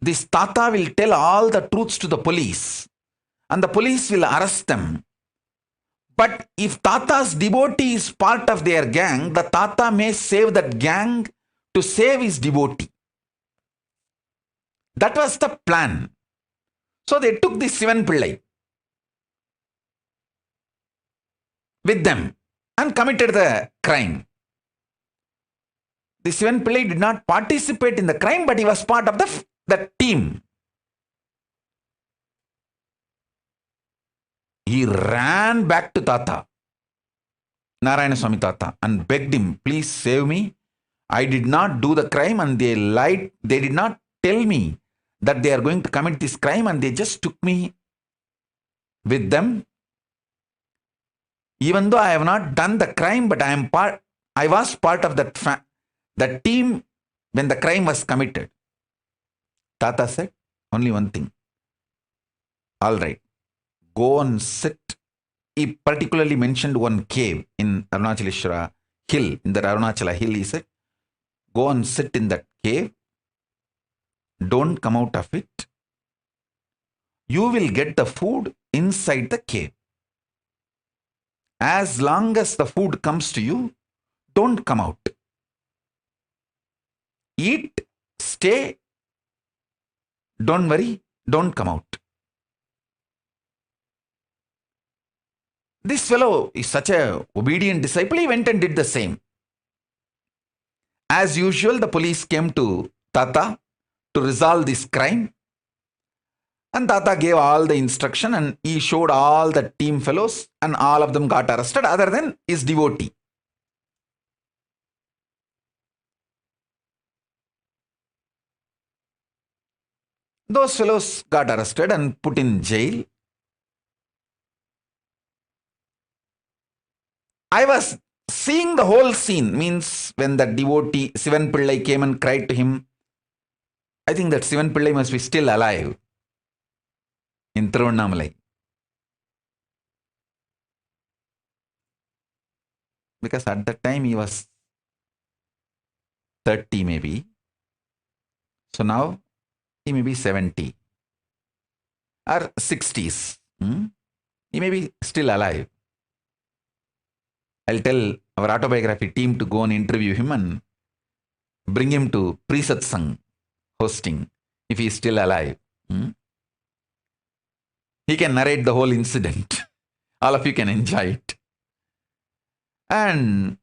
Speaker 4: this Tata will tell all the truths to the police and the police will arrest them. But if Tata's devotee is part of their gang, the Tata may save that gang to save his devotee. That was the plan. So they took this Sivan Pillai with them and committed the crime. The Sivan Pillai did not participate in the crime, but he was part of the team. He ran back to Tata, Narayana Swami Tata, and begged him, please save me. I did not do the crime and they lied. They did not tell me that they are going to commit this crime and they just took me with them. Even though I have not done the crime, but I was part of that team when the crime was committed. Tata said only one thing. All right, go and sit. He particularly mentioned one cave in Arunachaleshwara hill. In the Arunachala hill, he said, go and sit in that cave. Don't come out of it. You will get the food inside the cave. As long as the food comes to you, don't come out. Eat, stay, don't worry, don't come out. This fellow is such an obedient disciple, he went and did the same. As usual, the police came to Tata to resolve this crime. And Tata gave all the instruction and he showed all the team fellows and all of them got arrested other than his devotee. Those fellows got arrested and put in jail. I was seeing the whole scene, means when the devotee Sivan Pillai came and cried to him. I think that Sivan Pillai must be still alive in Tiruvannamalai. Because at that time he was 30 maybe. So now he may be 70 or 60s. He may be still alive. I'll tell our autobiography team to go and interview him and bring him to pre-satsang hosting if he is still alive. He can narrate the whole incident. All of you can enjoy it. And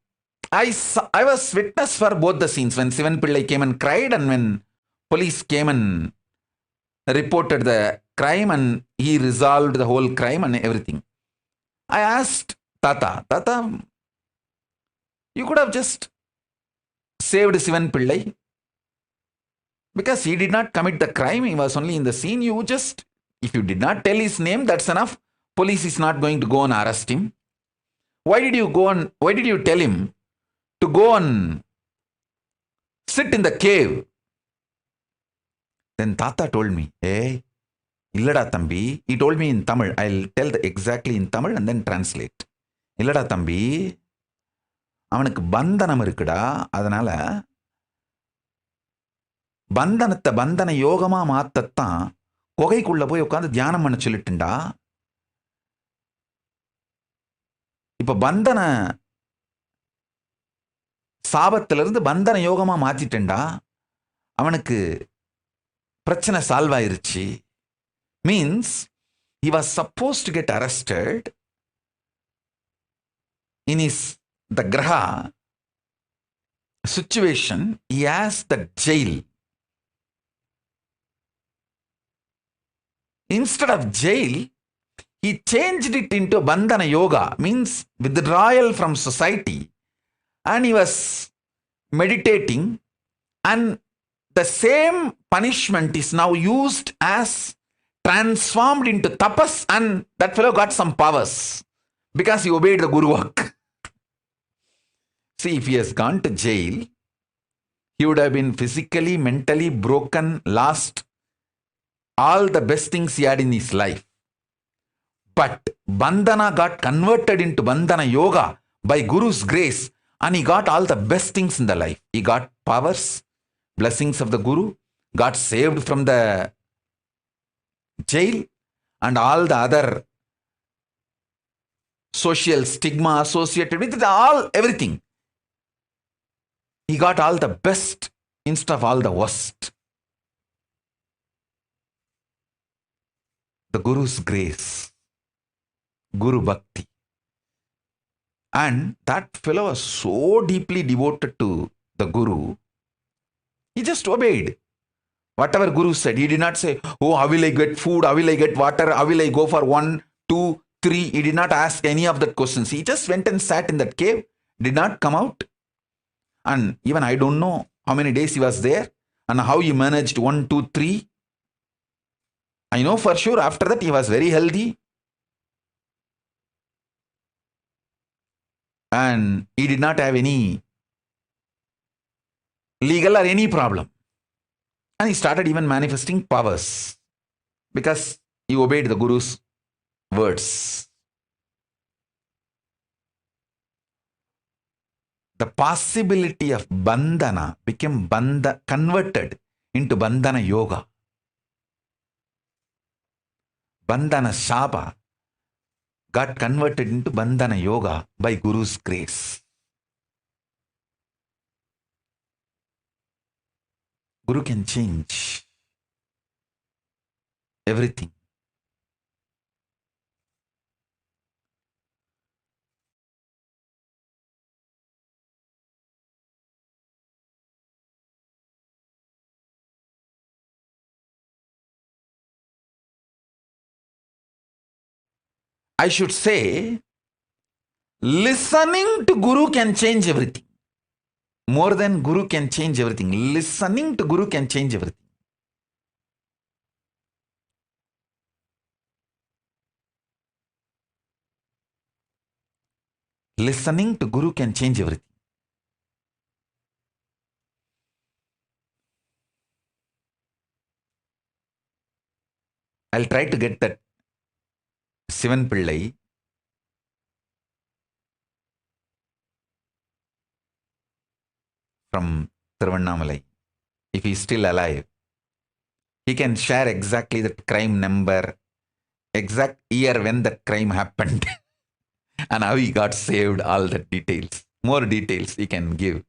Speaker 4: I was witness for both the scenes, when Sivan Pillai came and cried and when police came and reported the crime and he resolved the whole crime and everything. I asked Tata, you could have just saved Sivan Pillai because he did not commit the crime. He was only in the scene. You just, if you did not tell his name, that's enough. Police is not going to go and arrest him. Why did you tell him to go and sit in the cave? Then Tata told me, hey, illada Tambi. He told me in Tamil. I'll tell exactly in Tamil and then translate. Illada Tambi, அவனுக்கு பந்தனம் இருக்குடா. அதனால பந்தனத்தை பந்தன யோகமா மாத்தத்தான் குகைக்குள்ள போய் உட்காந்து தியானம் பண்ண சொல்லிட்டுண்டா. இப்ப பந்தன சாபத்திலிருந்து பந்தன யோகமா மாத்திட்டேன்டா. அவனுக்கு பிரச்சனை சால்வ் ஆயிருச்சு. Means he was supposed to get arrested in the graha situation. He has the jail. Instead of jail, he changed it into bandhana yoga, means withdrawal from society, and he was meditating, and the same punishment is now used as transformed into tapas, and that fellow got some powers because he obeyed the guru work. See, if he has gone to jail, He would have been physically, mentally broken, lost all the best things he had in his life. But Bandhana got converted into Bandhana Yoga by Guru's grace, and he got all the best things in the life. He got powers, blessings of the Guru, got saved from the jail, and all the other social stigma associated with it, everything. He got all the best instead of all the worst. The Guru's grace, Guru Bhakti. And that fellow was so deeply devoted to the Guru, he just obeyed. Whatever Guru said, he did not say, oh, how will I get food? How will I get water? How will I go for 1, 2, 3? He did not ask any of that questions. He just went and sat in that cave, did not come out. And even I don't know how many days he was there and how he managed 1, 2, 3. I know for sure after that he was very healthy. And he did not have any legal or any problem. And he started even manifesting powers because he obeyed the Guru's words. The possibility of bandhana became converted into bandhana yoga. Bandhana shapa got converted into bandhana yoga by Guru's grace. Guru can change everything. I should say, listening to Guru can change everything. More than Guru can change everything. Listening to Guru can change everything. Listening to Guru can change everything. I'll try to get that Sivan Pillai from Thiruvannamalai. If he is still alive, he can share exactly that crime number, exact year when that crime happened, and how he got saved, all the details. More details he can give.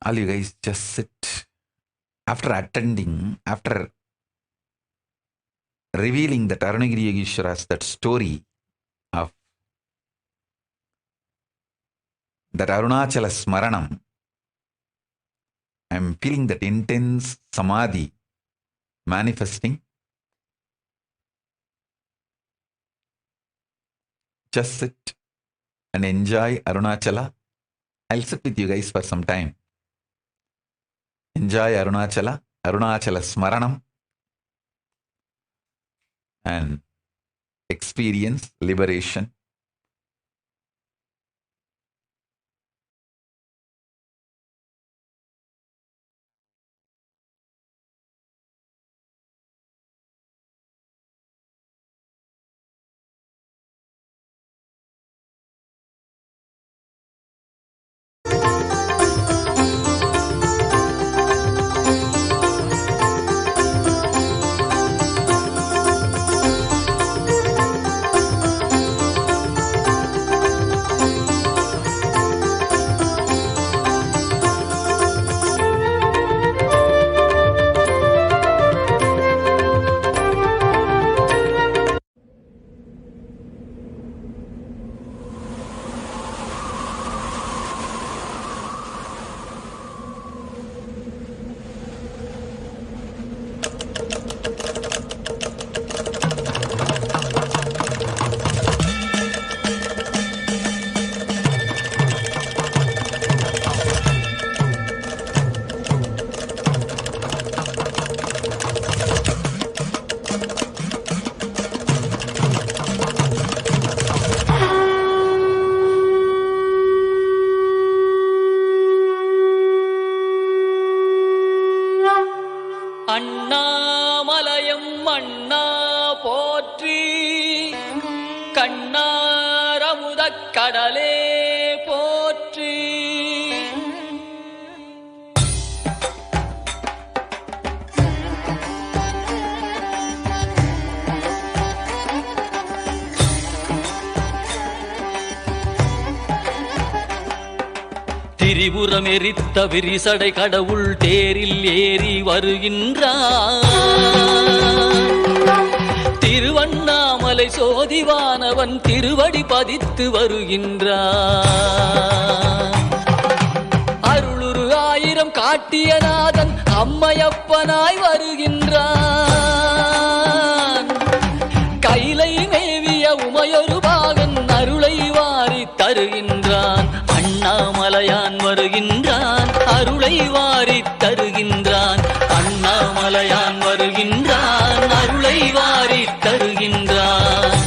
Speaker 4: All you guys just sit. After attending, after revealing that Arunagiri Yogeshwara's that story of that Arunachala Smaranam, I am feeling that intense samadhi manifesting. Just sit and enjoy Arunachala. I'll sit with you guys for some time. Enjoy Arunachala, Arunachala Smaranam, and experience liberation.
Speaker 13: அண்ணாமலையம் அண்ணா போற்றி, கண்ணாரமுதக் கடலே போற்றி. திரிபுரம் எரித்த விரிசடை கடவுள் தேரில் ஏறி வருகின்றான். திருவண்ணாமலை சோதிவானவன் திருவடி பதித்து வருகின்றான். அருளுரு ஆயிரம் காட்டிய நாதன் அம்மையப்பனாய் வருகின்றான். கைலை மேவிய உமையொரு பாகன் அருளை வாரி தருகின்றான். அண்ணாமலையான் வருகின்றான், அருளை வாரி தருகின்றான். அண்ணாமலையான் வருகின்றான், அருளை வாரி தருகின்றான்.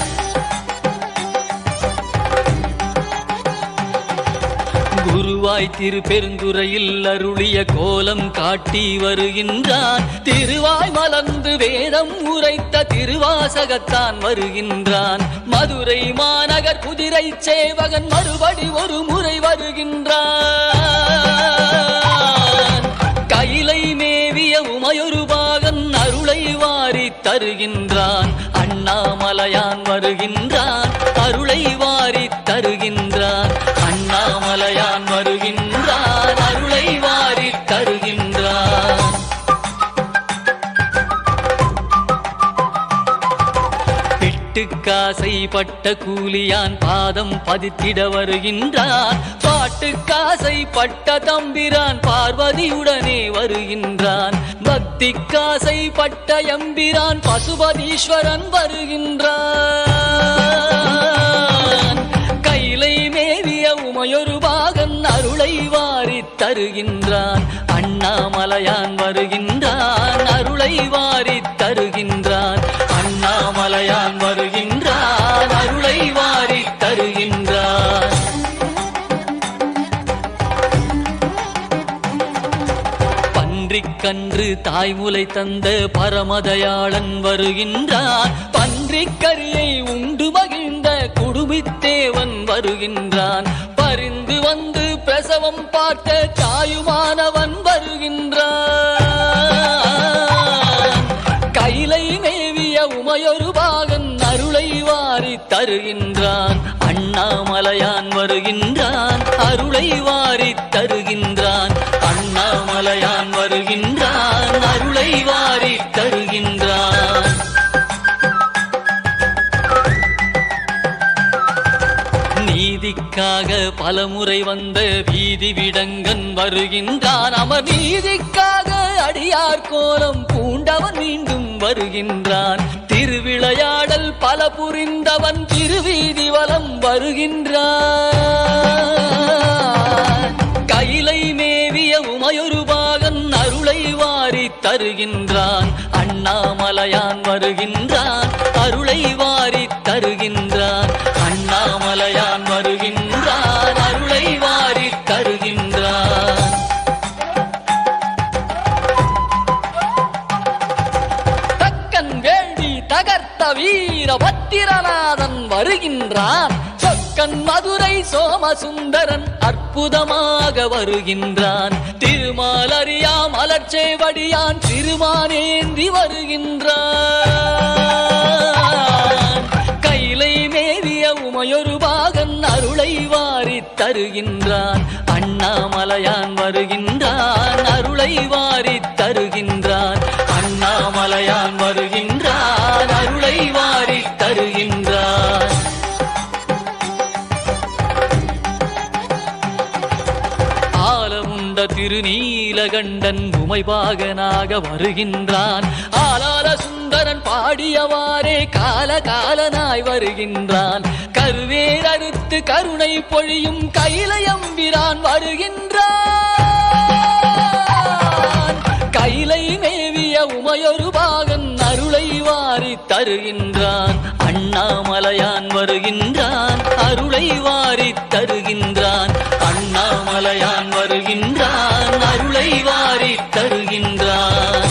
Speaker 13: குருவாய் திருப்பெருந்துறையில் அருளிய கோலம் காட்டி வருகின்றான். திருவாய் மலர்ந்து வேதம் உரைத்த திருவாசகத்தான் வருகின்றான். மதுரை மாநகர் குதிரை சேவகன் மறுபடி ஒரு முறை வருகின்றான். கைலை மேவிய உமையொரு பாகன் அருளை வாரி தருகின்றான். அண்ணாமலையான் வருகின்றான், அருளை வாரி தருகின்றான். அண்ணாமலையான் வருகின்றான், அருளை வாரி தருகின்றான். பிட்டுக்காசை பட்ட கூலியான் பாதம் பதித்திட வருகின்றான். பாட்டுக்காசை பட்ட தம்பிரான் பார்வதியுடனே வருகின்றான். பக்திக்காசை பட்ட எம்பிரான் பசுபதீஸ்வரன் வருகின்றான். கைலை மேவிய உமையொரு பாகன் அருளை வாரி தருகின்றான். அண்ணாமலையான் வருகின்றான், அருளை வாரி தருகின்றான். அண்ணாமலையான் வருகின்றான், அருளை வாரி தருகின்றான். பன்றிக்கன்று தாய்முலை தந்த பரமதயாளன் வருகின்றான். பன்றிக்கரியை உண்டு மகிழ்ந்த குடுமித்தேவன் வருகின்றான். பரிந்து வந்து பிரசவம் பார்த்த தாயுமானவன் வருகின்றான். கைலை மேவிய உமையொரு பாகன் அருளை வாரி தருகின்றான். அண்ணாமலையான் வருகின்றான், அருளை வாரி தருகின்றான். அண்ணாமலையான் வருகின்றான், அருளை வாரி தருகின்றான். நீதிக்காக பலமுறை வந்த வீதி விடங்கன் வருகின்றான். அமர் நீதிக்காக அடியார் கோலம் பூண்டவன் மீண்டும் வருகின்றான். திருவிளையாடல் பல புரிந்தவன் திருவீதி வலம் வருகின்றான். கைலை மேவிய உமையொரு பாகன் அருளை வாரி தருகின்றான். அண்ணாமலையான் வருகின்றான், அருளை வாரி தருகின்றான். அண்ணாமலையான் வருகின்றான், அருளை வாரி தருகின்றான். தக்கன் வேள்வி தகர்த்த வீர பத்திரநாதன் வருகின்றான். சொக்கன் மதுரை சோமசுந்தரன் அற்புதமாக வருகின்றான். திருமாலறியா மலர்ச்சேவடியான் திருமானேந்தி வருகின்றான். கைலை மேவிய உமையொரு பாகன் அருளை வாரி தருகின்றான். அண்ணாமலையான் வருகின்றான், அருளை வாரி தருகின்றான். அண்ணாமலையான் வருகின்றான், அருளை வாரி தருகின்றான். ஆலமுண்ட திருநீலகண்டன் உமைபாகனாக வருகின்றான். ஆலால சுந்தரன் பாடியவாறே காலகாலனாய் வருகின்றான். கருவேர் அறுத்து கருணை பொழியும் கைலையம்பிரான் வருகின்றான். கைலை மேவிய உமையொரு பாகன் அருளை வாரி தருகின்றான். அண்ணாமலையான் வருகின்றான், அருளை வாரி தருகின்றான். அண்ணாமலையான் வருகின்றான், அருளை வாரி தருகின்றான்.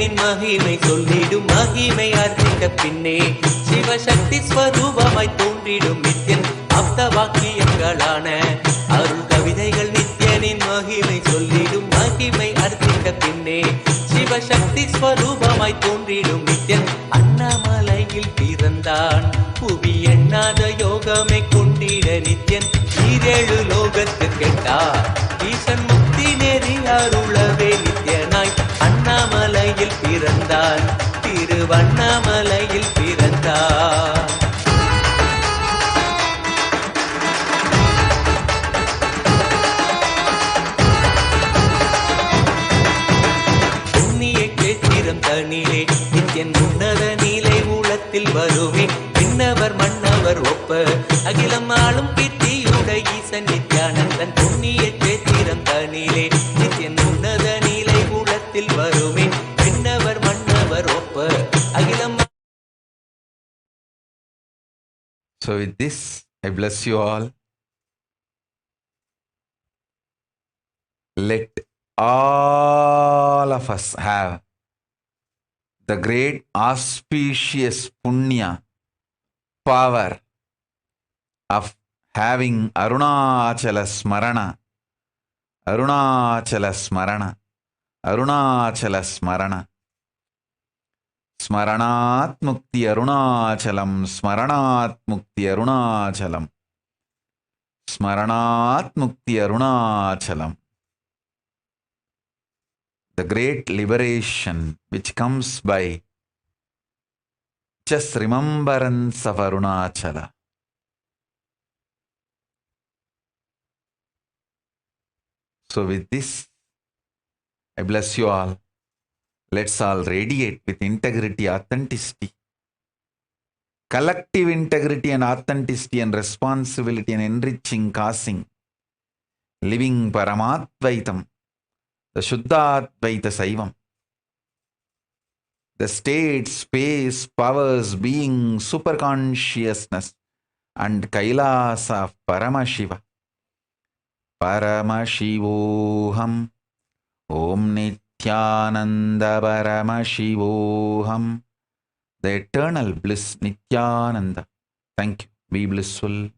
Speaker 14: நித்யனின் மகிமை சொல்லிடும் மகிமை அர்த்தித்த பின்னே சிவசக்தி ஸ்வரூபமாய் தோன்றிடும் நித்யன் ஆப்த வாக்கியங்களான அருள் கவிதைகள் நித்யனின் மகிமை சொல்லிடும் மகிமை அர்த்தித்த பின்னே சிவசக்தி ஸ்வரூபமாய் தோன்றிடும் நித்யன் அண்ணாமலையில் பிறந்தான் புவி எண்ணாத யோகமை கொண்டிட நித்யன் ஈரேழு லோகத்து கேட்டார் ஈசன் முக்தி நெறி அருளவே நித்யனாய் அண்ணாமலையில் பிறந்தான் திருவண்ணாமலையில் பிறந்தான் புண்ணிய கேத்திரம் தனிலே நித்யன் உன்னத நீலை ஊழத்தில் வருவே விண்ணவர் மன்னவர் ஒப்ப அகிலம் ஆளும் கீர்த்தியுட ஈசன் நித்யானந்தன் புண்ணிய கேத்திரம் தனிலே நித்யன் உன்னத நீலை ஊழத்தில் வருவே விண்ணவர் மன்னவர் ஒப்ப அகிலம்.
Speaker 4: So with this, I bless you all. Let all of us have the great auspicious punya power of having Arunachala Smarana, Arunachala Smarana, Arunachala Smarana. Smaranat Mukti Arunachalam, Smaranat Mukti Arunachalam, Smaranat Mukti Arunachalam. The great liberation which comes by just remembrance of Arunachala. So with this, I bless you all. Let's all radiate with integrity, authenticity, collective integrity and authenticity and responsibility and enriching causing, living Paramadvaitam, the Shuddhadvaita Saivam, the state, space, powers, being, superconsciousness and Kailasa of Paramashiva. Paramashivoham, Om Nithyananda Paramashivoham, the eternal bliss Nithyananda. Thank you. Be blissful.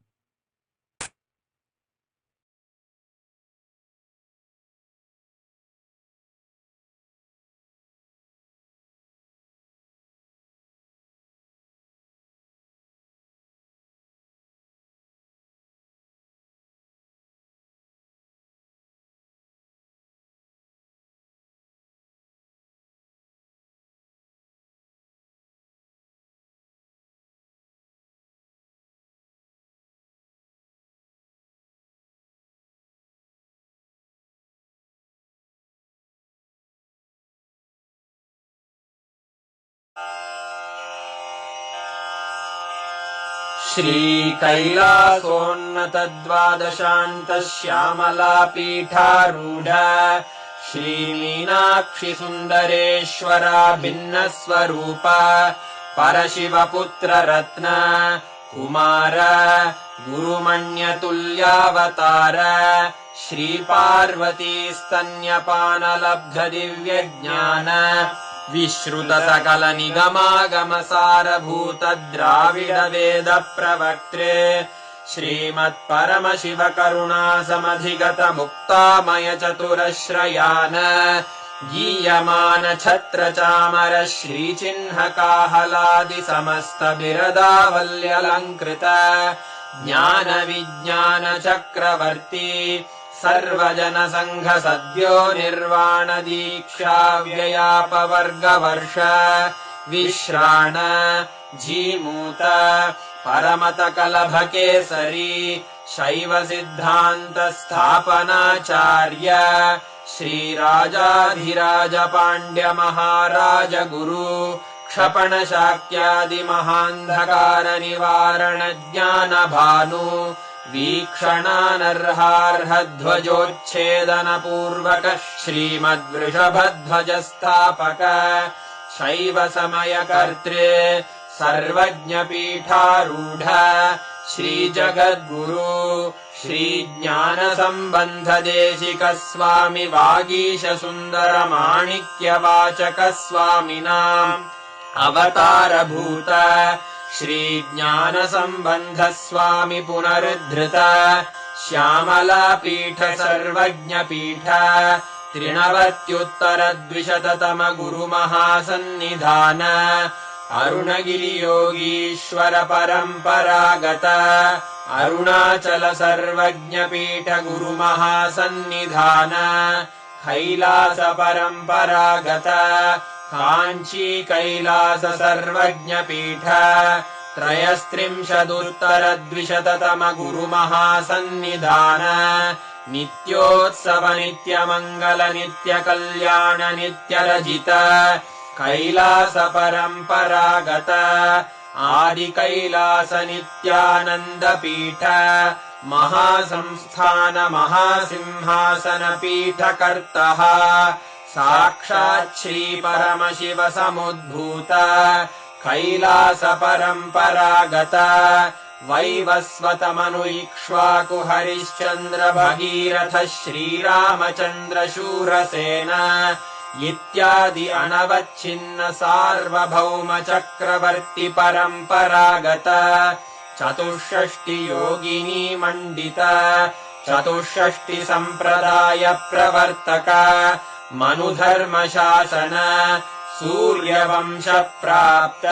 Speaker 15: श्रीकैलासोन्नतद्वादशान्तश्यामलापीठारूढ श्रीमीनाक्षिसुन्दरेश्वरा भिन्नस्वरूप परशिवपुत्ररत्न Kumar गुरुमण्यतुल्यावतार श्रीपार्वतीस्तन्यपानलब्धदिव्यज्ञान विश्रुत सकल निगमागमसारभूत द्राविड वेद प्रवक्त्रे श्रीमत्परमशिव करुणा समधिगत मुक्तामय चतुरश्रयान गीयमान छत्र चामर श्रीचिह्न काहलादि समस्त बिरदावल्यलङ्कृत ज्ञान विज्ञान चक्रवर्ती सर्वजन संघ सद्यो निर्वाण दीक्षा व्ययापवर्गवर्ष विश्राण जीमूत परमत कलभ केसरी शैव सिद्धांत स्थापनाचार्य श्रीराजाधिराज पांड्य महाराज गुरु क्षपण शाक्यादि महांधकार निवारण ज्ञान भानु वीक्षणानर्हार्हध्वजोच्छेदन पूर्वक श्रीमद्वृषभध्वजस्थापक शैव समय कर्त्रे सर्वज्ञ पीठारूढ श्री जगद्गुरु श्री ज्ञानसम्बन्धदेशिक स्वामी वागीश सुन्दर माणिक्यवाचक स्वामिनाम् अवतारभूत श्री ज्ञानसम्बन्ध स्वामी पुनरुद्धृत श्यामलापीठ सर्वज्ञपीठ त्रिनवत्युत्तरद्विशततम गुरुमहासन्निधान अरुणगिरियोगीश्वर परम्परागत अरुणाचल सर्वज्ञपीठ गुरुमहासन्निधान कैलास परम्परागत काञ्ची कैलास सर्वज्ञपीठ त्रयस्त्रिंशदुत्तरद्विशततम गुरुमहासन्निधान नित्योत्सव नित्यमङ्गल नित्यकल्याण नित्यरजित कैलास परम्परागत आदि कैलास नित्यानन्दपीठ महासंस्थान महासिंहासन पीठकर्तः साक्षात् श्री परमशिव समुद्भूत कैलास परम्परागत वैवस्वतमनु इक्ष्वाकु हरिश्चन्द्र भगीरथ श्रीरामचन्द्र शूरसेन इत्यादि अनवच्छिन्न सार्वभौम चक्रवर्ति परम्परागत चतुष्षष्टि योगिनी मण्डित चतुष्षष्टि सम्प्रदाय प्रवर्तक मनुधर्म शासन सूर्यवंश प्राप्त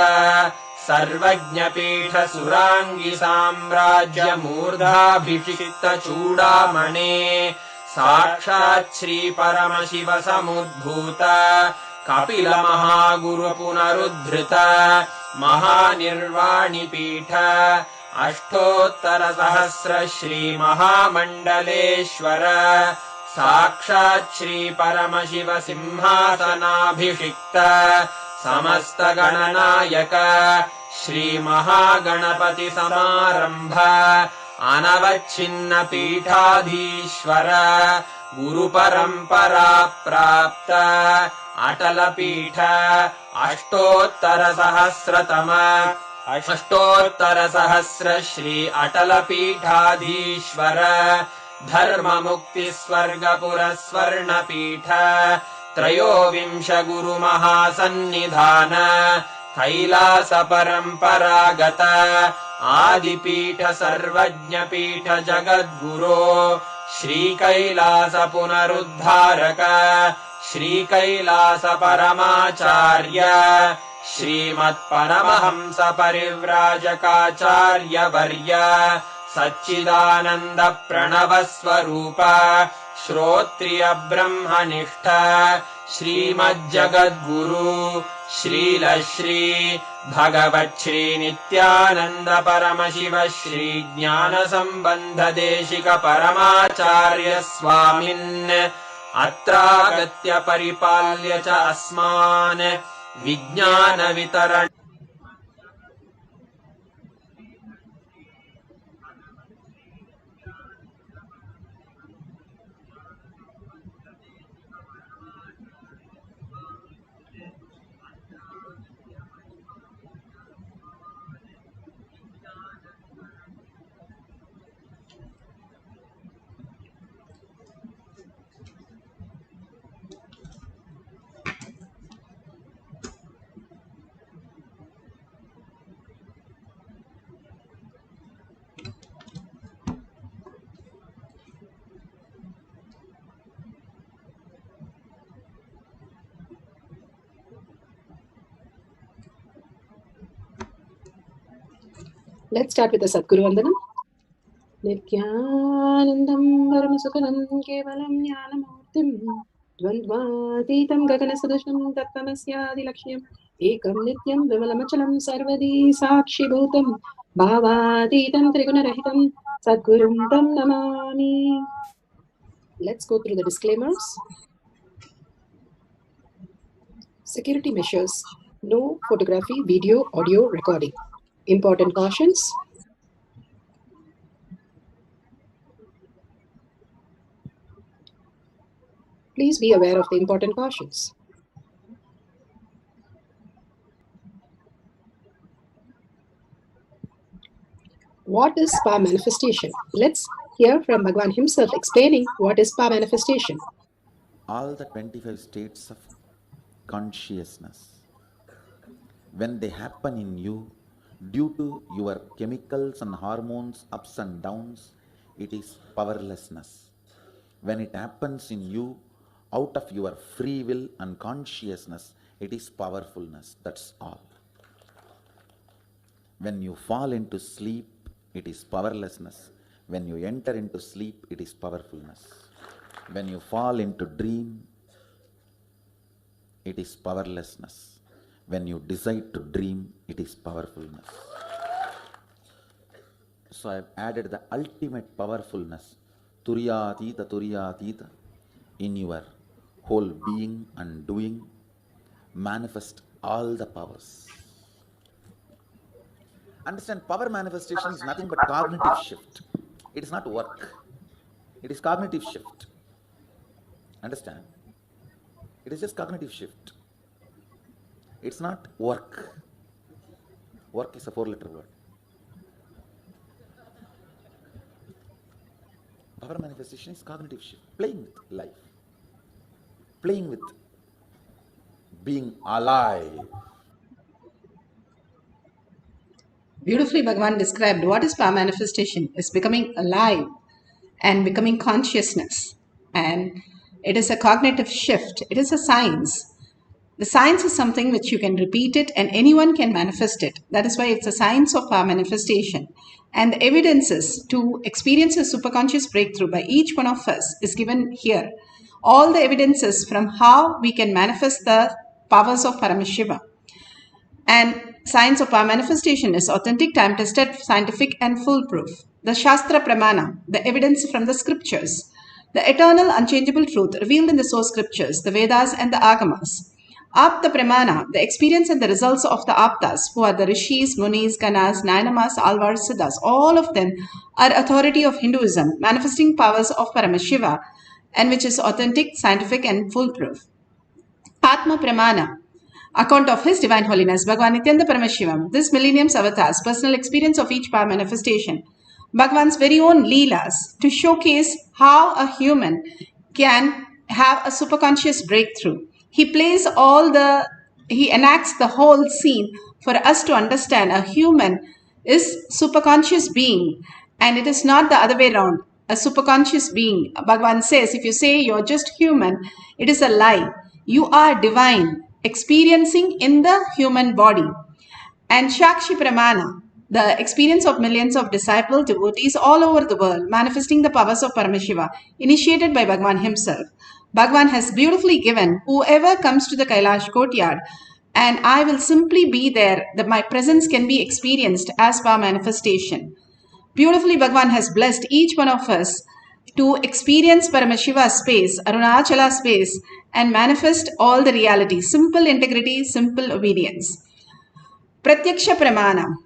Speaker 15: सर्वज्ञपीठ सुराङ्गी साम्राज्य मूर्धाभिषिक्त चूडामणे साक्षात् श्री परमशिव समुद्भूत कपिल महागुरु पुनरुद्धृत महानिर्वाणिपीठ अष्टोत्तर सहस्र श्री महामण्डलेश्वर साक्षात् श्री परमशिव सिंहासनाभिषिक्त समस्त गणनायक श्री महागणपति समारंभ अनवच्छिन्न पीठाधीश्वर गुरु परंपरा प्राप्त अटल पीठ अष्टोत्तर सहस्र श्री अटल पीठाधीश्वर धर्म मुक्ति स्वर्गपुर स्वर्ण पीठ त्रयोविंश गुरु महासन्निधान कैलास परम्परागत आदिपीठ सर्वज्ञपीठ जगद्गुरो श्री कैलास पुनरुद्धारक श्री कैलास परमाचार्य श्रीमत्परमहंस परिव्राजकाचार्य वर्य सच्चिदानंद प्रणव स्वरूप श्रोत्रिय ब्रह्मनिष्ठ श्रीमज्जगद्गुरु श्रील श्री भगवत् श्री नित्यानंद परमशिव श्री ज्ञान संबंध देशिक परमाचार्य स्वामिन् अत्रागत्य परिपाल्य च अस्मान् विज्ञान वितरण
Speaker 16: Let's start with the Sadguru Vandanam. Nithyanandam Paramasukhanam Kevalam Jnanamurtim Dvandvatītam Gaganasadusham Tattamasyadi Lakshyam Ekam Nityam Vimalamachalam Sarvadi Sakshibhutam Bhavatītam Trigunarahitam Sadgurum Tam Namami. Let's go through the disclaimers. Security measures. No photography, video, audio recording. Important cautions. Please be aware of the important cautions. What is power manifestation? Let's hear from Bhagavan himself explaining what is power manifestation.
Speaker 6: All the 25 states of consciousness, when they happen in you, due to your chemicals and hormones ups and downs, it is powerlessness. When it happens in you, out of your free will and consciousness, it is powerfulness. That's all. When you fall into sleep, it is powerlessness. When you enter into sleep, it is powerfulness. When you fall into dream, it is powerlessness. When you decide to dream, it is powerfulness. So I have added the ultimate powerfulness, Turiyatita, in your whole being and doing. Manifest all the powers. Understand, power manifestation is nothing but cognitive shift. It is not work. It is cognitive shift. Understand? It is just cognitive shift. It's not work. Work is a 4-letter word. Power manifestation is cognitive shift. Playing with life. Playing with being alive.
Speaker 16: Beautifully, Bhagavan described what is power manifestation. It's becoming alive and becoming consciousness. And it is a cognitive shift. It is a science. The science is something which you can repeat it and anyone can manifest it. That is why it's a science of power manifestation. And the evidences to experience a superconscious breakthrough by each one of us is given here. All the evidences from how we can manifest the powers of Paramashiva. And science of power manifestation is authentic, time-tested, scientific and foolproof. The Shastra Pramana, the evidence from the scriptures. The eternal, unchangeable truth revealed in the source scriptures, the Vedas and the Agamas. Apta Pramana, the experience and the results of the Aptas, who are the Rishis, Munis, Ganas, Nainamas, Alvars, Siddhas. All of them are authority of Hinduism, manifesting powers of Paramashiva, and which is authentic, scientific and foolproof. Atma Pramana, account of His Divine Holiness, Bhagavan Nithyananda Paramashivam, this millennium's avatars, personal experience of each power manifestation, Bhagavan's very own Leelas, to showcase how a human can have a superconscious breakthrough. He enacts the whole scene for us to understand a human is superconscious being and it is not the other way around. A superconscious being. Bhagavan says, if you say you're just human, it is a lie. You are divine, experiencing in the human body. And Shakshi Pramana, the experience of millions of disciple devotees all over the world, manifesting the powers of Paramashiva, initiated by Bhagavan himself. Bhagavan has beautifully given, whoever comes to the Kailasa courtyard, and I will simply be there, that my presence can be experienced as power manifestation. Beautifully, Bhagavan has blessed each one of us to experience Paramashiva space, Arunachala space, and manifest all the reality. Simple integrity, simple obedience. Pratyaksha Pramana,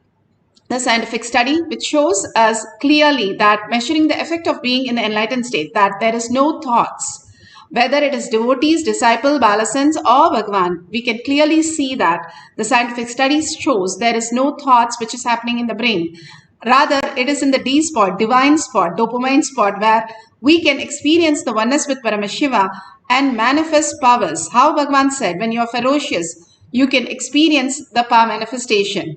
Speaker 16: the scientific study which shows us clearly that measuring the effect of being in the enlightened state, that there is no thoughts. Whether it is devotees, disciple, balasans or Bhagavan, we can clearly see that the scientific studies shows there is no thoughts which is happening in the brain. Rather, it is in the D spot, divine spot, dopamine spot, where we can experience the oneness with Paramashiva and manifest powers. How Bhagavan said, when you are ferocious, you can experience the power manifestation.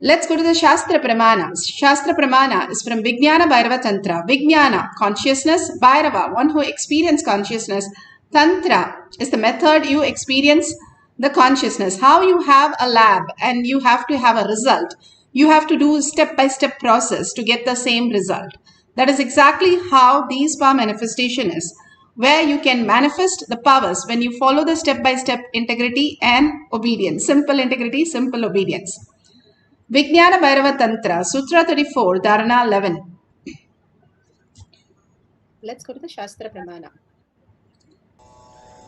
Speaker 16: Let's go to the Shastra Pramanas. Shastra Pramana is from Vijnana Bhairava Tantra. Vijnana, consciousness. Bhairava, one who experiences consciousness. Tantra is the method you experience the consciousness. How you have a lab and you have to have a result. You have to do step-by-step process to get the same result. That is exactly how these power manifestation is, where you can manifest the powers when you follow the step-by-step integrity and obedience. Simple integrity, simple obedience. Vijnana Bhairava Tantra, Sutra 34, Dharana 11. Let's go to the Shastra Pramana.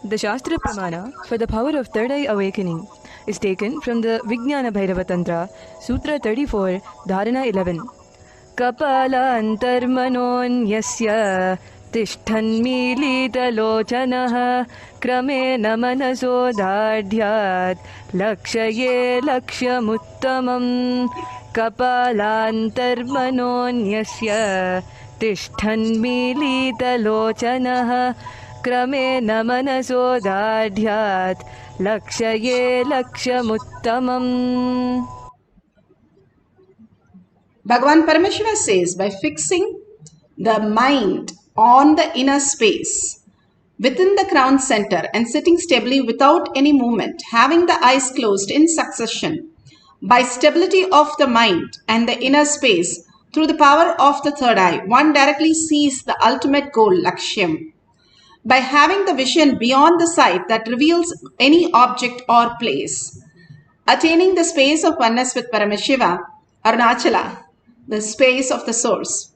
Speaker 17: The Shastra Pramana for the power of third eye awakening is taken from the Vijnana Bhairava Tantra, Sutra 34, Dharana 11. Kapala antarmanonyasya tishthanmilitalochanaha kramena manaso dadhyat lakshaye lakshamuttamam कपालान्तर्मनोऽन्यस्य तिष्ठन्मीलितलोचनः क्रमेण मनसो दाढ्यात् लक्ष्ये लक्ष्यमुत्तमम्.
Speaker 16: Bhagavan Paramashiva says, by fixing the mind on the inner space within the crown center and sitting stably without any movement, having the eyes closed in succession, by stability of the mind and the inner space through the power of the third eye, one directly sees the ultimate goal, Lakshyam. By having the vision beyond the sight that reveals any object or place, attaining the space of oneness with Paramashiva, Arunachala, the space of the source.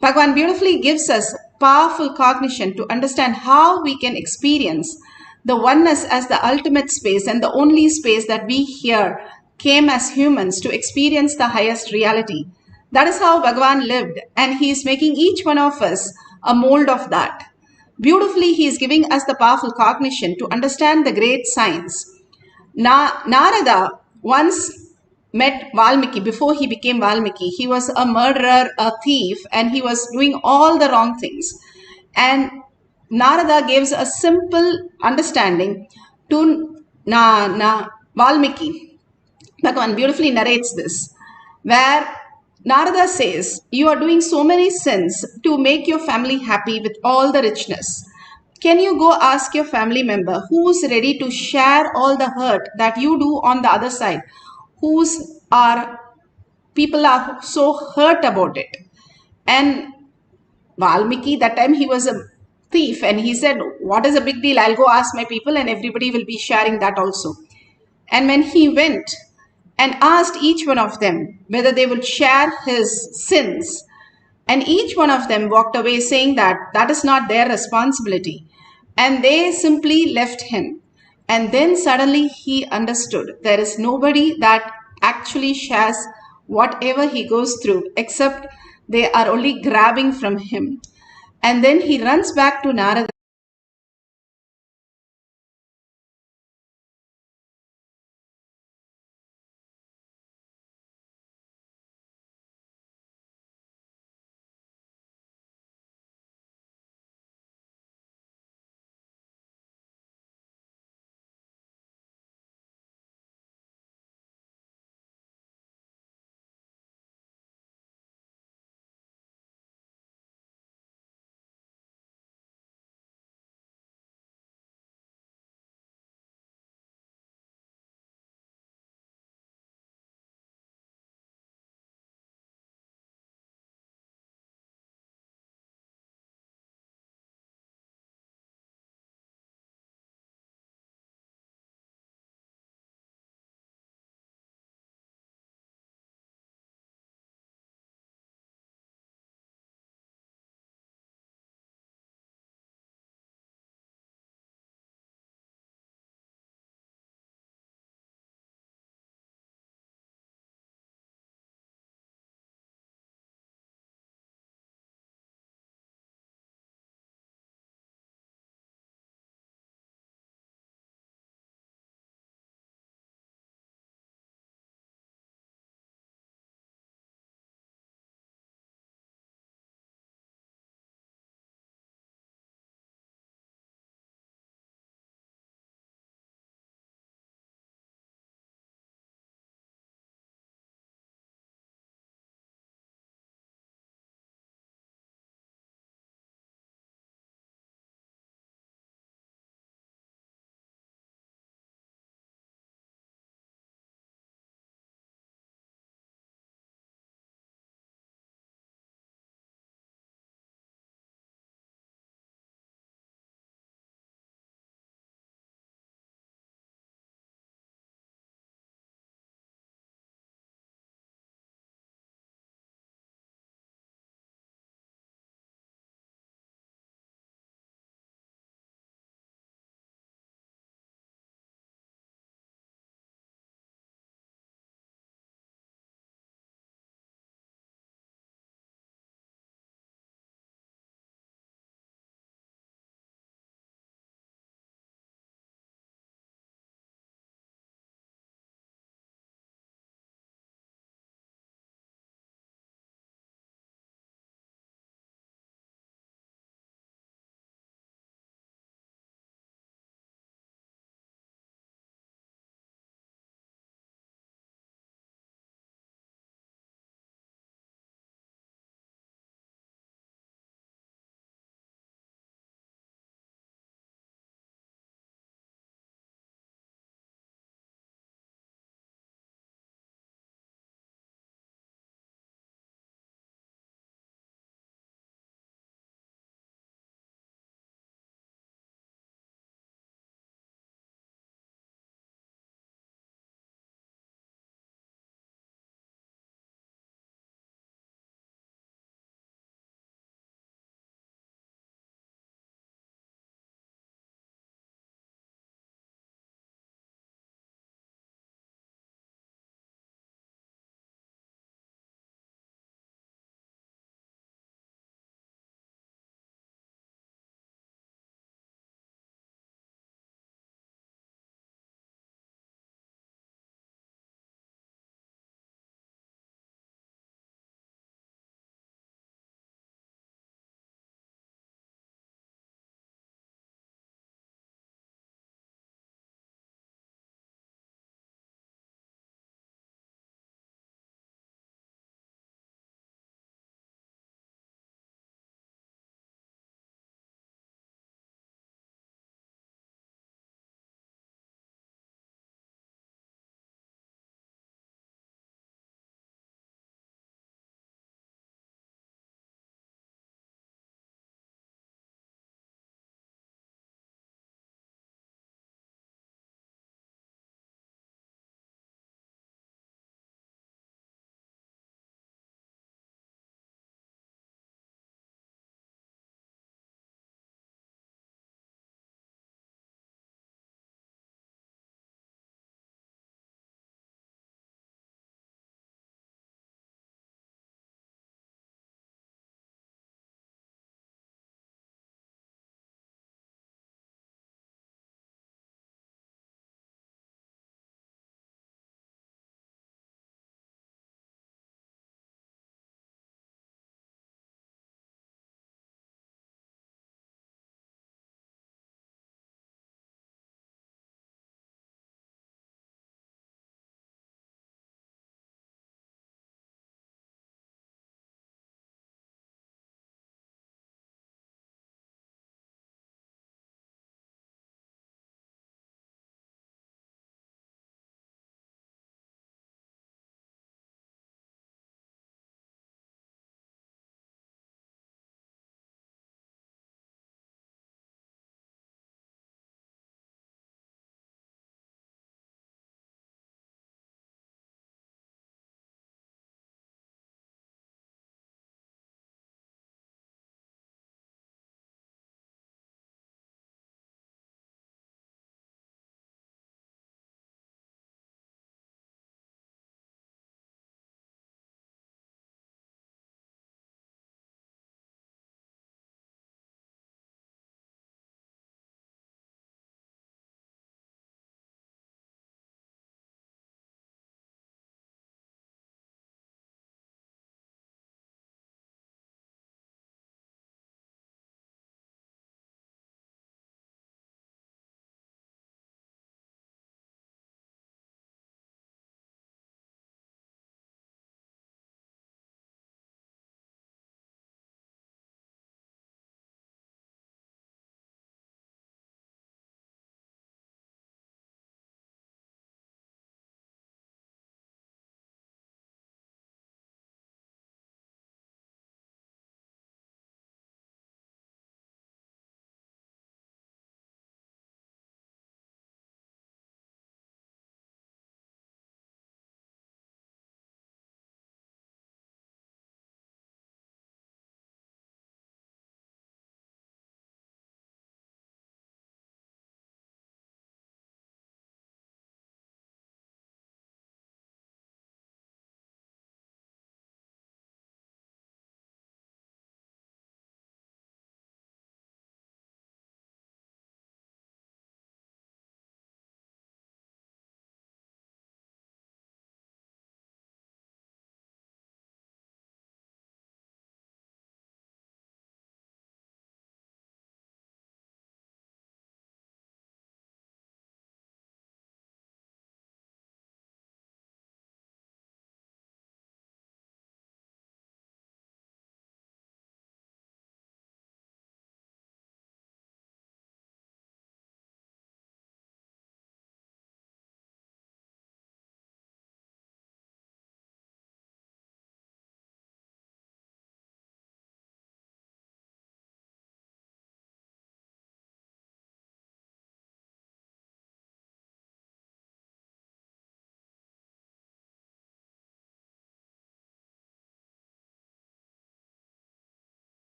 Speaker 16: Bhagavan beautifully gives us powerful cognition to understand how we can experience the oneness as the ultimate space and the only space that we here came as humans to experience the highest reality. That is how Bhagavan lived, and he is making each one of us a mold of that. Beautifully, he is giving us the powerful cognition to understand the great science. Narada once met Valmiki before he became Valmiki. He was a murderer, a thief, and he was doing all the wrong things. And Narada gives a simple understanding to Valmiki. Bhagavan beautifully narrates this, where Narada says, you are doing so many sins to make your family happy with all the richness. Can you go ask your family member who's ready to share all the hurt that you do on the other side? People are so hurt about it. And Valmiki, that time he was a thief, and he said, what is a big deal? I'll go ask my people and everybody will be sharing that also. And when he went and asked each one of them whether they would share his sins, and each one of them walked away saying that that is not their responsibility. And they simply left him. And then suddenly he understood there is nobody that actually shares whatever he goes through, except they are only grabbing from him. And then he runs back to Narada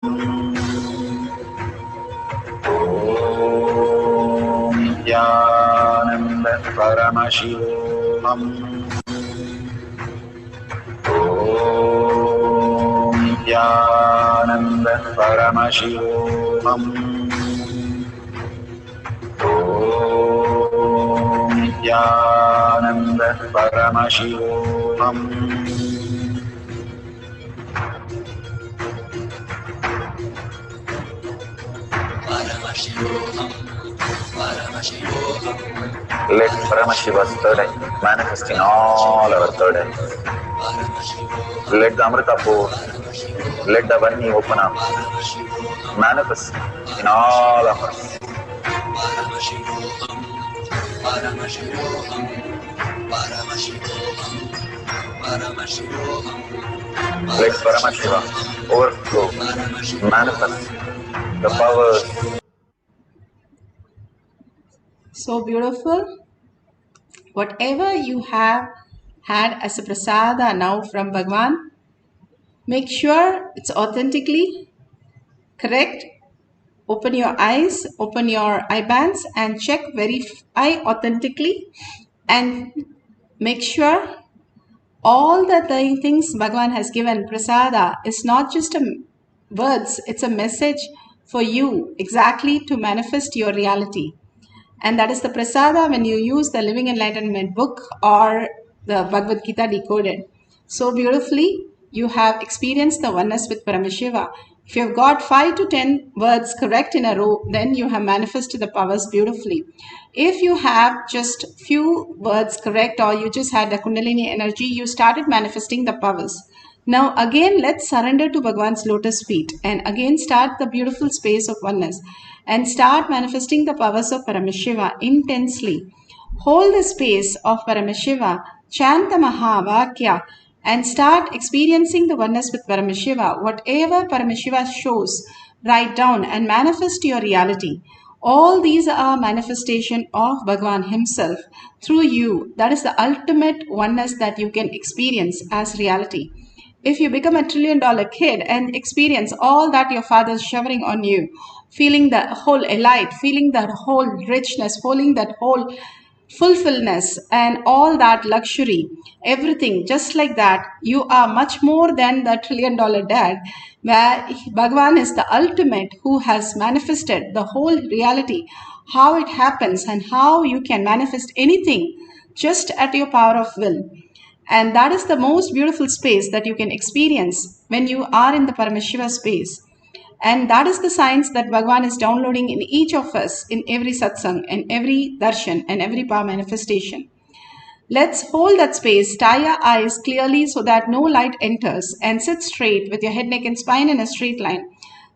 Speaker 8: Nithyananda Paramashivoham. Nithyananda Paramashivoham. Nithyananda Paramashivoham. Let Paramashiva's third eye manifest in all our third eyes. Let the Amrita pour, let the Vani open up, manifest in all of us. Let Paramashiva overflow, manifest the powers.
Speaker 16: So beautiful. Whatever you have had as a prasada now from Bhagwan, make sure it's authentically correct. Open your eyes, open your eye bands and check, verify authentically and make sure all the things Bhagwan has given, prasada, is not just words, it's a message for you exactly to manifest your reality. And that is the prasada when you use the Living Enlightenment book or the Bhagavad Gita decoded. So beautifully, you have experienced the oneness with Paramashiva. If you have got 5 to 10 words correct in a row, then you have manifested the powers beautifully. If you have just few words correct or you just had the Kundalini energy, you started manifesting the powers. Now again, let's surrender to Bhagwan's lotus feet and again start the beautiful space of oneness and start manifesting the powers of Paramashiva intensely. Hold the space of Paramashiva, chant the Mahavakya and start experiencing the oneness with Paramashiva. Whatever Paramashiva shows, write down and manifest your reality. All these are manifestation of Bhagwan himself through you. That is the ultimate oneness that you can experience as reality. If you become a $1 trillion kid and experience all that your father is showering on you, feeling the whole elite, feeling that whole richness, feeling that whole fulfillness and all that luxury, everything just like that, you are much more than the $1 trillion dad, where Bhagwan is the ultimate who has manifested the whole reality, how it happens and how you can manifest anything just at your power of will. And that is the most beautiful space that you can experience when you are in the Paramashiva space. And that is the science that Bhagwan is downloading in each of us in every satsang and every darshan and every power manifestation. Let's hold that space, tie your eyes clearly so that no light enters and sit straight with your head, neck and spine in a straight line.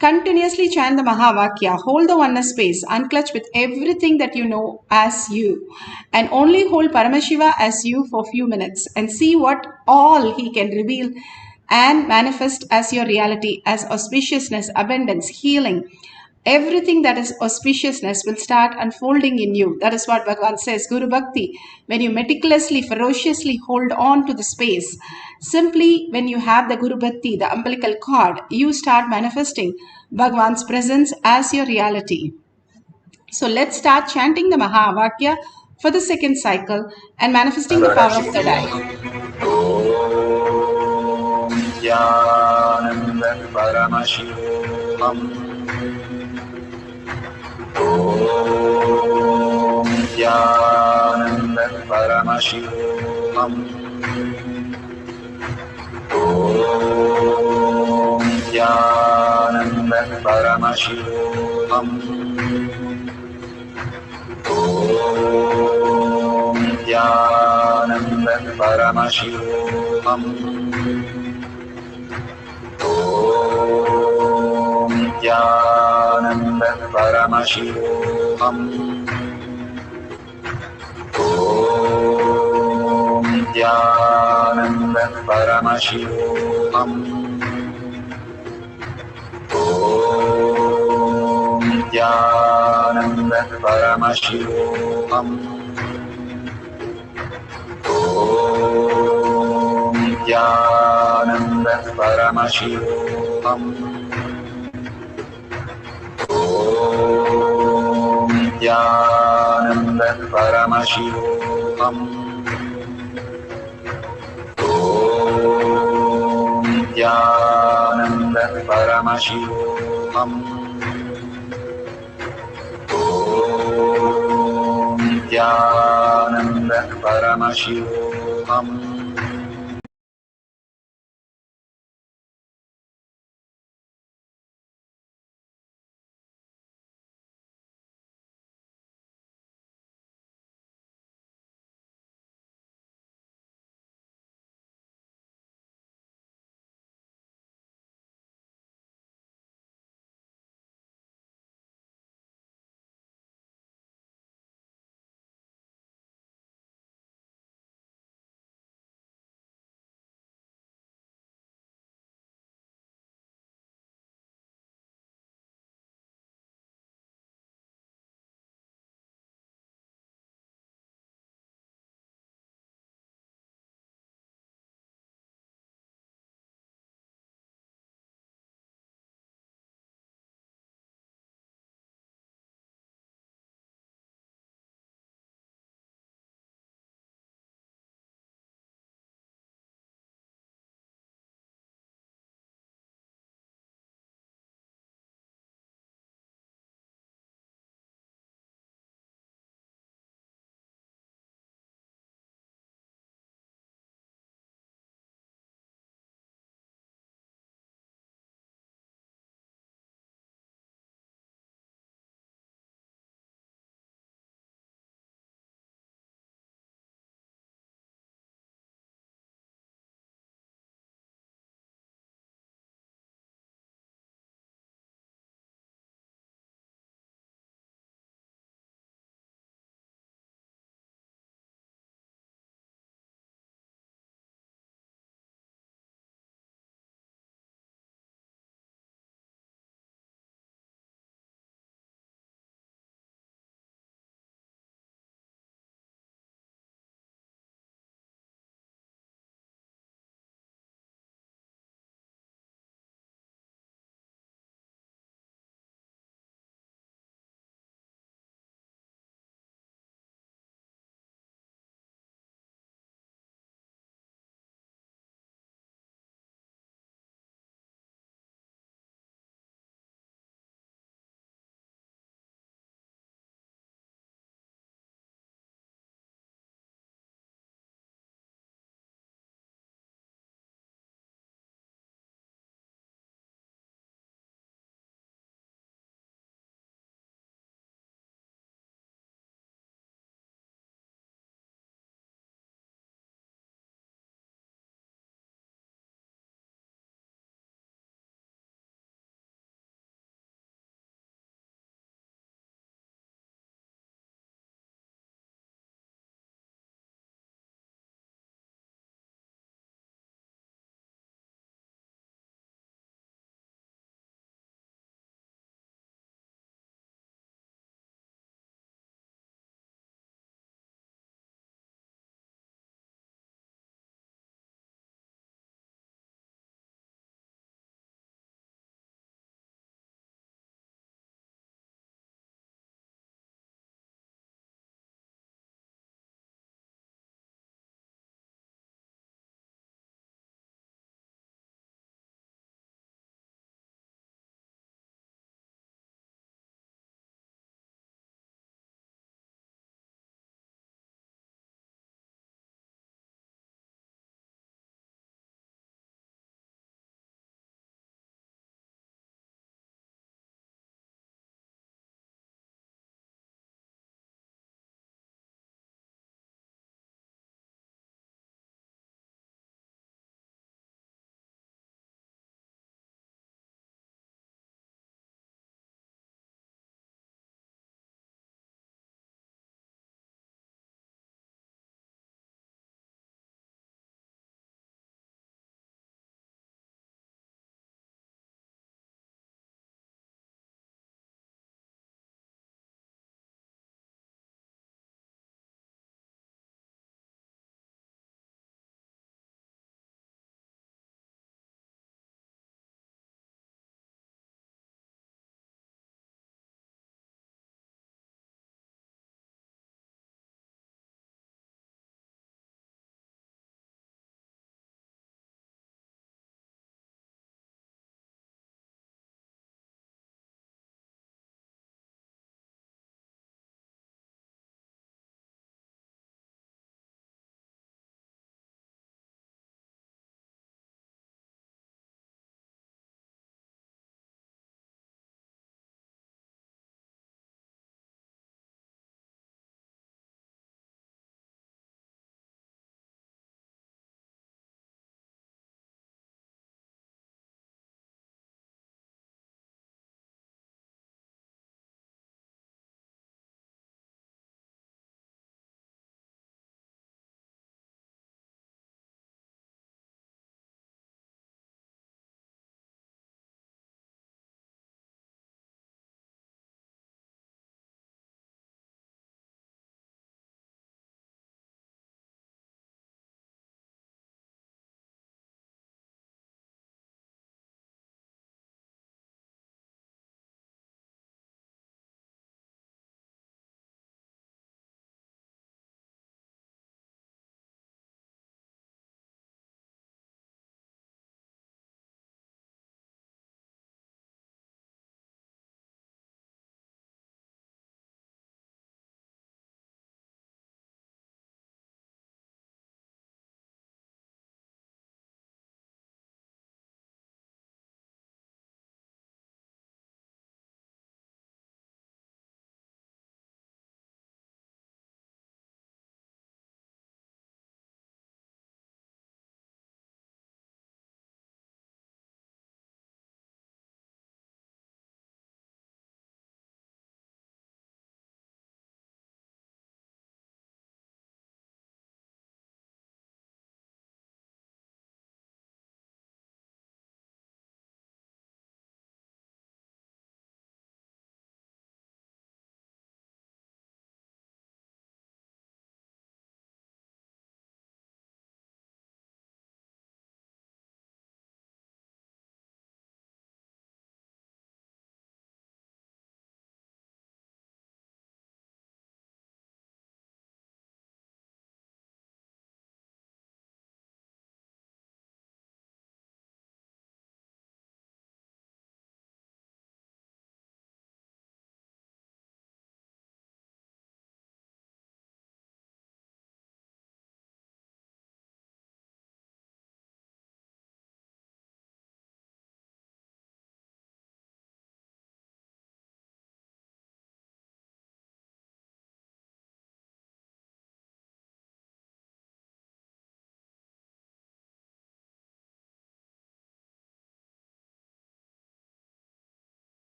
Speaker 16: Continuously chant the Mahavakya, hold the oneness space, unclutch with everything that you know as you, and only hold Paramashiva as you for a few minutes and see what all he can reveal and manifest as your reality, as auspiciousness, abundance, healing. Everything that is auspiciousness will start unfolding in you. That is what Bhagwan says, Guru Bhakti. When you meticulously, ferociously hold on to the space, simply when you have the Guru Bhakti, the umbilical cord, you start manifesting Bhagwan's presence as your reality. So let's start chanting the Mahavakya for the second cycle and manifesting the power of the eye.
Speaker 8: Nithyananda Paramashivoham. Nithyananda Paramashivoham. Nithyananda Paramashivoham. Nithyananda Paramashivoham. Nithyananda Paramashivoham. Nithyananda Paramashivoham. Nithyananda Paramashivoham. Nithyananda Paramashivoham. Om Nithyananda Paramashivoham. Om Nithyananda Paramashivoham. Om Nithyananda Paramashivoham.